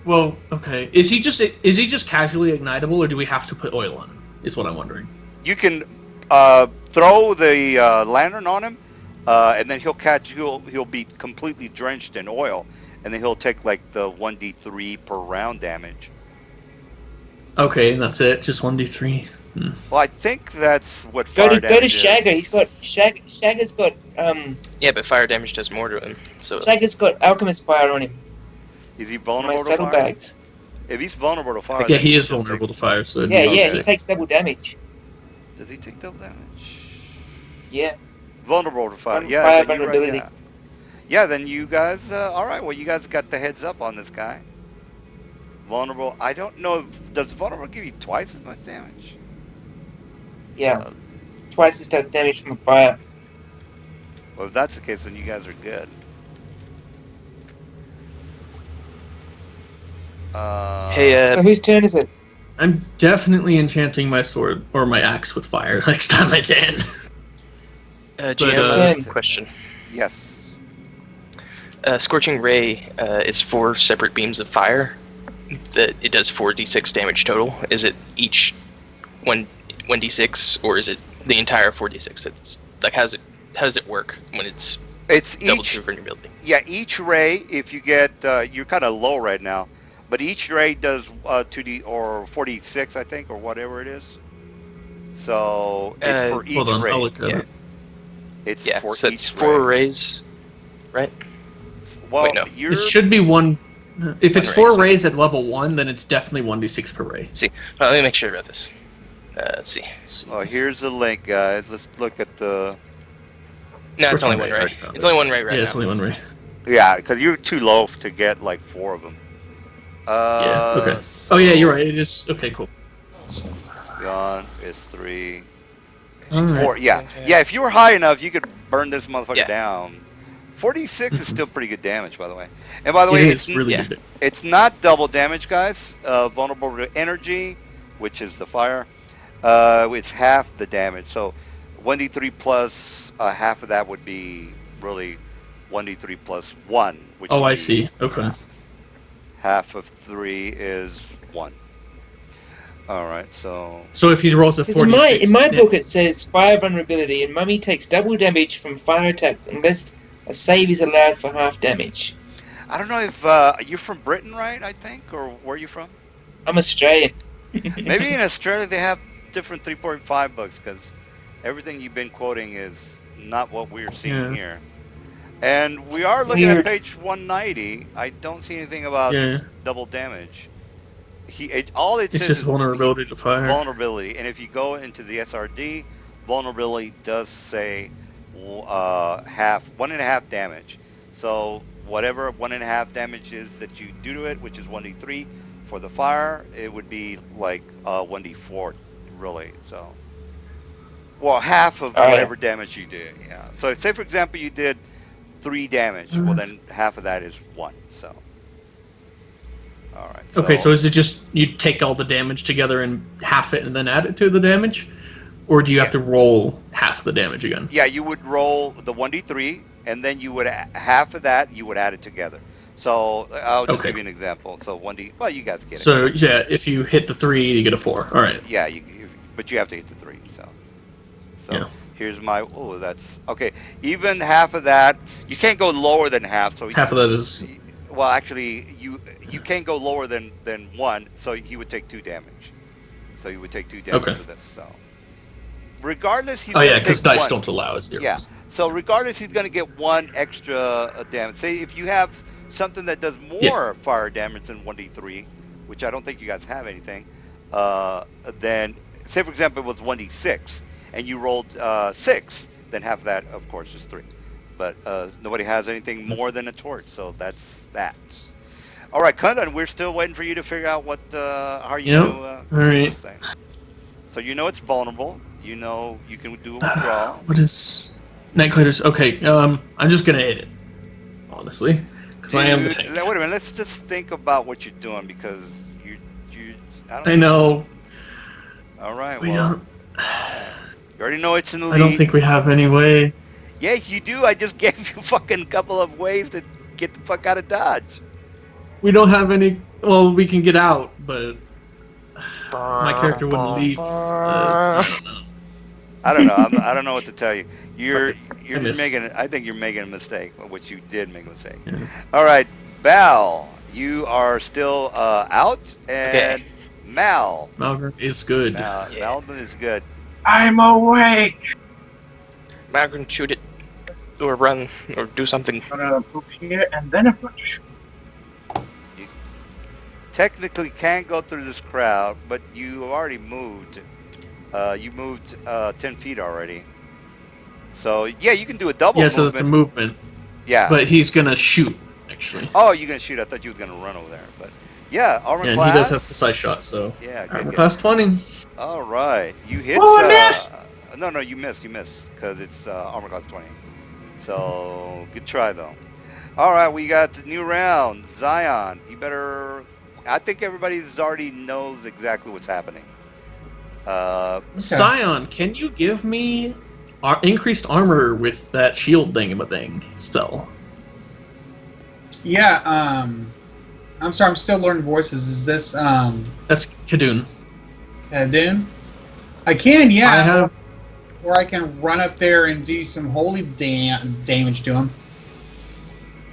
well, okay, is he just casually ignitable, or do we have to put oil on him? Is what I'm wondering. You can throw the lantern on him, and then he'll be completely drenched in oil, and then he'll take like the 1d3 per round damage. Okay, and that's it. Just 1d3. Well, I think that's what Go fire to damage Shagger. is. He's got Shagger's got Yeah, but fire damage does more to him. So Shagger's got Alchemist Fire on him. Is he My vulnerable to fire? saddlebags. If he's vulnerable to fire, Yeah, then he is just vulnerable to fire. So it'd Yeah, be yeah, about he six. takes double damage. Does he take double damage? Yeah. Vulnerable to fire. Yeah, Fire then you're right, vulnerability. yeah. Yeah, then you guys. All right. Well, you guys got the heads up on this guy. Vulnerable. I don't know. Does vulnerable give you twice as much damage? Yeah. Twice as much damage from a fire. Well, if that's the case, then you guys are good. hey, So whose turn is it? I'm definitely enchanting my sword or my axe with fire next time I can. GM, but, question. Yes. Scorching Ray is 4 separate beams of fire. That it does 4d6 damage total. Is it each 1d6, or is it the entire 4d6? It's like how does it work when it's double Each. true for your ability? Yeah, each ray. If you get, you're kind of low right now, but each ray does 2d or 4d6, I think, or whatever it is. So it's for each Hold on, ray. I'll look at Yeah. it. It's Yeah, for so each it's 4 ray. rays, right? Well, Wait, no. you're. It should be one. If it's One ray, 4 so- rays at level 1, then it's definitely 1d6 per ray. Let me make sure about this. Let's see. Oh, here's the link, guys. Let's look at the. No, it's Scorching only one Ray, I ray. already found It's it. only one ray right Yeah, now. it's only 1 ray. Yeah, because you're too low to get like 4 of them. Yeah. Okay. Oh yeah, you're right. It is. Okay, cool. Gone is 3. All right. 4. Yeah. Yeah, if you were high enough, you could burn this motherfucker Yeah. down. 46 is still pretty good damage, by the way. And by the way, It it's, is really yeah. good. it's not double damage, guys. Vulnerable to energy, which is the fire. It's half the damage. So 1d3 plus half of that would be really 1d3 plus 1, which Oh, would I be, see. Okay. yeah, half of 3 is 1. All right, so So if he rolls a 'Cause in 46, my then- book it says fire vulnerability, and Mummy takes double damage from fire attacks unless a save is allowed for half damage. I don't know if you're from Britain, right? I think, or where are you from? I'm Australian. Maybe in Australia they have different 3.5 books because everything you've been quoting is not what we're seeing Yeah. here. And we are looking at Weird. page 190. I don't see anything about yeah, double damage. All it it's says just is vulnerability to fire. vulnerability, and if you go into the SRD, vulnerability does say half, 1.5 damage. So whatever 1.5 damage is that you do to it, which is 1d3 for the fire, it would be like 1d4 really. So, well, half of Oh, yeah. whatever damage you did. Yeah. So say for example you did 3 damage. Well, then half of that is 1. So. All right. Okay, so is it just you take all the damage together and half it and then add it to the damage? Or do you have to roll half the damage again? Yeah, you would roll the 1d3, and then you would half of that you would add it together. So I'll just Okay. give you an example. So 1d. Well, you guys get it. So yeah, if you hit the 3, you get a 4. All right. Yeah, but you have to hit the 3. So Yeah. here's my. Oh, that's okay. Even half of that, you can't go lower than half. So Half of that is Well, actually, you can't go lower than 1. So he would take 2 damage. So he would take 2 damage Okay. for this. So regardless, he's oh yeah, gonna because take dice 1. don't allow it. Yeah. So regardless, he's going to get 1 extra damage. Say if you have something that does more fire damage than 1d3, which I don't think you guys have anything, then say for example it was 1d6 and you rolled 6, then half of that, of course, is 3. But nobody has anything more than a torch, so that's that. All right, Kundan, we're still waiting for you to figure out what how you Yep. do All right. this thing. So you know it's vulnerable. You know you can do a withdrawal. What is Nightclaters? Okay, I'm just gonna hit it, honestly, because I am the Dude, tank. wait a minute. Let's just think about what you're doing because you. I know. All right. We well, don't. you already know it's in the lead. I don't think we have any way. Yes, you do. I just gave you fucking couple of ways to get the fuck out of Dodge. We don't have any. Well, we can get out, but my character wouldn't leave. I don't know. I don't know. I don't know what to tell you. You're I missed. making. I think you're making a mistake, which you did make a mistake. Yeah. All right, Val, you are still out, and Okay. Mal. Malgrim is good. Mal, Yeah. Malvin is good. I'm awake. Malcolm, shoot it, or run, or do something. I'm gonna move here and then a push. Technically can't go through this crowd, but you already moved. You moved 10 feet already. So yeah, you can do a double Yeah, so movement. that's a movement. Yeah. But he's gonna shoot, actually. Oh, you're gonna shoot. I thought you was gonna run over there, but yeah, armor Yeah, and class. he does have precise shot, so. Yeah, Armor good. class 20. All right, you hit. Oh, No, you missed because it's armor class 20. So good try though. All right, we got the new round. Zion, you better. I think everybody's already knows exactly what's happening. Scion, can you give me increased armor with that shield thing spell? Yeah, I'm sorry, I'm still learning voices. Is this, That's Kadun. Dune? I can, yeah. I have. Or I can run up there and do some holy damage to him.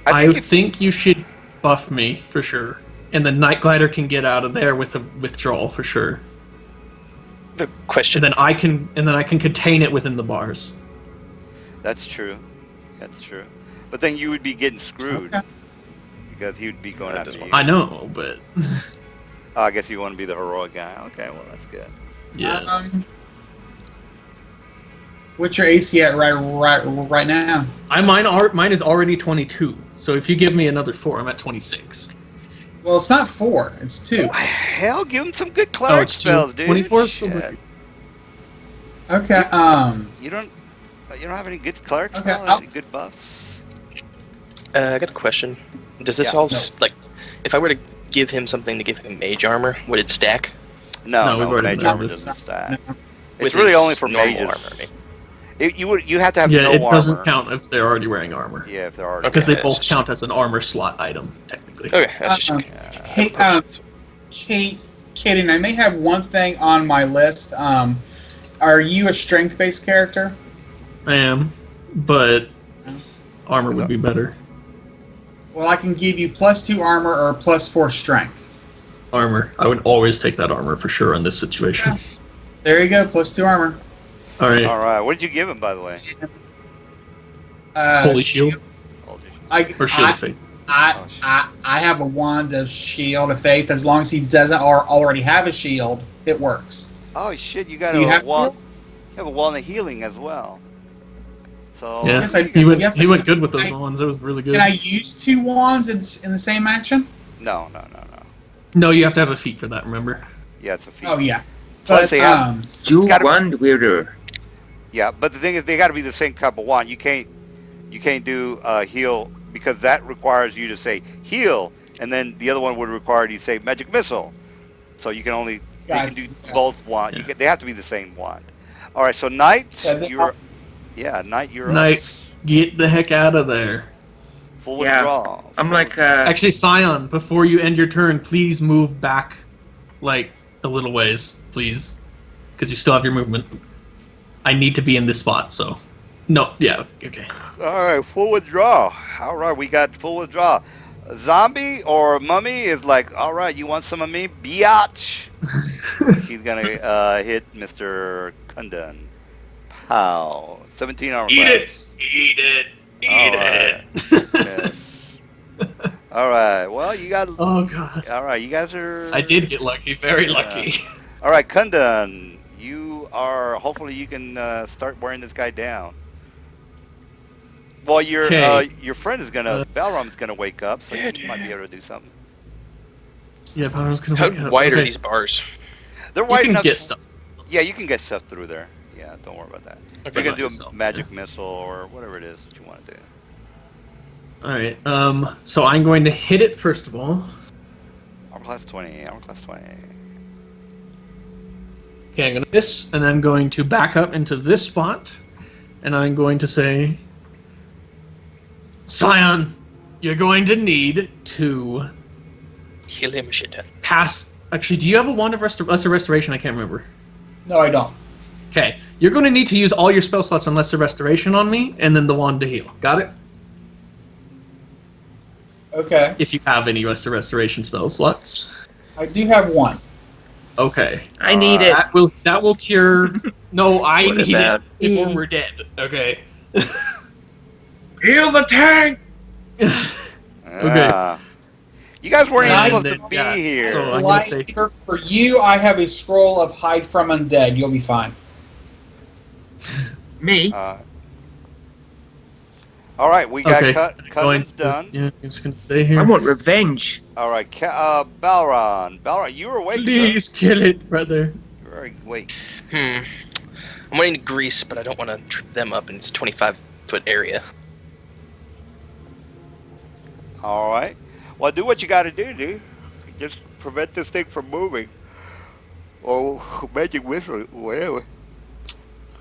I if- think you should buff me for sure, and the Night Glider can get out of there with a withdrawal for sure. The question. And then I can contain it within the bars. That's true. That's true. But then you would be getting screwed Okay. because he would be going after you. I know, but Oh, I guess you want to be the heroic guy. Okay, well that's good. yeah. What's your AC at right now? Mine is already 22. So if you give me another 4, I'm at 26. Well, it's not 4, it's 2. Hell, give him some good cleric it's 2. spells, dude. 24 is Shit. still Okay, You don't have any good cleric Okay, spells? I'll- Any good buffs? I got a question. Does this Yeah, all no. like, if I were to give him something to give him mage armor, would it stack? No, No, we've already mage done armor this. doesn't stack. No. It's With really his only for normal mages. armor, right? You have to have Yeah, no it doesn't armor. count if they're already wearing armor. Yeah, if they're already. Because they Okay, both that's count as an armor slot item, technically. Okay, that's just Hey, Kaden, I may have one thing on my list. Are you a strength-based character? I am, but armor would be better. Well, I can give you +2 armor or +4 strength. Armor. I would always take that armor for sure in this situation. Yeah. There you go, +2 armor. All right. All right. What did you give him, by the way? Holy shield or shield of faith. I have a wand of shield of faith. As long as he doesn't already have a shield, it works. Oh shit! You got Do you a have wand. You have a wand of healing as well. So Yeah, Yes, I- he went. yes, he I- went good with those I- ones. It was really good. Can I use 2 wands in the same action? no. No, you have to have a feat for that. Remember? Yeah, it's a feat. Oh yeah. Plus But they have- Dual gotta- wand wielder. Yeah, but the thing is, they got to be the same type of wand. You can't do heal because that requires you to say heal, and then the other one would require you to say magic missile. So you can only they can do both wand. Yeah. They have to be the same wand. All right, so Knight, Yeah, they you're Knight, you're Knight. up. Get the heck out of there. Full Yeah. withdrawal. I'm like, Actually, Scion, before you end your turn, please move back, like, a little ways, please. Because you still have your movement. I need to be in this spot, so... No, yeah, okay. All right, full withdrawal. All right, we got full withdrawal. Zombie or mummy is like, all right, you want some of me, biatch? She's gonna hit Mr. Kundan. Pow. 17 armor Eat it! class. Eat it! Eat Alright. it! Yes. All right. Well, you got. Oh, God. All right, you guys are. I did get lucky, very lucky. All right, Kundan, you are. Hopefully, you can start wearing this guy down. Well, your friend is gonna. Balram's gonna wake up, so you might be able to do something. Yeah, but I was gonna How wake up. wide are Okay. these bars? They're You wide can enough. get stuff. Yeah, you can get stuff through there. Yeah, don't worry about that. Okay. You can do a Yourself, magic missile or whatever it is that you want to do. Alright, so I'm going to hit it first of all. Armor class 20. Armor class 20. Okay, I'm gonna miss, and I'm going to back up into this spot, and I'm going to say, Scion, you're going to need to Heal him a shit ton. pass. Actually, do you have a wand of lesser restoration? I can't remember. No, I don't. Okay, you're going to need to use all your spell slots on lesser restoration on me, and then the wand to heal. Got it? Okay. If you have any lesser restoration spell slots. I do have 1. Okay. I need it. That will cure. No, I What need about it before me? we're dead. Okay. Heal the tank! Ah. You guys weren't even And supposed then, to be yeah, here. so- I'm gonna Light say- Eater, for you, I have a scroll of hide from undead. You'll be fine. Me? All right, we got Okay. Kundan's done. Yeah, I'm just going to stay here. I want revenge. All right, Balron. Balron, you were awake. sir. Please kill it, brother. You were awake. I'm wanting to grease, but I don't want to trip them up, and it's a 25-foot area. All right. Well, do what you got to do, dude. Just prevent this thing from moving. Or magic whistle, whatever.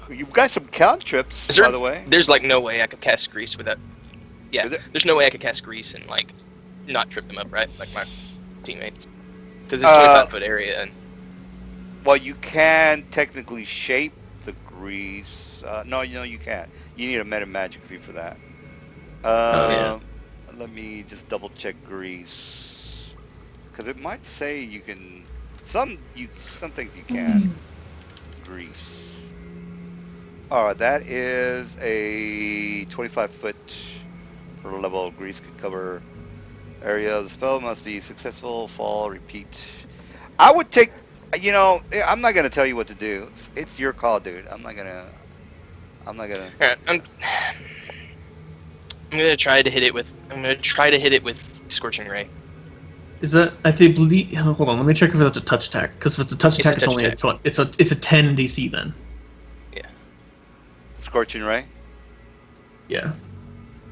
You've got some cantrips, Is there- by the way. There's like no way I could cast grease without. Yeah, Is there- there's no way I could cast grease and like not trip them up, right? Like my teammates, because it's 25-foot area. And Well, you can technically shape the grease. No, you can't. You need a meta magic fee for that. yeah. Let me just double check grease, because it might say you can. Some things you can. Grease. All right, that is a 25-foot per level of grease could cover area. The spell must be successful. Fall. Repeat. I would take. I'm not gonna tell you what to do. It's your call, dude. I'm not gonna. Alright, I'm gonna try to hit it with. I'm gonna try to hit it with scorching ray. Is that I think hold on, let me check if that's a touch attack. Because if it's a touch It's a attack, it's touch only attack. it's a 10 DC then. Scorching ray. Yeah.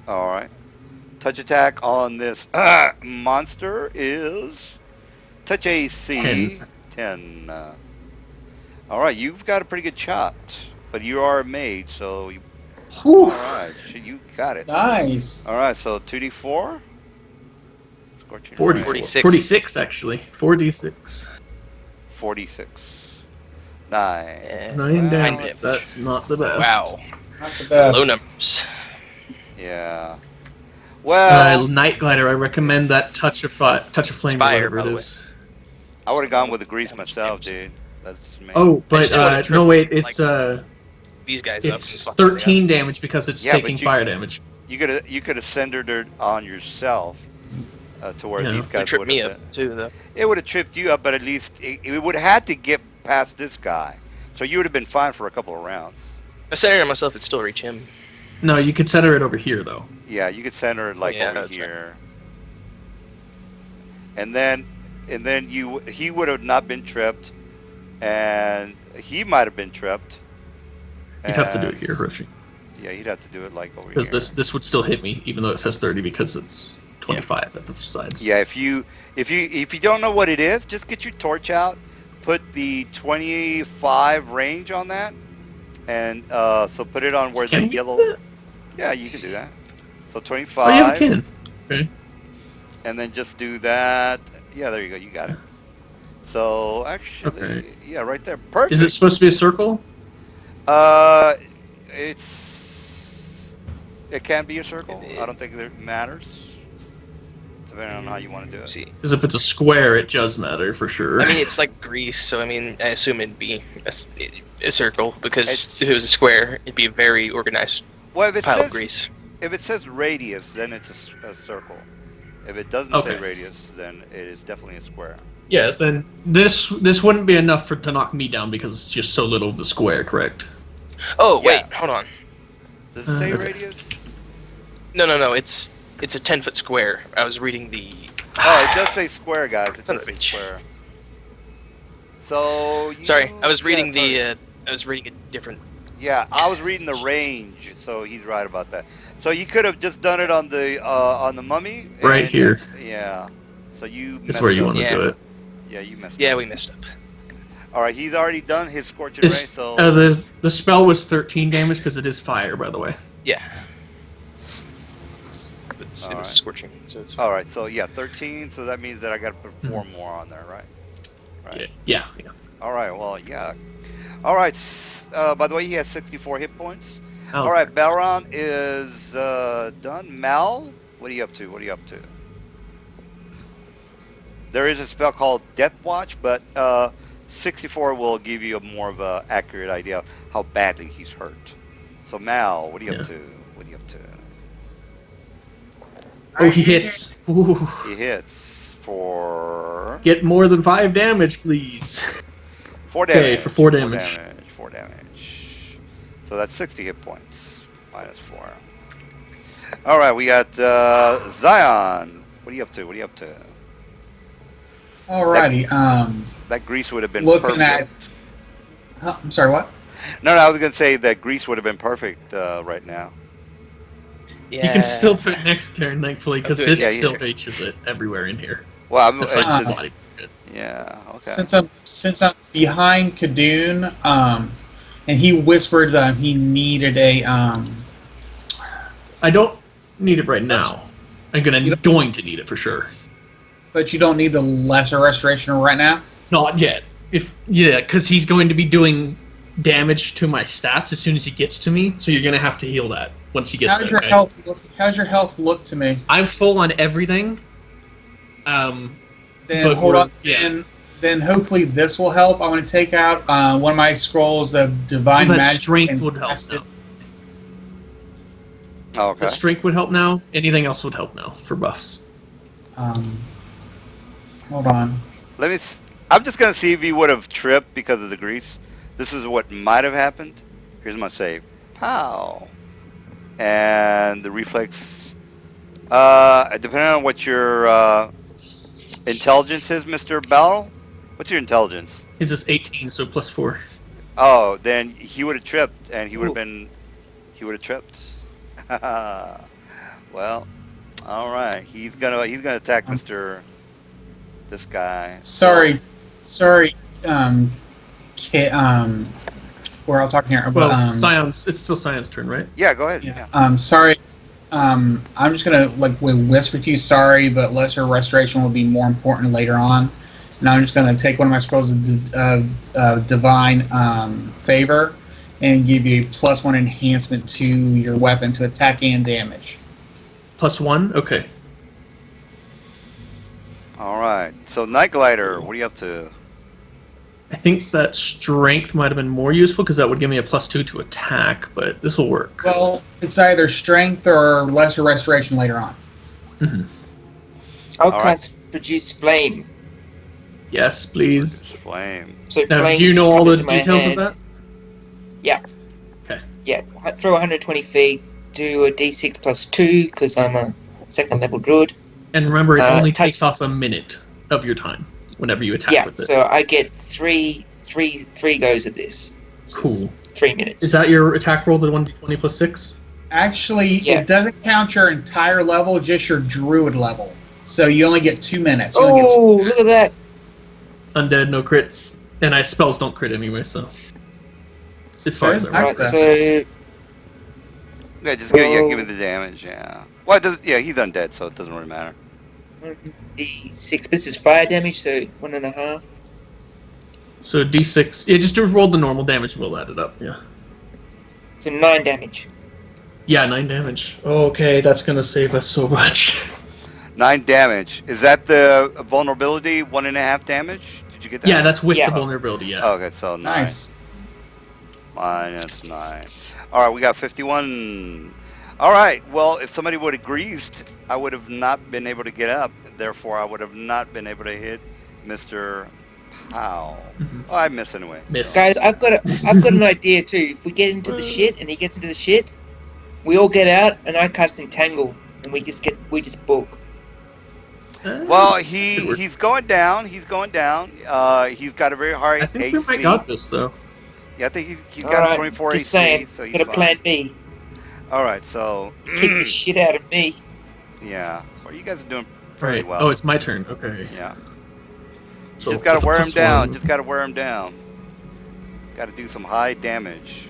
All right. Touch attack on this monster is touch AC 10. All right, you've got a pretty good shot. but you are a mage, so you. Whew. All right, you got it. Nice. All right, so 2d4. Scorching 40, ray. 46. 46 actually. 46. 46. 9. Yeah. 9 damage. damage. That's not the best. Wow. Not the best. Low numbers. Yeah. Well, Night Glider, I recommend that touch of flame, Fire, or whatever by it the is. I would have gone with the grease myself, dude. That's just me. Oh, but still would've no, wait, tripped, it's These guys up. it's and fucking 13 damage because it's Yeah, but taking you- fire damage. You could have centered it on yourself to where Yeah. these They guys tripped would me have. up too, though. It would have tripped you up, but at least it would have had to get past this guy. So you would have been fine for a couple of rounds. If I centered on myself, it'd still reach him. No, you could center it over here though. Yeah, you could center it like Yeah, over that's right. here. And then he would have not been tripped, and he might have been tripped. You'd have to do it and- here, Roshi, Yeah, he'd have to do it like over because here. this would still hit me, even though it says 30 because it's 25 at the sides. Yeah, if you don't know what it is, just get your torch out, put the 25 range on that, and so put it on where Can the you yellow. do that? Yeah, you can do that. So Oh 25, yeah, we can. Okay. and then just do that. Yeah, there you go. You got it. So actually, Okay. yeah, right there. Perfect. Is it supposed to be a circle? It can be a circle. I don't think it matters. Depending on how you want to do it. See, Because if it's a square, it does matter for sure. I mean, it's like grease, so I mean, I assume it'd be a circle because It's- if it was a square, it'd be a very organized Well, if it pile says of grease. if it says radius, then it's a circle. If it doesn't Okay. say radius, then it is definitely a square. Yeah, then this wouldn't be enough to knock me down because it's just so little of the square, correct? Oh wait, Yeah. hold on. Does it say Okay. radius? No. It's a 10-foot square. I was reading the. Oh, it does say square, guys. It Son does of a say bitch. square. So you, Sorry, I was reading yeah, the. I was reading a different. yeah, I was reading the range, so he's right about that. So you could have just done it on the mummy. Right and- here. Yeah. So you. That's messed where you up. want to Yeah. do it. Yeah, you messed Yeah, up. we messed up. All right, he's already done his scorching ray. It's, So the spell was 13 damage because it is fire, by the way. Yeah. It Alright. was scorching, so it's. all right, so yeah, 13. So that means that I got to put 4 Mm-hmm. more on there, right? Right. Yeah. All right. Well, yeah. All right. By the way, he has 64 hit points. Oh, All right, Balron is done. Mal, what are you up to? What are you up to? There is a spell called Death Watch, but 64 will give you a more of a accurate idea of how badly he's hurt. So Mal, what are you up to? What are you up to? Oh, he hits. Ooh. He hits for Get more than 5 damage, please. 4 damage. Okay, for 4 damage. 4 damage. So that's 60 hit points. Minus 4. All right, we got Zion. What are you up to? What are you up to? Alrighty. That grease would have been Looking perfect. at- I'm sorry. What? No, I was going to say that grease would have been perfect right now. Yeah. You can still do it next turn, thankfully, because I'll do it. this Yeah, you still do. reaches it everywhere in here. Well, It's like Uh, body. yeah, okay. Since I'm behind Kadoon, and he whispered that he needed a I don't need it right now. I'm going to need it for sure. but you don't need the lesser restoration right now. Not yet. Because he's going to be doing damage to my stats as soon as he gets to me, so you're going to have to heal that once he gets How's there. your okay? health? How's your health look to me? I'm full on everything. Then But hold we're- on. yeah. Then hopefully this will help. I'm going to take out one of my scrolls of divine That magic. strength and would help cast it. now. Oh, okay. That strength would help now. Anything else would help now for buffs. Hold on. I'm just going to see if he would have tripped because of the grease. This is what might have happened. Here's my save. Pow. And the reflex, depending on what your intelligence is, Mr. Bell. What's your intelligence? Is this 18, so plus 4. Oh, then he would have tripped, and he would have Ooh. been. He would have tripped. Well, all right. He's gonna attack this guy. Sorry, we're all talking here. Well, But, Scion's. It's still Scion's turn, right? Yeah, go ahead. yeah. Yeah. Sorry. I'm just gonna whisper to you. Sorry, but lesser restoration will be more important later on. And I'm just gonna take one of my spells of divine favor and give you a +1 enhancement to your weapon to attack and damage. +1. Okay. All right. So Night Glider, what are you up to? I think that strength might have been more useful because that would give me a +2 to attack, but this will work. Well, it's either strength or lesser restoration later on. Mm-hmm. I'll All cast Produce Flame. Yes, please. Flame. So Now, flames do you know come all the into my details hand. of that? Yeah. Okay. Yeah, throw 120 feet, do a d6 +2 because I'm a second level druid. And remember, it only take- takes off a minute of your time whenever you attack Yeah, with it. so I get three goes at this. Cool. 3 minutes. Is that your attack roll, the 1d20 +6? Actually, Yeah. it doesn't count your entire level, just your druid level. So you only get 2 minutes. You only get Oh, look at that! Undead, no crits. And spells don't crit anyway, so. As far as Nice. I Right, then. so Yeah, just give me the damage. Yeah. Well, yeah, he's undead, so it doesn't really matter. d6. This is fire damage, so 1.5. So d6. Yeah, just roll the normal damage and we'll add it up, yeah. So 9 damage. Yeah, 9 damage. Okay, that's gonna save us so much. 9 damage. Is that the vulnerability? 1.5 damage? Did you get that? Yeah, that's with Yeah. the vulnerability, yeah. Oh, okay, so 9. nice. Minus 9. All right, we got 51. All right, well, if somebody would have greased, I would have not been able to get up. Therefore, I would have not been able to hit Mr. Powell. Mhm. Oh, I miss anyway. Miss. Guys, I've got an idea too. If we get into the shit and he gets into the shit, we all get out and I cast Entangle and we just book. Well, Good work. he's going down. He's going down. He's got a very high I think AC. we might got this, though. Yeah, I think he's got Alright, a 24 just AC, saying, so he's got a fine. plan B. All right, so Kick the shit out of me. yeah. Well, you guys are doing pretty Right. well. Oh, it's my turn. Okay. Yeah. So Just gotta with a wear him down. +1. Just gotta wear him down. Gotta do some high damage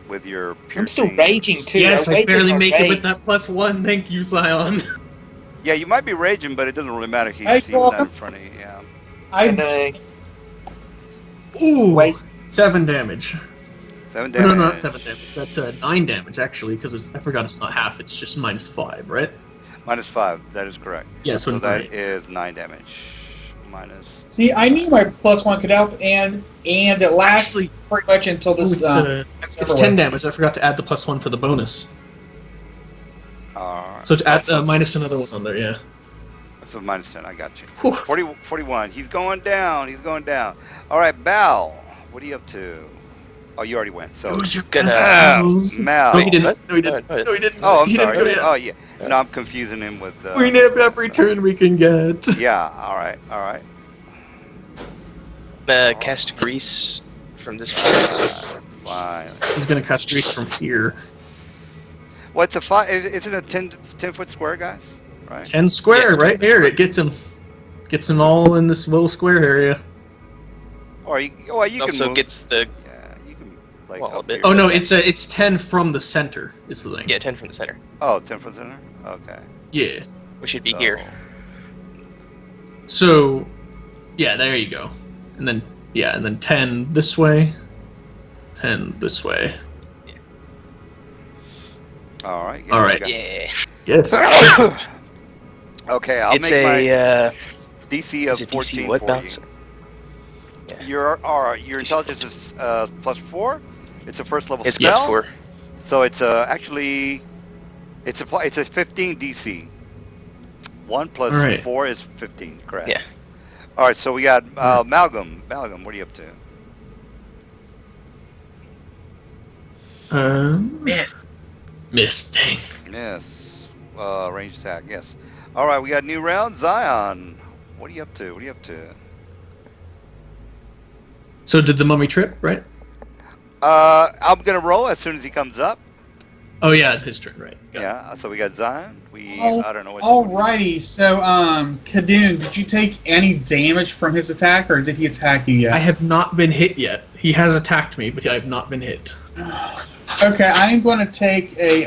with your piercing. I'm still raging too. Yes, I wasted barely my make it with rage. that +1. Thank you, Scion. Yeah, you might be raging, but it doesn't really matter. He's Hey, seeing that welcome. in front of you. Yeah. I I know. Ooh. Waste. 7 damage. 7 No, damage. no, not 7 damage. That's 9 damage, actually, because I forgot it's not half. It's just -5, right? Minus 5. That is correct. Yeah, so So that 9. is 9 damage. Minus. see. I knew my +1 could help, and it lasts Actually- pretty much until Ooh, this. it's It's 10 damage. I forgot to add the +1 for the bonus. So to add minus another one on there, yeah. So minus 10. I got you. Whew. 41. He's going down. He's going down. All right, Bal. What are you up to? Oh, you already went. So. Who's your Gonna- best Ah, pals? Mal. No, he didn't. What? No, he didn't. What? No, he didn't. Oh, I'm He didn't sorry. go yet. Oh, yeah. No, I'm confusing him with. We nip every turn we can get. Yeah. All right. All right. Cast Grease from this place. Fine. He's gonna cast Grease from here. What's a 5? Isn't it a 10-foot square, guys? Right. 10 square, Yes, right 10 here. It gets him all in this little square area. Or you It also can move. gets the Yeah, you can like. Well, a up bit- here. Oh no, it's 10 from the center. Is the thing. 10 from the center. Oh, 10 foot center. Okay. Yeah. We should be So- here. So, yeah, there you go. And then 10 this way. 10 this way. All right. All right. Yeah. Yes. Okay, I'll It's make my a DC is of it 14 DC what for bounce? you. Your intelligence is +4. It's a first level It's spell. +4. So it's actually it's a 15 DC. 1 plus All right. 4 is 15. Correct. Yeah. All right. So we got Malcolm. Malcolm, what are you up to? Man, Miss. Dang. Yes. Range attack. Yes. All right. We got new round. Zion. What are you up to? What are you up to? So did the mummy trip, right? I'm gonna roll as soon as he comes up. Oh yeah, his turn, right? Got it. Yeah. So we got Zion. Oh, I don't know what. Alrighty, so Kadoon, did you take any damage from his attack, or did he attack you yet? I have not been hit yet. He has attacked me, but I have not been hit. Okay, I'm going to take a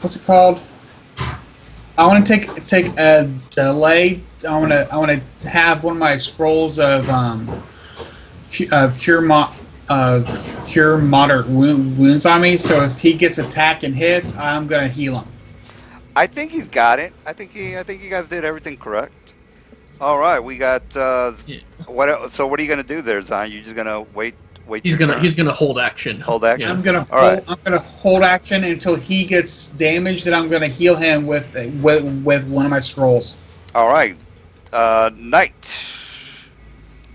what's it called? I want to take a delay. I want to have one of my scrolls of cure moderate wounds on me. So if he gets attacked and hit, I'm going to heal him. I think he's got it. I think you guys did everything correct. All right, we got. What? So what are you gonna do there, Zion? You just gonna wait? He's gonna hold action. Hold action. Yeah. I'm gonna hold action until he gets damaged. Then I'm gonna heal him with one of my scrolls. All right, Knight.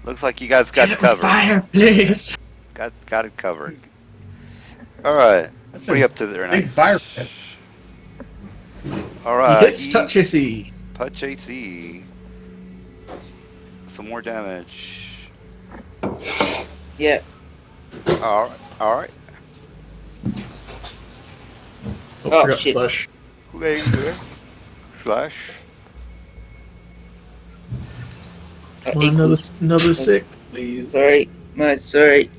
Looks like you guys got it covered. Fire, please. Got it covered. All right. That's what are you up to there, big Knight? fire pit. All right. He hits touch AC. Touch AC. Some more damage. Yeah. All right. Oh, forgot shit. Slash. Slash. Come on, another 6, please. Sorry, mate. Sorry.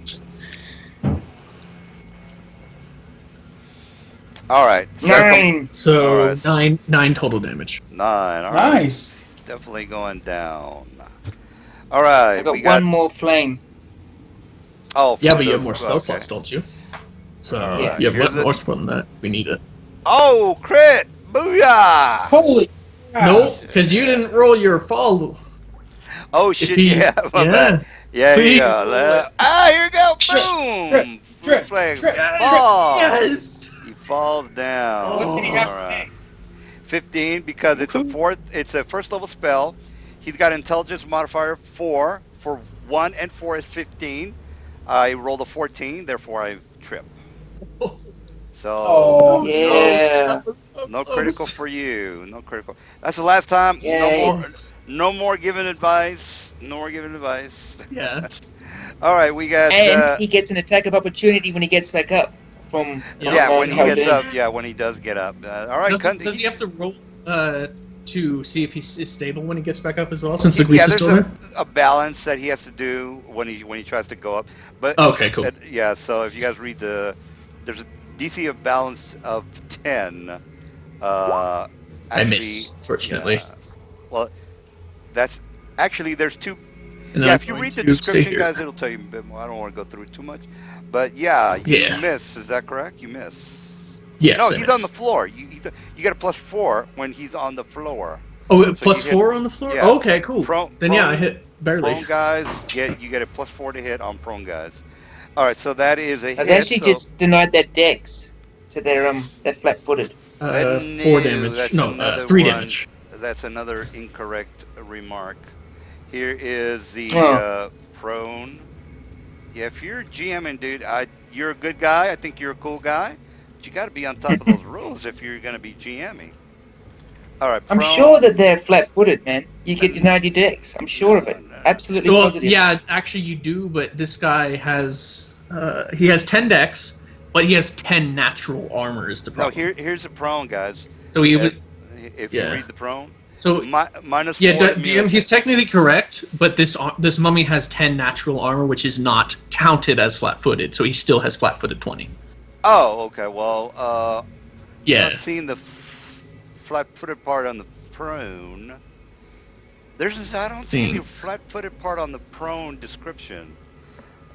All right. 9. So All right. 9 total damage. 9. All right. Nice. Definitely going down. All right. I got we got one more flame. Oh. Yeah, for but you the- have more spell okay. slots, don't you? So Alright, you have here's more than that. We need it. Oh, crit! Booyah! Holy. Nope, because you didn't roll your fall. Oh If shit! he- Yeah. My bad. Yeah. Please Here you roll go. Here you go. Boom! Trip, Flag trip, fall. Yes. He falls down. What did he have All to right. 15 because it's a first level spell. He's got intelligence modifier 4 for 1 and 4 is 15. I rolled a 14, therefore I trip. So Oh, Yeah. no critical for you. No critical. That's the last time. Yay. No more giving advice. No more giving advice. Yeah. All right, we got. And he gets an attack of opportunity when he gets back up from. Yeah, when he gets Khaldun. up. Yeah, when he does get up. All right, Does he have to roll to see if he's stable when he gets back up as well? Since the grease yeah, is there's still there. a balance that he has to do when he tries to go up. But Okay, cool. Yeah, so if you guys read there's a DC of balance of 10. I Actually, miss, fortunately. yeah. Well, that's actually there's 2. And Yeah, I'm if you going read the to stay description, here. guys, it'll tell you a bit more. I don't want to go through it too much, but yeah, you miss. Is that correct? You miss. Yes. No, I he's miss. on the floor. You get a +4 when he's on the floor. Oh, So plus you 4 on the floor. yeah. Okay, cool. Then yeah, I hit barely. Prone guys you get a +4 to hit on prone guys. All right, so that is a I've hit. actually so just denied their dex, so they're flat-footed. 4 No, damage. that's No, another 3 one. damage. That's another incorrect remark. Here is the prone. Yeah, if you're GMing, dude, you're a good guy. I think you're a cool guy. But you got to be on top of those rules if you're going to be GMing. All right, I'm prone. sure that they're flat-footed, man. You get denied your dex. I'm sure of it. Absolutely Well, positive. yeah, actually you do, but this guy has he has 10 dex, but he has 10 natural armor is the No, problem. here's a prone, guys. So he would. If you Yeah. read the prone, So minus yeah, 4. GM, he's technically correct, but this mummy has 10 natural armor, which is not counted as flat-footed, so he still has flat-footed 20. Oh, okay. Well, Yeah. not seeing the flat-footed part on the prone. I don't see any flat-footed part on the prone description.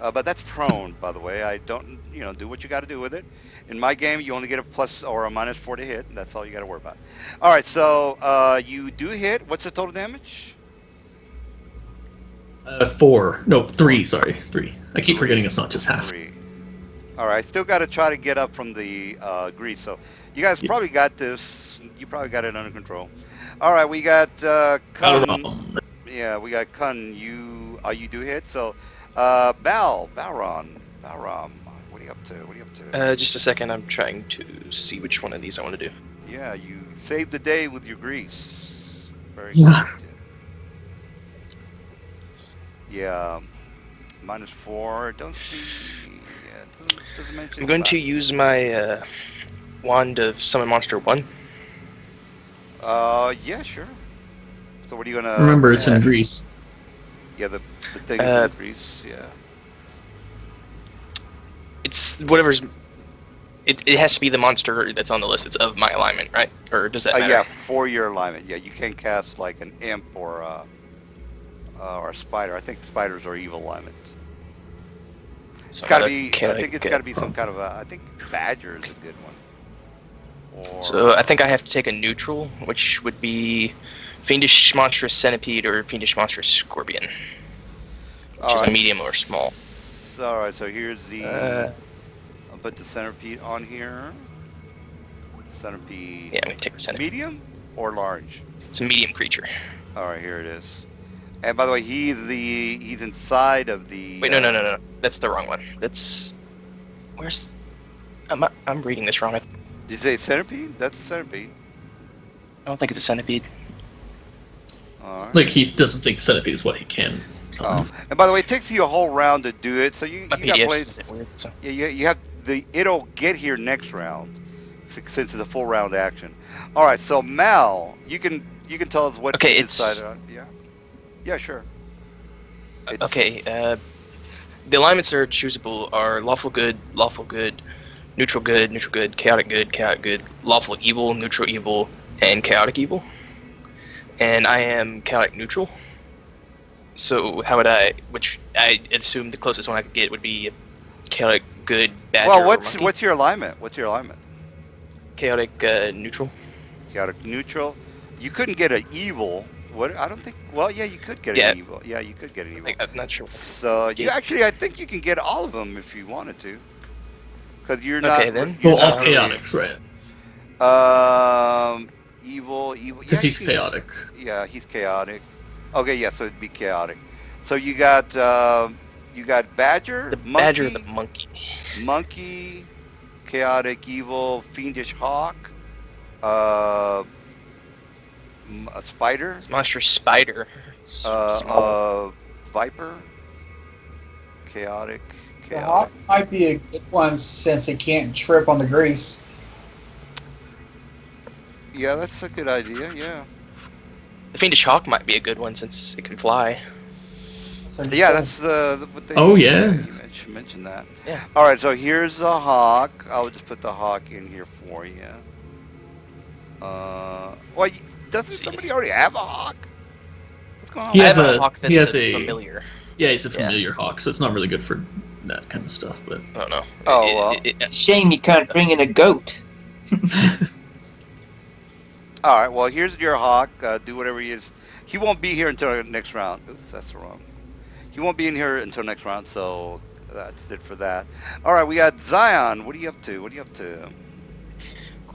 But that's prone, by the way. I don't, do what you got to do with it. In my game, you only get a plus or a -4 to hit. And that's all you got to worry about. All right, so you do hit. What's the total damage? 4. No, 3. Sorry, 3. I keep forgetting it's not just half. 3. All right, still got to try to get up from the grease. So you guys probably got this. You probably got it under control. All right, we got Kun. Yeah, we got Kun. You do hit. So Balram. What are you up to? Just a second. I'm trying to see which one of these I want to do. Yeah, you saved the day with your grease. Very Yeah. good. Yeah, -4. Don't see. Yeah, Doesn't mention. I'm going to use my wand of summon monster 1. Yeah, sure. So what are you gonna? Remember, it's in Uh, Greece. Yeah, the thing is in Greece. Yeah. It's whatever's. It has to be the monster that's on the list. It's of my alignment, right? Or does that matter? Yeah, for your alignment. Yeah, you can't cast like an imp or a spider. I think spiders are evil alignment. So It's gotta another be. I chaotic, think it's gotta be some kind of a. I think badger is a good one. Or So I think I have to take a neutral, which would be fiendish monstrous centipede or fiendish monstrous scorpion, which is a medium or small. All right. So here's the. I'll put the centipede on here. Centipede. Yeah, I'm gonna take the centipede. Medium or large? It's a medium creature. All right, here it is. And by the way, he's inside of the. Wait, no. That's the wrong one. That's where's. I'm reading this wrong. I Did you say centipede? That's a centipede. don't think it's a centipede. All right. Like, he doesn't think centipede is what he can. So. Oh, and by the way, it takes you a whole round to do it, so you My got PDF's plenty. a bit weird. So. Yeah, you have the. It'll get here next round, since it's a full round action. All right, so Mal, you can tell us what. Okay, you it's. decided on. Yeah, sure. Okay. The alignments that are choosable are lawful good, neutral good, chaotic good, lawful evil, neutral evil, and chaotic evil. And I am chaotic neutral. So how would which I assume the closest one I could get would be chaotic good, badger, Well, or monkey. what's your alignment? What's your alignment? Chaotic neutral. Chaotic neutral. You couldn't get an evil. What? I don't think. Well, yeah, you could get Yeah. an evil. Yeah, you could get an evil. I'm not sure. So you Yeah. actually, I think you can get all of them if you wanted to, because you're not. Okay, then. you're Well, all not really- chaotics, right? Evil. Because Yeah, he's you can- chaotic. Yeah, he's chaotic. Okay, yeah, so it'd be chaotic. So you got badger, The monkey, badger or the monkey. monkey, chaotic, evil, fiendish hawk, a spider, It's monstrous spider. Small. viper, chaotic. The hawk might be a good one since it can't trip on the grease. Yeah, that's a good idea. Yeah. The fiendish hawk might be a good one since it can fly. So Yeah, that's what they. Oh, yeah. You mentioned that. Yeah. All right, so here's the hawk. I'll just put the hawk in here for you. Well, doesn't See. somebody already have a hawk? What's going on? He I has have a- a hawk that's he has a a- familiar. Yeah, he's a Yeah. familiar hawk, so it's not really good for that kind of stuff. But I don't know. Oh, well. It's a shame you can't bring in a goat. All right, well, here's your hawk. Do whatever he is. He won't be here until next round. Oops, that's wrong. He won't be in here until next round, so that's it for that. All right, we got Zion. What are you up to?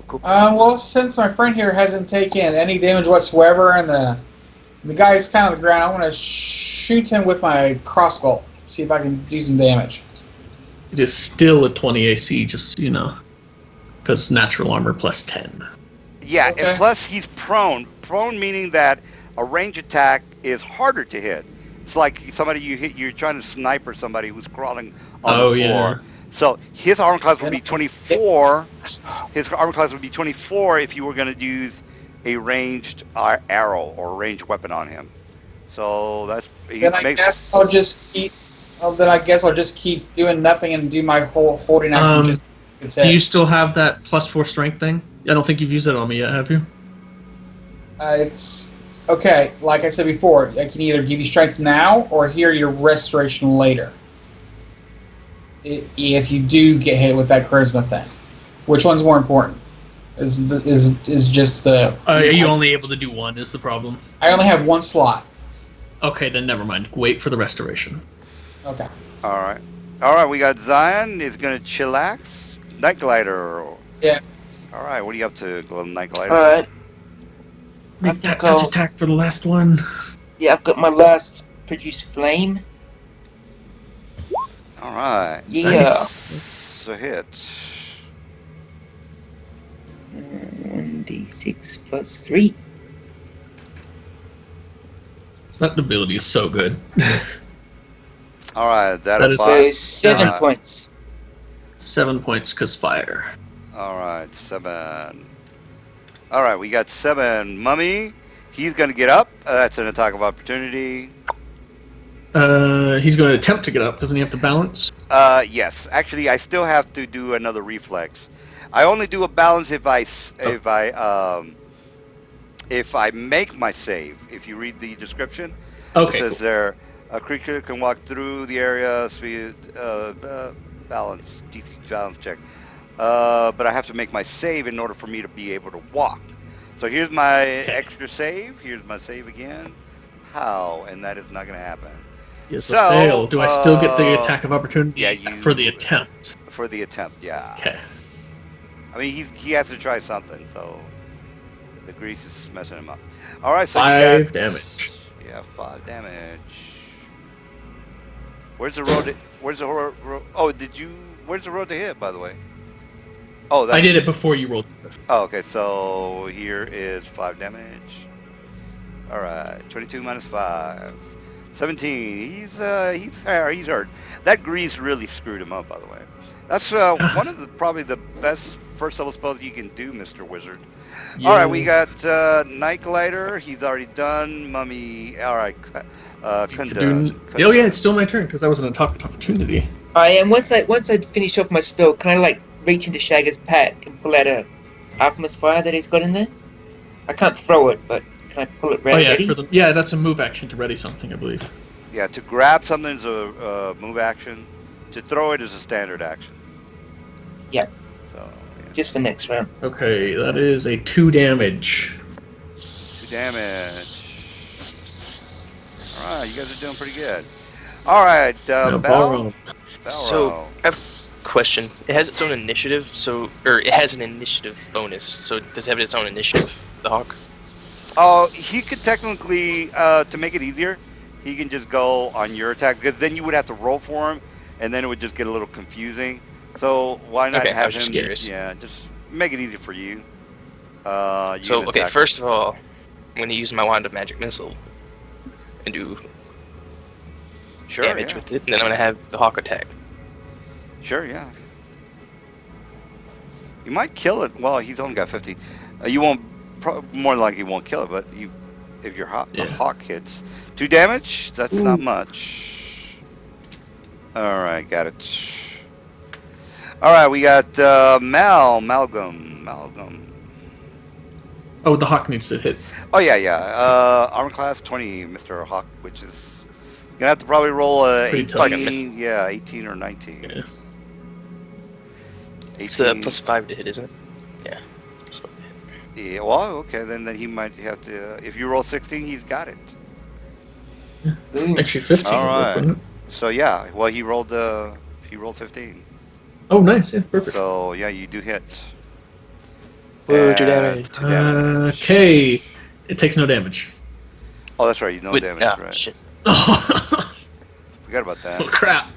Cool. Well, since my friend here hasn't taken any damage whatsoever, and the guy's kind of on the ground, I want to shoot him with my crossbow. See if I can do some damage. it is still a 20 AC, just so you know. Because natural armor plus 10. Yeah, Okay. and plus he's prone. Prone meaning that a range attack is harder to hit. It's like somebody you're trying to snipe or somebody who's crawling on the floor. Yeah. So his armor class would be 24. His armor class would be 24 if you were going to use a ranged arrow or a ranged weapon on him. So that's Then I guess I'll just keep. Then I guess I'll just keep doing nothing and do my whole holding action. Just Do you still have that plus 4 strength thing? I don't think you've used it on me yet, have you? It's okay. Like I said before, I can either give you strength now or hear your restoration later. If you do get hit with that charisma thing, which one's more important? Is just the? Are you only able to do one? Is the problem? I only have one slot. Okay, then never mind. Wait for the restoration. Okay. All right. We got Zion is going to chillax. Night Glider. Yeah. All right. What are you up to, Night Glider? Alright. Make that touch attack for the last one. Yeah, I've got my last produce flame. All right. Yeah. Nice. So hit. 1d6 plus 3. That ability is so good. All right. That That is is- So five. 7 Uh, points. 7 points because fire. All right, 7. All right, we got 7. Mummy, he's going to get up. That's an attack of opportunity. He's going to attempt to get up. Doesn't he have to balance? Yes. Actually, I still have to do another reflex. I only do a balance if I make my save. If you read the description, Okay. it says there a creature can walk through the area. Speed, balance, DC balance check. But I have to make my save in order for me to be able to walk. So here's my extra save. Here's my save again. How? And that is not going to happen. Yes, So, a fail. Do I still get the attack of opportunity? Yeah, you for the attempt. For the attempt, yeah. Okay. I mean, he has to try something, so the grease is messing him up. All right, so 5 damage. Yeah, 5 damage. Where's the road? Where's the road? Oh, Where's the road to hit, by the way? Oh, I did it before you rolled. Oh, okay. So here is 5 damage. All right, 22 minus 5, 17. He's hurt. That grease really screwed him up, by the way. That's one of probably the best first level spells you can do, Mr. Wizard. Yeah. All right, we got Night Glider. He's already done. Mummy. All right. Kunda. Oh yeah, it's still my turn because I was an attack of opportunity. And once I finish off my spell, can I like reach into Shagger's pack and pull out a Alchemist Fire that he's got in there? I can't throw it, but can I pull it ready? Yeah, that's a move action to ready something, I believe. Yeah, to grab something is a move action. To throw it is a standard action. Yeah. So. Yeah. Just for next round. Okay, that is a 2 damage. 2 damage. All right, you guys are doing pretty good. All right, Bell. So I have a question. It has its own initiative, or it has an initiative bonus. So does it have its own initiative, the Hawk? Oh, he could technically, to make it easier, he can just go on your attack, because then you would have to roll for him, and then it would just get a little confusing. So why not have him? Just curious. Yeah, just make it easy for you. First of all, I'm going to use my Wand of Magic Missile and do damage with it, and then I'm going to have the Hawk attack. Sure, yeah. You might kill it. Well, he's only got 50. You won't. More likely, you won't kill it. But if your Hawk hits, 2 damage. That's not much. All right, got it. All right, we got Malcolm. Oh, the Hawk needs to hit. Oh yeah. Armor class 20, Mr. Hawk, which is you're gonna have to probably roll 18. Yeah, 18 or 19. Yeah. 18. It's plus 5 to hit, isn't it? Yeah. Yeah. Well, okay, then he might have to. If you roll 16, he's got it. Actually, 15. All right. So yeah, well he rolled 15. Oh, nice. Yeah, perfect. So yeah, you do hit. Whoa, 2 damage. 2 damage. Okay. It takes no damage. Oh, that's right. No damage, right? Shit. Forgot about that. Oh crap.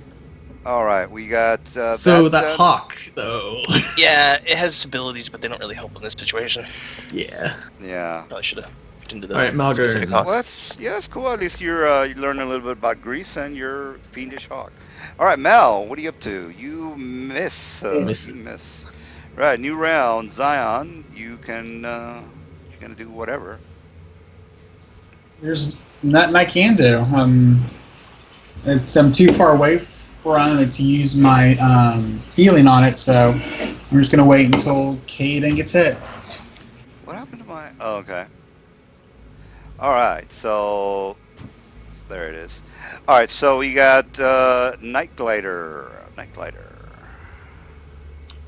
All right, we got. That Hawk, though. Yeah, it has abilities, but they don't really help in this situation. Yeah. Yeah. Probably should have looked into the. All right, Malgard. Well, that's cool. At least you're learning a little bit about Greece and your fiendish Hawk. All right, Mel, what are you up to? You miss. You miss. Right, new round. Zion, you can. You're gonna do whatever. There's nothing I can do. I'm too far away from it to use my healing on it, so I'm just gonna wait until Caden gets hit. What happened to my? Oh, okay. All right, so there it is. All right, so we got Night Glider.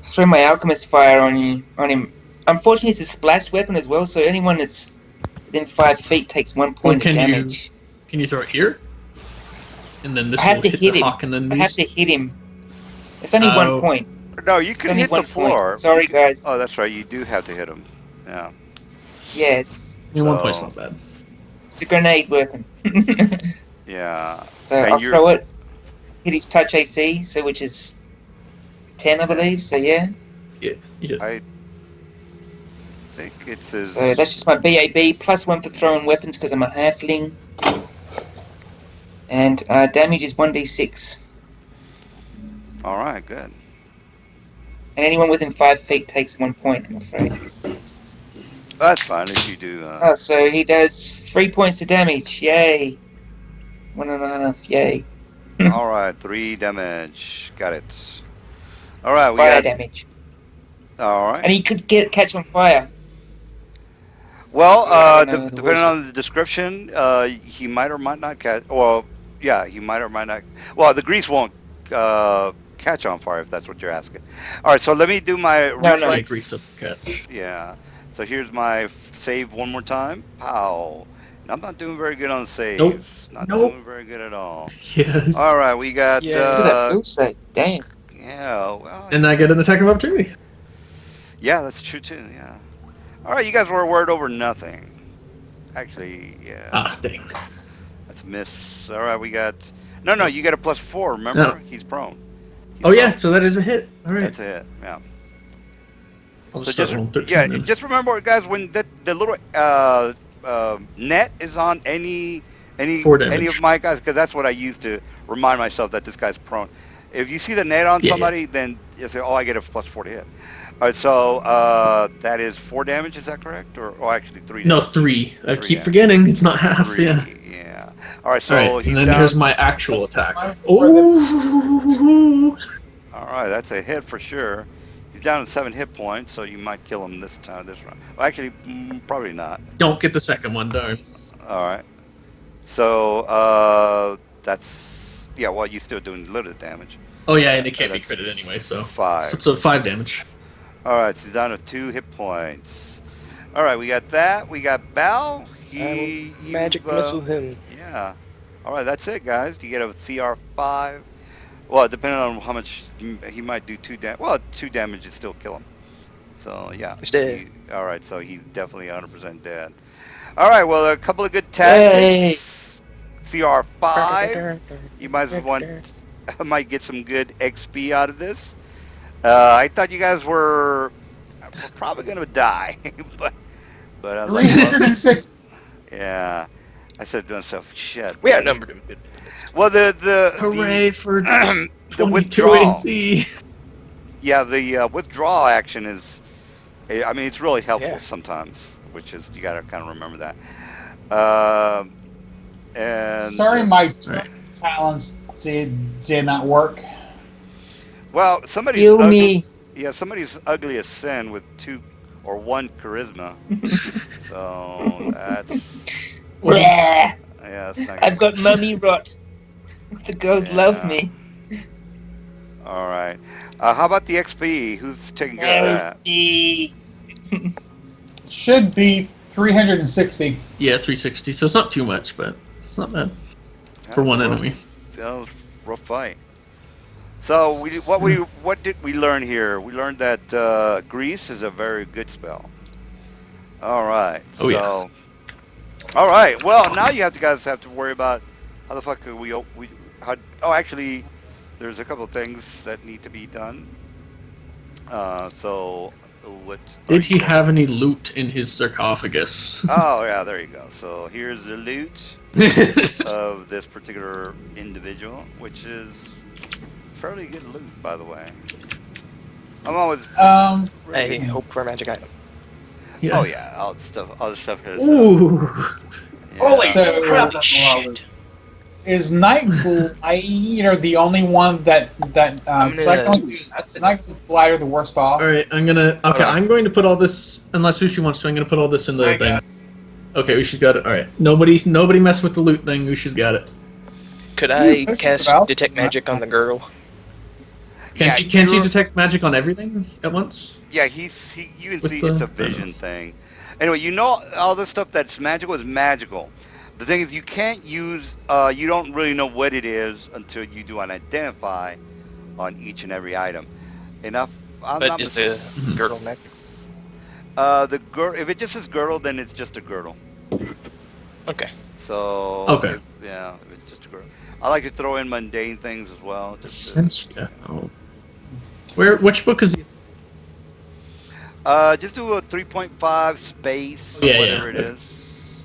Throw my Alchemist Fire on him. Unfortunately, it's a splash weapon as well, so anyone that's within 5 feet takes 1 point of damage. Can you throw it here? And then this I have will to hit hit the him. Hawk and then I have to hit him. It's only 1 point. No, you can hit the floor. Sorry, guys. Oh, that's right. You do have to hit him. Yeah. Yes. 1 point's not bad. It's a grenade weapon. Yeah. So I'll throw it. Hit his touch AC, which is 10, I believe. So yeah. Yeah. I think it says. So that's just my BAB plus 1 for throwing weapons because I'm a halfling. And damage is 1d6. All right, good. And anyone within 5 feet takes 1 point, I'm afraid. That's fine if you do. Oh, so he does 3 points of damage. Yay. 1.5. Yay. All right, 3 damage. Got it. All right, we Fire got. damage. All And right. he could catch on fire. Well, I don't know the depending words. on the description, he might or might not catch. Well, yeah, he might or might not. Well, the grease won't catch on fire if that's what you're asking. All right, so let me do my No, no. Yeah, reflex. grease doesn't catch. Yeah. So here's my save one more time. Pow. And I'm not doing very good on saves. Not Nope. doing very good at all. Yes. All right, we got. Yeah. Look at that will save. Damn. Yeah. Well. And I get an attack of opportunity. Yeah, that's true too. Yeah. All right, you guys were worried over nothing. Actually, yeah. Ah, dang. That's a miss. All right, we got. No, you got a +4. Remember, No. he's prone. He's Oh yeah, prone. so that is a hit. All right. That's a hit. Yeah. I'll So start just rolling 13 yeah, then. just remember, guys, when the little net is on any 4 damage. any of my guys, because that's what I use to remind myself that this guy's prone. If you see the net on Yeah, somebody, then you say, "Oh, I get a +4 to hit." All right, so that is 4 damage. Is that correct, or actually 3? No, damage? 3. I 3, keep yeah. forgetting. It's not half. 3, Yeah. yeah. All right, so All right, he's and then down. here's my actual attack. Mine- Oh. All right, that's a hit for sure. He's down to 7 hit points, so you might kill him this time, this round. Well, actually, probably not. Don't get the second one, darn. All right. So that's well, you're still doing little damage. Oh yeah, and it can't be That's critted anyway, so 5. so 5 damage. All right, so he's down to 2 hit points. All right, we got that. We got Bal. I will magic missile him. Yeah. All right, that's it, guys. You get a CR 5. Well, depending on how much he might do 2 damage. Well, 2 damage would still kill him. So yeah. He's dead. All right, so he's definitely 100% dead. All right, well, a couple of good tactics. CR 5. You might get some good XP out of this. I thought you guys were probably gonna die, but I was like, well, 306. yeah. I said to myself, shit. We outnumbered him. Well, the Hooray for the 22 withdrawal. AC. Yeah, the withdrawal action is. I mean, it's really helpful Yeah. sometimes, which is you gotta kind of remember that. And Sorry, my Right. talents did not work. well, somebody's Kill ugly. me. Yeah, somebody's ugly as sin with 2 or 1 charisma. So that's Blah. yeah, that's not I've good. got mummy rot. The girls love Yeah. me. All right. How about the XP? Who's taking care of that? Help me. Should be 360. Yeah, 360. So it's not too much, but it's not bad for one Rough- enemy. That was a rough fight. So what did we learn here? We learned that grease is a very good spell. All right. Oh, yeah. All right. Well, now you guys have to worry about how the fuck actually, there's a couple of things that need to be done. So what? Did he have any loot in his sarcophagus? Oh yeah, there you go. So here's the loot of this particular individual, which is fairly good loot, by the way. I'm always. Hey, hope for a magic item. Yeah. Oh yeah, all the stuff here. Ooh. Yeah. Holy So- crap. Shit. Is Night Glider the only one that I'm 'cause I gonna- don't think is Night Glider the worst off? All right, I'm going to put all this. Unless Ushi wants to, I'm going to put all this in the I thing. got Okay, Ushi's got it. All right. Nobody mess with the loot thing. Ushi's got it. Could I that's cast about- detect magic on the girl? Can't Yeah, you detect magic on everything at once? Yeah, you can With see the- it's a vision thing. Anyway, you know all this stuff that's magical is magical. The thing is, you can't use. You don't really know what it is until you do an identify on each and every item. Enough. But is the girdle magic? The girdle? If it just says girdle, then it's just a girdle. Okay. So. Okay. If it's just a girdle. I like to throw in mundane things as well. Just to, Sense. Yeah. Oh. Which book is? just do a 3.5 space, Yeah, whatever yeah. it is.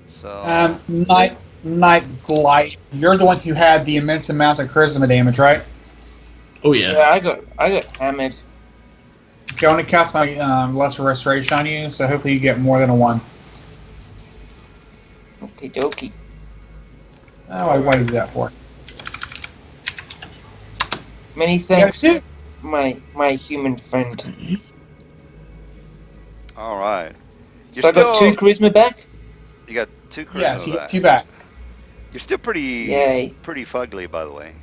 So. Night Glide. You're the one who had the immense amount of charisma damage, right? Oh yeah. Yeah, I got hammered. Okay, I want to cast my Lesser Restoration on you, so hopefully you get more than a 1. Okay, dokie. Oh, why did you do that for? Many You got a thanks, suit. my human friend. All right. You're So I got 2 still. charisma back. You got 2 Yes, charisma you get back. 2 back. You're still Yay. pretty fugly, by the way.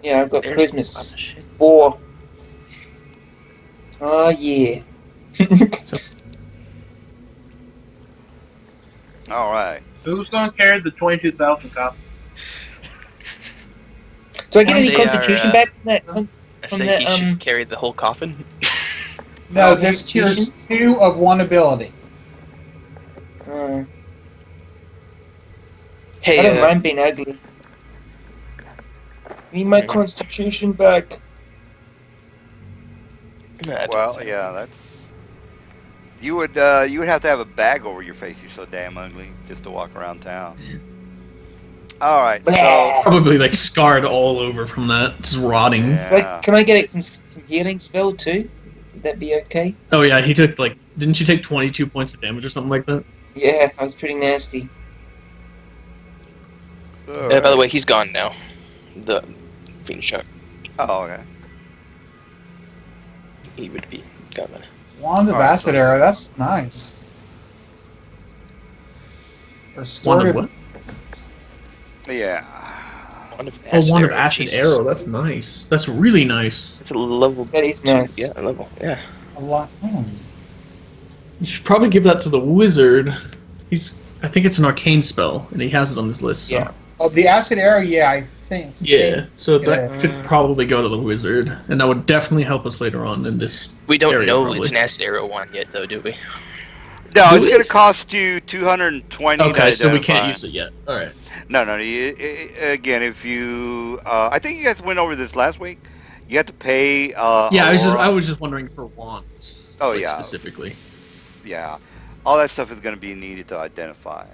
Yeah, I've got There's charisma a lot of shit. 4. Oh yeah. All right. Who's gonna carry the 22,000 copies? Do I get any Say constitution our, back from that? I From say that he should carry the whole coffin. No, this cures 2 of 1 ability. I Hey, don't mind being ugly. Need my constitution back. nah, Well, yeah, that's. You would have to have a bag over your face. You're so damn ugly just to walk around town. All right. So. Blah. Probably like scarred all over from that, just rotting. Yeah. Can I get some healing spell too? Would that be okay? Oh yeah, he took like, didn't you take 22 points of damage or something like that? Yeah, I was pretty nasty. All by the right. way, he's gone now. The Fiend Shark. Oh, okay. He would be gone. Wand of Alright, Acid so- Arrow, that's nice. Restorative. what? Yeah. Wand of Oh, Wand of Arrow, Acid Jesus. Arrow, that's nice. That's really nice. It's a level. That is 2, nice. Yeah, a level. Yeah. A lot. You should probably give that to the wizard. I think it's an arcane spell, and he has it on his list. So. Yeah. Oh, the Acid Arrow, yeah, I think. Yeah, so Yeah. that could probably go to the wizard, and that would definitely help us later on in this. We don't Area, know probably. it's an acid arrow wand yet, though, do we? No, Do it's we? going to cost you 220 to Okay, so we identify. can't use it yet. All right. No. Again, if you, I think you guys went over this last week. You have to pay. Yeah, I Aurora. was just wondering for wands. Oh, like, yeah. Specifically. Yeah, all that stuff is going to be needed to identify.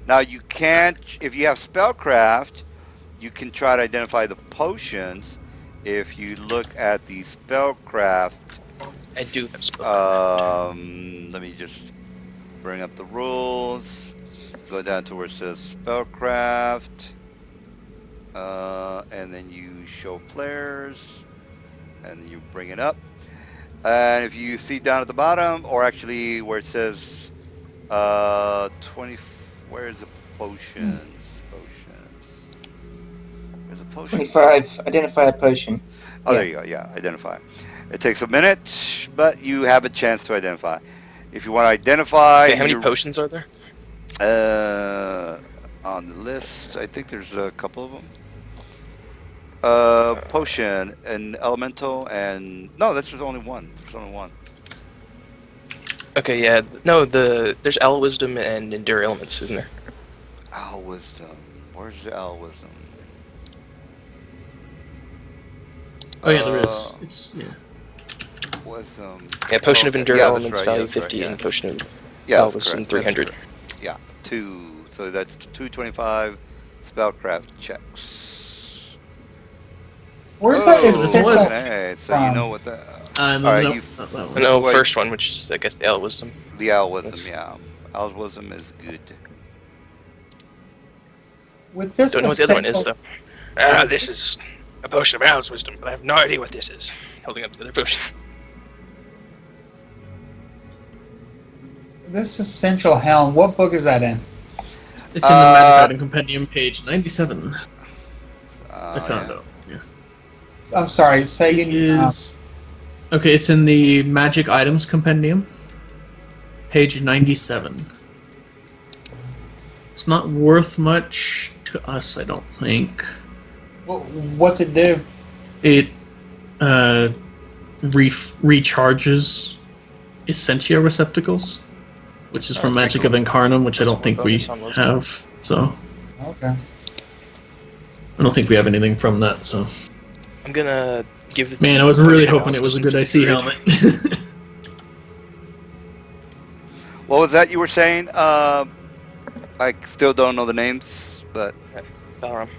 Now you can't, if you have spellcraft, you can try to identify the potions. If you look at the spellcraft, I do have spell. let me just bring up the rules. Go down to where it says spellcraft, and then you show players, and then you bring it up. And if you see down at the bottom, or actually where it says 20, where is the potions? Where's the potion? 25. Identify a potion. Oh, there you go. Yeah, identify. It takes a minute, but you have a chance to identify. If you want to identify, Okay, how many potions are there? on the list, I think there's a couple of them. Potion, an elemental, and no, that's just only one. There's only one. Okay, yeah. No, there's Owl Wisdom and Endure Elements, isn't there? Owl Wisdom. Where's the Owl Wisdom? Oh yeah, there is. It's Wisdom. Yeah, Potion of Endure yeah, that's Elements, right, value that's right, 50, yeah. and Potion of Yeah, Owl that's Wisdom correct, that's 300. correct. Yeah, 2. So that's 225 spellcraft checks. Where's that Oh, essential? okay, so you know what that. no, Alright, no, you- not that one. No, Wait. first one, which is, I guess, the Owl Wisdom. The Owl Wisdom, That's- yeah. Owl Wisdom is good. With this Don't know what the other one is, essential, though. This is a Potion of Owl's Wisdom, but I have no idea what this is. Holding up the other potion. this essential helm, what book is that in? It's in the Magic Item Compendium, page 97. I found Yeah. out. Yeah. I'm sorry, say It again. is. Okay, it's in the Magic Items Compendium, page 97. It's not worth much to us, I don't think. What's it do? It recharges Essentia receptacles, which is from that's Magic pretty of Incarnum, which I Plus don't think one we bonus on those. have. So Okay. I don't think we have anything from that. So I'm gonna give the man, I was really Potion of hoping Owl's it was a Wisdom good to IC Druid. helmet. What was that you were saying? I still don't know the names, but Balram,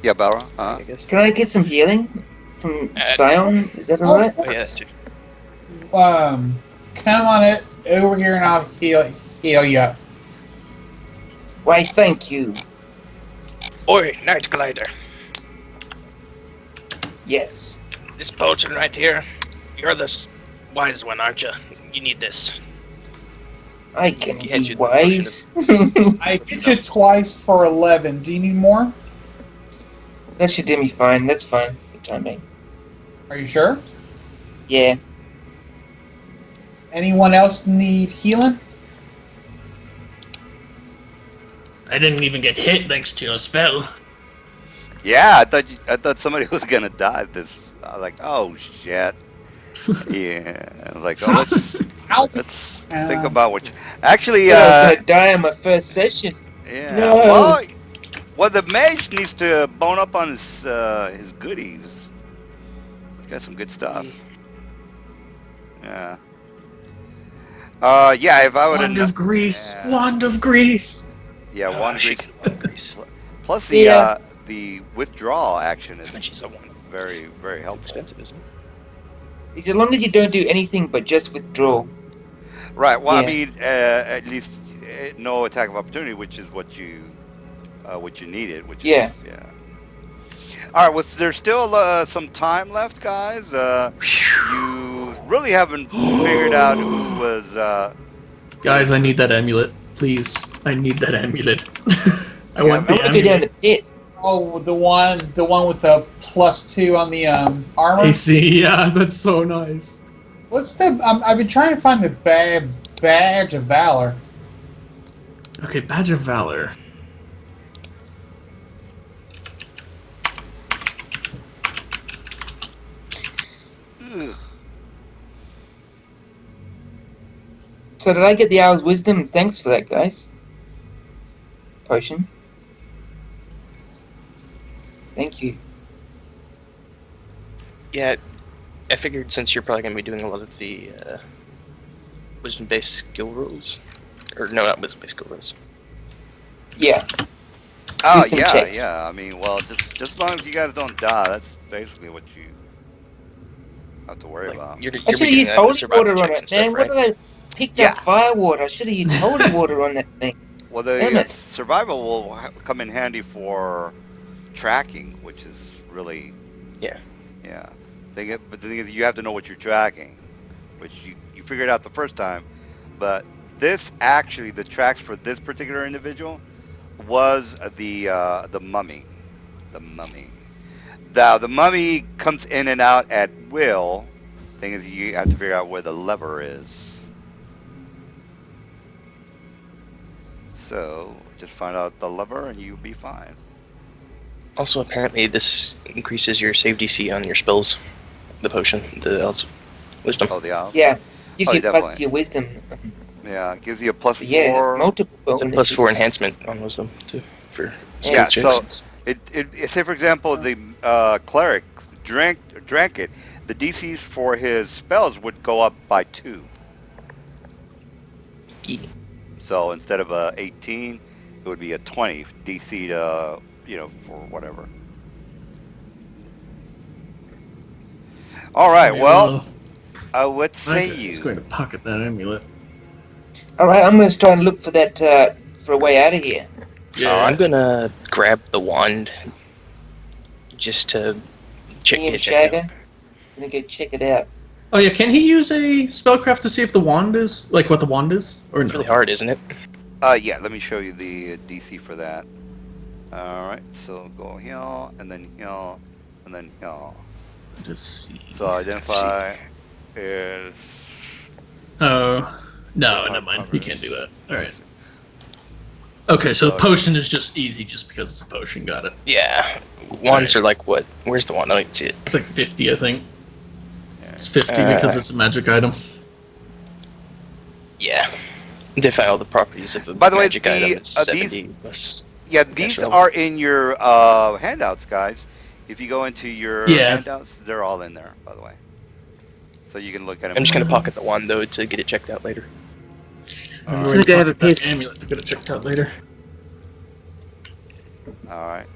yeah, Balra. I guess. Can I get some healing from Uh, Scion? Is that alright? Oh, yeah, that too. come on it over here and I'll heal you up. Why, thank you. Oi, Night Glider. Yes. This potion right here, you're the wise one, aren't you? You need this. I can Get be you the wise. I get you twice for 11. Do you need more? That should do me fine. That's fine for the time being. Are you sure? Yeah. Anyone else need healing? I didn't even get hit thanks to your spell. Yeah, I thought somebody was gonna die. This, I was like, oh shit. Yeah, I was like, oh, let's think about what. Actually, I was gonna die on my first session. yeah. No. Well, the mage needs to bone up on his goodies. He's got some good stuff. Yeah. Yeah. If I would Wand of Grease. Yeah. Wand of Grease. Yeah, one she grease. can one grease. Plus Yeah. the withdrawal action is And she's a one. very very It's helpful. expensive, isn't it? It's as long as you don't do anything but just withdraw. Right. Well, I Yeah. mean, at least no attack of opportunity, which is what you needed. Which Yeah. is, yeah. All right. Was there still some time left, guys? You really haven't figured out who was. Guys, I need that amulet. Please. I need that amulet. I want I the want to go down amulet. the pit. Oh, the one with the +2 on the armor. AC, yeah, that's so nice. What's the? I've been trying to find the badge of valor. Okay, Badge of Valor. Ugh. So did I get the hour's wisdom? Thanks for that, guys. Potion. Thank you. Yeah, I figured since you're probably going to be doing a lot of the wisdom-based skill rules. Or, no, not wisdom-based skill rules. Yeah. Oh Wisdom yeah, checks. yeah. I mean, well, just as long as you guys don't die, that's basically what you have to worry Like, about. you're I should have beginning used that with holy survival water on checks it, and stuff, man. What right? did I pick Yeah. up fire water? I should have used holy water on that thing. Well, Damn the it. survival will come in handy for tracking, which is really Yeah. yeah. But the thing is, you have to know what you're tracking, which you figured out the first time. But this actually, the tracks for this particular individual was the mummy. The mummy. Now the mummy comes in and out at will. Thing is, you have to figure out where the lever is. So just find out the lever, and you'll be fine. Also, apparently, this increases your save DC on your spells. The potion, the Elves Wisdom. Oh, the owl. Yeah. Gives Oh, you plus definitely. to your wisdom. Yeah, it gives you a plus But yeah, 4. there's multiple It's a bonuses. +4 enhancement on Wisdom, too, for Yeah, skill checks. so say for example the cleric drank it, the DCs for his spells would go up by 2. Yeah. So instead of a 18, it would be a 20 DC to for whatever. All right, well, what say I'm just you? going to pocket that amulet. Alright, I'm going to try and look for that, for a way out of here. I'm gonna grab the wand just to check Me and it check out. Shagger. I'm going to go check it out. Oh yeah, can he use a spellcraft to see if the wand is what the wand is, or It's no? really hard, isn't it? Yeah, let me show you the DC for that. All right, so go here, and then here, and then here. Just see. So identify is Oh no, never mind. You can't do that. All right. Okay, so the potion is just easy, just because it's a potion. Got it. Yeah. Wands are like what? Where's the wand? I don't even see it. It's like 50, I think. It's 50 because it's a magic item. Yeah. Define all the properties of a By the way, magic item. It's these- 70 plus. yeah. These Natural. are in your handouts, guys. If you go into your Yeah. handouts, they're all in there, by the way. So you can look at them. I'm just gonna pocket the wand though to get it checked out later. I'm So going they have a pocket that piece. amulet to get it checked out later. All right.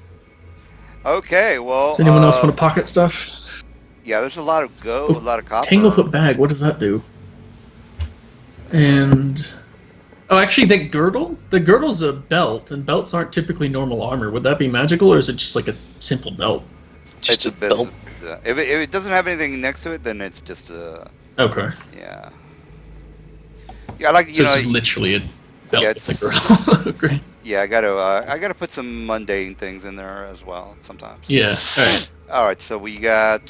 Okay. Well. Does anyone else want to pocket stuff? Yeah, there's a lot of a lot of copper. Tanglefoot bag, what does that do? And oh, actually, that girdle. The girdle's a belt, and belts aren't typically normal armor. Would that be magical, or is it just like a simple belt? It's a belt. If it doesn't have anything next to it, then it's just a. Okay. Yeah. Yeah, I like So it's literally a belt with a girdle. Great. Yeah, I gotta put some mundane things in there as well sometimes. Yeah. All right. All right. So we got.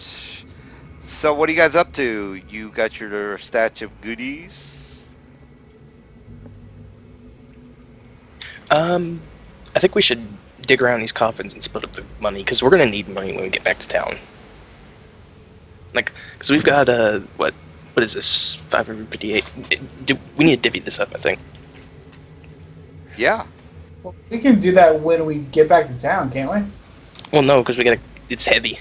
So what are you guys up to? You got your stash of goodies. I think we should dig around these coffins and split up the money because we're gonna need money when we get back to town. Like, because we've got what is this? 558. We need to divvy this up, I think. Yeah. Well, we can do that when we get back to town, can't we? Well, no, because it's heavy.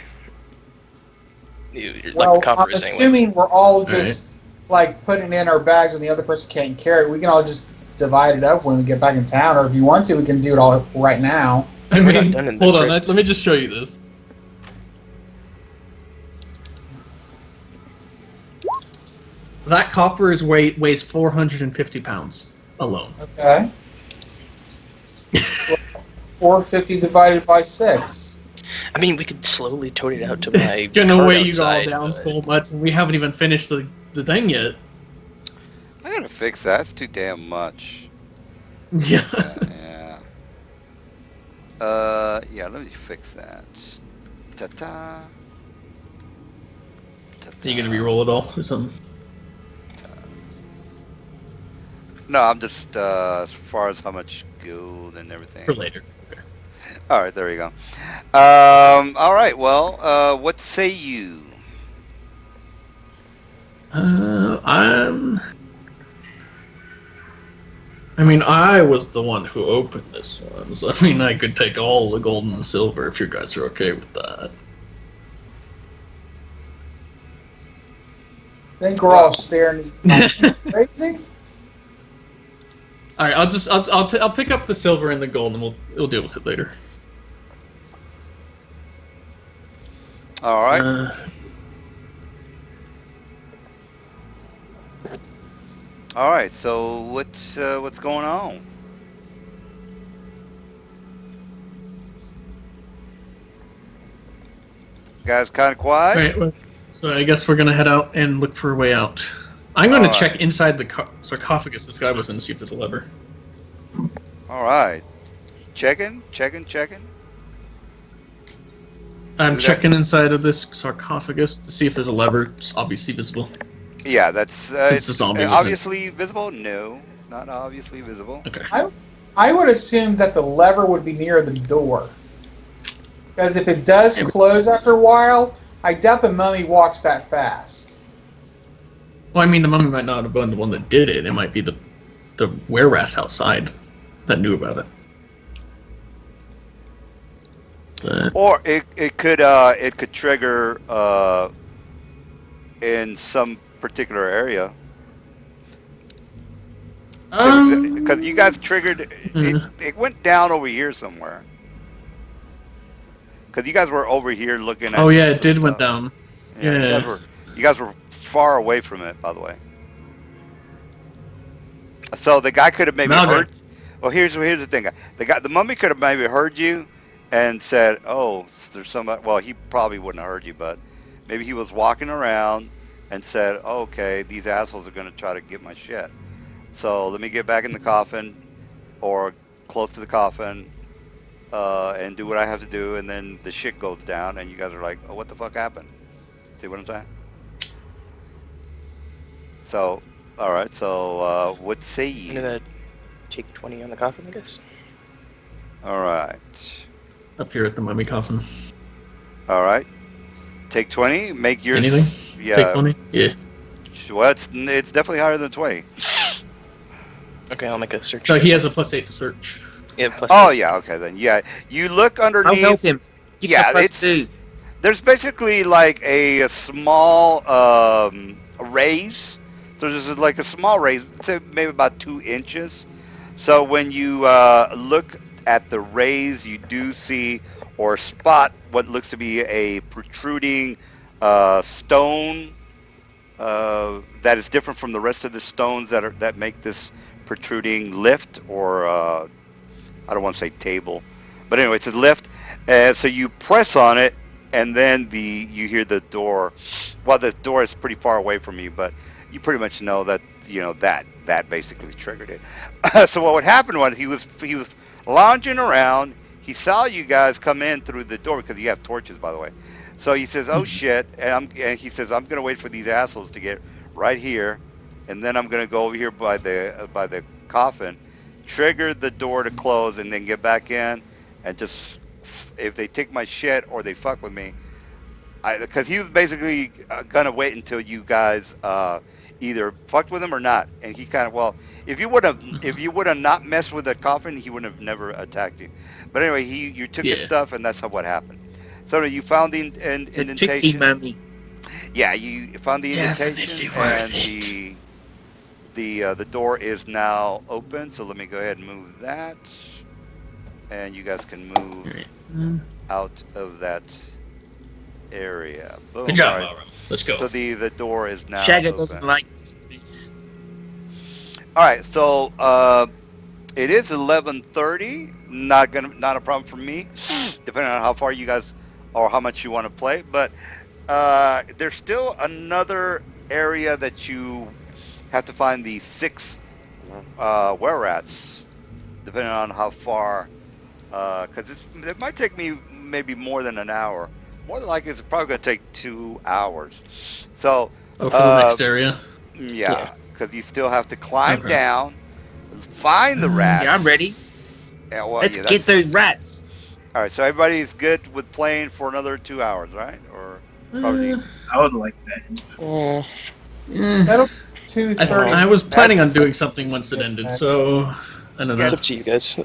Well, the copper I'm is assuming we're all just like putting in our bags and the other person can't carry it. We can all just divide it up when we get back in town, or if you want to, we can do it all right now. I We're not mean, done in the hold on. crypt. Let me just show you this. That copper weighs 450 pounds alone. Okay. 450 divided by 6. I mean, we could slowly tote it out to It's my. gonna cart weigh you all outside, down but- so much, and we haven't even finished the thing yet. I gotta fix that. That's too damn much. Yeah. Yeah. Yeah. Let me fix that. Ta-ta. Are you gonna re-roll it all or something? No, I'm just as far as how much gold and everything. For later. Okay. All right, there you go. All right. Well, what say you? I mean, I was the one who opened this one, so I mean, I could take all the gold and the silver if you guys are okay with that. I think we're all staring at you. Crazy? All right, I'll pick up the silver and the gold, and we'll deal with it later. All right. All right. So what's going on? You guys kind of quiet. Right, well, so I guess we're gonna head out and look for a way out. I'm gonna Alright. check inside the sarcophagus this guy was in to see if there's a lever. All right. Checking. I'm Do that. checking inside of this sarcophagus to see if there's a lever. It's obviously visible. Yeah, that's Since the zombie was obviously visible. No, not obviously visible. Okay. I would assume that the lever would be near the door. Because if it does close after a while, I doubt the mummy walks that fast. Well, I mean, the mummy might not have been the one that did it. It might be the were-rats outside that knew about it. But, Or it could trigger in some particular area. Because you guys triggered it went down over here somewhere. Because you guys were over here looking at. oh yeah, it some did went stuff. down. Yeah. You guys were far away from it, by the way. So the guy could have maybe Malga. heard. Well, here's the thing. The mummy could have maybe heard you, and said, "Oh, there's somebody." Well, he probably wouldn't have heard you, but maybe he was walking around and said, oh, "Okay, these assholes are gonna try to get my shit. So let me get back in the coffin, or close to the coffin, and do what I have to do." And then the shit goes down, and you guys are like, "Oh, what the fuck happened?" See what I'm saying? So, all right. So, what say I'm you? gonna take 20 on the coffin, I guess. All right. Up here at the mummy coffin. All right. Take 20. Make yours. Anything? Yeah. Take 20? Yeah. Well, it's definitely higher than 20. Okay, I'll make a search. So he has a +8 to search. Yeah, plus Oh 8. yeah. Okay then. Yeah. You look I'll underneath. help him. Give Yeah, the it's- +2. There's basically like a small raise. So there's like a small raise, say maybe about 2 inches. So when you look at the raise, you do see or spot what looks to be a protruding stone that is different from the rest of the stones that make this protruding lift, or I don't want to say table, but anyway, it's a lift. And so you press on it, and then you hear the door. Well, the door is pretty far away from you, but you pretty much know that that basically triggered it. So what would happen was he was lounging around. He saw you guys come in through the door because you have torches, by the way. So he says, "Oh shit!" And he says, "I'm gonna wait for these assholes to get right here, and then I'm gonna go over here by the coffin, trigger the door to close, and then get back in, and just if they take my shit or they fuck with me, because he was basically gonna wait until you guys either fucked with him or not." And he kind of, well, if you would have not messed with the coffin, he would have never attacked you. But anyway, you took his Yeah. stuff, and that's what happened. So you found the The tricksy indentation. mummy. Yeah, you found the Definitely indentation, worth and the door is now open. So let me go ahead and move that, and you guys can move out of that area. Boom. Good job, All right. Balram. Let's go. So the door is now Shagger open. doesn't like this place. All right, so it is 11:30. Not a problem for me, depending on how far you guys or how much you want to play. But there's still another area that you have to find the 6 were rats, depending on how far. Because it might take me maybe more than an hour. More than likely, it's probably going to take 2 hours. So Oh, for the next area. yeah, because you still have to climb Okay. down, find the rats. Yeah, I'm ready. Yeah, well, Let's yeah, get those rats. All right, so everybody's good with playing for another 2 hours, right? Or probably. I would like that. Eh. That'll 2:30. I was planning on doing something once it ended, so I don't know. It's up to you guys.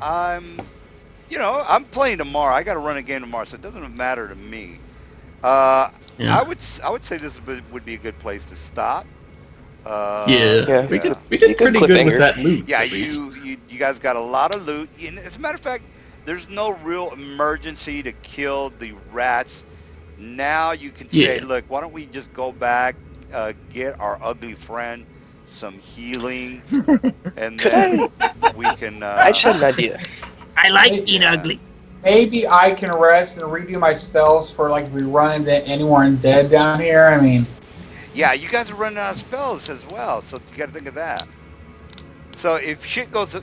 I'm playing tomorrow. I got to run a game tomorrow, so it doesn't matter to me. Yeah. I would say this would be a good place to stop. Yeah. We did Be a good pretty good with cliffhanger. that loot. Yeah, at least. you guys got a lot of loot. And as a matter of fact, there's no real emergency to kill the rats. Now you can say, Yeah. look, why don't we just go back, get our ugly friend some healing, and Could then we can. I just had an idea. I like Yeah. being ugly. Maybe I can rest and redo my spells for like if we run into anyone dead down here. I mean, Yeah, you guys are running out of spells as well, so you got to think of that. So if shit goes,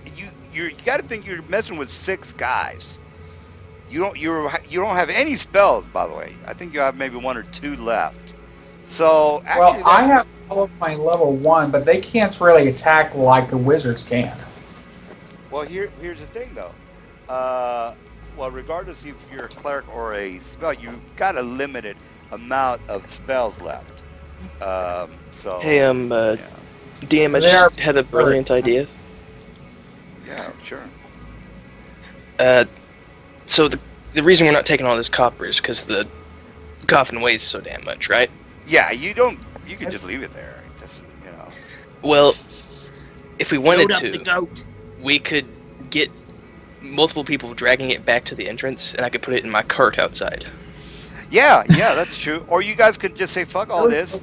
you got to think you're messing with 6 guys. You don't have any spells, by the way. I think you have maybe 1 or 2 left. So actually, well, I have all of my level 1, but they can't really attack like the wizards can. Well, here's the thing though. Well, regardless if you're a cleric or a spell, you've got a limited amount of spells left. So. Hey, yeah. DM, I They are- just had a brilliant idea. Yeah, sure. So the reason we're not taking all this copper is because the coffin weighs so damn much, right? Yeah, you can just leave it there. Just, Well, if we wanted Load up the to, goat. we could get multiple people dragging it back to the entrance, and I could put it in my cart outside. Yeah, that's true. Or you guys could just say, fuck all this.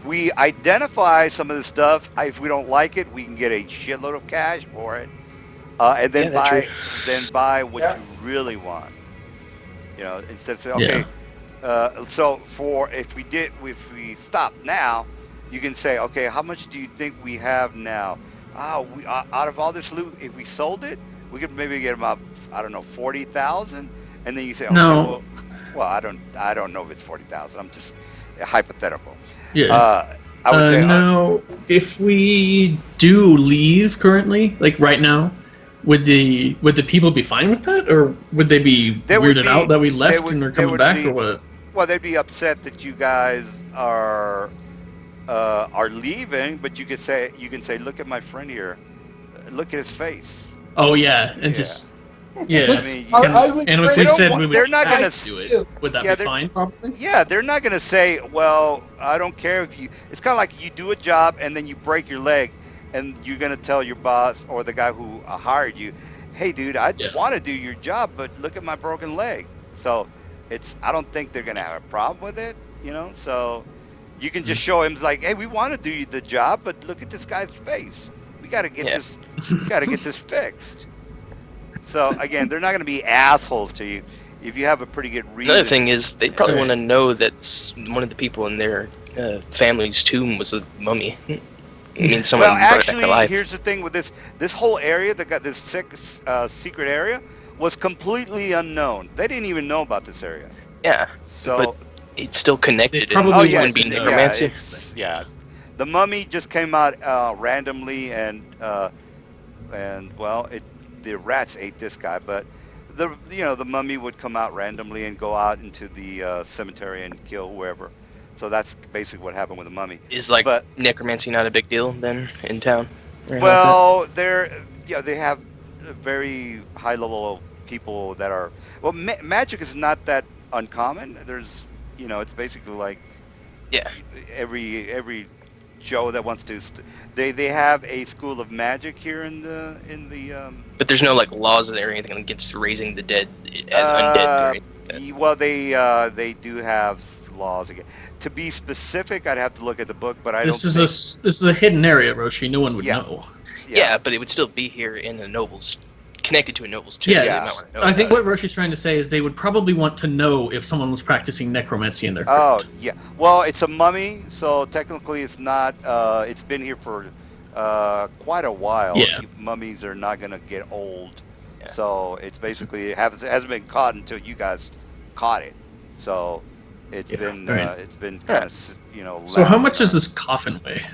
We identify some of the stuff. If we don't like it, we can get a shitload of cash for it. And then Yeah, that's buy what Yeah. you really want. Instead of saying, okay, so if we stop now, you can say, okay, how much do you think we have now? We out of all this loot, if we sold it, we could maybe get about, I don't know, 40,000. And then you say, okay, No. well, I don't know if it's 40,000. I'm just hypothetical. Yeah. I would say, now, if we do leave currently, like right now, would the people be fine with that, or would they be They would weirded be- out that we they left would- and are they coming would back, be- or what? well, they'd be upset that you guys are leaving, but you can say, look at my friend here, look at his face. Oh yeah, and Yeah. just yeah. I mean, Our And, ugly and if friend- we They don't said want- we would they're not have gonna to do it, would that Yeah, be they're- fine? Probably. Yeah, they're not gonna say, well, I don't care if you. It's kind of like you do a job and then you break your leg, and you're gonna tell your boss or the guy who hired you, hey, dude, I Yeah. want to do your job, but look at my broken leg. So I don't think they're gonna have a problem with it. So you can just show him like, hey, we want to do the job, but look at this guy's face. We got to get Yeah. this. We got to get this fixed. So again, they're not going to be assholes to you if you have a pretty good reason. Another thing is, they probably Right. want to know that one of the people in their family's tomb was a mummy. I mean, someone Well, brought it back actually, to life. here's the thing with this whole area that got this secret area was completely unknown. They didn't even know about this area. Yeah, So but it's still connected. It probably and oh it yeah, wouldn't be it's- necromancy. yeah. The mummy just came out randomly, and well, the rats ate this guy, but the mummy would come out randomly and go out into the cemetery and kill whoever. So that's basically what happened with the mummy. Is like But necromancy not a big deal then in town? Or anything like well, they have a very high level of people that are magic is not that uncommon. There's it's basically like Yeah. every Joe that wants to they have a school of magic here in the that? But there's no like laws or anything against raising the dead as undead or anything like that. well they do have laws again. To be specific, I'd have to look at the book, but I This don't is this is a hidden area, Roshi. No one would Yeah. know. Yeah, but it would still be here in a noble's, connected to a noble's tomb. Yeah, They yeah. might wanna know I think about what Roshi's trying to say is they would probably want to know if someone was practicing necromancy in their Oh crypt. yeah. Well, it's a mummy, so technically it's not. It's been here for quite a while. Yeah. Mummies are not gonna get old, Yeah. so it's basically it hasn't been caught until you guys caught it. So it's Yeah, been right. it's been kind of So how lounging much does around. this coffin weigh?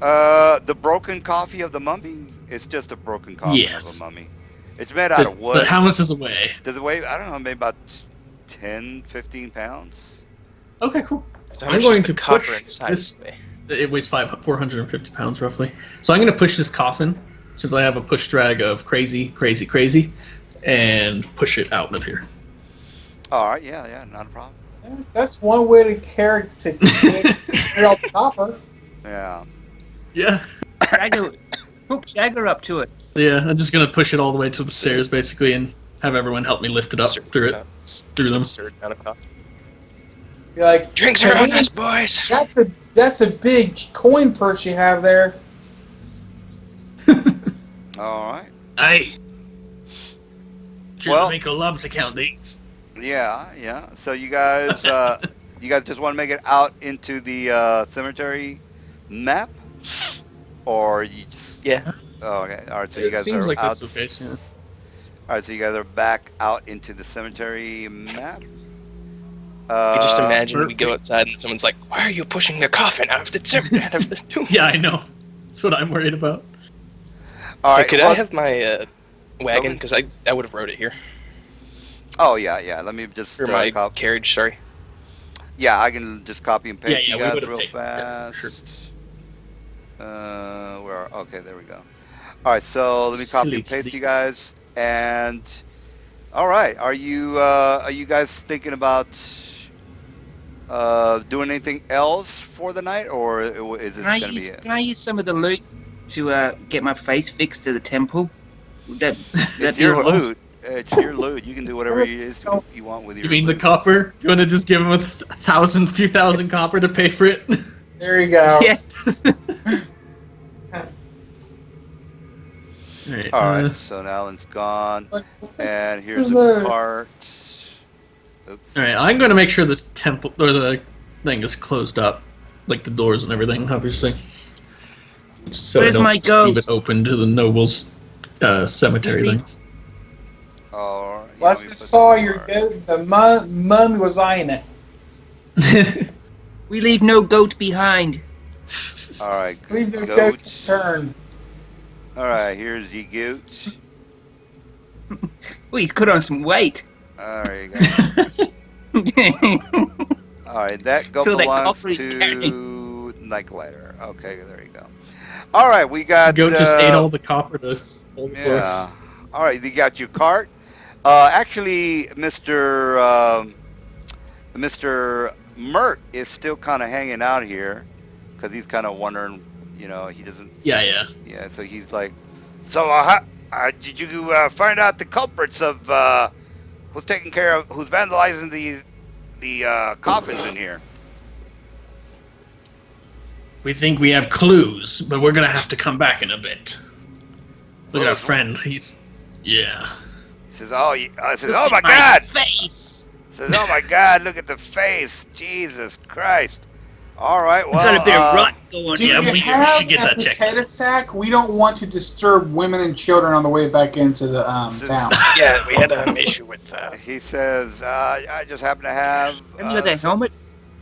The broken coffee of the mummy? It's just a broken coffin Yes. of a mummy. It's made out of wood. But how much does it weigh? Does it weigh? I don't know, maybe about 10, 15 pounds. Okay, cool. it. So how I'm much going does the to copper push inside this- weigh? It weighs 450 pounds roughly. So I'm going to push this coffin, since I have a push drag of crazy, crazy, crazy, and push it out of here. All right, yeah, not a problem. That's one way to carry out the copper. Yeah. Yeah. Hook Jagger up to it. Yeah, I'm just going to push it all the way to the stairs, basically, and have everyone help me lift it up through it. Through them. Absurd amount of coffee. You're like, Drinks are "Hey, on us, boys. that's a big coin purse you have there. All right. Aye. Well- Miko loves to count these. Yeah. So you guys just want to make it out into the cemetery map, or you just? Yeah. Oh, okay. All right. So It you guys seems are like out. that's the case, yeah. All right. So you guys are back out into the cemetery map. I can just imagine we Perfect. go outside and someone's like, "Why are you pushing the coffin out of the out of the tomb?" Yeah, I know. That's what I'm worried about. All Hey, right. could well- I have my wagon? Okay. Because I would have rode it here. Oh yeah. Let me just Or my copy. carriage, sorry. Yeah, I can just copy and paste Yeah, you we guys would've real taken it, yeah, for fast. Okay, there we go. All right, so let me copy and Silly paste you guys. And all right, are you guys thinking about doing anything else for the night, or is this Can I gonna be use it? Can I use some of the loot to get my face fixed to the temple? Would that It's be your alright? loot. It's your loot. You can do whatever it is you want with your. You mean the loot. copper? You want to just give him a few thousand copper to pay for it? There you go. Yeah. Alright, All right, so now Alan's gone, and here's the Look. part. Oops. Alright, I'm going to make sure the temple, or the thing is closed up. Like the doors and everything, obviously. So Where's I don't my just leave ghost? it open to the nobles' cemetery Really? thing. All right. Last let me I put saw the your part. goat, the mummy was eyeing it. We leave no goat behind. All right. Leave the Goat. goat turned. All right. Here's the goat. Oh, he's put on some weight. All right. You go. All right. That goat So that belongs copper is to carrying. Nightglider. Okay. There you go. All right. We got. Goat just ate all the copper to hold the Yeah. horse. All right. You got your cart. Actually, Mr. Mert is still kind of hanging out here because he's kind of wondering. He doesn't. Yeah. Yeah, so he's like, so did you find out the culprits of who's vandalizing the coffins in here? We think we have clues, but we're gonna have to come back in a bit. Look at our friend. He's, yeah. He says, "Oh, Look oh at my God!" Face. Says, "Oh my God, look at the face, Jesus Christ!" All right, We've got a bit of well, rot going Do Yeah, you we have should get a that checked. potato sack? We don't want to disturb women and children on the way back into the town. Yeah, we had an issue with. he says, "I just happen to have." Remember the helmet?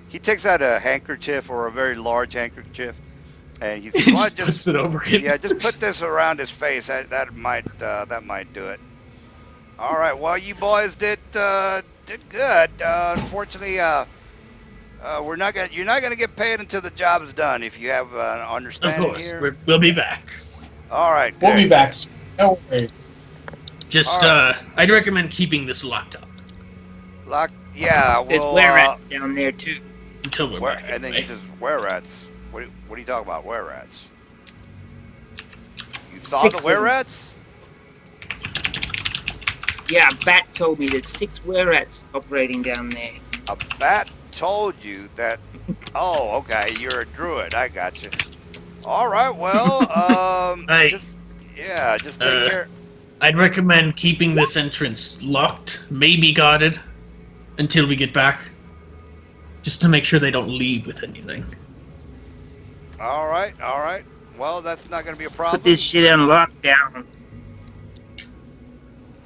He takes out a handkerchief or a very large handkerchief, and he He says, "Well, just puts it over him. yeah, just put this around his face. That might do it." All right. Well, you boys did good. Unfortunately, you're not gonna get paid until the job is done. If you have an Of understanding course, here. we'll be back. All right. We'll be good. back. No worries. Just, All I'd recommend keeping this locked up Yeah. There's Well. were-rats down there too. until we're back. And then he anyway. says, "Were-rats? What are you talking about? Were-rats? You saw 6 the of them. were-rats? Yeah, a bat told me there's 6 were-rats operating down there. A bat told you that. Oh, okay. You're a druid. I got you. All right. Well, Hey. just take care. I'd recommend keeping this entrance locked, maybe guarded, until we get back. Just to make sure they don't leave with anything. All right. Well, that's not gonna be a problem. Put this shit on lockdown.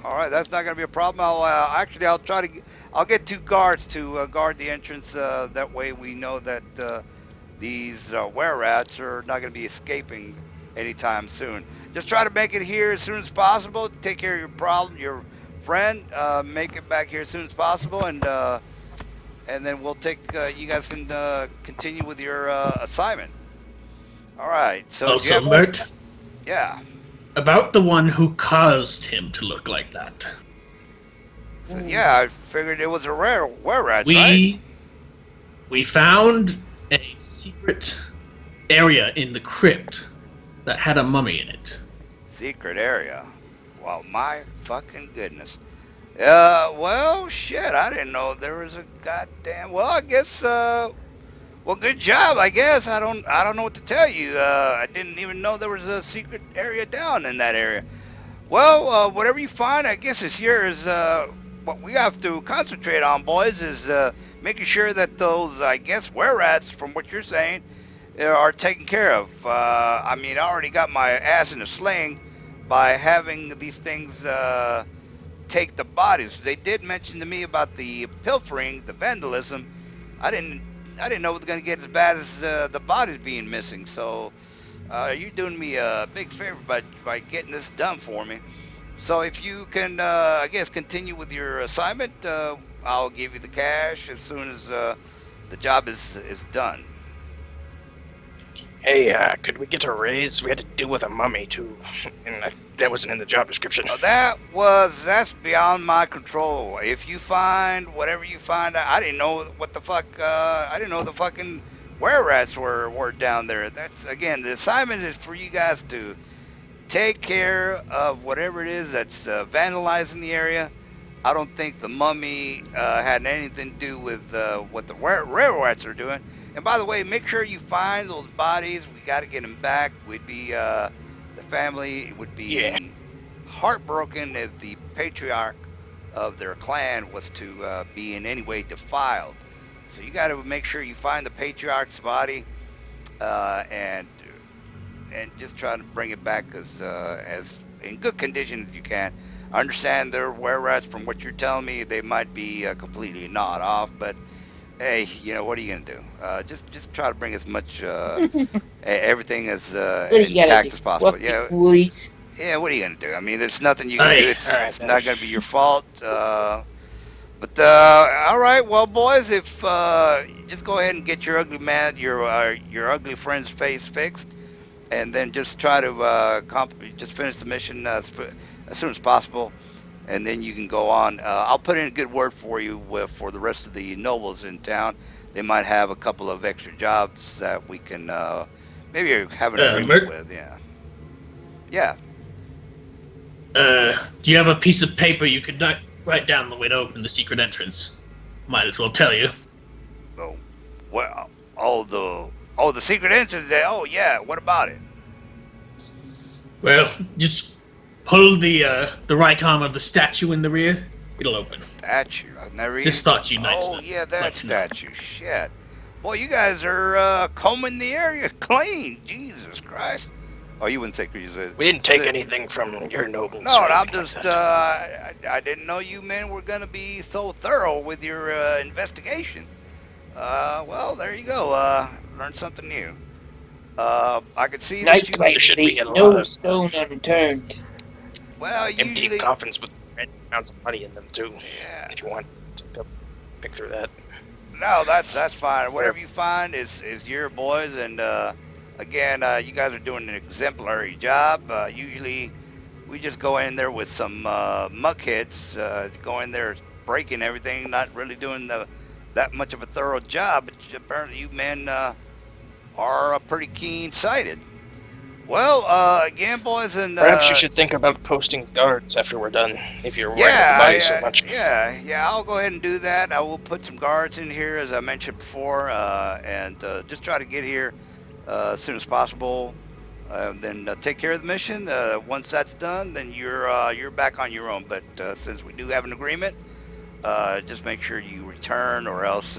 All right, that's not gonna be a problem. I'll get 2 guards to guard the entrance. That way we know that these were-rats are not gonna be escaping anytime soon. Just try to make it here as soon as possible. Take care of your friend. Make it back here as soon as possible, and then we'll take. You guys can continue with your assignment. All right. So do you Also, have- Mert, yeah. about the one who caused him to look like that. So, yeah, I figured it was a rare were-rats, right? We found a secret area in the crypt that had a mummy in it. Secret area. Well, my fucking goodness. Well, shit, I didn't know there was a goddamn. Well, I guess. Well, good job, I guess. I don't know what to tell you. I didn't even know there was a secret area down in that area. Well, whatever you find, I guess this year is what we have to concentrate on, boys, is making sure that those, I guess, were-rats, from what you're saying, are taken care of. I mean, I already got my ass in a sling by having these things take the bodies. They did mention to me about the pilfering, the vandalism. I didn't know it was going to get as bad as the bodies being missing. So you're doing me a big favor by getting this done for me. So if you can, I guess, continue with your assignment, I'll give you the cash as soon as the job is done. Hey, could we get a raise? We had to deal with a mummy too, and that wasn't in the job description. That's beyond my control. If you find whatever you find, I didn't know what the fuck. I didn't know the fucking were-rats were down there. That's, again, the assignment is for you guys to take care of whatever it is that's vandalizing the area. I don't think the mummy had anything to do with what the were-rats are doing. And by the way, make sure you find those bodies. We got to get them back. We'd be the family would be heartbroken if the patriarch of their clan was to be in any way defiled. So you got to make sure you find the patriarch's body and just try to bring it back as in good condition as you can. I understand they're were-rats. From what you're telling me, they might be completely gnawed off, but hey, what are you gonna do? Just try to bring as much everything as intact as possible. Yeah, Boys. yeah. What are you gonna do? I mean, there's nothing you can do. It's not gonna be your fault. But all right, well, boys, if just go ahead and get your your ugly friend's face fixed, and then just try to just finish the mission as soon as possible. And then you can go on. I'll put in a good word for you for the rest of the nobles in town. They might have a couple of extra jobs that we can maybe have an agreement with. Yeah. Do you have a piece of paper you could write down the way to open the secret entrance? Might as well tell you. Oh, well, the secret entrance there. Oh yeah, what about it? Well, just pull the right arm of the statue in the rear. It'll open. Statue. I've never even. Just thought you'd like Oh to yeah, that let you know. statue. Shit. Boy, you guys are combing the area clean. Jesus Christ. Oh, you wouldn't say We didn't take anything from your nobles. No, or I'm anything like just. that. I didn't know you men were gonna be so thorough with your investigation. Well, there you go. Learned something new. I could see that you. Nightlight There should be leaves a no lot of stone unturned. Well, empty usually. coffins with red amounts of money in them too. Yeah. If you want to go pick through that. No, that's fine. Whatever you find is your boys, and again, you guys are doing an exemplary job. Usually, we just go in there with some muckheads, go in there breaking everything, not really doing that much of a thorough job. But apparently, you men are pretty keen-sighted. Well, again, boys, and Perhaps you should think about posting guards after we're done, if you're worried about yeah, the bodies so much. yeah. I'll go ahead and do that. I will put some guards in here, as I mentioned before, and just try to get here as soon as possible. Then take care of the mission. Once that's done, then you're back on your own. But since we do have an agreement, just make sure you return, or else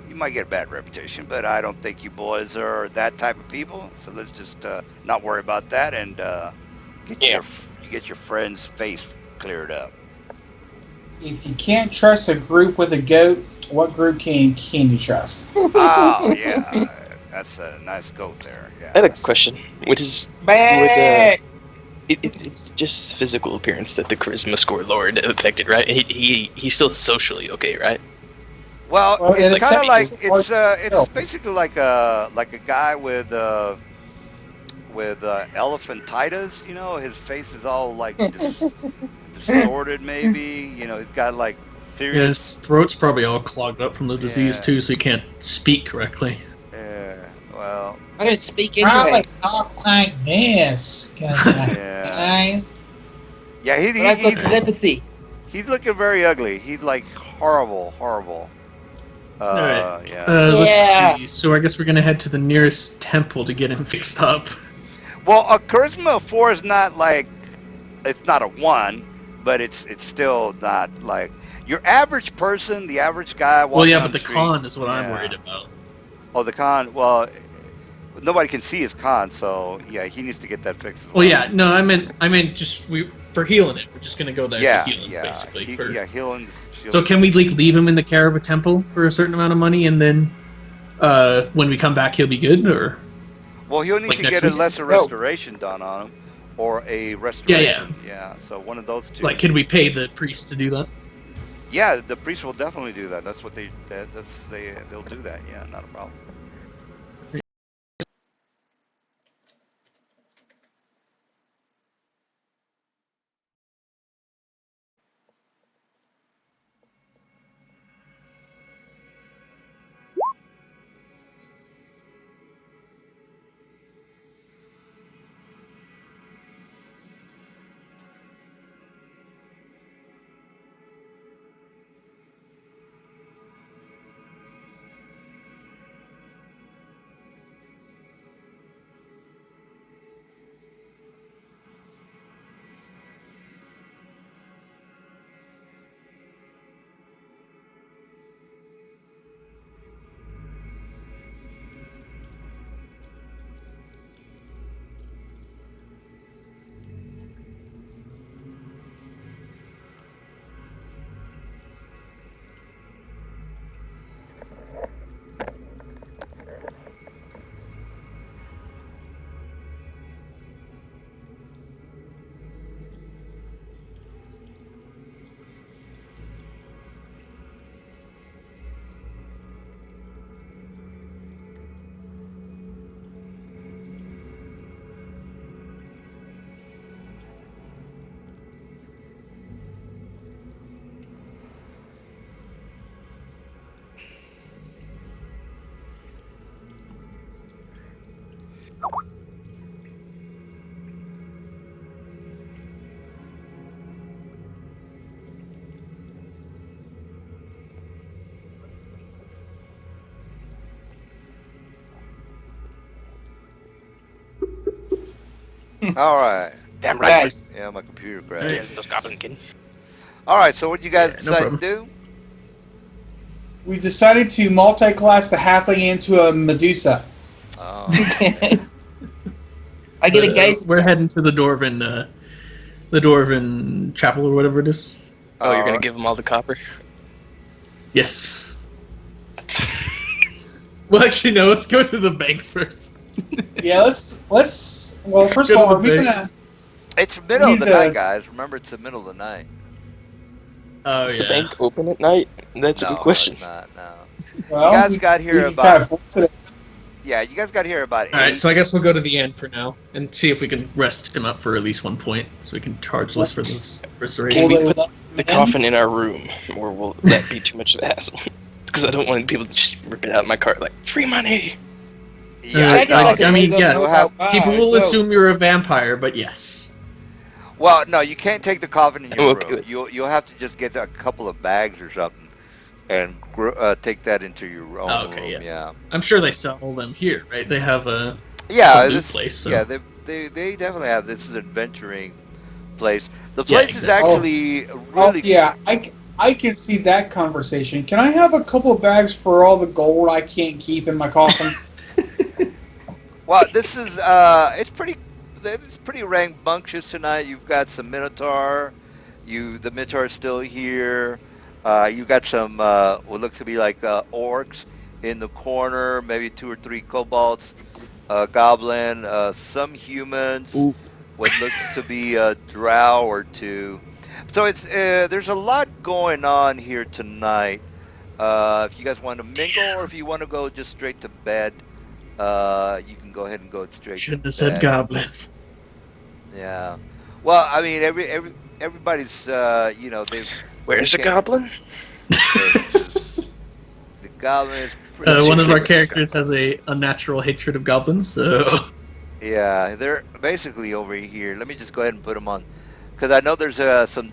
you might get a bad reputation. But I don't think you boys are that type of people. So let's just not worry about that, and get your friend's face cleared up. If you can't trust a group with a goat, what group can you trust? Oh yeah, that's a nice goat there. Yeah. I had a question, which is Bad. it's just physical appearance that the charisma score lowered affected, right? He's still socially okay, right? Well, Well, it's it kind of like affects it's basically like a guy with elephantitis. You know, his face is all like distorted. Maybe he's got like Yeah, his serious. throat's probably all clogged up from the disease Yeah. too, so he can't speak correctly. Well, I don't speak Probably anyway. talk like this. yeah, Guys. yeah. But I've got telepathy. He's looking very ugly. He's like horrible. Alright. Yeah. Yeah. Let's see. So I guess we're gonna head to the nearest temple to get him fixed up. Well, a charisma of 4 is not like, it's not a 1, but it's still not like your average person, the average guy walking Well, yeah, down but the street. con is what I'm Yeah. worried about. Oh, the con. Well, nobody can see his con, so yeah, he needs to get that fixed. As Well, yeah, no, I meant just for healing it. We're just gonna go there Yeah, for healing, basically. healing's. So can we leave him in the care of a temple for a certain amount of money, and then when we come back, he'll be good, or? Well, he'll need like to next get a week? lesser No. restoration done on him, or a restoration. Yeah. So one of those two. Like, could we pay the priest to do that? Yeah, the priest will definitely do that. That's what they'll do that. Yeah, not a problem. All right. Damn right. Nice. Yeah, my computer Hey. crashed. Yeah, those goblin kids. All right. So what you guys Yeah, no decide problem. to do? We decided to multi-class the halfling into a Medusa. Oh, I get a gaze. We're heading to the Dwarven chapel or whatever it is. Oh, you're gonna all give them all the copper? Yes. Well, actually, no. Let's go to the bank first. Yeah, let's. Well, first of Go all, to are we the gonna? It's the middle of need the to- night, guys. Remember, it's the middle of the night. Oh Is yeah. the bank open at night? That's a No, good question. it's not. No. Well, You guys we- got here we about. kind of forced it. Yeah, you guys got here about All right, 8. so I guess we'll go to the end for now and see if we can rest him up for at least 1 point, so we can charge less for this restoration. Can we Well, put they- the coffin in our room, or will that be too much of a hassle? Because I don't want people to just rip it out of my cart like free money. Yeah, Check no, it like a I mean, Lego yes. mobile bar People as will well. assume you're a vampire, but yes. well, no, you can't take the coffin in I'm your okay room. with- You'll have to just get a couple of bags or something, and take that into your own Oh, okay, room. Yeah. I'm sure they sell them here, right? They have a Yeah, Some loot this place, so- yeah, they definitely have this is adventuring place. The Yeah, place is exactly. actually Oh really yeah, I can see that conversation. Can I have a couple of bags for all the gold I can't keep in my coffin? well. This is it's pretty rambunctious tonight. You've got some Minotaur. The Minotaur is still here. You got some what looks to be like orcs in the corner. Maybe 2 or 3 kobolds, goblin, some humans. Ooh. What looks to be a drow or 2. So it's there's a lot going on here tonight. If you guys want to mingle, or if you want to go just straight to bed, you can go ahead and go straight Shouldn't to have said bed. goblin. Yeah. Well, I mean, everybody's you know they've Where's the Okay. goblin? the goblin is pretty. One Seriously, of our where's characters has a unnatural hatred of goblins, so Yeah, they're basically over here. Let me just go ahead and put them on, because I know there's some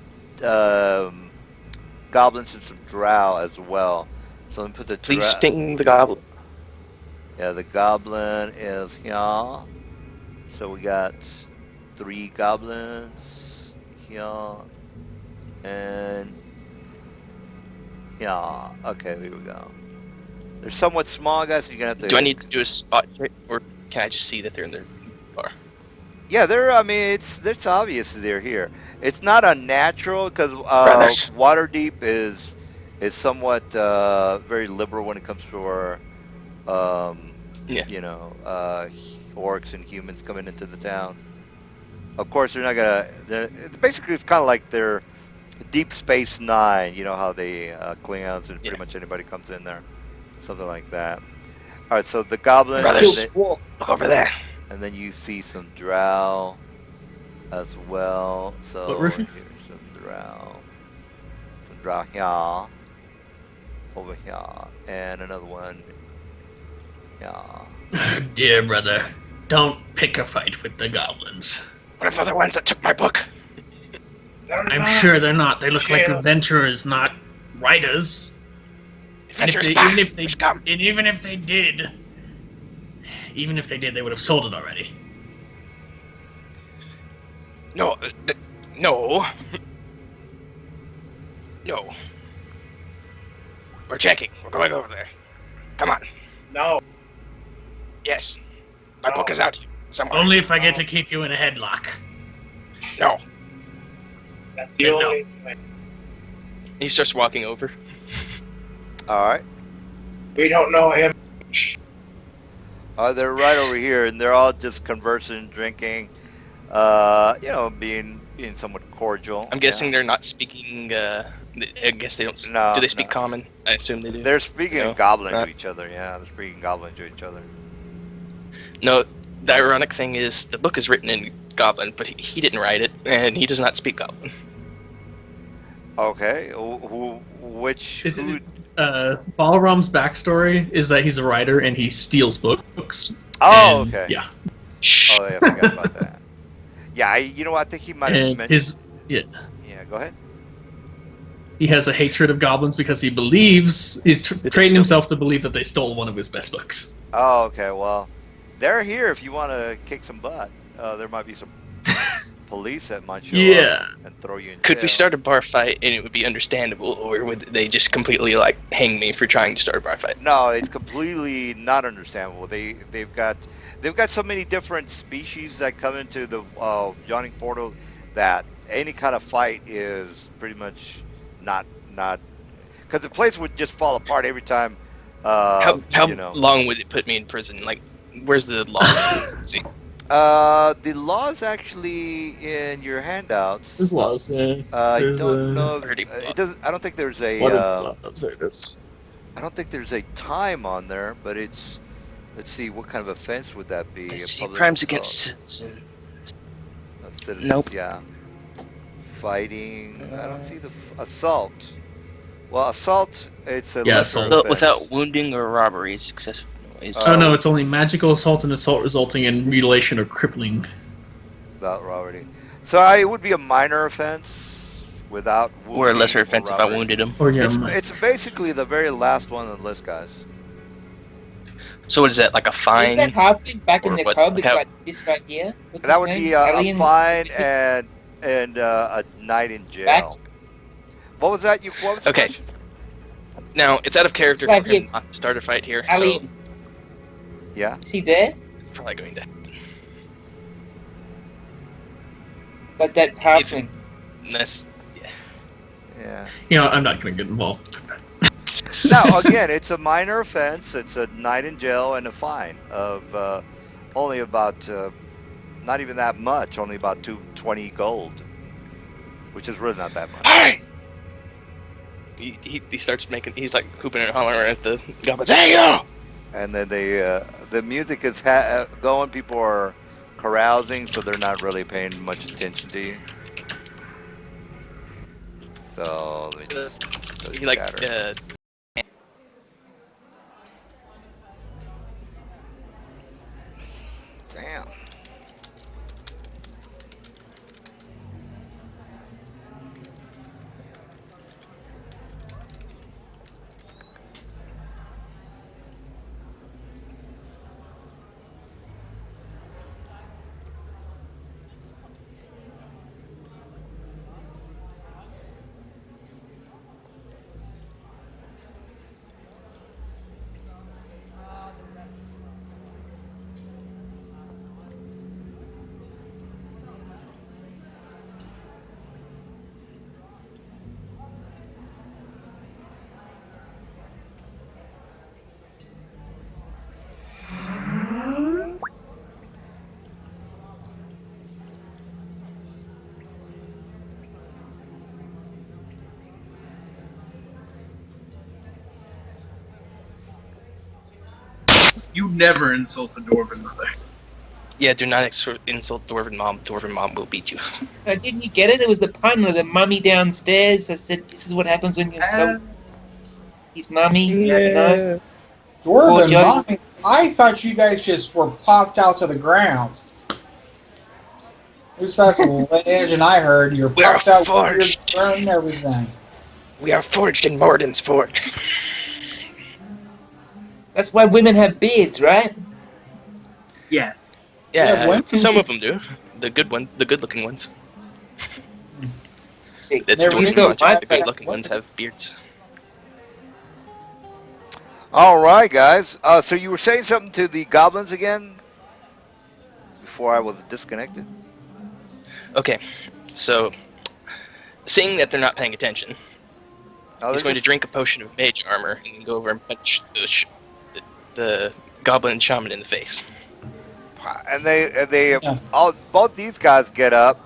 goblins and some drow as well. So let me put the Please ping the goblin. Yeah, the goblin is here. So we got 3 goblins here and here. Okay, here we go. They're somewhat small, guys. So you're gonna have to. Do I need to do a spot check, or can I just see that they're in their bar? Yeah, they're. I mean, it's obvious they're here. It's not unnatural because Brothers. Waterdeep is somewhat very liberal when it comes to our Yeah. you know orcs and humans coming into the town. Of course, they're not gonna. Basically, it's kind of like their Deep Space Nine. You know how they Klingons and pretty Yeah. much anybody comes in there, something like that. All right, so the goblins. Brothers. and then- Look over there. And then you see some drow as well. So What, Riffy? here's some drow here, over here, and another one here. dear brother, don't pick a fight with the goblins. What if they're the ones that took my book? I'm sure they're not. They look like adventurers, not writers. And Adventurers, even if they scum. and even if they did, they would have sold it already. No, no. No. We're checking. We're going over there. Come on. No. Yes. My book is out somewhere. Only if I get to keep you in a headlock. No. That's the No. only way. He starts walking over. All right. We don't know him. They're right over here, and they're all just conversing, drinking. You know, being somewhat cordial. I'm guessing they're not speaking. I guess they don't. No, do they speak no. common? I assume they do. They're speaking No, in Goblin not- to each other. Yeah, they're speaking Goblin to each other. No, the ironic thing is the book is written in Goblin, but he didn't write it, and he does not speak Goblin. Okay. Is Who? it, Balaram's backstory is that he's a writer and he steals books. Oh, and- okay. Yeah, Shh. Oh, yeah, I forgot about that. Yeah, you know what? I think he might have and mentioned. yeah, Yeah, go ahead. he has a hatred of goblins because he believes he's trained himself to believe that they stole one of his best books. Oh, okay. Well, they're here if you want to kick some butt. There might be some police that might show Yeah. up and throw you in jail. Could we start a bar fight and it would be understandable, or would they just completely like hang me for trying to start a bar fight? No, it's completely not understandable. They've got so many different species that come into the yawning portal that any kind of fight is pretty much not because the place would just fall apart every time. How You know, long would it put me in prison? Like, where's the laws? See, the law is actually in your handouts. There's laws. Yeah. I There's don't know. If, Already it doesn't. I don't think there's a. What laws? There it is. I don't think there's a time on there, but it's. Let's see, what kind of offense would that be? let's A see, public crimes assault. against citizens. Citizens, Nope. yeah. Fighting. I don't see the assault. Well, assault. It's a Yeah, lesser assault. So offense. without wounding or robbery, successful. Oh no, it's only magical assault and assault resulting in mutilation or crippling. Without robbery. So it would be a minor offense without wounding Or a lesser offense if I robbery. wounded him. Or yeah, It's basically the very last one on the list, guys. So what is that, like a Is that fine? halfling back in Or the what- cub? Is how- like this guy here? What's That his would name? be a Alien fine Visit? and a night in jail. Back? What was that? What was the Okay. question? Now, it's out of character It's like for him you- not to start a fight here, so Alien. Yeah. Is he there? it's probably going to happen. Like that halfling. Unless, Yeah. You know, I'm not gonna get involved. Now, again, it's a minor offense. It's a night in jail and a fine of only about, not even that much, only about 220 gold, which is really not that much. Hey! He starts making, he's like hooping and hollering at the goblins. Hey, yo! And then the music is going. People are carousing, so they're not really paying much attention to you. So let me just He like, scatter. Damn. You never insult the dwarven mother. yeah, do not insult Dwarven Mom. Dwarven Mom will beat you. Didn't you get it? It was the pun with the mummy downstairs. I said, this is what happens when you insult his mummy. You know? Poor Dwarven Joe. Mommy, I thought you guys just were popped out to the ground. At least that's the legend I heard. You're We are popped out forged. with your and everything. We are forged in Morden's forge. That's why women have beards, right? Yeah. Yeah, women- some of them do. The good-looking ones. Sick. It's Never Dwarven even logic. my The good-looking face. ones have beards. All right, guys. So you were saying something to the goblins again before I was disconnected. Okay, so seeing that they're not paying attention, Oh, he's they're going to just- drink a potion of mage armor and go over and punch the goblin shaman in the face. And they Yeah. both these guys get up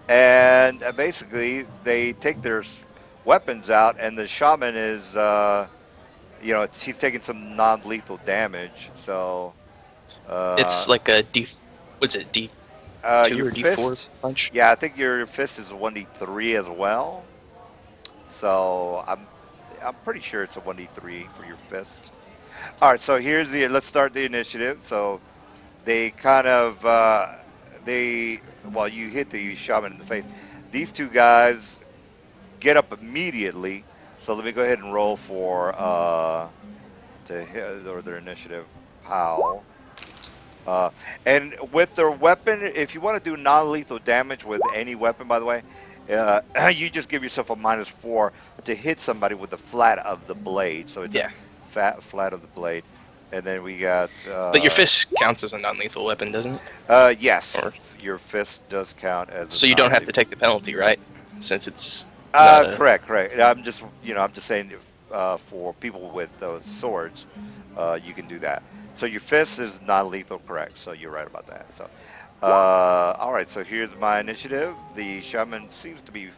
and basically they take their weapons out, and the shaman is he's taking some non-lethal damage. So It's like a D. What's it? D2 your or D4 fist. punch? Yeah, I think your fist is a 1d3 as well. So I'm pretty sure it's a 1d3 for your fist. All right, so let's start the initiative. So they kind of you hit the shaman in the face. These two guys get up immediately. So let me go ahead and roll for to hit or their initiative. Pow. Uh, and with their weapon, if you want to do non-lethal damage with any weapon, by the way, you just give yourself a -4 to hit somebody with the flat of the blade. So it's a Yeah, flat of the blade. And then we got but your fist counts as a non-lethal weapon, doesn't it? yes, Or your fist does count as a so you don't have to non-lethal. take the penalty, right? Since it's not a Correct. I'm just saying if, for people with those swords, you can do that. So your fist is non-lethal, correct? So you're right about that. So, all right. So here's my initiative. The shaman seems to be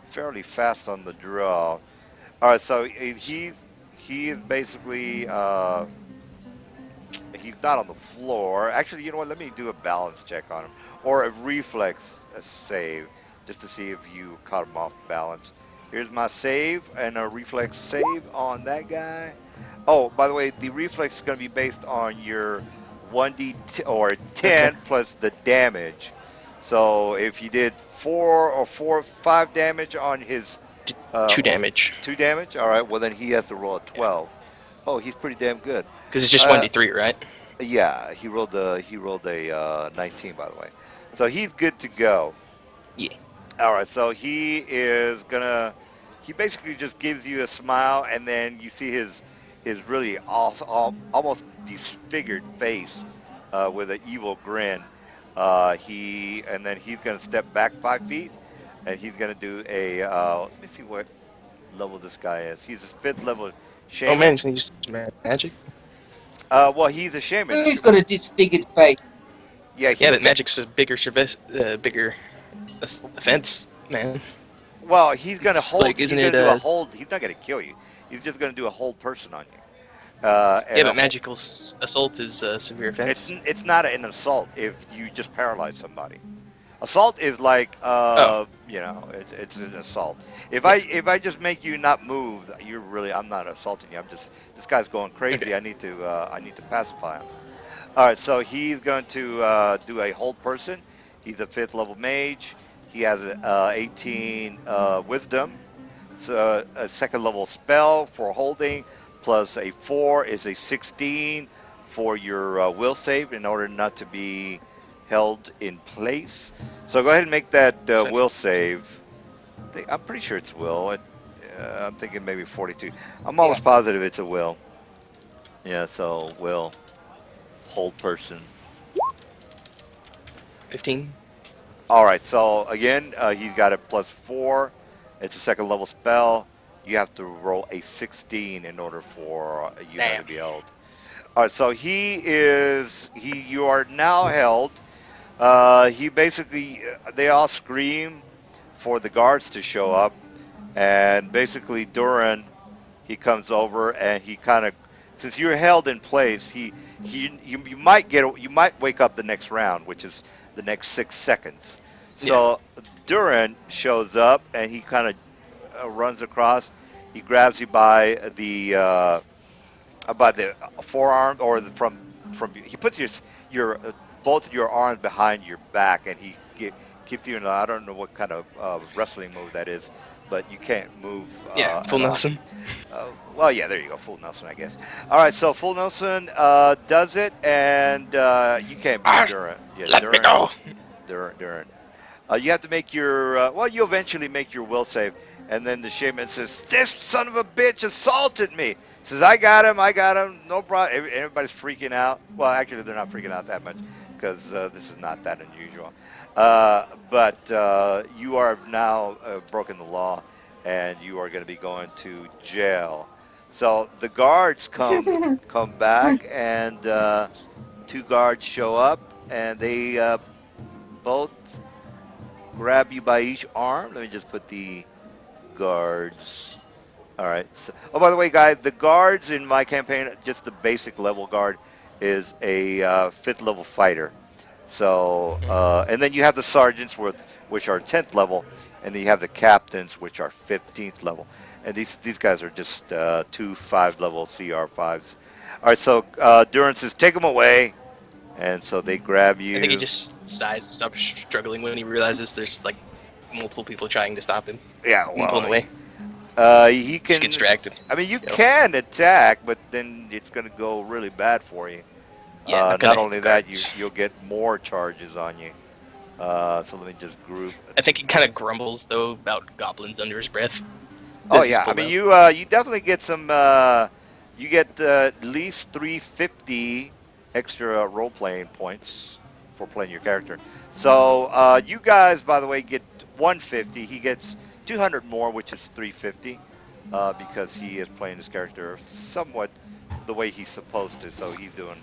fairly fast on the draw. All right. So he is basically he's not on the floor. Actually, you know what? Let me do a balance check on him or a reflex save just to see if you caught him off balance. Here's my save and a reflex save on that guy. Oh, by the way, the reflex is going to be based on your 1d or okay. 10 plus the damage. So if you did 5 damage on his Two or damage 2 damage, all right. Well, then he has to roll a 12. Oh, he's pretty damn good. because it's just Uh, 1d3, right? yeah, he rolled a 19 by the way, so he's good to go. Yeah. All right, so he basically just gives you a smile, and then you see his really almost disfigured face with an evil grin. And then he's gonna step back 5 feet, and he's gonna do a let me see what level this guy is. He's a 5th level Oh man, shaman. he's gonna use magic. Well, he's a shaman. Who's got a disfigured face? Yeah, Yeah, he's but got. magic's a bigger offense, man. Well, he's gonna It's hold. like, He's isn't gonna it? do a hold. He's not gonna kill you. He's just gonna do a hold person on you. Yeah, And a but whole. magical assault is a severe offense. It's not an assault if you just paralyze somebody. Assault is like Oh, it's an assault. If yeah. I just make you not move, I'm not assaulting you. I'm just this guy's going Okay. crazy. I need to pacify him. All right, so he's going to do a hold person. He's a 5th level mage. He has 18 wisdom. So a 2nd level spell for holding, plus a 4 is a 16 for your will save in order not to be held in place. So go ahead and make that So, will save. I'm pretty sure it's will. I'm thinking maybe 42. I'm Yeah. almost positive it's a will. Yeah, so will hold person. 15. All right. So again, he's got a +4. It's a 2nd level spell. You have to roll a 16 in order for you not to Damn. be held. All right. So you are now held. He basically, they all scream for the guards to show up, and basically Duran, he comes over and he kind of, since you're held in place, you might wake up the next round, which is the next 6 seconds. Yeah. So Duran shows up and he kind of runs across. He grabs you by the forearm or from he puts your both your arms behind your back and gives you I don't know what kind of wrestling move that is, but you can't move Yeah. Full at all. Nelson. Well, yeah, there you go, full Nelson, I guess. All right, so full Nelson does it, and you can't beat Ah, Duran. Yeah, let me go. Duran. You have to make your you eventually make your will save, and then the shaman says, "This son of a bitch assaulted me." Says, "I got him, no problem." Everybody's freaking out. Well, actually, they're not freaking out that much because this is not that unusual. But you are now broken the law, and you are going to be going to jail. So the guards come back, and 2 guards show up, and they both grab you by each arm. Let me just put the guards. All right. So, oh, by the way, guys, the guards in my campaign, just the basic level guard, is a 5th level fighter. So, and then you have the sergeants, which are 10th level, and then you have the captains, which are 15th level. And these guys are just 2 5-level CR5s. All right. So Duran says, "Take them away," and so they grab I think he you. just sighs and stops struggling when he realizes there's like multiple people trying to stop him Yeah. and pull him Well, away. he Just gets can. distracted. I mean, you You know? can attack, but then it's going to go really bad for you. Yeah, I'm Not gonna only hit that, guards. you'll get more charges on you. So let me just group. I think he kind of grumbles though about goblins under his breath Oh as he's yeah, I pulled mean out. you definitely get some. You get at least 350 extra role playing points for playing your character. So you guys, by the way, get 150. He gets 200 more, which is 350, because he is playing his character somewhat the way he's supposed to. So he's doing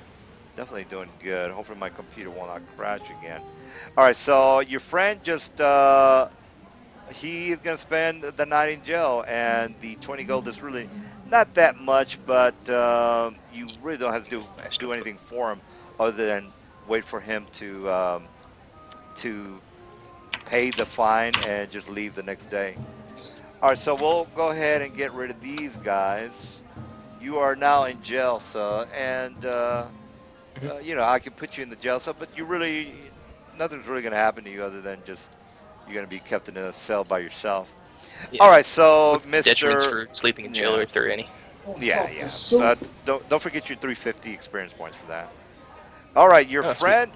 definitely doing good. Hopefully my computer will not crash again. All right, so your friend just he is going to spend the night in jail, and the 20 gold is really not that much, but you really don't have to Nice to do put. anything for him other than wait for him to pay the fine and just leave the next day. All right, so we'll go ahead and get rid of these guys. You are now in jail, sir, and Mhm. I can put you in the jail cell, but you really nothing's really going to happen to you other than just you're going to be kept in a cell by yourself. All Yeah. right, so What's the detriments Mister, for sleeping in jail, or yeah, if there are any? Oh, yeah, the yeah. soup. Don't forget your 350 experience points for that. All right, your Oh, sweet. friend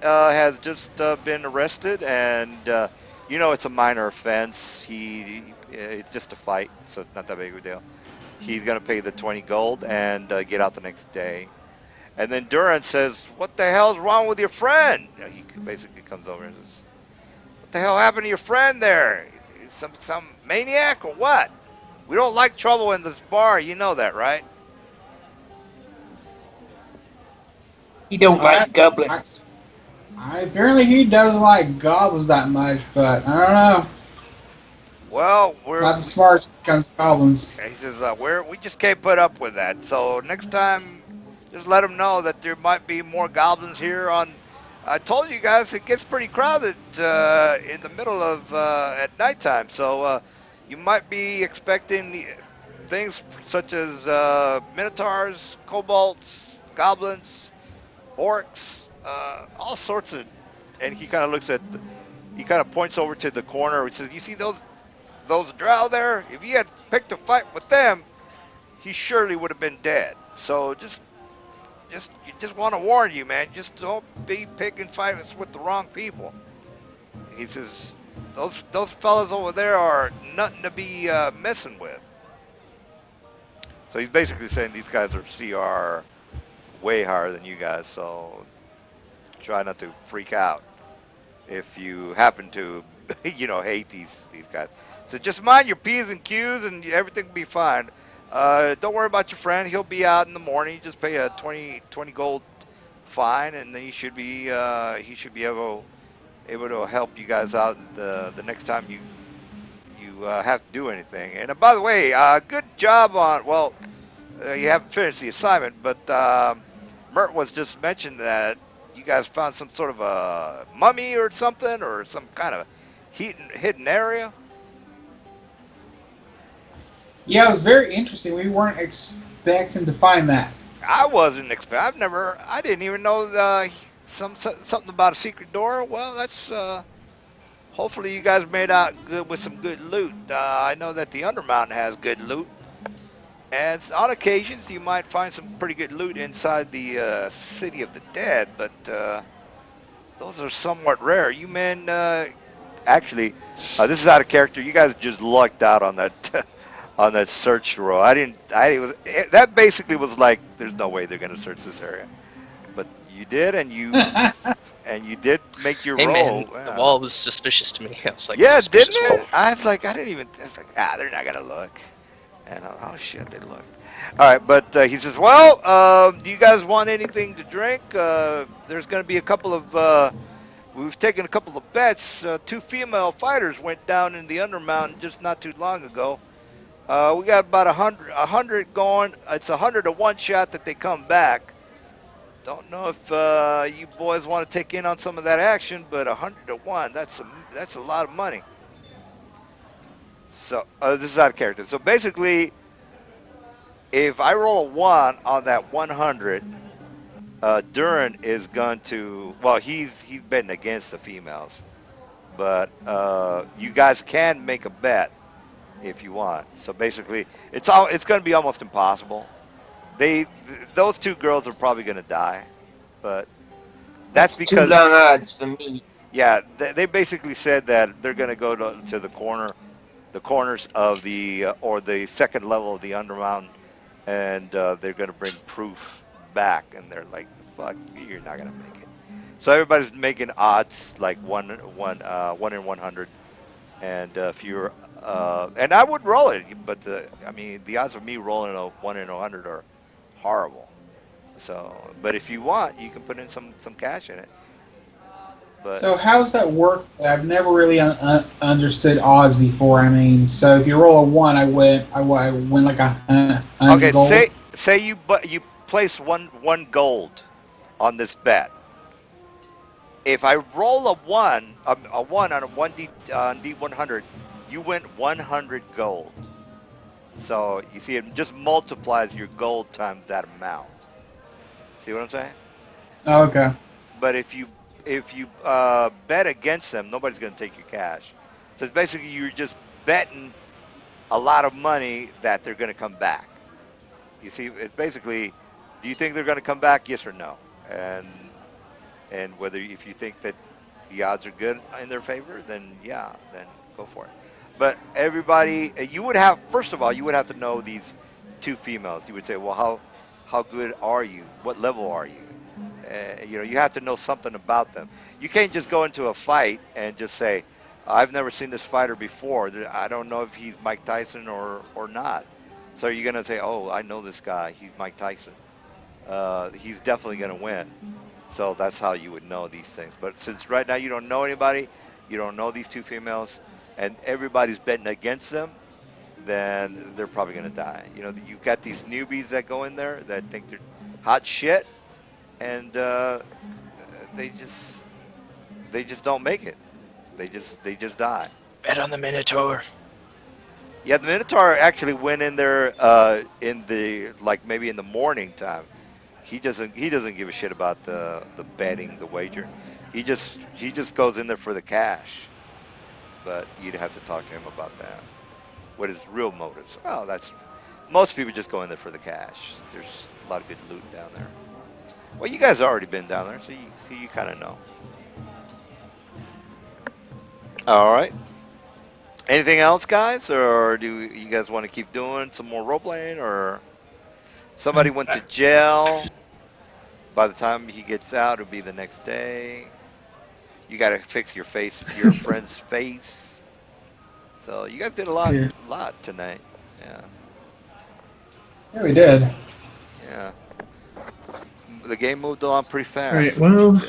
has just been arrested, and it's a minor offense. It's just a fight, so it's not that big of a deal. He's gonna pay the 20 gold and get out the next day. And then Duran says, "What the hell's wrong with your friend?" He basically comes over and says, "What the hell happened to your friend there? Some maniac or what? We don't like trouble in this bar. You know that, right?" He don't I, like I, goblins. apparently he doesn't like goblins that much, but I don't know. Well, Not the smartest when it comes to goblins. he says, we just can't put up with that. So next time, just let them know that there might be more goblins here. I told you guys it gets pretty crowded in the middle of at nighttime. So you might be expecting things such as minotaurs, kobolds, goblins, orcs, all sorts of. And he kind of he kind of points over to the corner. He says, "You see those drow there? If you had picked a fight with them, he surely would have been dead. So you just want to warn you, man. Just don't be picking fights with the wrong people." He says, "Those fellas over there are nothing to be messing with." So he's basically saying these guys are CR way higher than you guys. So try not to freak out if you happen to, hate these guys. So just mind your P's and Q's, and everything will be fine. Don't worry about your friend. He'll be out in the morning. You just pay a 20 gold fine, and then he should be able to help you guys out the next time you have to do anything. And by the way, good job on. Well, you haven't finished the assignment, but Mert was just mentioned that you guys found some sort of a mummy or something, or some kind of hidden area. Yeah, it was very interesting. We weren't expecting to find that. I wasn't expect. I didn't even know something about a secret door. Well, that's hopefully you guys made out good with some good loot. I know that the Undermountain has good loot, and on occasions you might find some pretty good loot inside the City of the Dead, but those are somewhat rare. You men, actually, this is out of character. You guys just lucked out on that on that search roll. I didn't. That basically was like, there's no way they're gonna search this area, but you did, and you did make your Hey man, roll. the Yeah. wall was suspicious to me. I was like, Yeah, didn't suspicious wall. it? I was like, I didn't even. I was like, they're not gonna look. And oh shit, they looked. All right, but he says, well, do you guys want anything to drink? There's gonna be a couple of. We've taken a couple of bets. Two female fighters went down in the Undermountain just not too long ago. We got about a hundred going. It's 100 to 1 shot that they come back. Don't know if you boys want to take in on some of that action, but 100 to 1, that's a lot of money. So this is out of character. So basically, if I roll a 1 on that 100, Duran is going to. Well, he's betting against the females, but you guys can make a bet if you want. So basically, it's going to be almost impossible. Those two girls are probably going to die. but that's Too because long odds for me. yeah, they basically said that they're going to go to the corners of the or the second level of the Undermountain, and they're going to bring proof back, and they're like, "Fuck, you're not going to make it." So everybody's making odds like one in 100, and if you're and I would roll it, but I mean the odds of me rolling a 1 in 100 are horrible. So, but if you want, you can put in some cash in it. But So how's that work? I've never really understood odds before. I mean, so if you roll a one, I win like a okay, gold. say you place one gold on this bet. If I roll a one on a one D 100, you win 100 gold. So you see, it just multiplies your gold times that amount. See what I'm saying? Oh, okay. But if you bet against them, nobody's going to take your cash. So it's basically you're just betting a lot of money that they're going to come back. You see, it's basically, do you think they're going to come back? Yes or no? And whether if you think that the odds are good in their favor, then yeah, then go for it. But everybody, you would have first of all, you would have to know these two females. You would say, well, how good are you? What level are you? You know, you have to know something about them. You can't just go into a fight and just say, I've never seen this fighter before. I don't know if he's Mike Tyson or not. So you're going to say, oh, I know this guy. He's Mike Tyson. He's definitely going to win. So that's how you would know these things. But since right now you don't know anybody, you don't know these two females, and everybody's betting against them, then they're probably going to die. You know, you got these newbies that go in there that think they're hot shit, and they just don't make it. They just die. Bet on the Minotaur. Yeah, the Minotaur actually went in there in the like maybe in the morning time. He doesn't give a shit about the betting, the wager. He just goes in there for the cash. But you'd have to talk to him about that. What his real motives? Well, that's most people just go in there for the cash. There's a lot of good loot down there. Well, you guys have already been down there, so you kind of know. All right. Anything else, guys, or do you guys want to keep doing some more role playing, or somebody went to jail? By the time he gets out, it'll be the next day. You got to fix your friend's face. So you guys did a lot tonight. Yeah. Yeah, we did. Yeah. The game moved along pretty fast. All right. Well,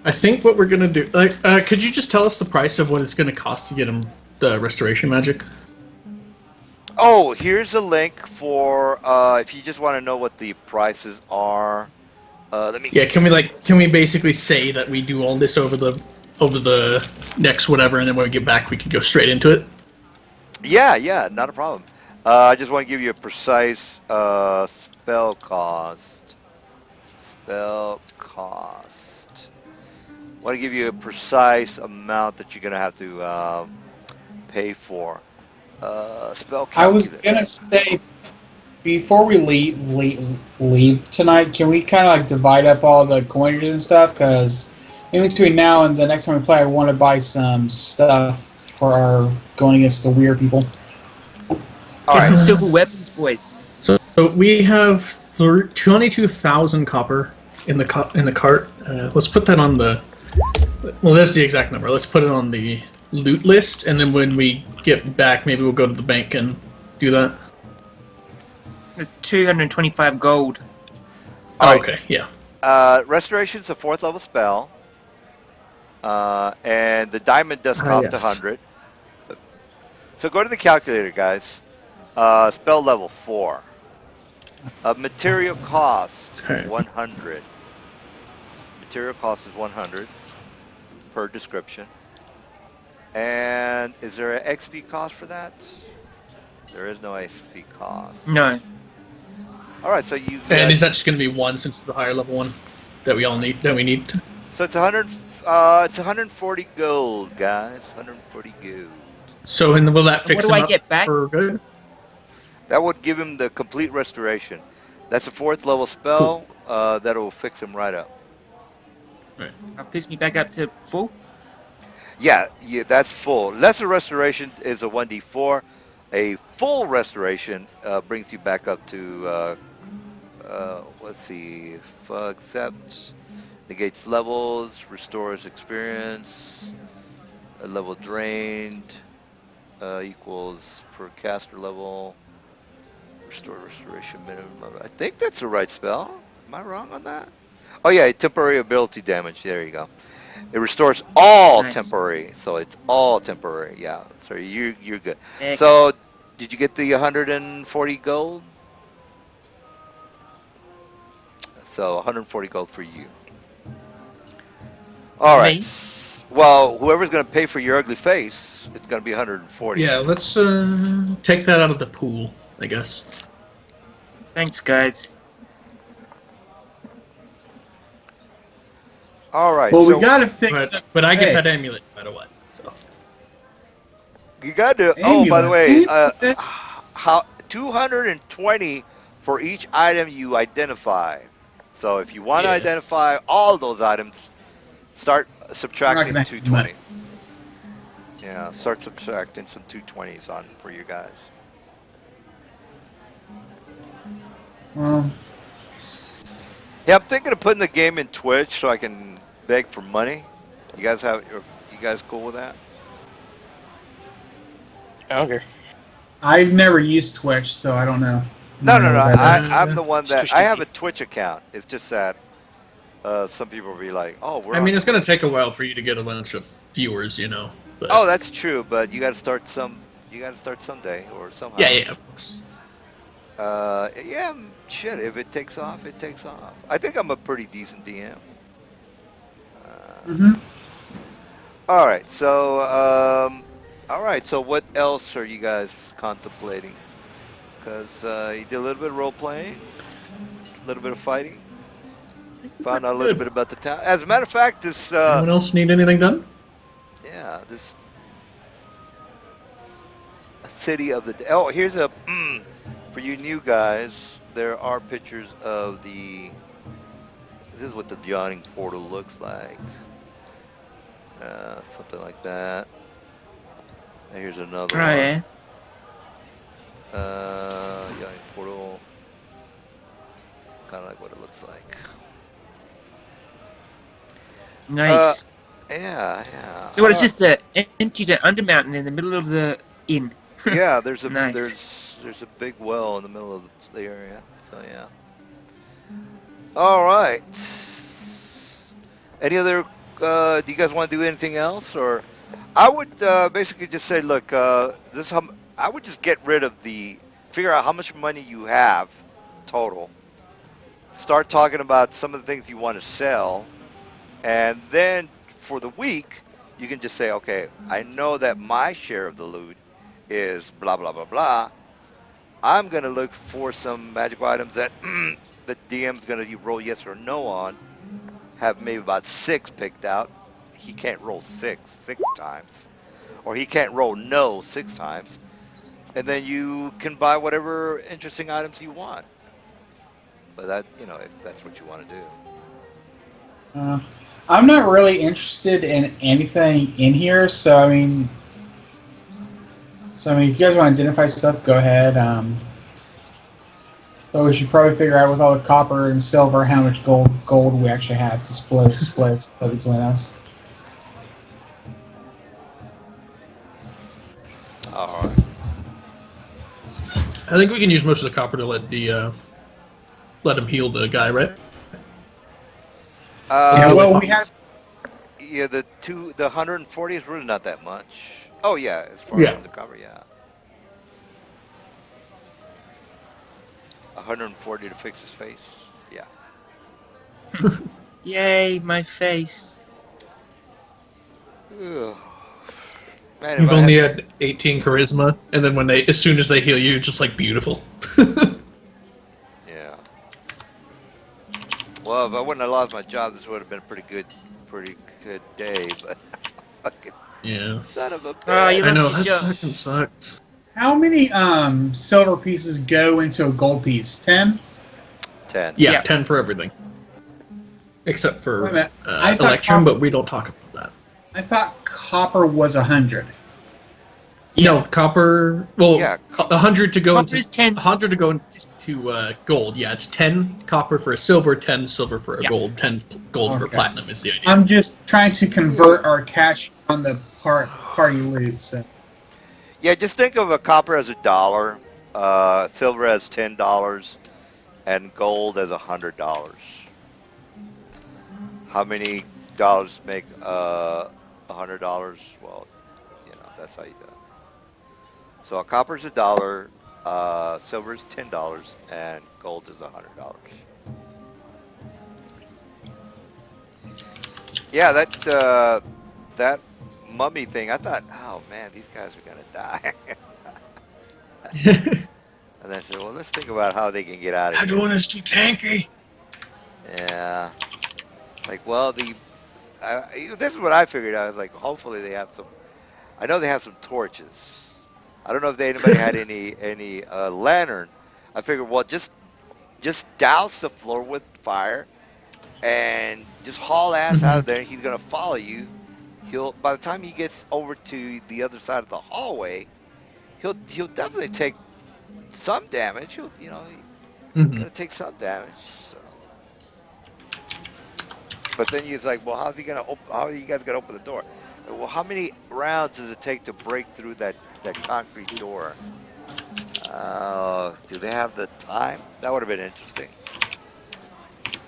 I think what we're gonna do. Could you just tell us the price of what it's gonna cost to get him the restoration magic? Oh, here's a link for if you just want to know what the prices are. Let me. Yeah. Can we basically say that we do all this over the next whatever, and then when we get back, we can go straight into it? Yeah, not a problem. I just want to give you a precise spell cost. Spell cost. I want to give you a precise amount that you're going to have to pay for. Spell calculator. I was gonna say before we leave tonight, can we kind of like divide up all the coinages and stuff? Because in between now and the next time we play, I want to buy some stuff for our going against the weird people. All Get right. some silver weapons, boys. So we have 22,000 copper in the cart. Let's put that on the. Well, that's the exact number. Let's put it on the loot list, and then when we get back, maybe we'll go to the bank and do that. There's 225 gold. All right. Okay, yeah. Restoration's a 4th level spell, and the diamond does cost yes. 100. So go to the calculator, guys. Spell level 4. Material cost Okay. 100. Material cost is 100 per description. And is there an XP cost for that? There is no XP cost. No. All right, so you. And is that just going to be one since it's the higher level one that we need? So it's 100. It's 140 gold, guys. 140 gold. So and will that fix What do him I up get back? for good? That would give him the complete restoration. That's a 4th level spell. that'll fix him right up. Boost me back up to full. Yeah, that's full. Lesser restoration is a 1d4. A full restoration brings you back up to, let's see, accept, negates levels, restores experience, a level drained, equals per caster level, restore restoration minimum level. I think that's the right spell. Am I wrong on that? Oh yeah, temporary ability damage. There you go. It restores all Nice. temporary, so it's all temporary. Yeah, so you're good. Excellent. So, did you get the 140 gold? So 140 gold for you. All right. Me? Well, whoever's going to pay for your ugly face, it's going to be 140. Yeah, let's take that out of the pool, I guess. Thanks, guys. All right. Well, so we gotta fix it. But I get Hey. that amulet no matter what. So. you got to. Oh, by the Amulet. way, how 220 for each item you identify. So if you want to Yeah. identify all those items, start subtracting gonna- 220. Yeah, start subtracting some 220s on for you guys. Well, Yeah, I'm thinking of putting the game in Twitch so I can beg for money. You guys cool with that? I don't care. I've never used Twitch, so I don't know. No. I don't know what that is. I'm the one that Twitch I have TV. a Twitch account. It's just that some people will be like, "Oh, we're." I on mean, it's going to Twitch." take a while for you to get a bunch of viewers, you know. But, Oh, that's true, but you got to start some. You got to start someday or somehow. yeah, of course. Yeah, shit. If it takes off, it takes off. I think I'm a pretty decent DM. Mhm. All right, so what else are you guys contemplating? Because you did a little bit of role playing, a little bit of fighting, found out a little bit about the town. As a matter of fact, this Anyone else need anything done? yeah, this city of the. Oh, here's a for you new guys. There are pictures of the. This is what the yawning portal looks like. Something like that. And here's another Oh, one. yeah. Yawning portal. Kind of like what it looks like. Nice. Yeah. So what? It's just an empty undermountain in the middle of the inn. Yeah, there's a Nice. there's a big well in the middle of the area. So yeah. All right. Any other? Do you guys want to do anything else, or I would basically just say, look, this I would just get rid of figure out how much money you have total. Start talking about some of the things you want to sell, and then for the week you can just say, okay, I know that my share of the loot is blah blah blah blah. I'm gonna look for some magical items that the DM's gonna roll yes or no on. Have maybe about 6 picked out. He can't roll six times, or he can't roll no 6 times, and then you can buy whatever interesting items you want. But that, if that's what you want to do. I'm not really interested in anything in here, so I mean, if you guys want to identify stuff, go ahead. But we should probably figure out with all the copper and silver how much gold we actually have to split between us. All right. I think we can use most of the copper to let him heal the guy, right? Yeah, well, we have. Yeah, the 140 is really not that much. Oh yeah, as far Yeah. as the cover, yeah. 140 to fix his face. Yeah. Yay, my face. Ugh. Man, We've if I only had- had 18 charisma, and then as soon as they heal you, just like beautiful. Yeah. Well, if I wouldn't have lost my job, this would have been a pretty good day. But fucking Yeah. son of a bitch. Oh, you I know, lost that your job. fucking sucks. How many silver pieces go into a gold piece? 10? 10. Yeah, Yeah. 10 for everything. Except Wait a for minute. I thought Electrum, but we don't talk about that. I thought copper was 100. No, copper. Well, Yeah. 100 to go Copper into is 10. 100 to go into gold. Yeah, it's 10 copper for a silver, 10 silver for a Yeah. gold, 10 gold for Okay. platinum is the idea. I'm just trying to convert our cash on the party loot. So Yeah, just think of a copper as $1, silver as $10, and gold as $100. How many dollars make $100? Well, that's how you do it. So a copper's $1, silver is $10, and gold is $100. Yeah, that mummy thing. I thought, oh man, these guys are gonna die. And I said, well, let's think about how they can get out of That here. one is too tanky. Yeah. Like, well, this is what I figured out. I was like, hopefully they have some. I know they have some torches. I don't know if anybody had any lantern. I figured, well, just douse the floor with fire and just haul ass out of there. He's gonna follow you. By the time he gets over to the other side of the hallway, he'll definitely take some damage. He's gonna take some damage. So. But then he's like, well, how are you guys gonna open the door? Well, how many rounds does it take to break through that concrete door? Do they have the time? That would have been interesting.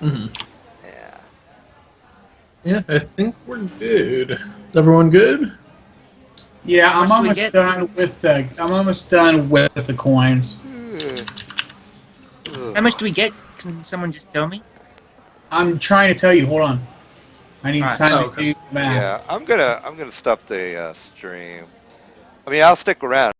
Mm-hmm. Yeah. Yeah, I think we're good. Is everyone good? yeah, How I'm much do we almost get? done with the coins. How much do we get? Can someone just tell me? I'm trying to tell you. Hold on. I need Alright. time Okay. to do math. Yeah, I'm gonna stop the stream. I mean, I'll stick around.